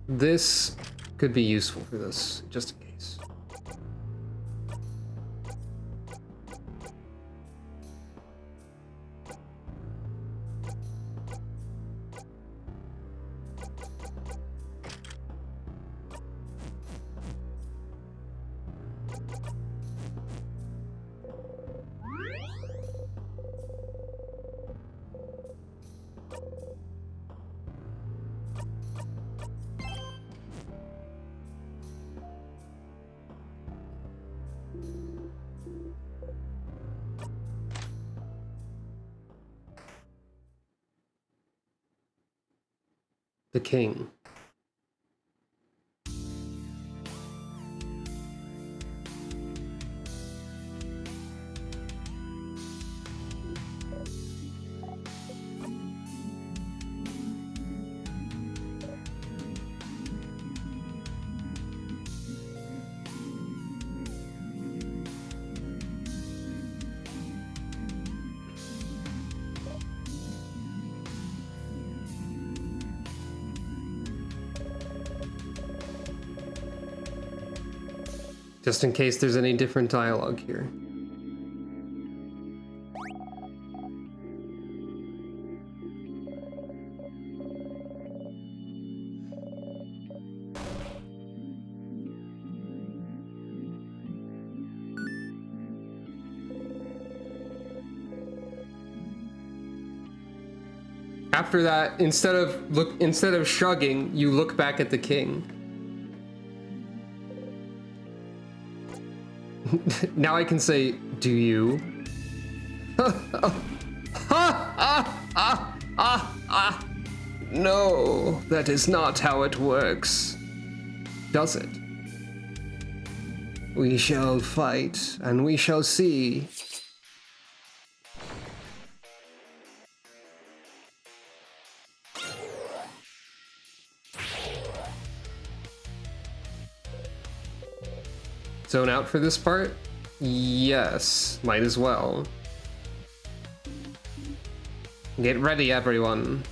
This could be useful for this, just in case. The king. Just in case there's any different dialogue here. After that, instead of shrugging, you look back at the king. Now I can say, do you? No, that is not how it works. Does it? We shall fight, and we shall see. Zone out for this part? Yes, might as well. Get ready, everyone.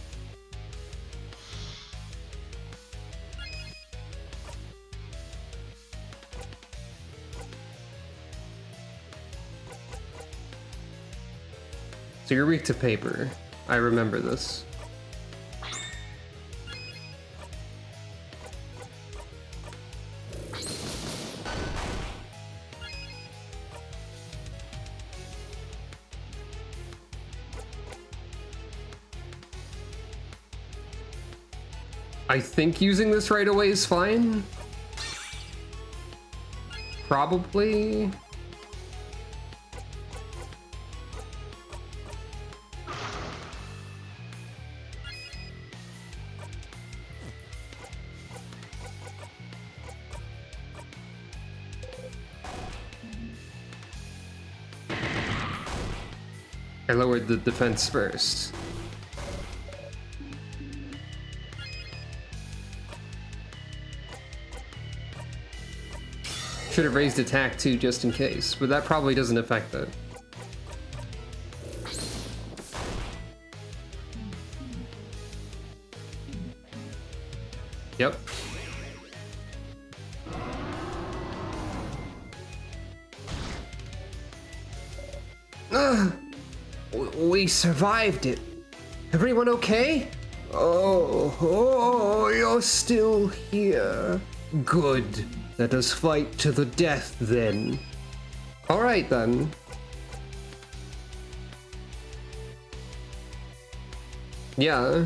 So you're weak to paper. I remember this. I think using this right away is fine. Probably. I lowered the defense first. Should have raised attack too, just in case, but that probably doesn't affect it. Yep. We survived it. Everyone okay? Oh, you're still here. Good. Let us fight to the death then. All right then. Yeah.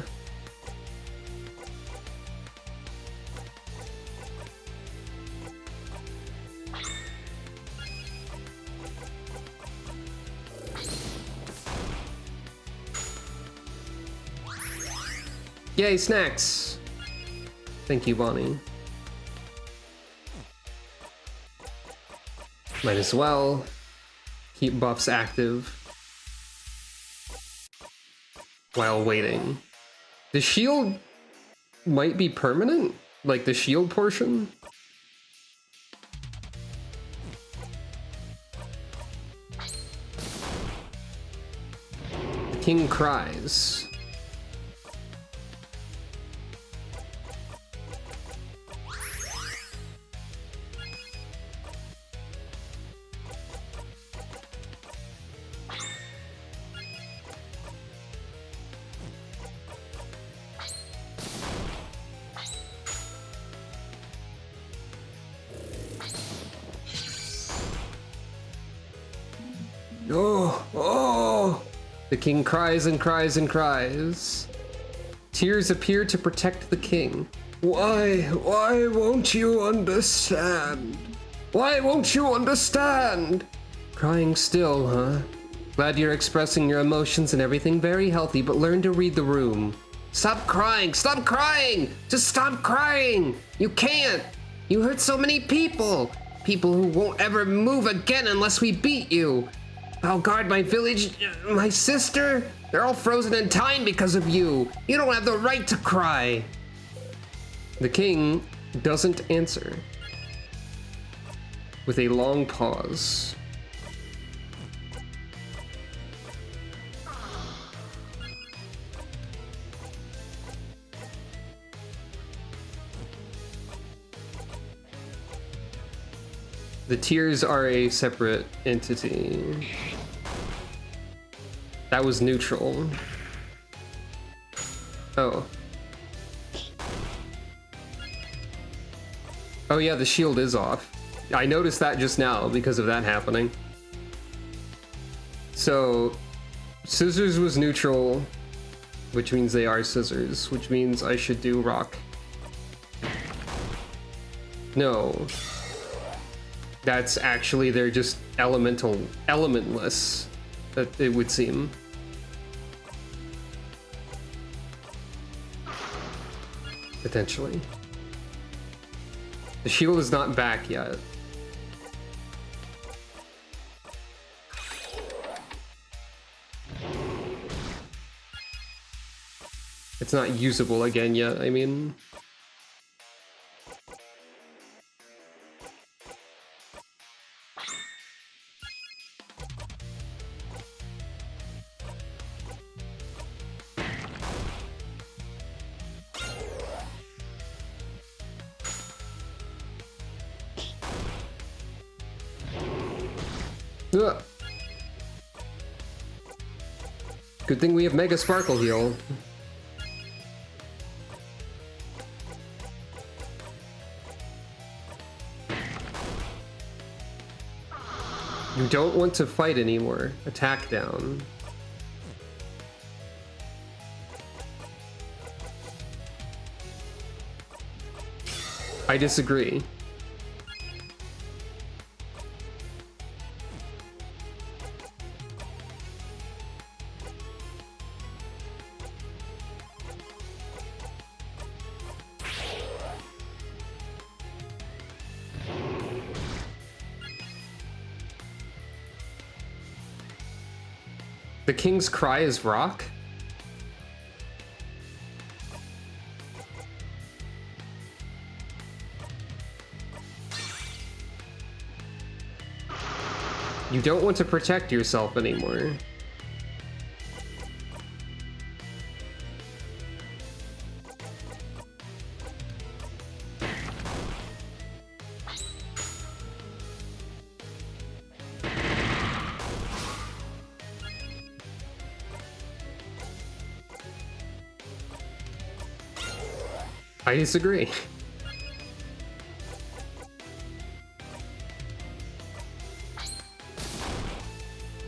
Yay, snacks! Thank you, Bonnie. Might as well keep buffs active while waiting. The shield might be permanent, like the shield portion. The king cries. Oh! The king cries and cries and cries. Tears appear to protect the king. Why won't you understand? Why won't you understand? Crying still, huh? Glad you're expressing your emotions and everything, very healthy, but learn to read the room. Stop crying! Stop crying! Just stop crying! You can't! You hurt so many people! People who won't ever move again unless we beat you! I'll guard my village, my sister. They're all frozen in time because of you. You don't have the right to cry. The king doesn't answer. With a long pause. The tears are a separate entity. That was neutral. Oh. Oh yeah, the shield is off. I noticed that just now because of that happening. So, scissors was neutral, which means they are scissors, which means I should do rock. No. That's actually, they're just elementless, that it would seem. Potentially. The shield is not back yet. It's not usable again yet, I mean. Ugh. Good thing we have Mega Sparkle Heal. You don't want to fight anymore. Attack down. I disagree. The king's cry is rock? You don't want to protect yourself anymore. I disagree.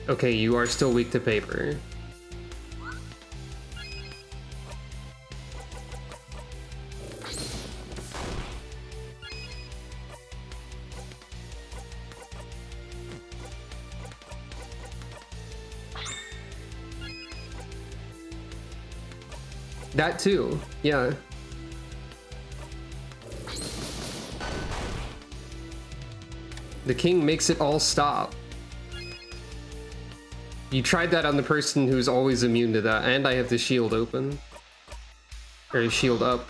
Okay, you are still weak to paper. That too, yeah. The king makes it all stop. You tried that on the person who's always immune to that, and I have the shield open. Or shield up.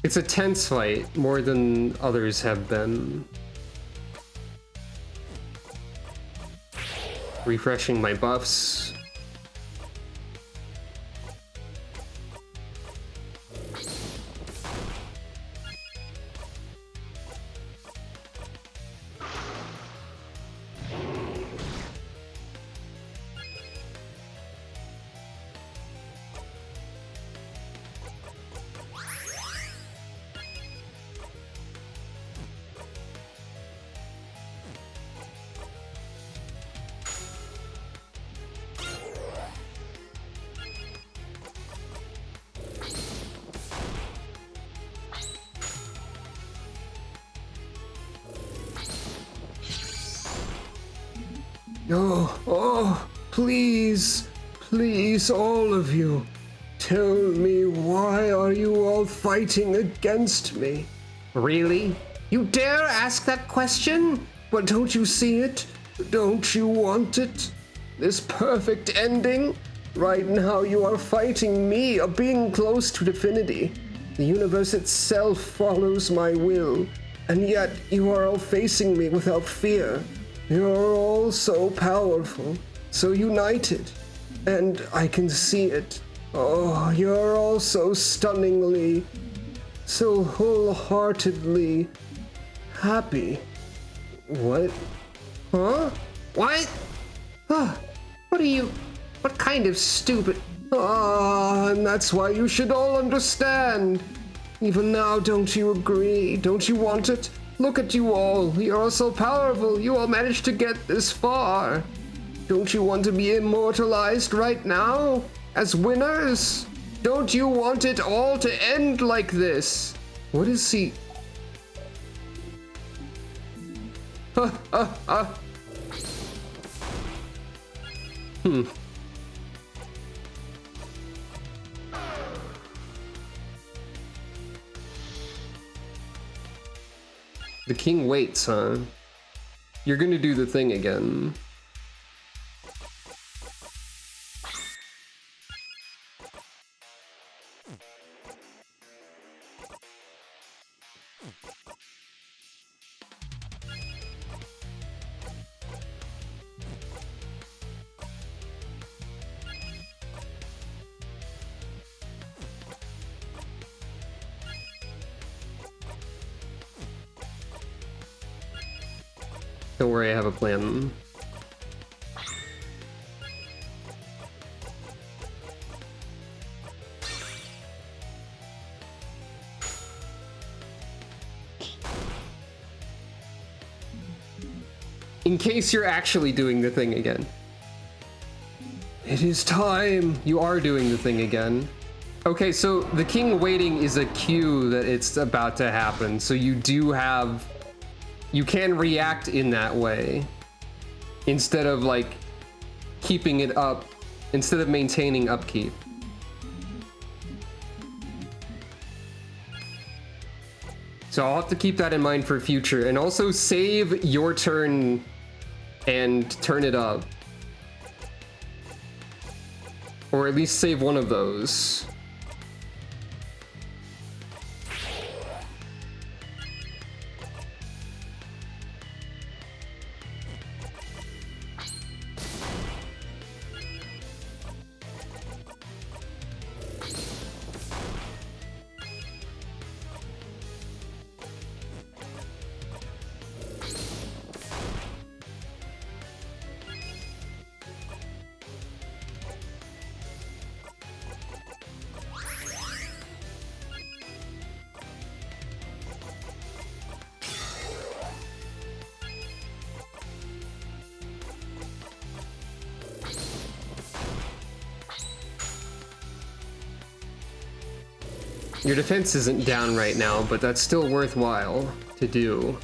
It's a tense fight, more than others have been. Refreshing my buffs. Oh, please, please, all of you, tell me, why are you all fighting against me? Really? You dare ask that question? But don't you see it? Don't you want it? This perfect ending? Right now you are fighting me, a being close to divinity. The universe itself follows my will, and yet you are all facing me without fear. You're all so powerful, so united, and I can see it. Oh, you're all so stunningly, so wholeheartedly happy. What? Huh? What? What are you? What kind of stupid? And that's why you should all understand. Even now, don't you agree? Don't you want it? Look at you all. You're all so powerful. You all managed to get this far. Don't you want to be immortalized right now as winners? Don't you want it all to end like this? What is he? The king waits, huh? You're gonna do the thing again. Don't worry, I have a plan. In case you're actually doing the thing again. It is time. You are doing the thing again. Okay, so the king waiting is a cue that it's about to happen. So you do have... You can react in that way. Instead of, like, keeping it up. Instead of maintaining upkeep. So I'll have to keep that in mind for future. And also save your turn and turn it up. Or at least save one of those. Your defense isn't down right now, but that's still worthwhile to do.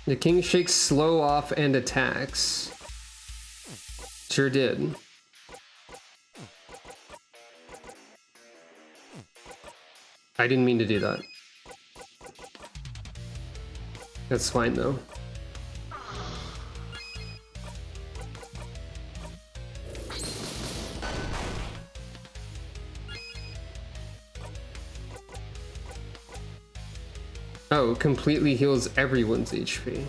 The king shakes slow off and attacks. Sure did. I didn't mean to do that. That's fine though. Oh, completely heals everyone's HP.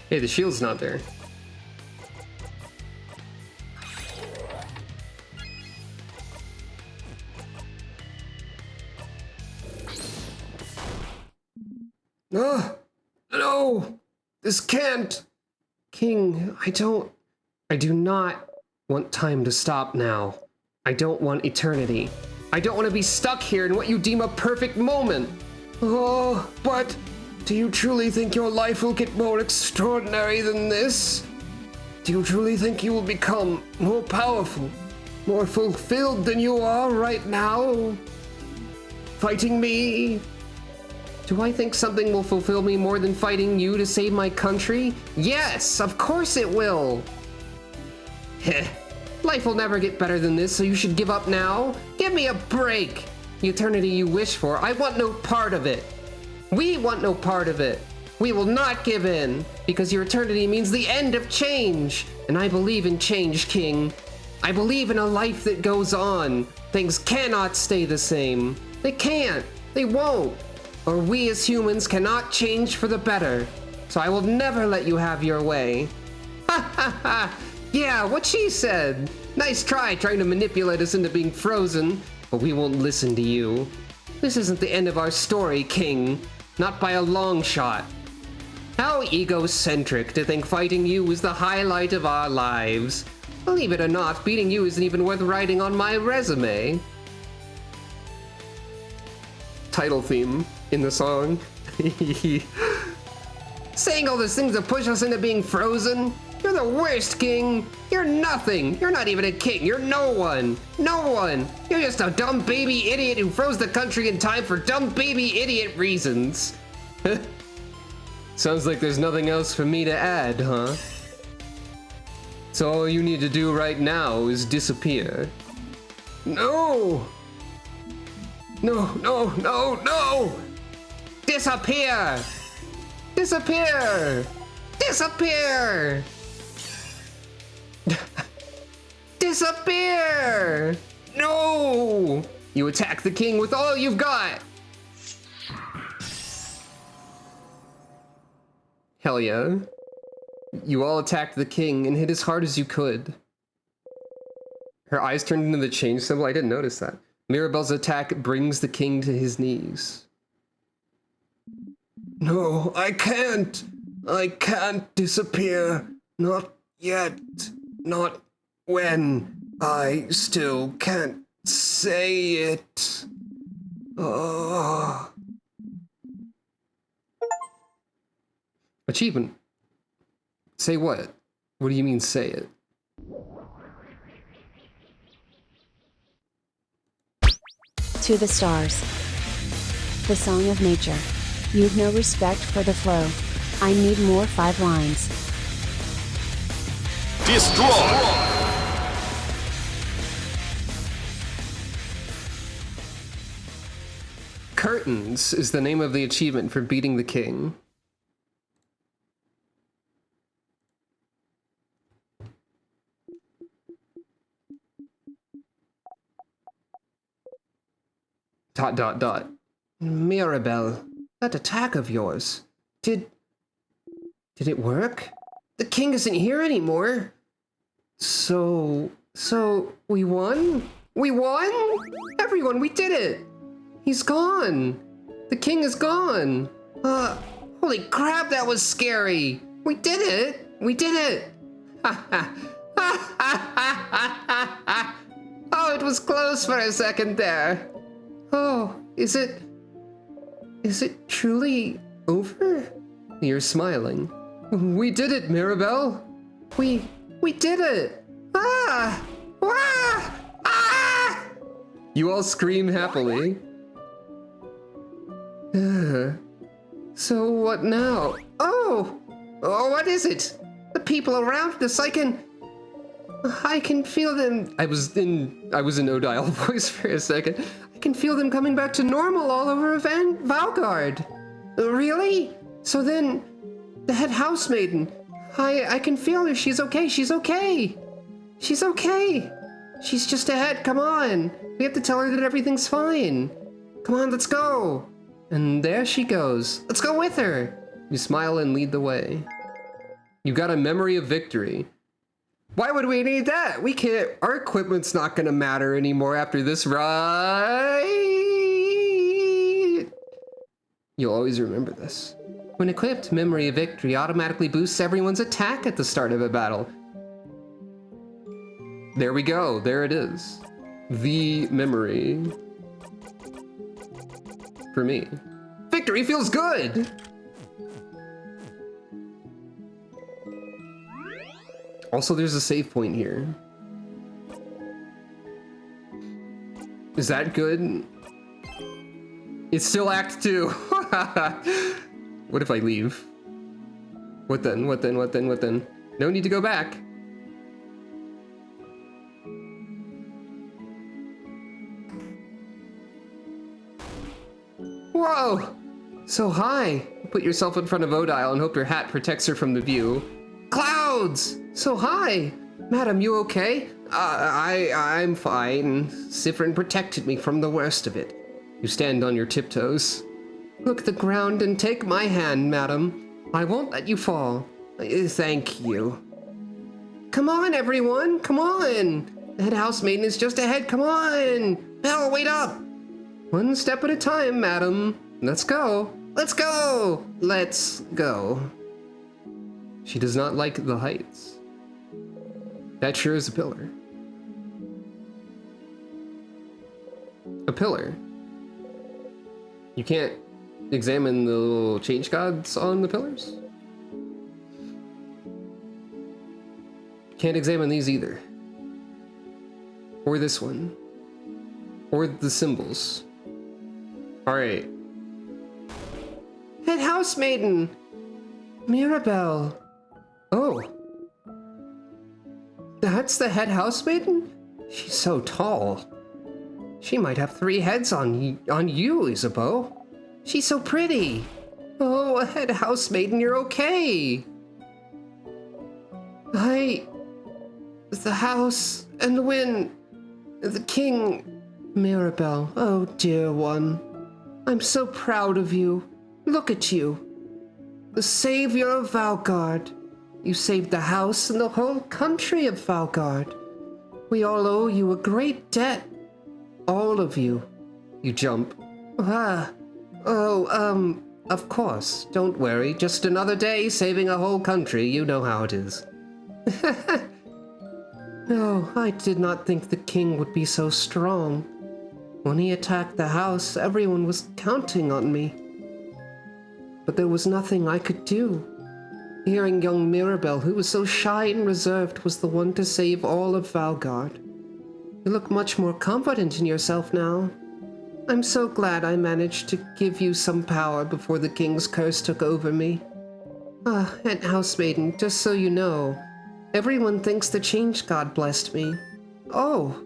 Hey, the shield's not there. Ah! No! This can't! King, I do not want time to stop now. I don't want eternity. I don't want to be stuck here in what you deem a perfect moment. Oh, but do you truly think your life will get more extraordinary than this? Do you truly think you will become more powerful, more fulfilled than you are right now? Fighting me? Do I think something will fulfill me more than fighting you to save my country? Yes, of course it will! Heh. Life will never get better than this, so you should give up now? Give me a break! The eternity you wish for, I want no part of it. We want no part of it. We will not give in, because your eternity means the end of change. And I believe in change, King. I believe in a life that goes on. Things cannot stay the same. They can't. They won't. Or we as humans cannot change for the better. So I will never let you have your way. Ha ha ha! Yeah, what she said. Nice trying to manipulate us into being frozen, but we won't listen to you. This isn't the end of our story, King. Not by a long shot. How egocentric to think fighting you is the highlight of our lives. Believe it or not, beating you isn't even worth writing on my resume. Title theme in the song. Saying all those things to push us into being frozen? You're the worst, King. You're nothing. You're not even a king. You're no one. No one. You're just a dumb baby idiot who froze the country in time for dumb baby idiot reasons. Sounds like there's nothing else for me to add, huh? So all you need to do right now is disappear. No! No, no, no, no! Disappear! Disappear! Disappear! Disappear! No! You attack the king with all you've got! Hell yeah. You all attacked the king and hit as hard as you could. Her eyes turned into the change symbol. I didn't notice that. Mirabelle's attack brings the king to his knees. No, I can't. I can't disappear. Not yet. Not when I still can't say it. Oh. Achievement. Say what? What do you mean say it? To the stars. The song of nature. You've no respect for the flow. I need more 5 lines. Destroy! Curtains is the name of the achievement for beating the king. Dot dot dot. Mirabelle, that attack of yours. Did it work? The king isn't here anymore. So we won? We won? Everyone, we did it! He's gone! The king is gone! Holy crap, that was scary! We did it! We did it! Ha ha! Ha ha ha ha ha! Oh, it was close for a second there. Oh, is it truly over? You're smiling. We did it, Mirabelle! We did it! Ah! Ah! Ah! You all scream happily. So what now? Oh, what is it? The people around us, I can feel them. I was in Odile voice for a second. I can feel them coming back to normal all over Valgard. Really? So then, the head housemaiden, I can feel her. She's okay. She's okay. She's okay. She's just ahead. Come on. We have to tell her that everything's fine. Come on, let's go. And there she goes. Let's go with her. You smile and lead the way. You got a memory of victory. Why would we need that? We can't. Our equipment's not gonna matter anymore after this ride. You'll always remember this. When equipped, Memory of Victory automatically boosts everyone's attack at the start of a battle. There we go. There it is. The memory. For me. Victory feels good! Also, there's a save point here. Is that good? It's still Act 2. What if I leave? What then? What then? What then? What then? No need to go back. Whoa! So high. Put yourself in front of Odile and hope your hat protects her from the view. Clouds! So high! Madam, you okay? I'm fine. Siffrin protected me from the worst of it. You stand on your tiptoes. Look at the ground and take my hand, madam. I won't let you fall. Thank you. Come on, everyone! Come on! The head housemaiden is just ahead. Come on! Belle, wait up! One step at a time, madam. Let's go. Let's go! Let's go. She does not like the heights. That sure is a pillar. A pillar. You can't examine the little change gods on the pillars? Can't examine these either. Or this one. Or the symbols. Alright. Head housemaiden! Mirabelle. Oh. That's the head housemaiden? She's so tall. She might have 3 heads on you, Isabeau. She's so pretty. Oh, head housemaiden, you're okay. The house And when the king... Mirabelle, oh dear one, I'm so proud of you. Look at you. The savior of Valgard. You saved the house and the whole country of Valgard. We all owe you a great debt. All of you. You jump. Of course. Don't worry. Just another day saving a whole country. You know how it is. No, I did not think the king would be so strong. When he attacked the house, everyone was counting on me. But there was nothing I could do. Hearing young Mirabelle, who was so shy and reserved, was the one to save all of Valgard. You look much more confident in yourself now. I'm so glad I managed to give you some power before the king's curse took over me. And Housemaiden, just so you know, everyone thinks the Change God blessed me. Oh,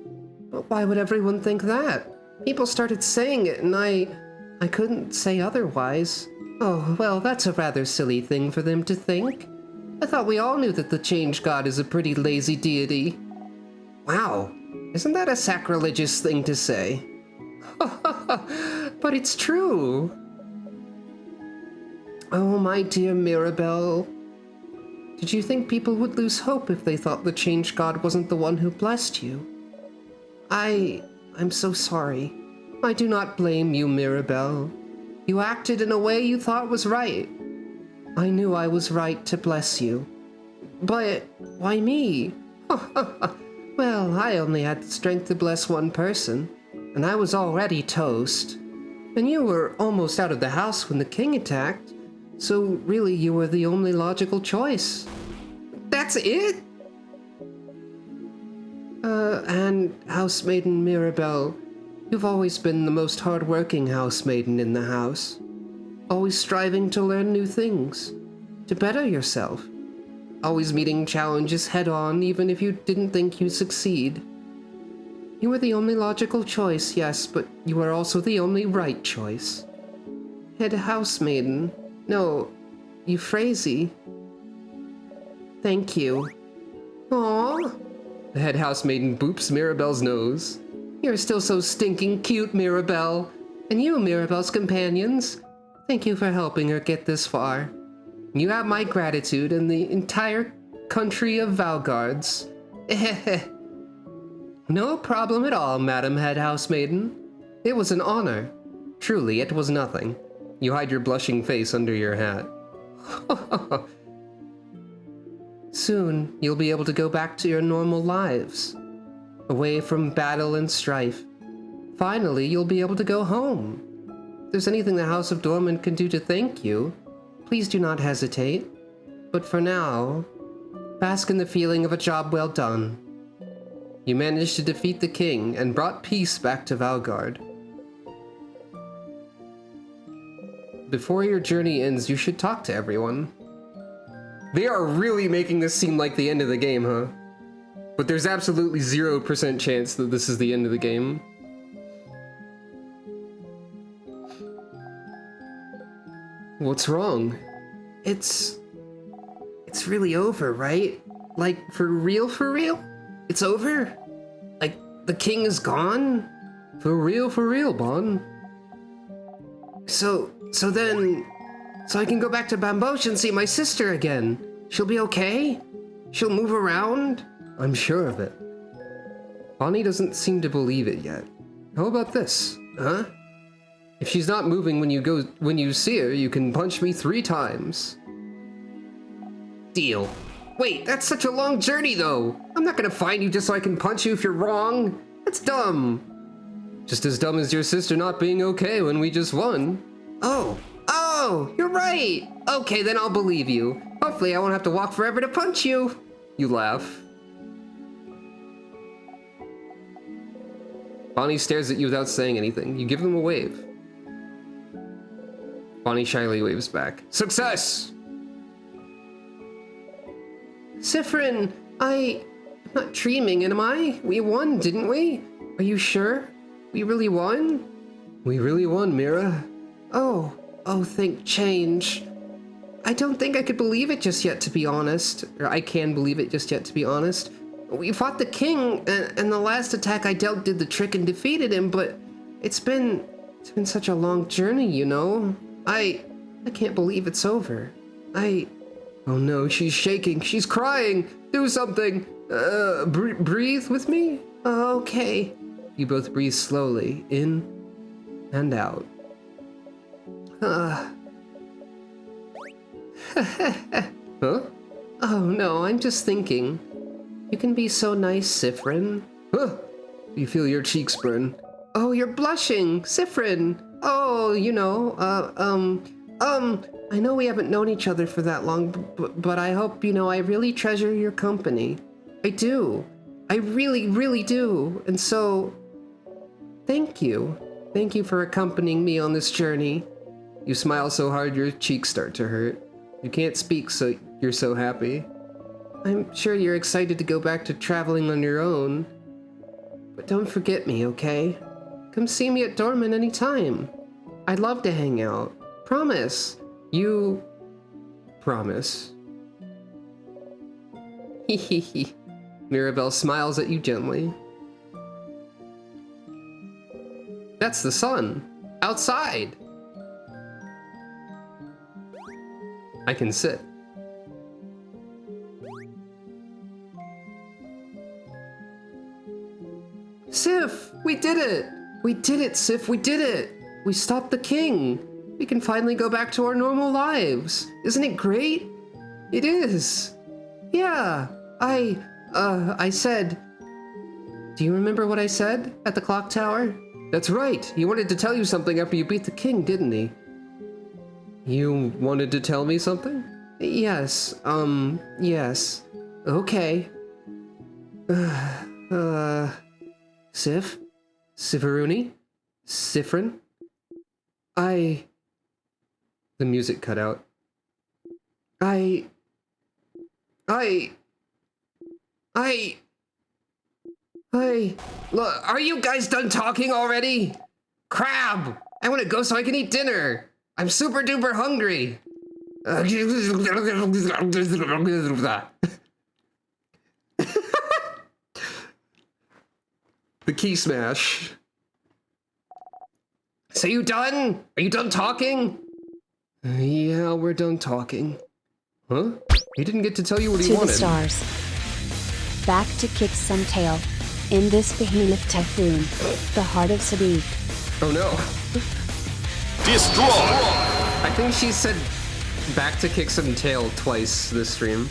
but why would everyone think that? People started saying it and I couldn't say otherwise. Oh, well, that's a rather silly thing for them to think. I thought we all knew that the Change God is a pretty lazy deity. Wow, isn't that a sacrilegious thing to say? But it's true. Oh, my dear Mirabelle. Did you think people would lose hope if they thought the Change God wasn't the one who blessed you? I'm so sorry. I do not blame you, Mirabelle. You acted in a way you thought was right. I knew I was right to bless you. But why me? Well, I only had the strength to bless one person, and I was already toast. And you were almost out of the house when the king attacked, so really you were the only logical choice. That's it? And Housemaiden Mirabelle, you've always been the most hard-working housemaiden in the house. Always striving to learn new things, to better yourself. Always meeting challenges head-on, even if you didn't think you'd succeed. You were the only logical choice, yes, but you were also the only right choice. Head housemaiden. No, Euphrasie. Thank you. Aww. The head housemaiden boops Mirabelle's nose. You're still so stinking cute, Mirabelle. And you, Mirabelle's companions. Thank you for helping her get this far. You have my gratitude and the entire country of Valgard's. No problem at all, Madam Head Housemaiden. It was an honor. Truly, it was nothing. You hide your blushing face under your hat. Soon, you'll be able to go back to your normal lives. Away from battle and strife. Finally, you'll be able to go home. If there's anything the House of Dorman can do to thank you, please do not hesitate. But for now, bask in the feeling of a job well done. You managed to defeat the king and brought peace back to Valgard. Before your journey ends, you should talk to everyone. They are really making this seem like the end of the game, huh? But there's absolutely 0% chance that this is the end of the game. What's wrong? It's really over, right? Like, for real, for real? It's over? Like, the king is gone? For real, Bon. So I can go back to Bamboche and see my sister again. She'll be okay? She'll move around? I'm sure of it. Bonnie doesn't seem to believe it yet. How about this? Huh? If she's not moving when you see her, you can punch me 3 times. Deal. Wait, that's such a long journey though. I'm not gonna find you just so I can punch you if you're wrong. That's dumb. Just as dumb as your sister not being okay when we just won. Oh, you're right. Okay, then I'll believe you. Hopefully I won't have to walk forever to punch you. You laugh. Bonnie stares at you without saying anything. You give them a wave. Bonnie shyly waves back. Success! Siffrin, I'm not dreaming, am I? We won, didn't we? Are you sure? We really won? We really won, Mira. Oh, thank change. I don't think I could believe it just yet, to be honest. Or I can believe it just yet, to be honest. We fought the king, and the last attack I dealt did the trick and defeated him, but it's been such a long journey, you know? I can't believe it's over. Oh no, she's shaking, she's crying! Do something! Breathe with me? Okay. You both breathe slowly, in and out. Huh? Oh no, I'm just thinking. You can be so nice, Siffrin. Huh? You feel your cheeks burn. Oh, you're blushing, Siffrin. Oh, you know, I know we haven't known each other for that long, but I hope you know I really treasure your company. I do. I really, really do. And so, thank you. Thank you for accompanying me on this journey. You smile so hard your cheeks start to hurt. You can't speak, so you're so happy. I'm sure you're excited to go back to traveling on your own. But don't forget me, okay? Come see me at Dorman anytime. I'd love to hang out. Promise. You... promise. Hehehe. Mirabelle smiles at you gently. That's the sun. Outside. I can sit. Sif, we did it! We did it, Sif, we did it! We stopped the king! We can finally go back to our normal lives! Isn't it great? It is! Yeah, I said... Do you remember what I said at the clock tower? That's right, he wanted to tell you something after you beat the king, didn't he? You wanted to tell me something? Yes, yes. Okay. Sif? Sivaruni? Siffrin? The music cut out. Look, are you guys done talking already? Crab! I want to go so I can eat dinner! I'm super duper hungry! The key smash. So you done? Are you done talking? Yeah, we're done talking. Huh? He didn't get to tell you what he wanted. To the stars. Back to kick some tail. In this behemoth typhoon, the heart of Sadiq. Oh no. Destroy! I think she said back to kick some tail twice this stream.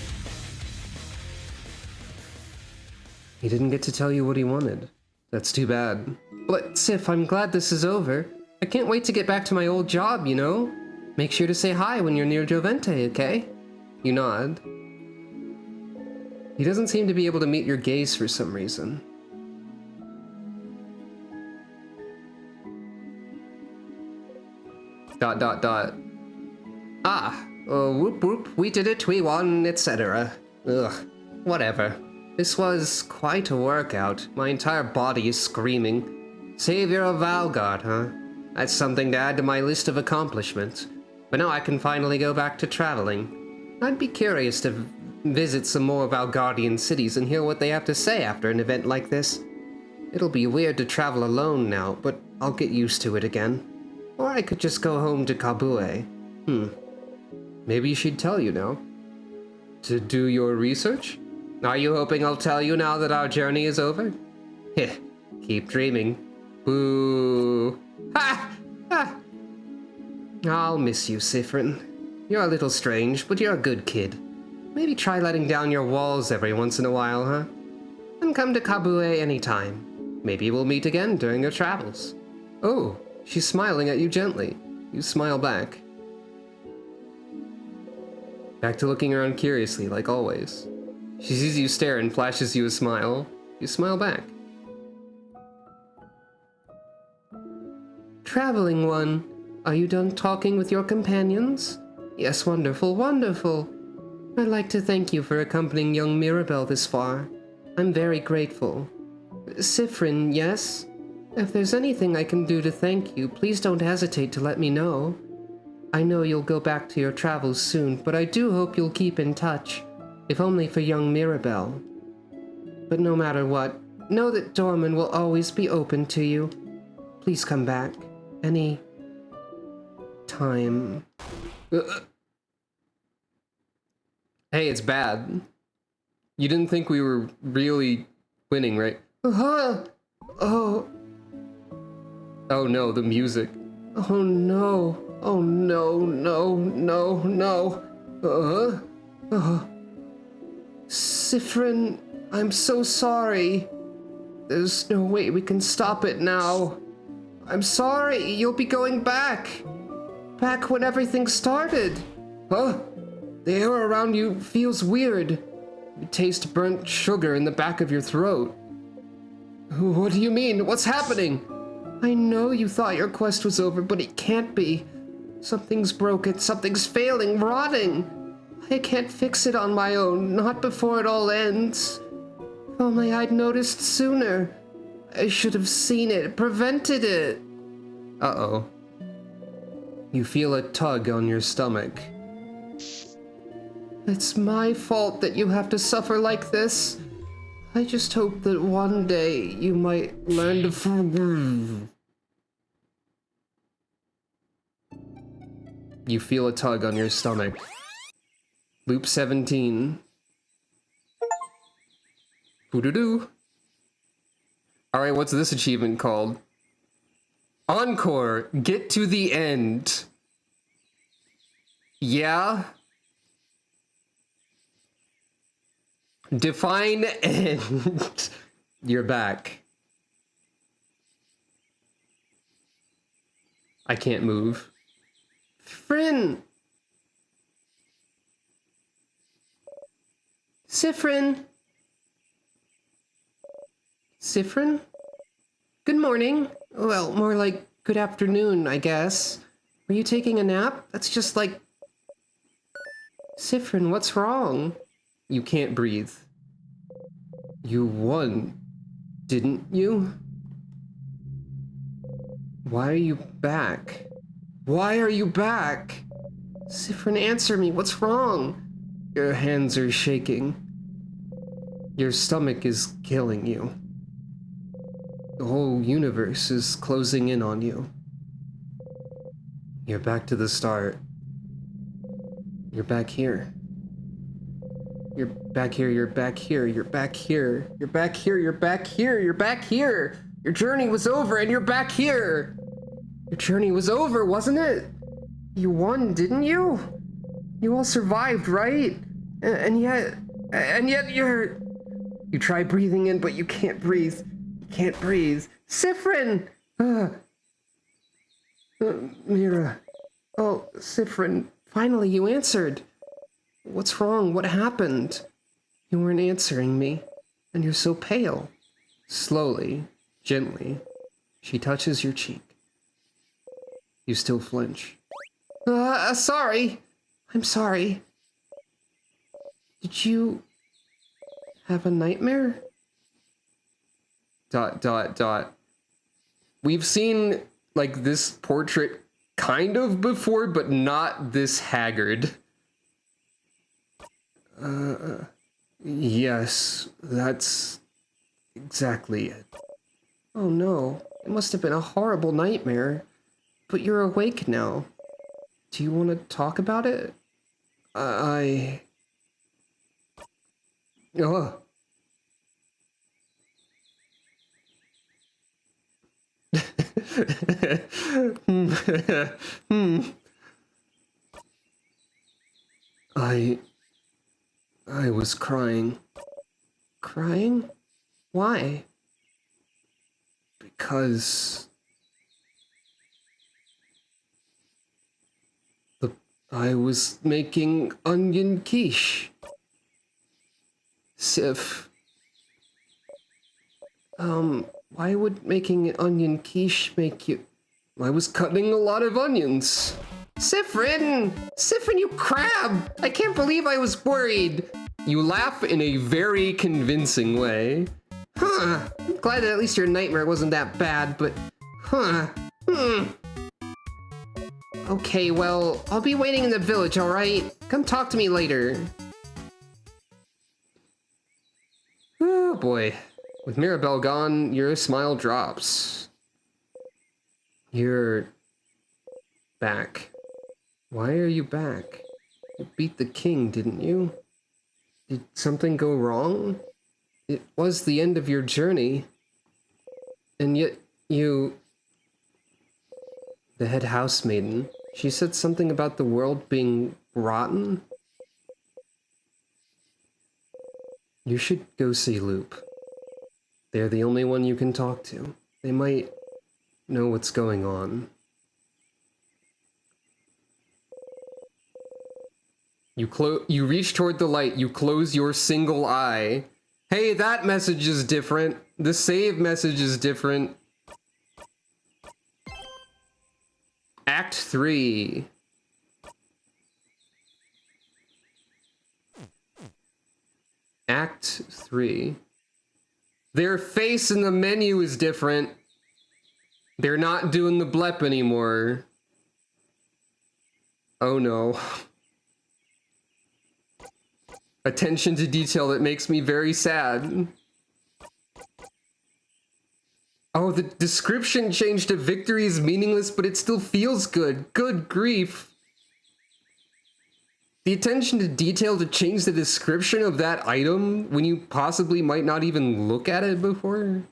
He didn't get to tell you what he wanted. That's too bad. But Sif, I'm glad this is over. I can't wait to get back to my old job, you know? Make sure to say hi when you're near Jovente, okay? You nod. He doesn't seem to be able to meet your gaze for some reason. Dot dot dot. Ah, whoop whoop, we did it, we won, etc. Ugh, whatever. This was quite a workout. My entire body is screaming. Savior of Valgard, huh? That's something to add to my list of accomplishments. But now I can finally go back to traveling. I'd be curious to visit some more Valgardian cities and hear what they have to say after an event like this. It'll be weird to travel alone now, but I'll get used to it again. Or I could just go home to Kabue. Maybe she'd tell you now. To do your research? Are you hoping I'll tell you now that our journey is over? Heh, keep dreaming. Boo. Ha! Ha! I'll miss you, Siffrin. You're a little strange, but you're a good kid. Maybe try letting down your walls every once in a while, huh? And come to Kabue anytime. Maybe we'll meet again during your travels. Oh, she's smiling at you gently. You smile back. Back to looking around curiously, like always. She sees you stare and flashes you a smile. You smile back. Traveling one, are you done talking with your companions? Yes, wonderful, wonderful. I'd like to thank you for accompanying young Mirabelle this far. I'm very grateful. Siffrin, yes? If there's anything I can do to thank you, please don't hesitate to let me know. I know you'll go back to your travels soon, but I do hope you'll keep in touch, if only for young Mirabelle. But no matter what, know that Dorman will always be open to you. Please come back. Any time. Hey, it's bad. You didn't think we were really winning, right? Oh. Oh no, the music. Oh no. Oh no, no. Siffrin, I'm so sorry. There's no way we can stop it now. I'm sorry, you'll be going back. Back when everything started. Huh? The air around you feels weird. You taste burnt sugar in the back of your throat. What do you mean? What's happening? I know you thought your quest was over, but it can't be. Something's broken, something's failing, rotting. I can't fix it on my own, not before it all ends. If only I'd noticed sooner. I should have seen it, prevented it. Uh-oh. You feel a tug on your stomach. It's my fault that you have to suffer like this. I just hope that one day you might learn to forgive. You feel a tug on your stomach. Loop 17. Boo-doo-doo. Alright, what's this achievement called? Encore! Get to the end. Yeah? Define end. You're back. I can't move. Siffrin! Siffrin? Siffrin? Good morning. Well, more like good afternoon, I guess. Were you taking a nap? That's just like... Siffrin, what's wrong? You can't breathe. You won, didn't you? Why are you back? Why are you back? Siffrin, answer me. What's wrong? Your hands are shaking. Your stomach is killing you. The whole universe is closing in on you. You're back to the start. You're back here. You're back here, you're back here, you're back here. You're back here, you're back here, you're back here. Your journey was over and you're back here. Your journey was over, wasn't it? You won, didn't you? You all survived, right? And yet you're... You try breathing in, but you can't breathe. You can't breathe. Siffrin! Mira. Oh, Siffrin, finally you answered. What's wrong? What happened? You weren't answering me, and you're so pale. Slowly, gently, she touches your cheek. You still flinch. Sorry. I'm sorry. Did you have a nightmare? ... We've seen, like, this portrait kind of before, but not this haggard. Yes, that's exactly it. Oh no, it must have been a horrible nightmare. But you're awake now. Do you want to talk about it? Oh. I was crying. Crying? Why? Because... I was making onion quiche. Sif. Why would making onion quiche make you... I was cutting a lot of onions. Siffrin! Siffrin, you crab! I can't believe I was worried. You laugh in a very convincing way. Huh. I'm glad that at least your nightmare wasn't that bad, but... Huh. Okay, well, I'll be waiting in the village, alright? Come talk to me later. Oh boy. With Mirabelle gone, your smile drops. You're back. Why are you back? You beat the king, didn't you? Did something go wrong? It was the end of your journey. And yet you... The head housemaiden. She said something about the world being rotten? You should go see Loop. They're the only one you can talk to. They might know what's going on. You reach toward the light, you close your single eye. Hey, that message is different. The save message is different. Act 3. Act 3. Their face in the menu is different. They're not doing the blep anymore. Oh no. Attention to detail that makes me very sad. Oh, the description changed to victory is meaningless, but it still feels good. Good grief. The attention to detail to change the description of that item when you possibly might not even look at it before?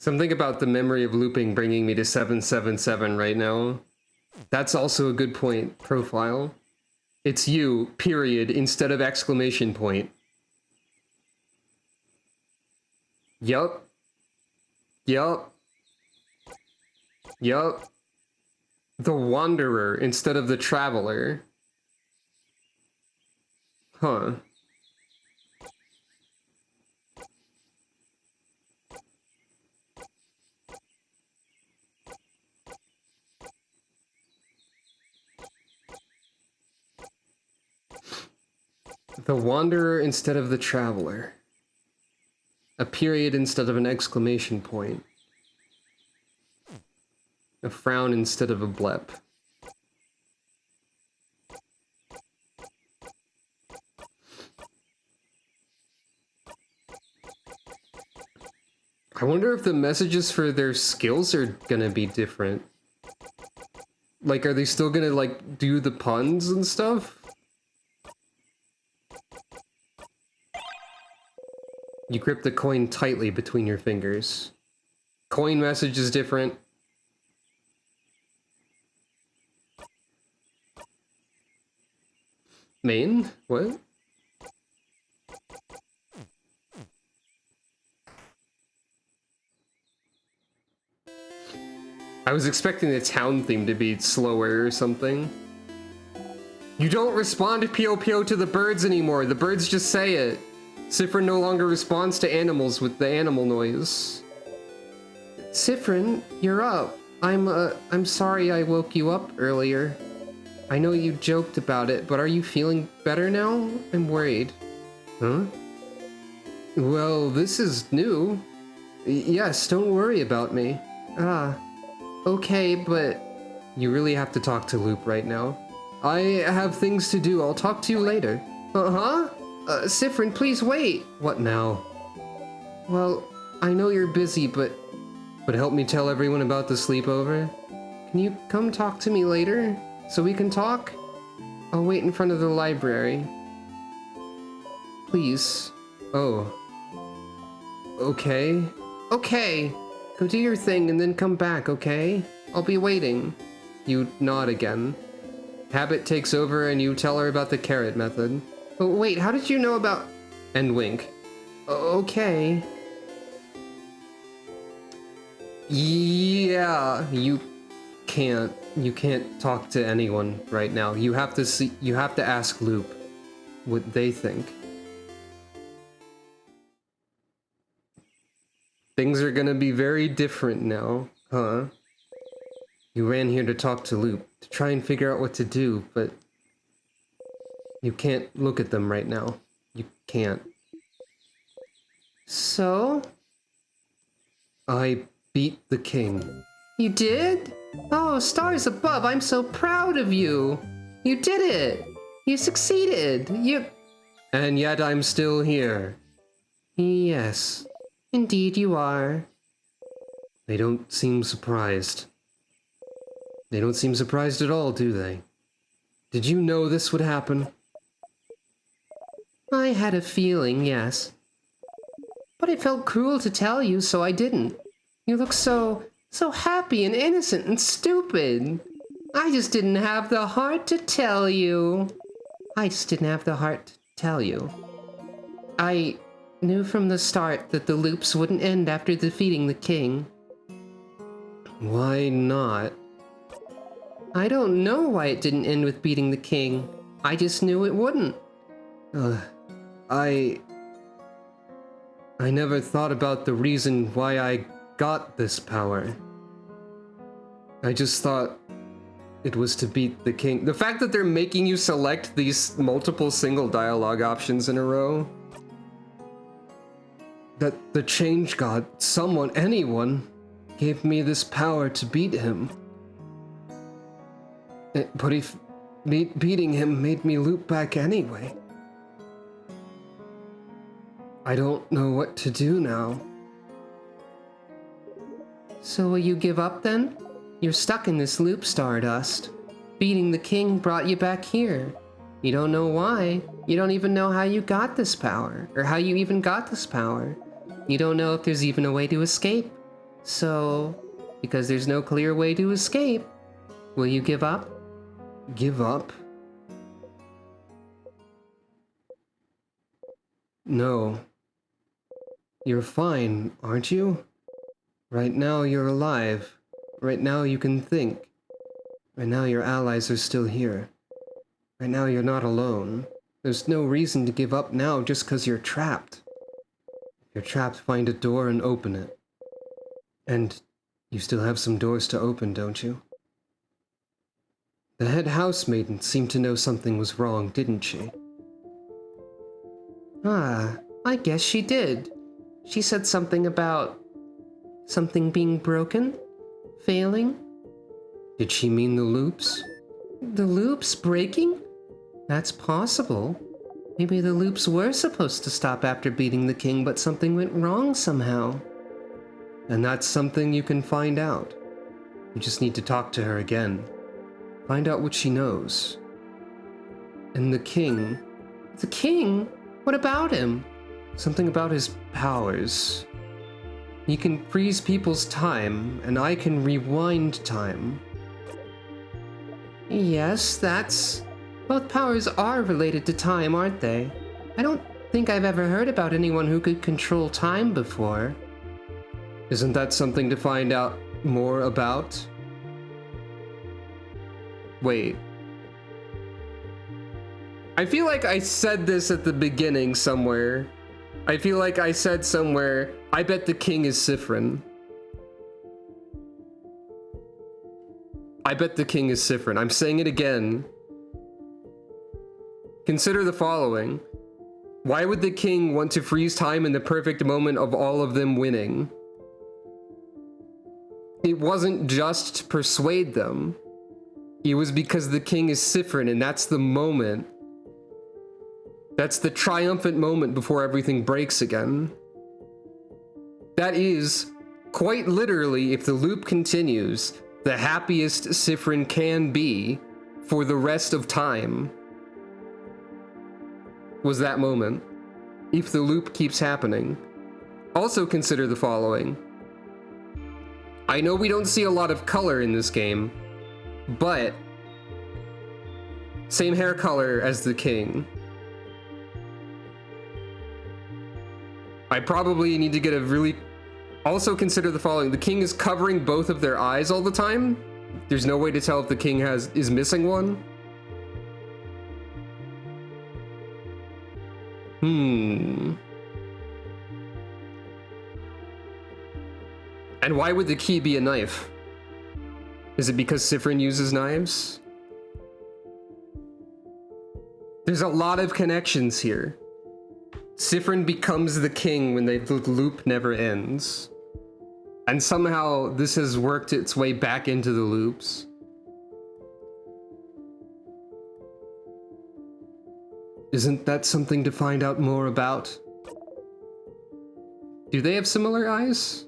Something about the memory of looping bringing me to 777 right now. That's also a good point. Profile. It's you, period, instead of exclamation point. Yup. Yup. Yup. The Wanderer instead of the Traveler. Huh. The Wanderer instead of the Traveler. A period instead of an exclamation point. A frown instead of a blep. I wonder if the messages for their skills are gonna be different. Like, are they still gonna, like, do the puns and stuff? You grip the coin tightly between your fingers. Coin message is different. Main? What? I was expecting the town theme to be slower or something. You don't respond to P.O.P.O. to the birds anymore. The birds just say it. Siffrin no longer responds to animals with the animal noise. Siffrin, you're up. I'm sorry I woke you up earlier. I know you joked about it, but are you feeling better now? I'm worried. Huh? Well, this is new. Yes, don't worry about me. Okay, but you really have to talk to Loop right now. I have things to do. I'll talk to you later. Uh-huh? Siffrin, please wait. What now? Well, I know you're busy, but help me tell everyone about the sleepover. Can you come talk to me later so we can talk? I'll wait in front of the library. Please. Oh. Okay. Okay. Go do your thing and then come back, okay? I'll be waiting. You nod again. Habit takes over and you tell her about the carrot method. Oh, wait, how did you know about... And wink. Okay. Yeah, you can't talk to anyone right now. You have to ask Loop what they think. Things are gonna be very different now, huh? You ran here to talk to Loop, to try and figure out what to do, but You can't look at them right now. You can't. So? I beat the king. You did? Oh, stars above, I'm so proud of you. You did it. You succeeded. And yet I'm still here. Yes, indeed you are. They don't seem surprised. They don't seem surprised at all, do they? Did you know this would happen? I had a feeling, yes. But it felt cruel to tell you, so I didn't. You look so happy and innocent and stupid. I just didn't have the heart to tell you. I knew from the start that the loops wouldn't end after defeating the king. Why not? I don't know why it didn't end with beating the king. I just knew it wouldn't. I never thought about the reason why I got this power. I just thought it was to beat the king. The fact that they're making you select these multiple single dialogue options in a row. That the change god, someone, anyone, gave me this power to beat him. But if beating him made me loop back anyway. I don't know what to do now. So will you give up then? You're stuck in this loop, Stardust. Beating the king brought you back here. You don't know why. You don't even know how you got this power, or how you even got this power. You don't know if there's even a way to escape. So, because there's no clear way to escape, will you give up? Give up? No. You're fine, aren't you? Right now you're alive. Right now you can think. Right now your allies are still here. Right now you're not alone. There's no reason to give up now just because you're trapped. If you're trapped, find a door and open it. And you still have some doors to open, don't you? The head housemaiden seemed to know something was wrong, didn't she? I guess she did. She said something about something being broken? Failing? Did she mean the loops? The loops breaking? That's possible. Maybe the loops were supposed to stop after beating the king, but something went wrong somehow. And that's something you can find out. You just need to talk to her again. Find out what she knows. And the king... The king? What about him? Something about his powers. He can freeze people's time, and I can rewind time. Yes, that's... Both powers are related to time, aren't they? I don't think I've ever heard about anyone who could control time before. Isn't that something to find out more about? Wait. I feel like I said this at the beginning somewhere. I feel like I said somewhere, I bet the king is Siffrin. I bet the king is Siffrin. I'm saying it again. Consider the following. Why would the king want to freeze time in the perfect moment of all of them winning? It wasn't just to persuade them. It was because the king is Siffrin, and that's the moment. That's the triumphant moment before everything breaks again. That is, quite literally, if the loop continues, the happiest Siffrin can be for the rest of time. Was that moment. If the loop keeps happening. Also consider the following. I know we don't see a lot of color in this game, but same hair color as the king. I probably need to get a really... Also consider the following. The king is covering both of their eyes all the time. There's no way to tell if the king is missing one. And why would the key be a knife? Is it because Siffrin uses knives? There's a lot of connections here. Siffrin becomes the king when the loop never ends. And somehow this has worked its way back into the loops. Isn't that something to find out more about? Do they have similar eyes?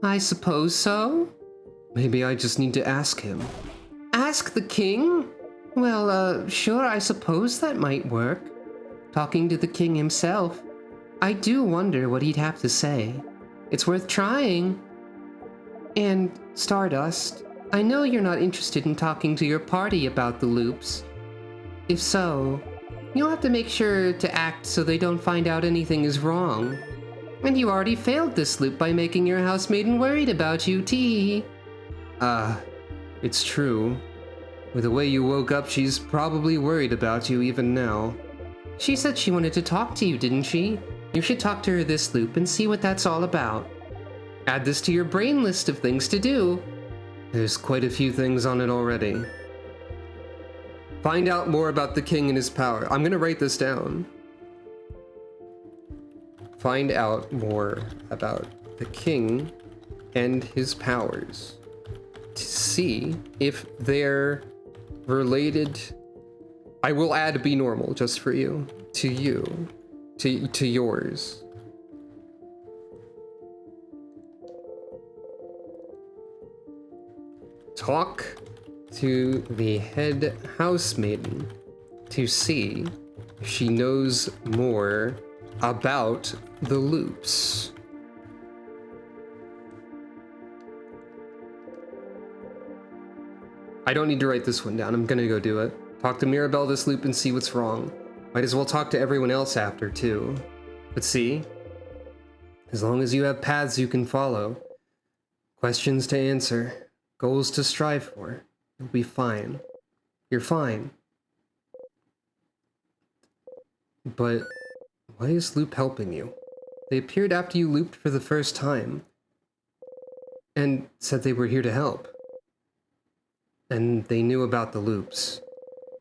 I suppose so. Maybe I just need to ask him. Ask the king? Well, sure, I suppose that might work. Talking to the king himself. I do wonder what he'd have to say. It's worth trying. And, Stardust, I know you're not interested in talking to your party about the loops. If so, you'll have to make sure to act so they don't find out anything is wrong. And you already failed this loop by making your housemaiden worried about you, tee. It's true. With the way you woke up, she's probably worried about you even now. She said she wanted to talk to you, didn't she? You should talk to her this loop and see what that's all about. Add this to your brain list of things to do. There's quite a few things on it already. Find out more about the king and his power. I'm gonna write this down. Find out more about the king and his powers. To see if they're related. I will add be normal just for you. To you. To yours. Talk to the head housemaiden to see if she knows more about the loops. I don't need to write this one down. I'm gonna go do it. Talk to Mirabelle this loop and see what's wrong. Might as well talk to everyone else after, too. But see? As long as you have paths you can follow, questions to answer, goals to strive for, you'll be fine. You're fine. But why is Loop helping you? They appeared after you looped for the first time and said they were here to help. And they knew about the loops.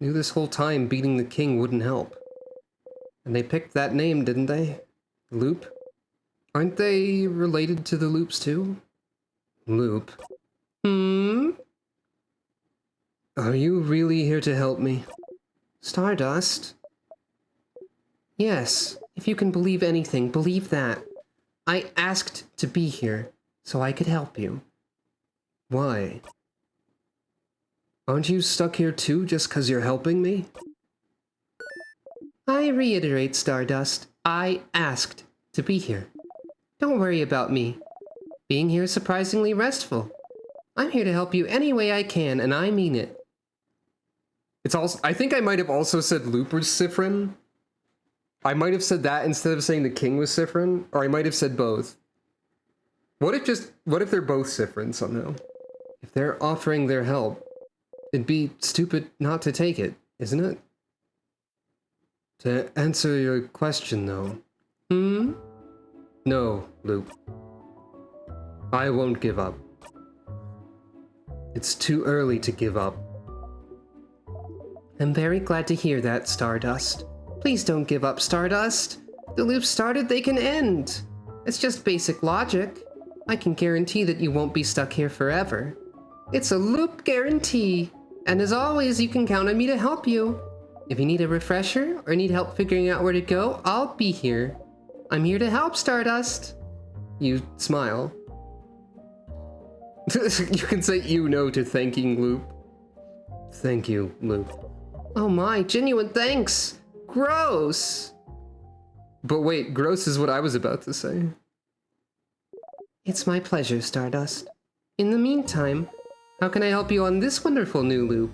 Knew this whole time beating the king wouldn't help. And they picked that name, didn't they? Loop? Aren't they related to the loops too? Loop. Are you really here to help me? Stardust? Yes, if you can believe anything, believe that. I asked to be here, so I could help you. Why? Aren't you stuck here too just 'cause you're helping me? I reiterate, Stardust, I asked to be here. Don't worry about me. Being here is surprisingly restful. I'm here to help you any way I can, and I mean it. It's also, I think I might have also said Loop was Siffrin. I might have said that instead of saying the king was Siffrin, or I might have said both. What if they're both Siffrin somehow? If they're offering their help, it'd be stupid not to take it, isn't it? To answer your question, though. No, Loop. I won't give up. It's too early to give up. I'm very glad to hear that, Stardust. Please don't give up, Stardust. The loop started, they can end. It's just basic logic. I can guarantee that you won't be stuck here forever. It's a loop guarantee. And as always, you can count on me to help you. If you need a refresher or need help figuring out where to go, I'll be here. I'm here to help, Stardust. You smile. You can say you know to thanking Loop. Thank you, Loop. Oh my, genuine thanks. Gross. But wait, gross is what I was about to say. It's my pleasure, Stardust. In the meantime, how can I help you on this wonderful new loop?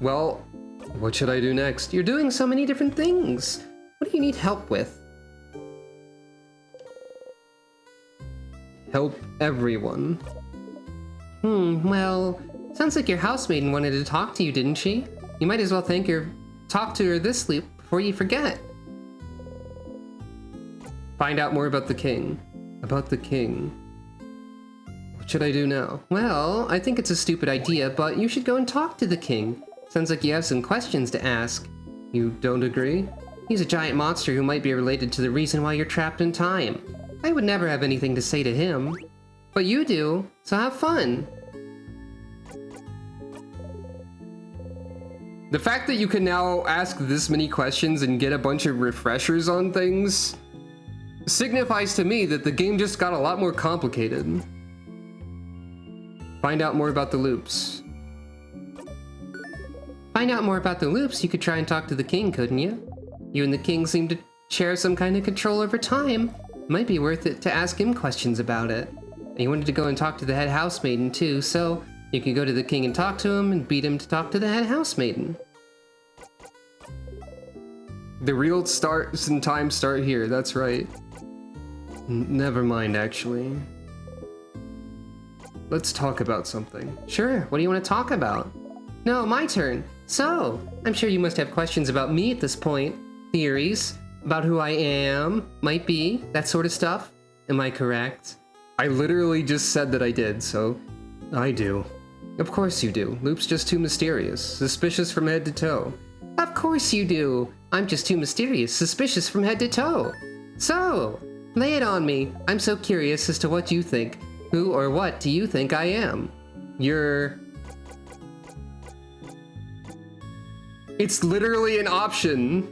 Well, what should I do next? You're doing so many different things. What do you need help with? Help everyone. Well, sounds like your housemaiden wanted to talk to you, didn't she? You might as well talk to her this loop before you forget. Find out more about the king. About the king. What should I do now? Well, I think it's a stupid idea, but you should go and talk to the king. Sounds like you have some questions to ask. You don't agree? He's a giant monster who might be related to the reason why you're trapped in time. I would never have anything to say to him. But you do, so have fun. The fact that you can now ask this many questions and get a bunch of refreshers on things signifies to me that the game just got a lot more complicated. Find out more about the loops. Find out more about the loops, you could try and talk to the king, couldn't you? You and the king seem to share some kind of control over time. Might be worth it to ask him questions about it. And you wanted to go and talk to the head housemaiden too, so you could go to the king and talk to him and beat him to talk to the head housemaiden. The real starts and times start here, that's right. Never mind, actually. Let's talk about something. Sure, what do you want to talk about? No, my turn. So, I'm sure you must have questions about me at this point. Theories about who I am, might be, that sort of stuff. Am I correct? I literally just said that I did, so I do. Of course you do. Loop's just too mysterious, suspicious from head to toe. Of course you do. I'm just too mysterious, suspicious from head to toe. So, lay it on me. I'm so curious as to what you think. Who or what do you think I am? You're... It's literally an option.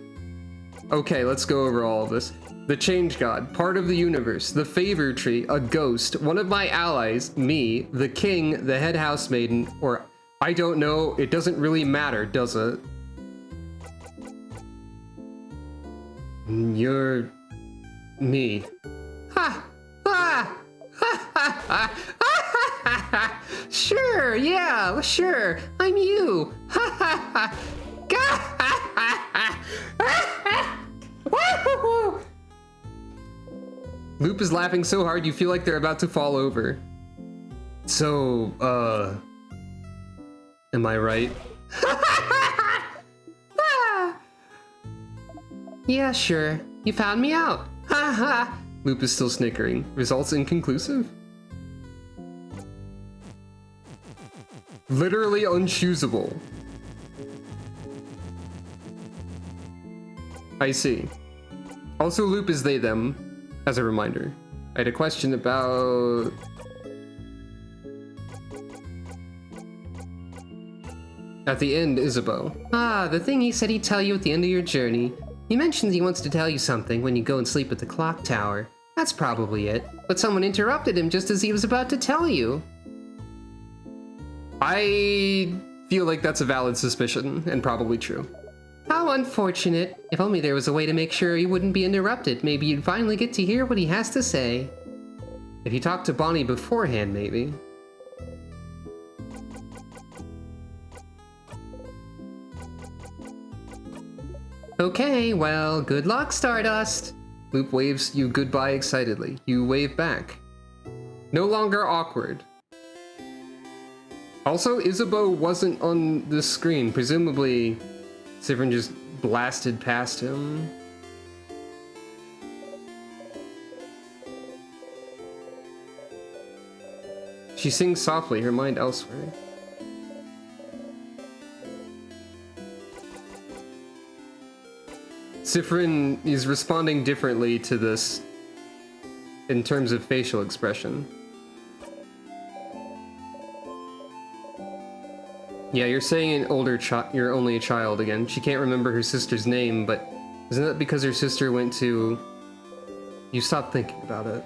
Okay, let's go over all of this. The Change God, part of the universe, the Favor Tree, a ghost, one of my allies, me, the king, the head housemaiden, or I don't know, it doesn't really matter, does it? You're... me. Ha! Ha! Ha! Ha! Sure, yeah, sure, I'm you. Ha ha ha! Loop is laughing so hard you feel like they're about to fall over. So, am I right? Yeah, sure. You found me out. Ha ha! Loop is still snickering. Results inconclusive? Literally unchoosable. I see. Also, Loop is they, them, as a reminder. I had a question about... At the end, Isabeau. Ah, the thing he said he'd tell you at the end of your journey. He mentions he wants to tell you something when you go and sleep at the clock tower. That's probably it. But someone interrupted him just as he was about to tell you. I feel like that's a valid suspicion, and probably true. How unfortunate. If only there was a way to make sure he wouldn't be interrupted. Maybe you'd finally get to hear what he has to say. If you talked to Bonnie beforehand, maybe. Okay, well, good luck, Stardust. Loop waves you goodbye excitedly. You wave back. No longer awkward. Also, Isabeau wasn't on the screen. Presumably, Siffrin just blasted past him. She sings softly, her mind elsewhere. Siffrin is responding differently to this in terms of facial expression. Yeah, you're saying an older child, you're only a child again. She can't remember her sister's name, but isn't that because her sister went to... You stopped thinking about it.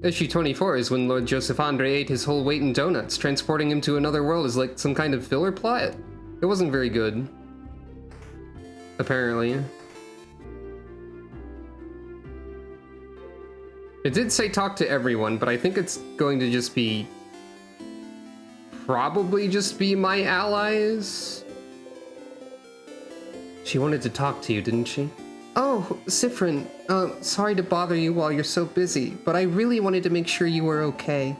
Issue 24 is when Lord Joseph Andre ate his whole weight in donuts. Transporting him to another world is like some kind of filler plot. It wasn't very good. Apparently. It did say talk to everyone, but I think it's going to just be... Probably just be my allies? She wanted to talk to you, didn't she? Oh, Siffrin, sorry to bother you while you're so busy, but I really wanted to make sure you were okay.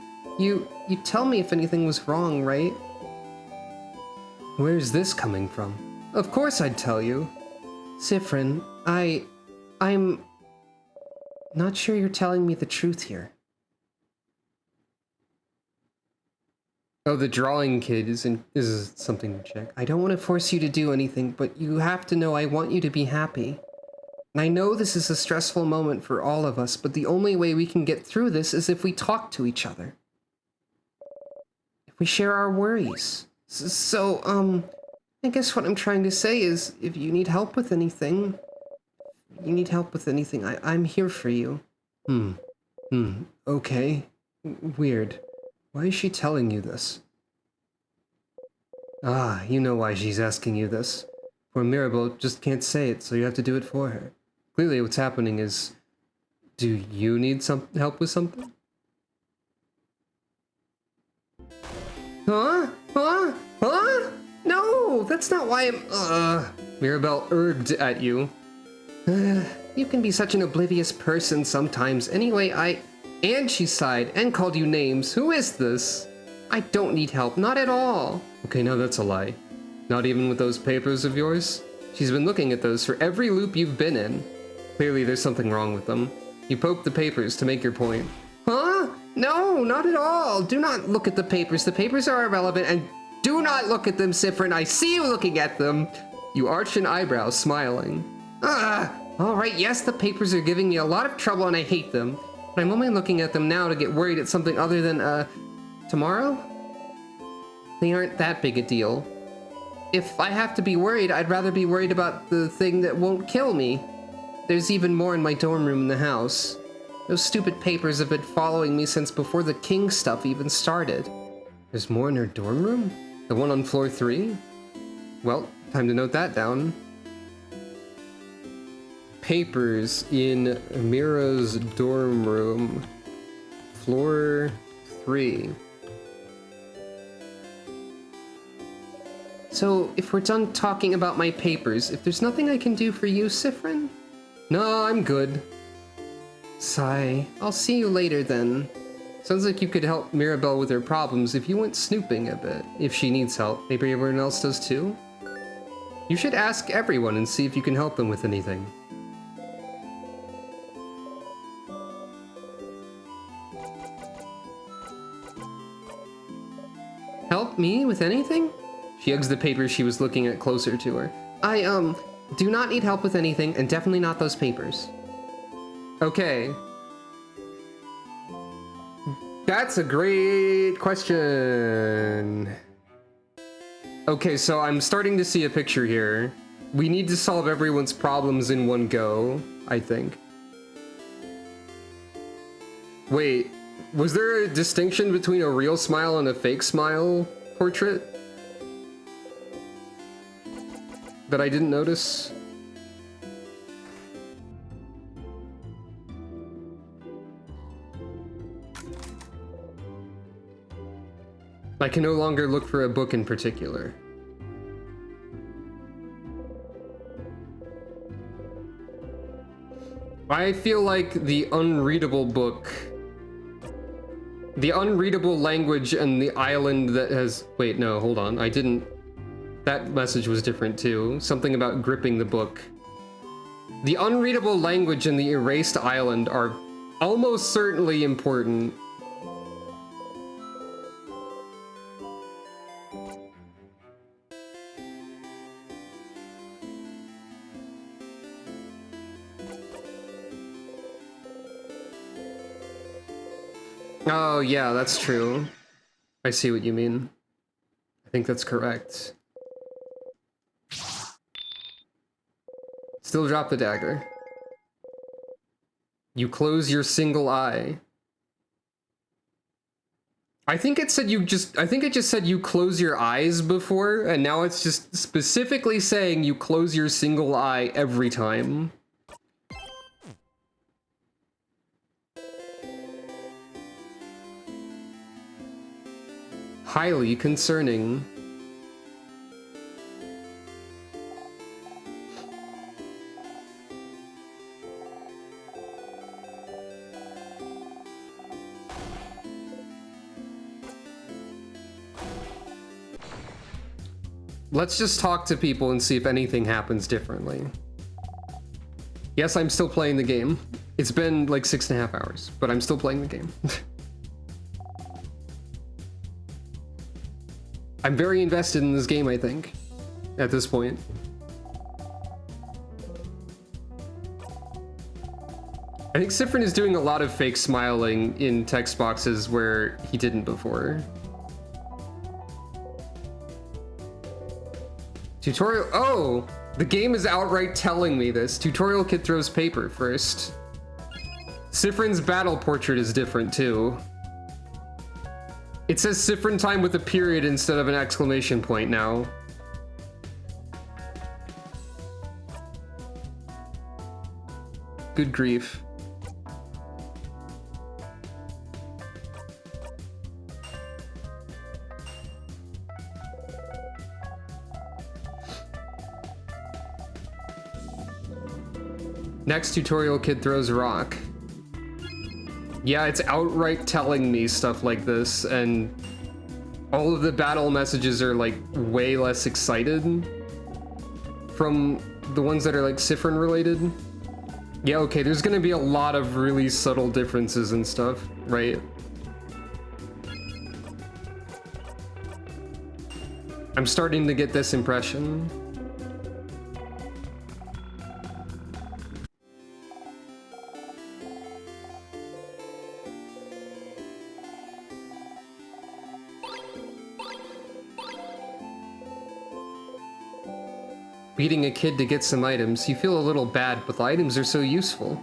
you'd tell me if anything was wrong, right? Where's this coming from? Of course I'd tell you. Siffrin, I'm not sure you're telling me the truth here. Oh, the drawing kid is something to check. I don't want to force you to do anything, but you have to know I want you to be happy. And I know this is a stressful moment for all of us, but the only way we can get through this is if we talk to each other. If we share our worries. So, I guess what I'm trying to say is, if you need help with anything, I'm here for you. Okay. Weird. Why is she telling you this? Ah, you know why she's asking you this. Poor Mirabelle just can't say it, so you have to do it for her. Clearly what's happening is... Do you need some help with something? Huh? No, that's not why I'm... Mirabelle erged at you. You can be such an oblivious person sometimes. Anyway, And she sighed and called you names. Who is this? I don't need help, not at all. Okay, now that's a lie. Not even with those papers of yours? She's been looking at those for every loop you've been in. Clearly there's something wrong with them. You poked the papers to make your point. Huh? No, not at all. Do not look at the papers. The papers are irrelevant, and do not look at them, Siffrin. I see you looking at them. You arched an eyebrow, smiling. Alright, yes, the papers are giving me a lot of trouble and I hate them. But I'm only looking at them now to get worried at something other than, tomorrow? They aren't that big a deal. If I have to be worried, I'd rather be worried about the thing that won't kill me. There's even more in my dorm room in the house. Those stupid papers have been following me since before the king stuff even started. There's more in her dorm room? The one on floor 3? Well, time to note that down. Papers in Mira's dorm room. Floor 3. So, if we're done talking about my papers, if there's nothing I can do for you, Siffrin? No, I'm good. Sigh. I'll see you later then. Sounds like you could help Mirabelle with her problems if you went snooping a bit. If she needs help, maybe everyone else does too? You should ask everyone and see if you can help them with anything. Help me with anything? She hugs the paper she was looking at closer to her. I, do not need help with anything, and definitely not those papers. Okay. That's a great question. Okay, so I'm starting to see a picture here. We need to solve everyone's problems in one go, I think. Wait, was there a distinction between a real smile and a fake smile portrait that I didn't notice? I can no longer look for a book in particular. I feel like the unreadable book, the unreadable language and the island that has... Wait, no, hold on. I didn't... That message was different too. Something about gripping the book. The unreadable language and the erased island are almost certainly important. Oh, yeah, that's true. I see what you mean. I think that's correct. Still drop the dagger. You close your single eye. I think it said I think it just said you close your eyes before, and now it's just specifically saying you close your single eye every time. Highly concerning. Let's just talk to people and see if anything happens differently. Yes, I'm still playing the game. It's been like 6.5 hours, but I'm still playing the game. I'm very invested in this game, I think, at this point. I think Siffrin is doing a lot of fake smiling in text boxes where he didn't before. Tutorial, oh! The game is outright telling me this. Tutorial Kid throws paper first. Siffrin's battle portrait is different too. It says Siffrin time with a period instead of an exclamation point now. Good grief. Next, Tutorial Kid throws a rock. Yeah, it's outright telling me stuff like this, and all of the battle messages are like way less excited from the ones that are like Siffrin related. Yeah, okay, there's gonna be a lot of really subtle differences and stuff, right? I'm starting to get this impression. Beating a kid to get some items, you feel a little bad, but the items are so useful.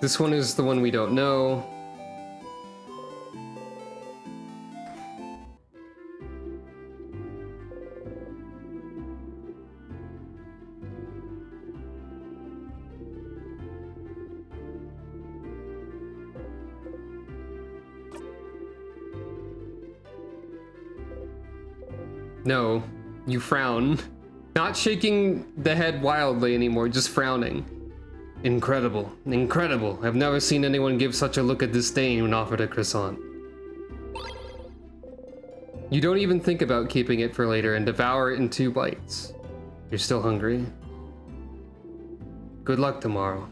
This one is the one we don't know. No, you frown. Not shaking the head wildly anymore, just frowning. Incredible, incredible. I've never seen anyone give such a look of disdain when offered a croissant. You don't even think about keeping it for later and devour it in 2 bites. You're still hungry? Good luck tomorrow.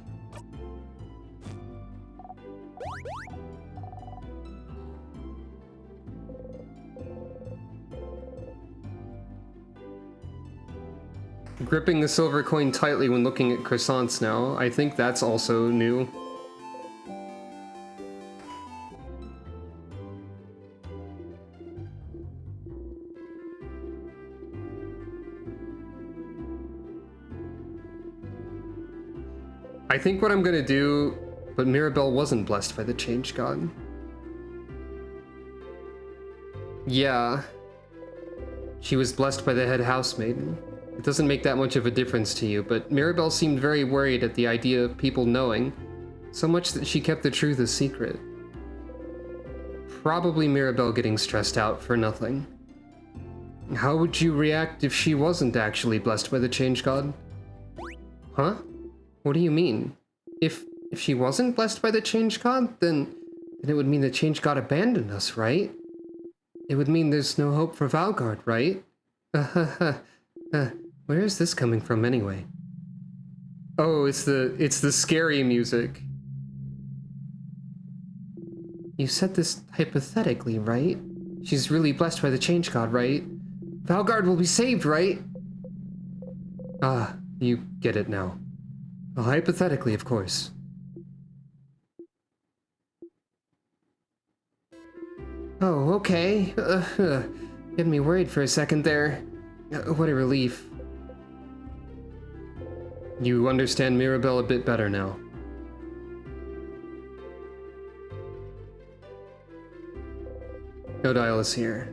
Gripping the silver coin tightly when looking at croissants now. I think that's also new. I think what I'm gonna do, but Mirabelle wasn't blessed by the Change God. Yeah. She was blessed by the head housemaiden. It doesn't make that much of a difference to you, but Mirabelle seemed very worried at the idea of people knowing, so much that she kept the truth a secret. Probably Mirabelle getting stressed out for nothing. How would you react if she wasn't actually blessed by the Change God? Huh? What do you mean? If she wasn't blessed by the Change God, then it would mean the Change God abandoned us, right? It would mean there's no hope for Valgard, right? Where is this coming from anyway? Oh, it's the scary music. You said this hypothetically, right? She's really blessed by the Change God, right? Valgard will be saved, right? Ah, you get it now. Well, hypothetically, of course. Oh, okay. Getting me worried for a second there. What a relief. You understand Mirabelle a bit better now. Nodile is here.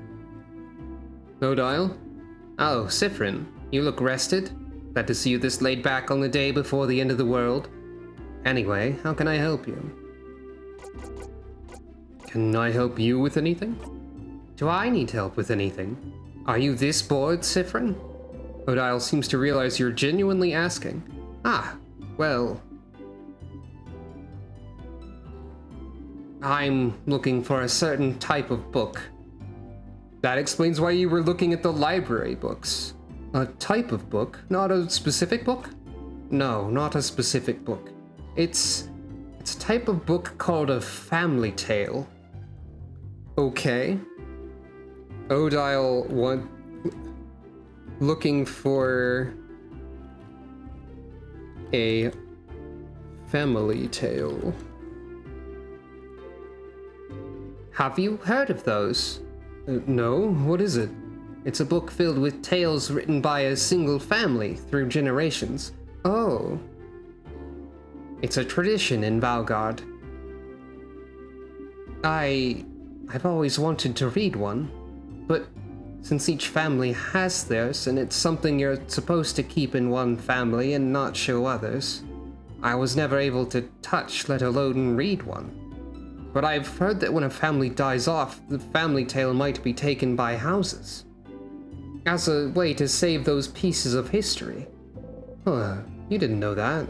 Nodile? Oh, Siffrin. You look rested. Glad to see you this laid back on the day before the end of the world. Anyway, how can I help you? Can I help you with anything? Do I need help with anything? Are you this bored, Siffrin? Nodile seems to realize you're genuinely asking. Ah, well... I'm looking for a certain type of book. That explains why you were looking at the library books. A type of book? Not a specific book? No, not a specific book. It's a type of book called a family tale. Okay. Odile looking for a family tale. Have you heard of those? No, what is it? It's a book filled with tales written by a single family through generations. Oh. It's a tradition in Valgard. I've always wanted to read one, but since each family has theirs and it's something you're supposed to keep in one family and not show others, I was never able to touch, let alone read one. But I've heard that when a family dies off, the family tale might be taken by houses, as a way to save those pieces of history. Huh, you didn't know that.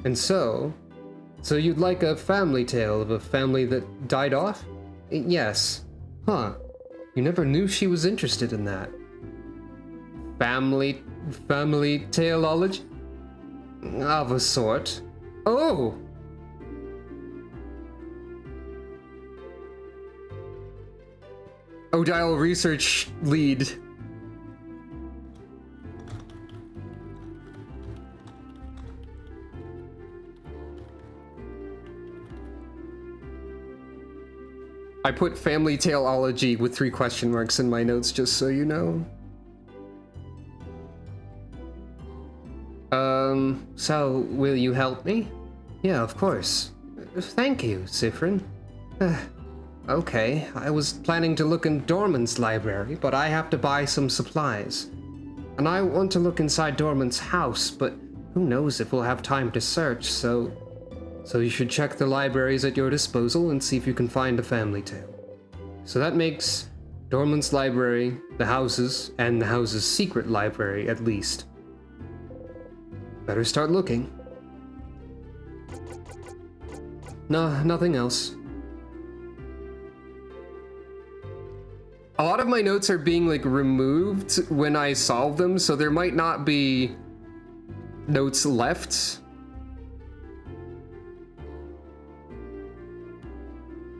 And so you'd like a family tale of a family that died off? Yes. Huh, you never knew she was interested in that. Family taleology? Of a sort. Oh! Odile research lead. I put family taleology with 3 question marks in my notes, just so you know. So will you help me? Yeah, of course. Thank you, Siffrin. Okay, I was planning to look in Dorman's library, but I have to buy some supplies. And I want to look inside Dorman's house, but who knows if we'll have time to search, so you should check the libraries at your disposal and see if you can find a family tale. So that makes Dorman's library, the houses, and the house's secret library at least. Better start looking. No, nothing else. A lot of my notes are being like removed when I solve them, so there might not be notes left.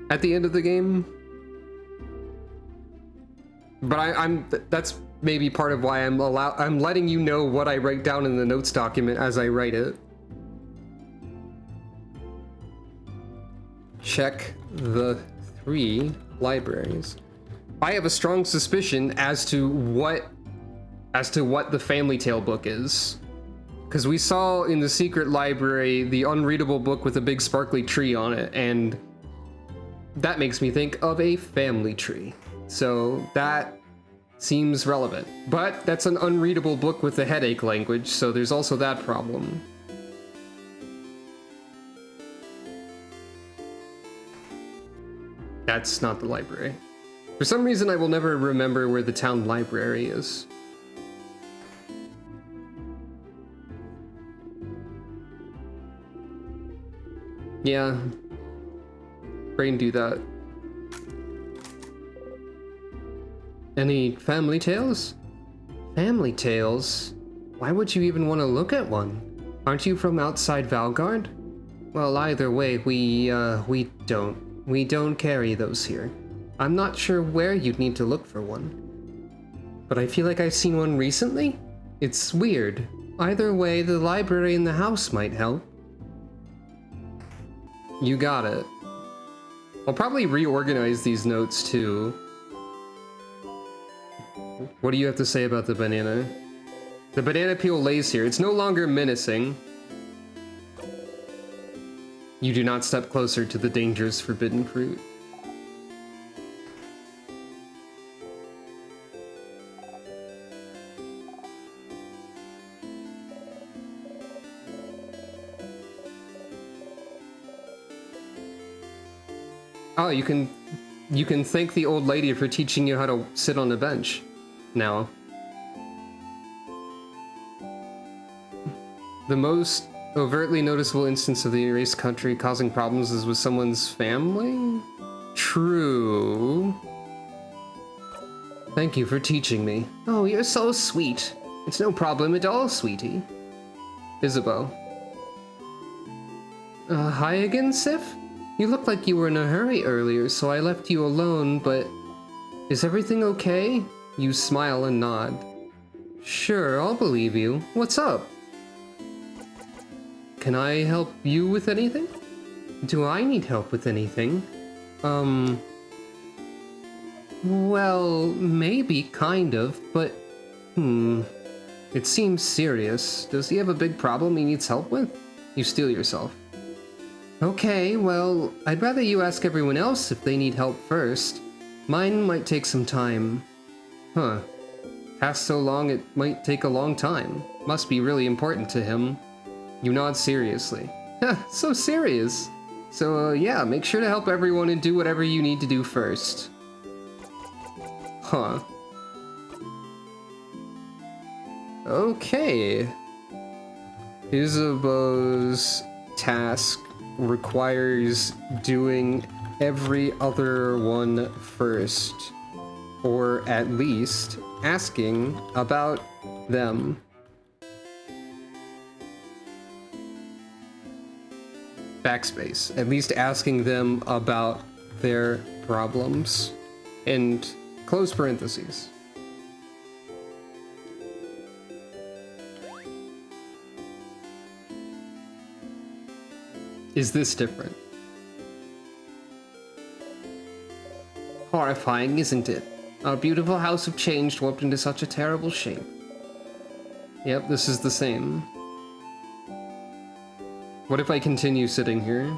At the end of the game. But that's maybe part of why I'm letting you know what I write down in the notes document as I write it. Check the 3 libraries. I have a strong suspicion as to what the family tale book is. Because we saw in the secret library the unreadable book with a big sparkly tree on it, and that makes me think of a family tree. So that seems relevant. But that's an unreadable book with a headache language, so there's also that problem. That's not the library. For some reason, I will never remember where the town library is. Yeah. Brain do that. Any family tales? Family tales? Why would you even want to look at one? Aren't you from outside Valgard? Well, either way, we don't carry those here. I'm not sure where you'd need to look for one. But I feel like I've seen one recently? It's weird. Either way, the library in the house might help. You got it. I'll probably reorganize these notes too. What do you have to say about the banana? The banana peel lays here. It's no longer menacing. You do not step closer to the dangerous forbidden fruit. Oh, you can thank the old lady for teaching you how to sit on a bench now. The most overtly noticeable instance of the erased country causing problems is with someone's family? True. Thank you for teaching me. Oh, you're so sweet. It's no problem at all, sweetie. Isabeau. Hi again, Sif? You looked like you were in a hurry earlier, so I left you alone, but... Is everything okay? You smile and nod. Sure, I'll believe you. What's up? Can I help you with anything? Do I need help with anything? Well, maybe, kind of, but... It seems serious. Does he have a big problem he needs help with? You steel yourself. Okay, well, I'd rather you ask everyone else if they need help first. Mine might take some time. Huh. Passed so long it might take a long time. Must be really important to him. You nod seriously. So serious. So, yeah, make sure to help everyone and do whatever you need to do first. Huh. Okay. Isabeau's task requires doing every other one first, or at least asking about them. Backspace. At least asking them about their problems. And close parentheses. Is this different? Horrifying, isn't it? Our beautiful house of change warped into such a terrible shape. Yep, this is the same. What if I continue sitting here?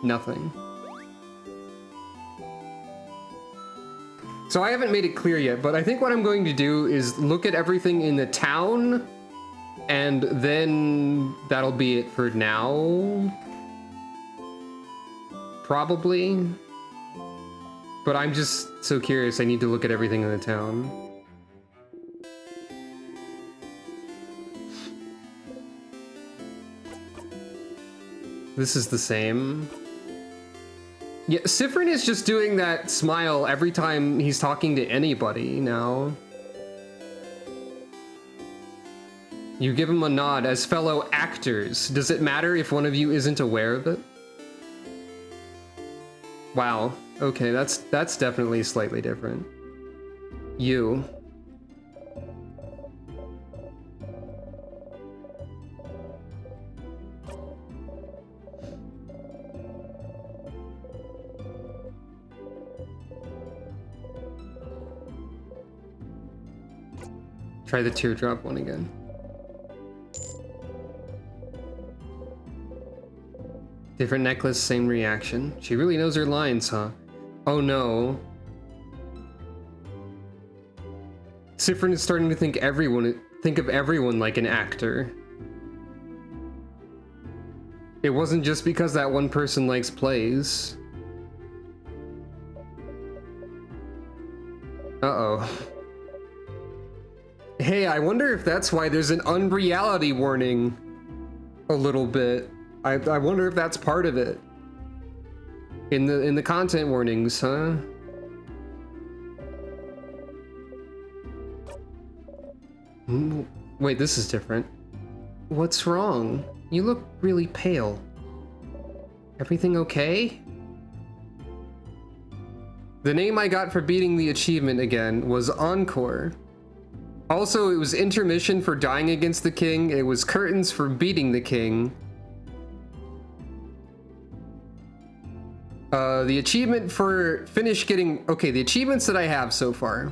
Nothing. So I haven't made it clear yet, but I think what I'm going to do is look at everything in the town, and then that'll be it for now. Probably. But I'm just so curious, I need to look at everything in the town. This is the same. Yeah, Siffrin is just doing that smile every time he's talking to anybody now. You give him a nod as fellow actors. Does it matter if one of you isn't aware of it? Wow. Okay, that's definitely slightly different. You. Try the teardrop one again. Different necklace, same reaction. She really knows her lines, huh? Oh no. Siffrin is starting to think of everyone like an actor. It wasn't just because that one person likes plays. Uh-oh. Hey, I wonder if that's why there's an unreality warning a little bit. I wonder if that's part of it. In the content warnings, huh? Wait, this is different. What's wrong? You look really pale. Everything okay? The name I got for beating the achievement again was Encore. Also, it was intermission for dying against the king. It was curtains for beating the king. The achievement for finish getting... Okay, the achievements that I have so far.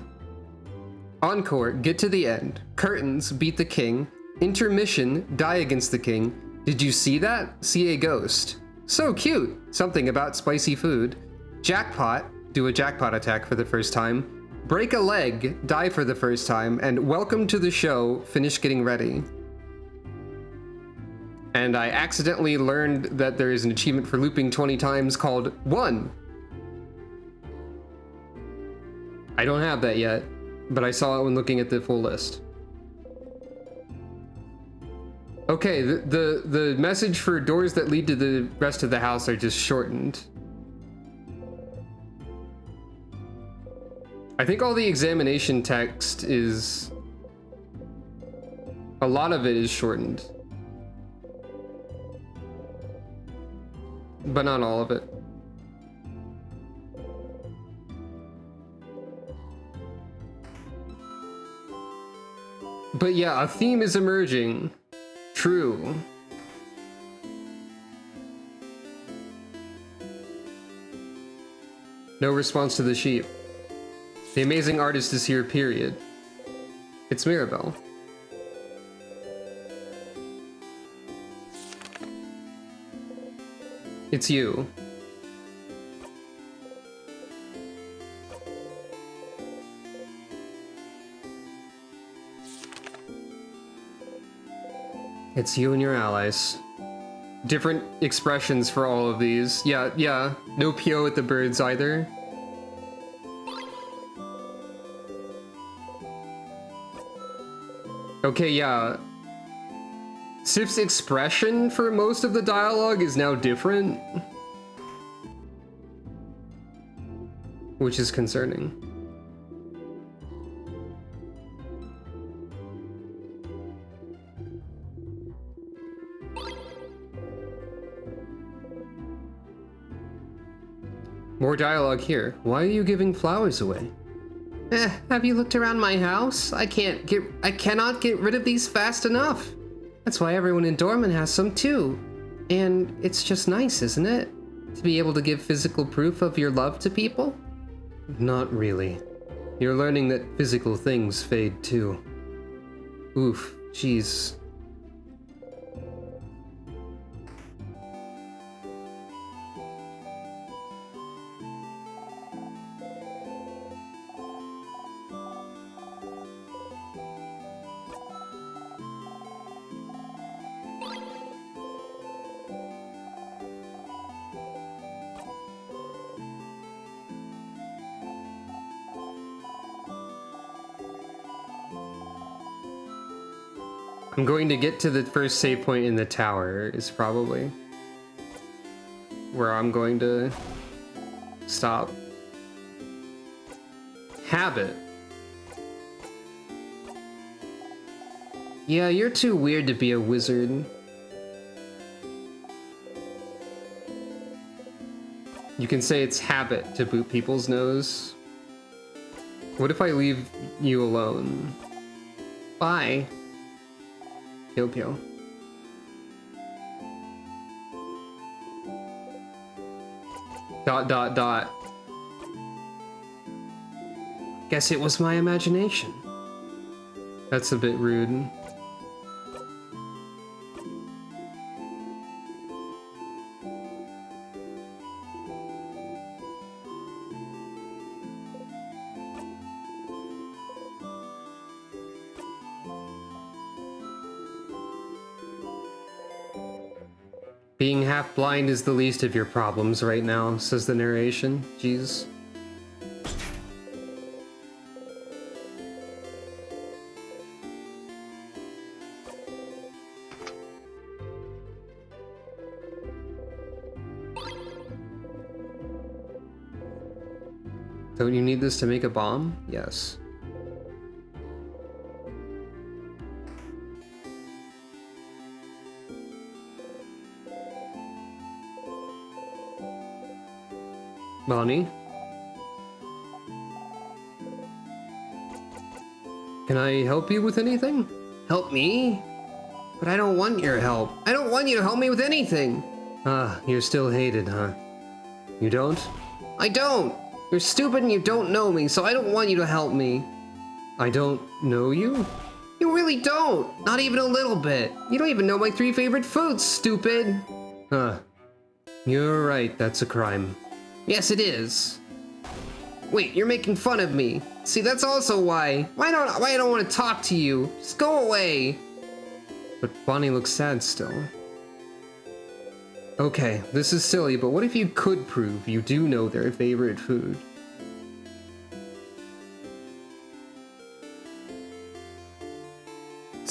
Encore, get to the end. Curtains, beat the king. Intermission, die against the king. Did you see that? See a ghost. So cute. Something about spicy food. Jackpot, do a jackpot attack for the first time. Break a leg, die for the first time. And welcome to the show, finish getting ready. And I accidentally learned that there is an achievement for looping 20 times called 1. I don't have that yet, but I saw it when looking at the full list. Okay, the message for doors that lead to the rest of the house are just shortened. I think all the examination text is... a lot of it is shortened. But not all of it. But yeah, a theme is emerging. True. No response to the sheep. The amazing artist is here, period. It's Mirabelle. It's you. It's you and your allies. Different expressions for all of these. Yeah. No PO at the birds either. Okay, yeah. Sif's expression for most of the dialogue is now different, which is concerning. More dialogue here. Why are you giving flowers away? Have you looked around my house? I cannot get rid of these fast enough. That's why everyone in Dorman has some too. And it's just nice, isn't it? To be able to give physical proof of your love to people? Not really. You're learning that physical things fade too. Oof, jeez. I'm going to get to the first save point in the tower is probably where I'm going to stop. Habit. Yeah, you're too weird to be a wizard. You can say it's habit to boot people's nose. What if I leave you alone? Bye. Pio Pio. Dot. Guess it was my imagination. That's a bit rude. Being half blind is the least of your problems right now, says the narration. Jeez. Don't you need this to make a bomb? Yes. Bonnie? Can I help you with anything? Help me? But I don't want your help. I don't want you to help me with anything. Ah, you're still hated, huh? You don't? I don't. You're stupid and you don't know me, so I don't want you to help me. I don't know you? You really don't. Not even a little bit. You don't even know my 3 favorite foods, stupid. Huh. You're right, that's a crime. Yes, it is. Wait, you're making fun of me. See, that's also why. Why I don't want to talk to you. Just go away. But Bonnie looks sad still. Okay, this is silly, but what if you could prove you do know their favorite food?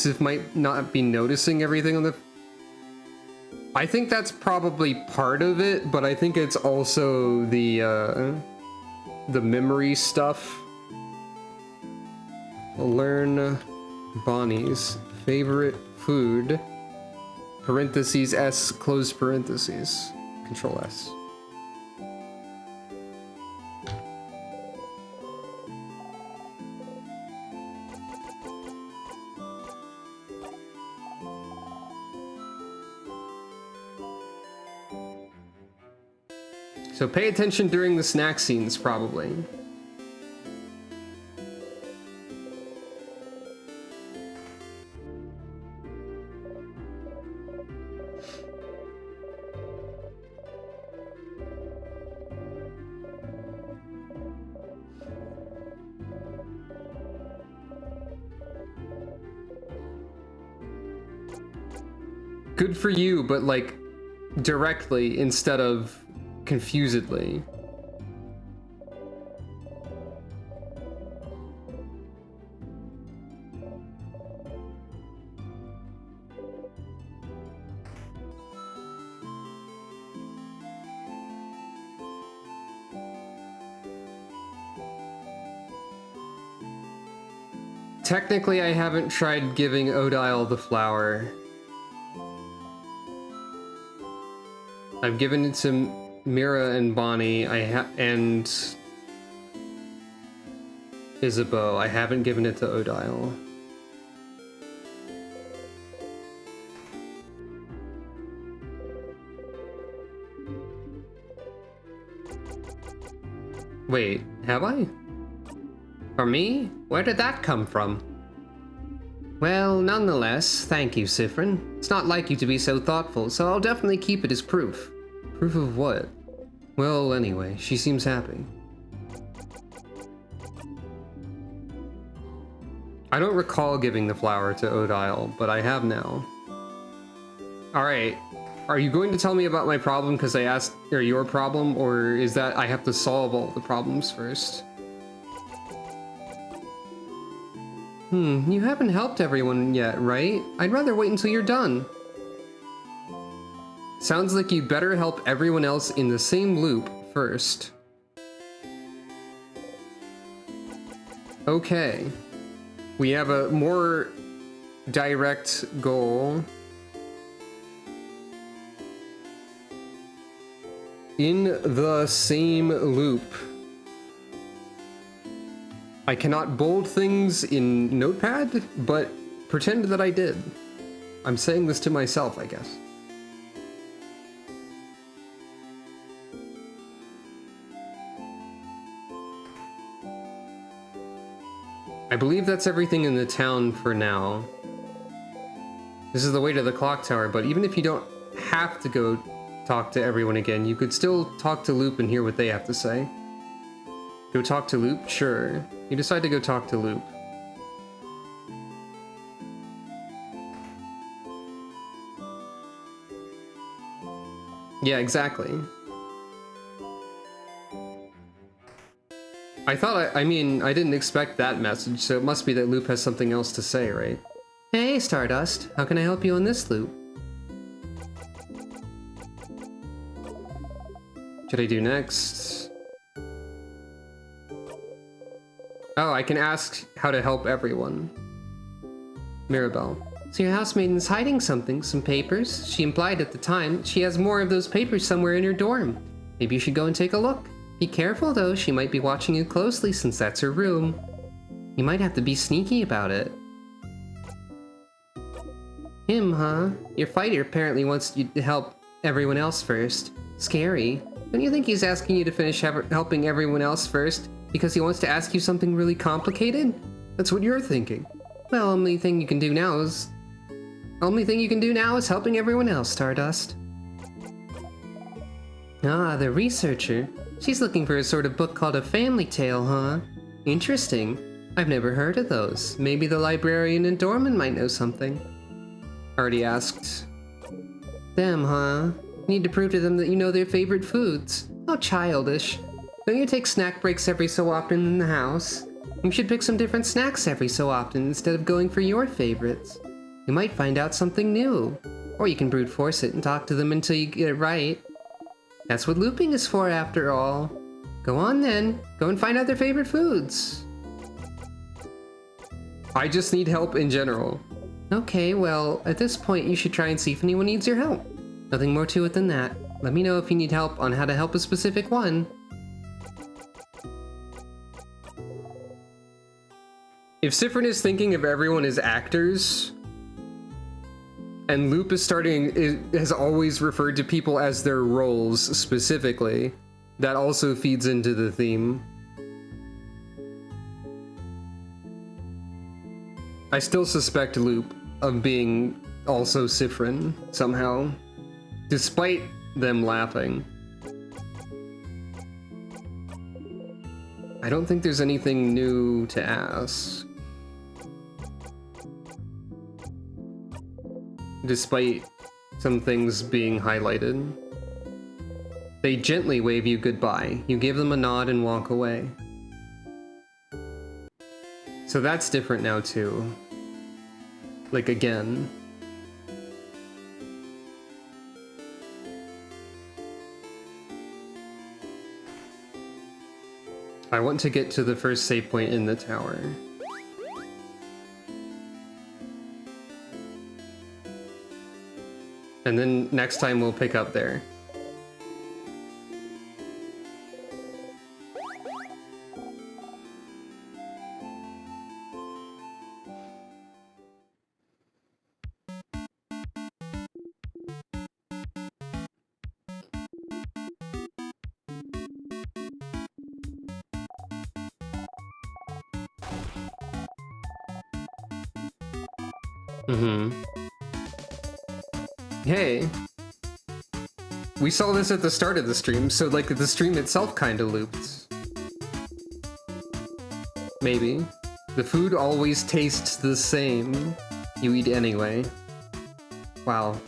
Yusuf might not be noticing everything on the... I think that's probably part of it, but I think it's also the memory stuff. Learn Bonnie's favorite food. Parentheses S, close parentheses. Control S. So pay attention during the snack scenes, probably. Good for you, but like directly instead of confusedly. Technically, I haven't tried giving Odile the flower. I've given it to Mira and Bonnie, and Isabeau. I haven't given it to Odile. Wait, have I? For me? Where did that come from? Well, nonetheless, thank you, Siffrin. It's not like you to be so thoughtful, so I'll definitely keep it as proof. Proof of what? Well, anyway, she seems happy. I don't recall giving the flower to Odile, but I have now. Alright, are you going to tell me about my problem because I asked, or your problem, or is that I have to solve all the problems first? You haven't helped everyone yet, right? I'd rather wait until you're done. Sounds like you'd better help everyone else in the same loop first. Okay. We have a more direct goal. In the same loop. I cannot bold things in Notepad, but pretend that I did. I'm saying this to myself, I guess. I believe that's everything in the town for now. This is the way to the clock tower, but even if you don't have to go talk to everyone again, you could still talk to Loop and hear what they have to say. Go talk to Loop? Sure. You decide to go talk to Loop. Yeah, exactly. I mean, I didn't expect that message, so it must be that Loop has something else to say, right? Hey, Stardust. How can I help you on this loop? Should I do next? Oh, I can ask how to help everyone. Mirabelle. So your housemaiden's hiding something, some papers. She implied at the time she has more of those papers somewhere in her dorm. Maybe you should go and take a look. Be careful though, she might be watching you closely since that's her room. You might have to be sneaky about it. Him, huh? Your fighter apparently wants you to help everyone else first. Scary. Don't you think he's asking you to finish helping everyone else first because he wants to ask you something really complicated? That's what you're thinking. Well, only thing you can do now is helping everyone else, Stardust. Ah, the researcher. She's looking for a sort of book called A Family Tale, huh? Interesting. I've never heard of those. Maybe the librarian in Dorman might know something. Already asked. Them, huh? You need to prove to them that you know their favorite foods. How childish. Don't you take snack breaks every so often in the house? You should pick some different snacks every so often instead of going for your favorites. You might find out something new. Or you can brute force it and talk to them until you get it right. That's what looping is for, after all. Go on then. Go and find out their favorite foods. I just need help in general. Okay, well, at this point you should try and see if anyone needs your help. Nothing more to it than that. Let me know if you need help on how to help a specific one. If Siffrin is thinking of everyone as actors, and Loop has always referred to people as their roles specifically, that also feeds into the theme. I still suspect Loop of being also Siffrin somehow, despite them laughing. I don't think there's anything new to ask. Despite some things being highlighted. They gently wave you goodbye. You give them a nod and walk away. So that's different now too. Like again. I want to get to the first save point in the tower. And then next time we'll pick up there. Hey. We saw this at the start of the stream, so like the stream itself kinda looped. Maybe. The food always tastes the same. You eat anyway. Wow.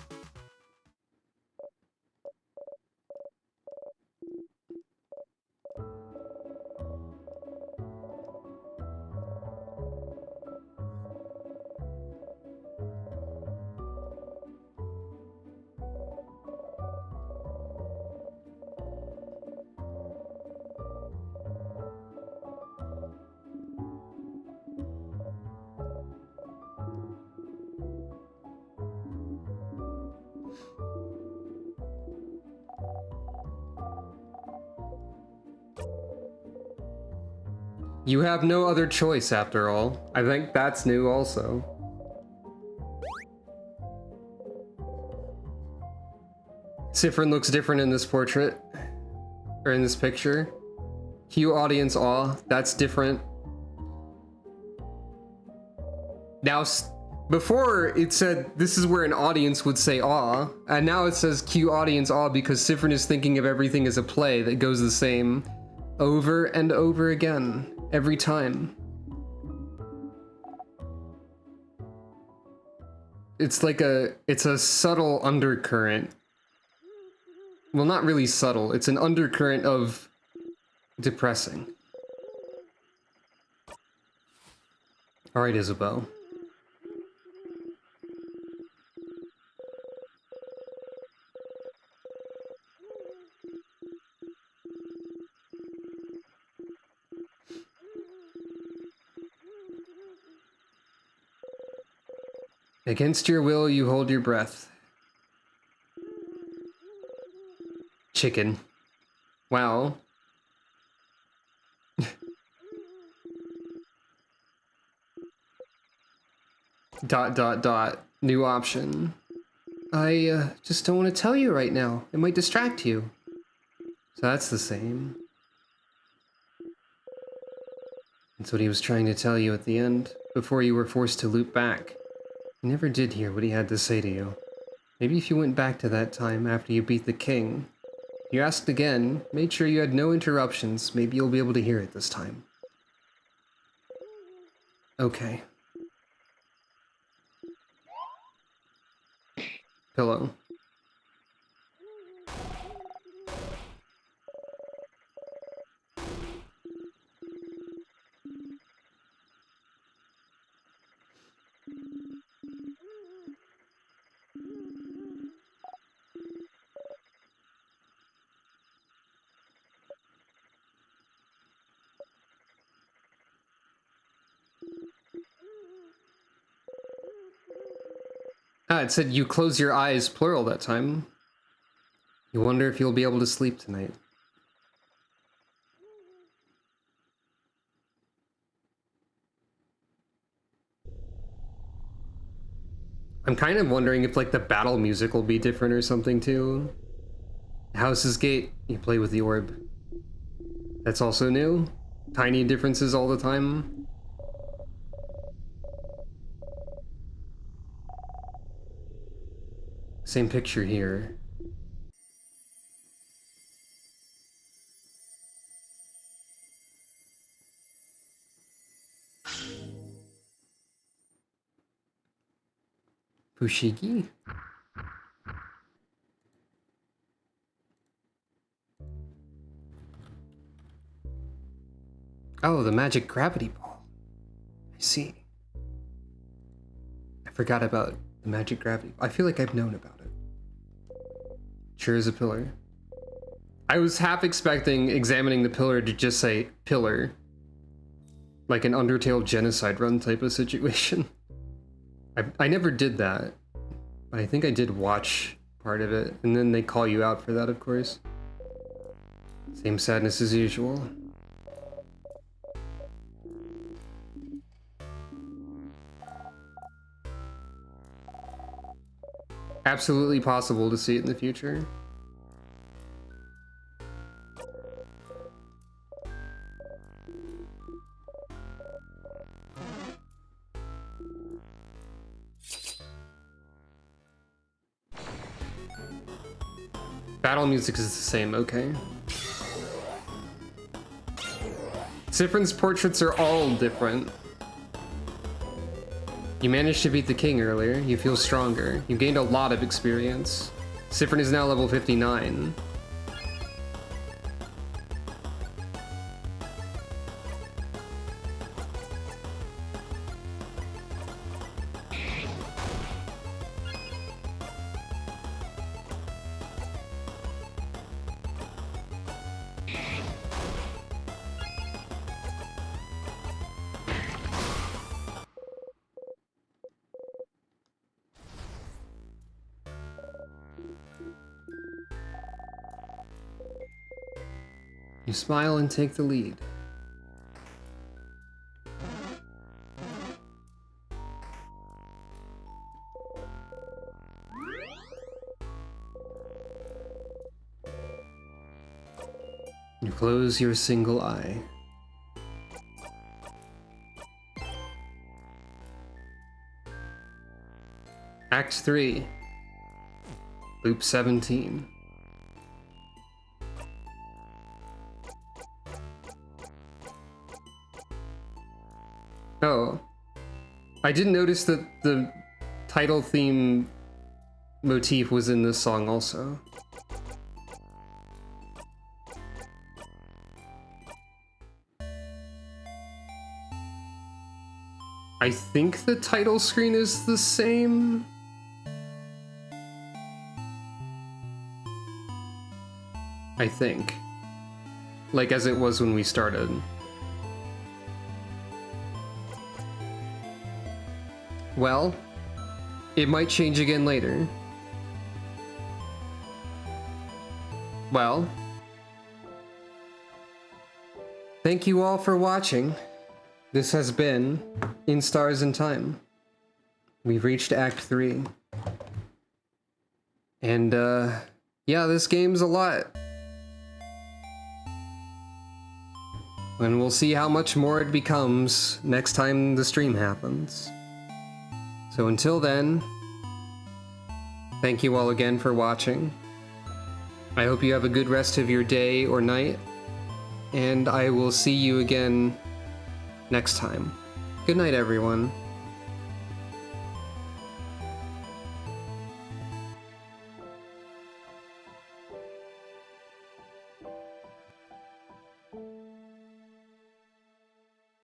You have no other choice, after all. I think that's new also. Siffrin looks different in this portrait. Or in this picture. Cue audience awe. That's different. Now, before it said this is where an audience would say awe. And now it says cue audience awe because Siffrin is thinking of everything as a play that goes the same over and over again. Every time. It's like it's a subtle undercurrent. Well, not really subtle. It's an undercurrent of depressing. All right, Isabelle. Against your will, you hold your breath. Chicken. Wow. Dot, dot, dot. New option. I just don't want to tell you right now. It might distract you. So that's the same. That's what he was trying to tell you at the end, before you were forced to loop back. You never did hear what he had to say to you. Maybe if you went back to that time after you beat the king, you asked again, made sure you had no interruptions, maybe you'll be able to hear it this time. Okay. Pillow. Ah, it said you close your eyes, plural that time. You wonder if you'll be able to sleep tonight. I'm kind of wondering if like the battle music will be different or something too. House's Gate, you play with the orb. That's also new. Tiny differences all the time. Same picture here. Fushigi? Oh, the magic gravity ball. I see. I forgot about the magic gravity. I feel like I've known about it. Sure is a pillar. I was half expecting examining the pillar to just say pillar. Like an Undertale genocide run type of situation. I never did that. But I think I did watch part of it. And then they call you out for that, of course. Same sadness as usual. Absolutely possible to see it in the future. Battle music is the same, okay. Siffrin's portraits are all different. You managed to beat the king earlier. You feel stronger. You gained a lot of experience. Siffrin is now level 59. You smile and take the lead. You close your single eye. Act 3. Loop 17. Oh, I didn't notice that the title theme motif was in this song also. I think the title screen is the same. I think. Like as it was when we started. Well, it might change again later. Well, thank you all for watching. This has been In Stars in Time. We've reached Act 3. And, yeah, this game's a lot. And we'll see how much more it becomes next time the stream happens. So until then, thank you all again for watching. I hope you have a good rest of your day or night, and I will see you again next time. Good night, everyone.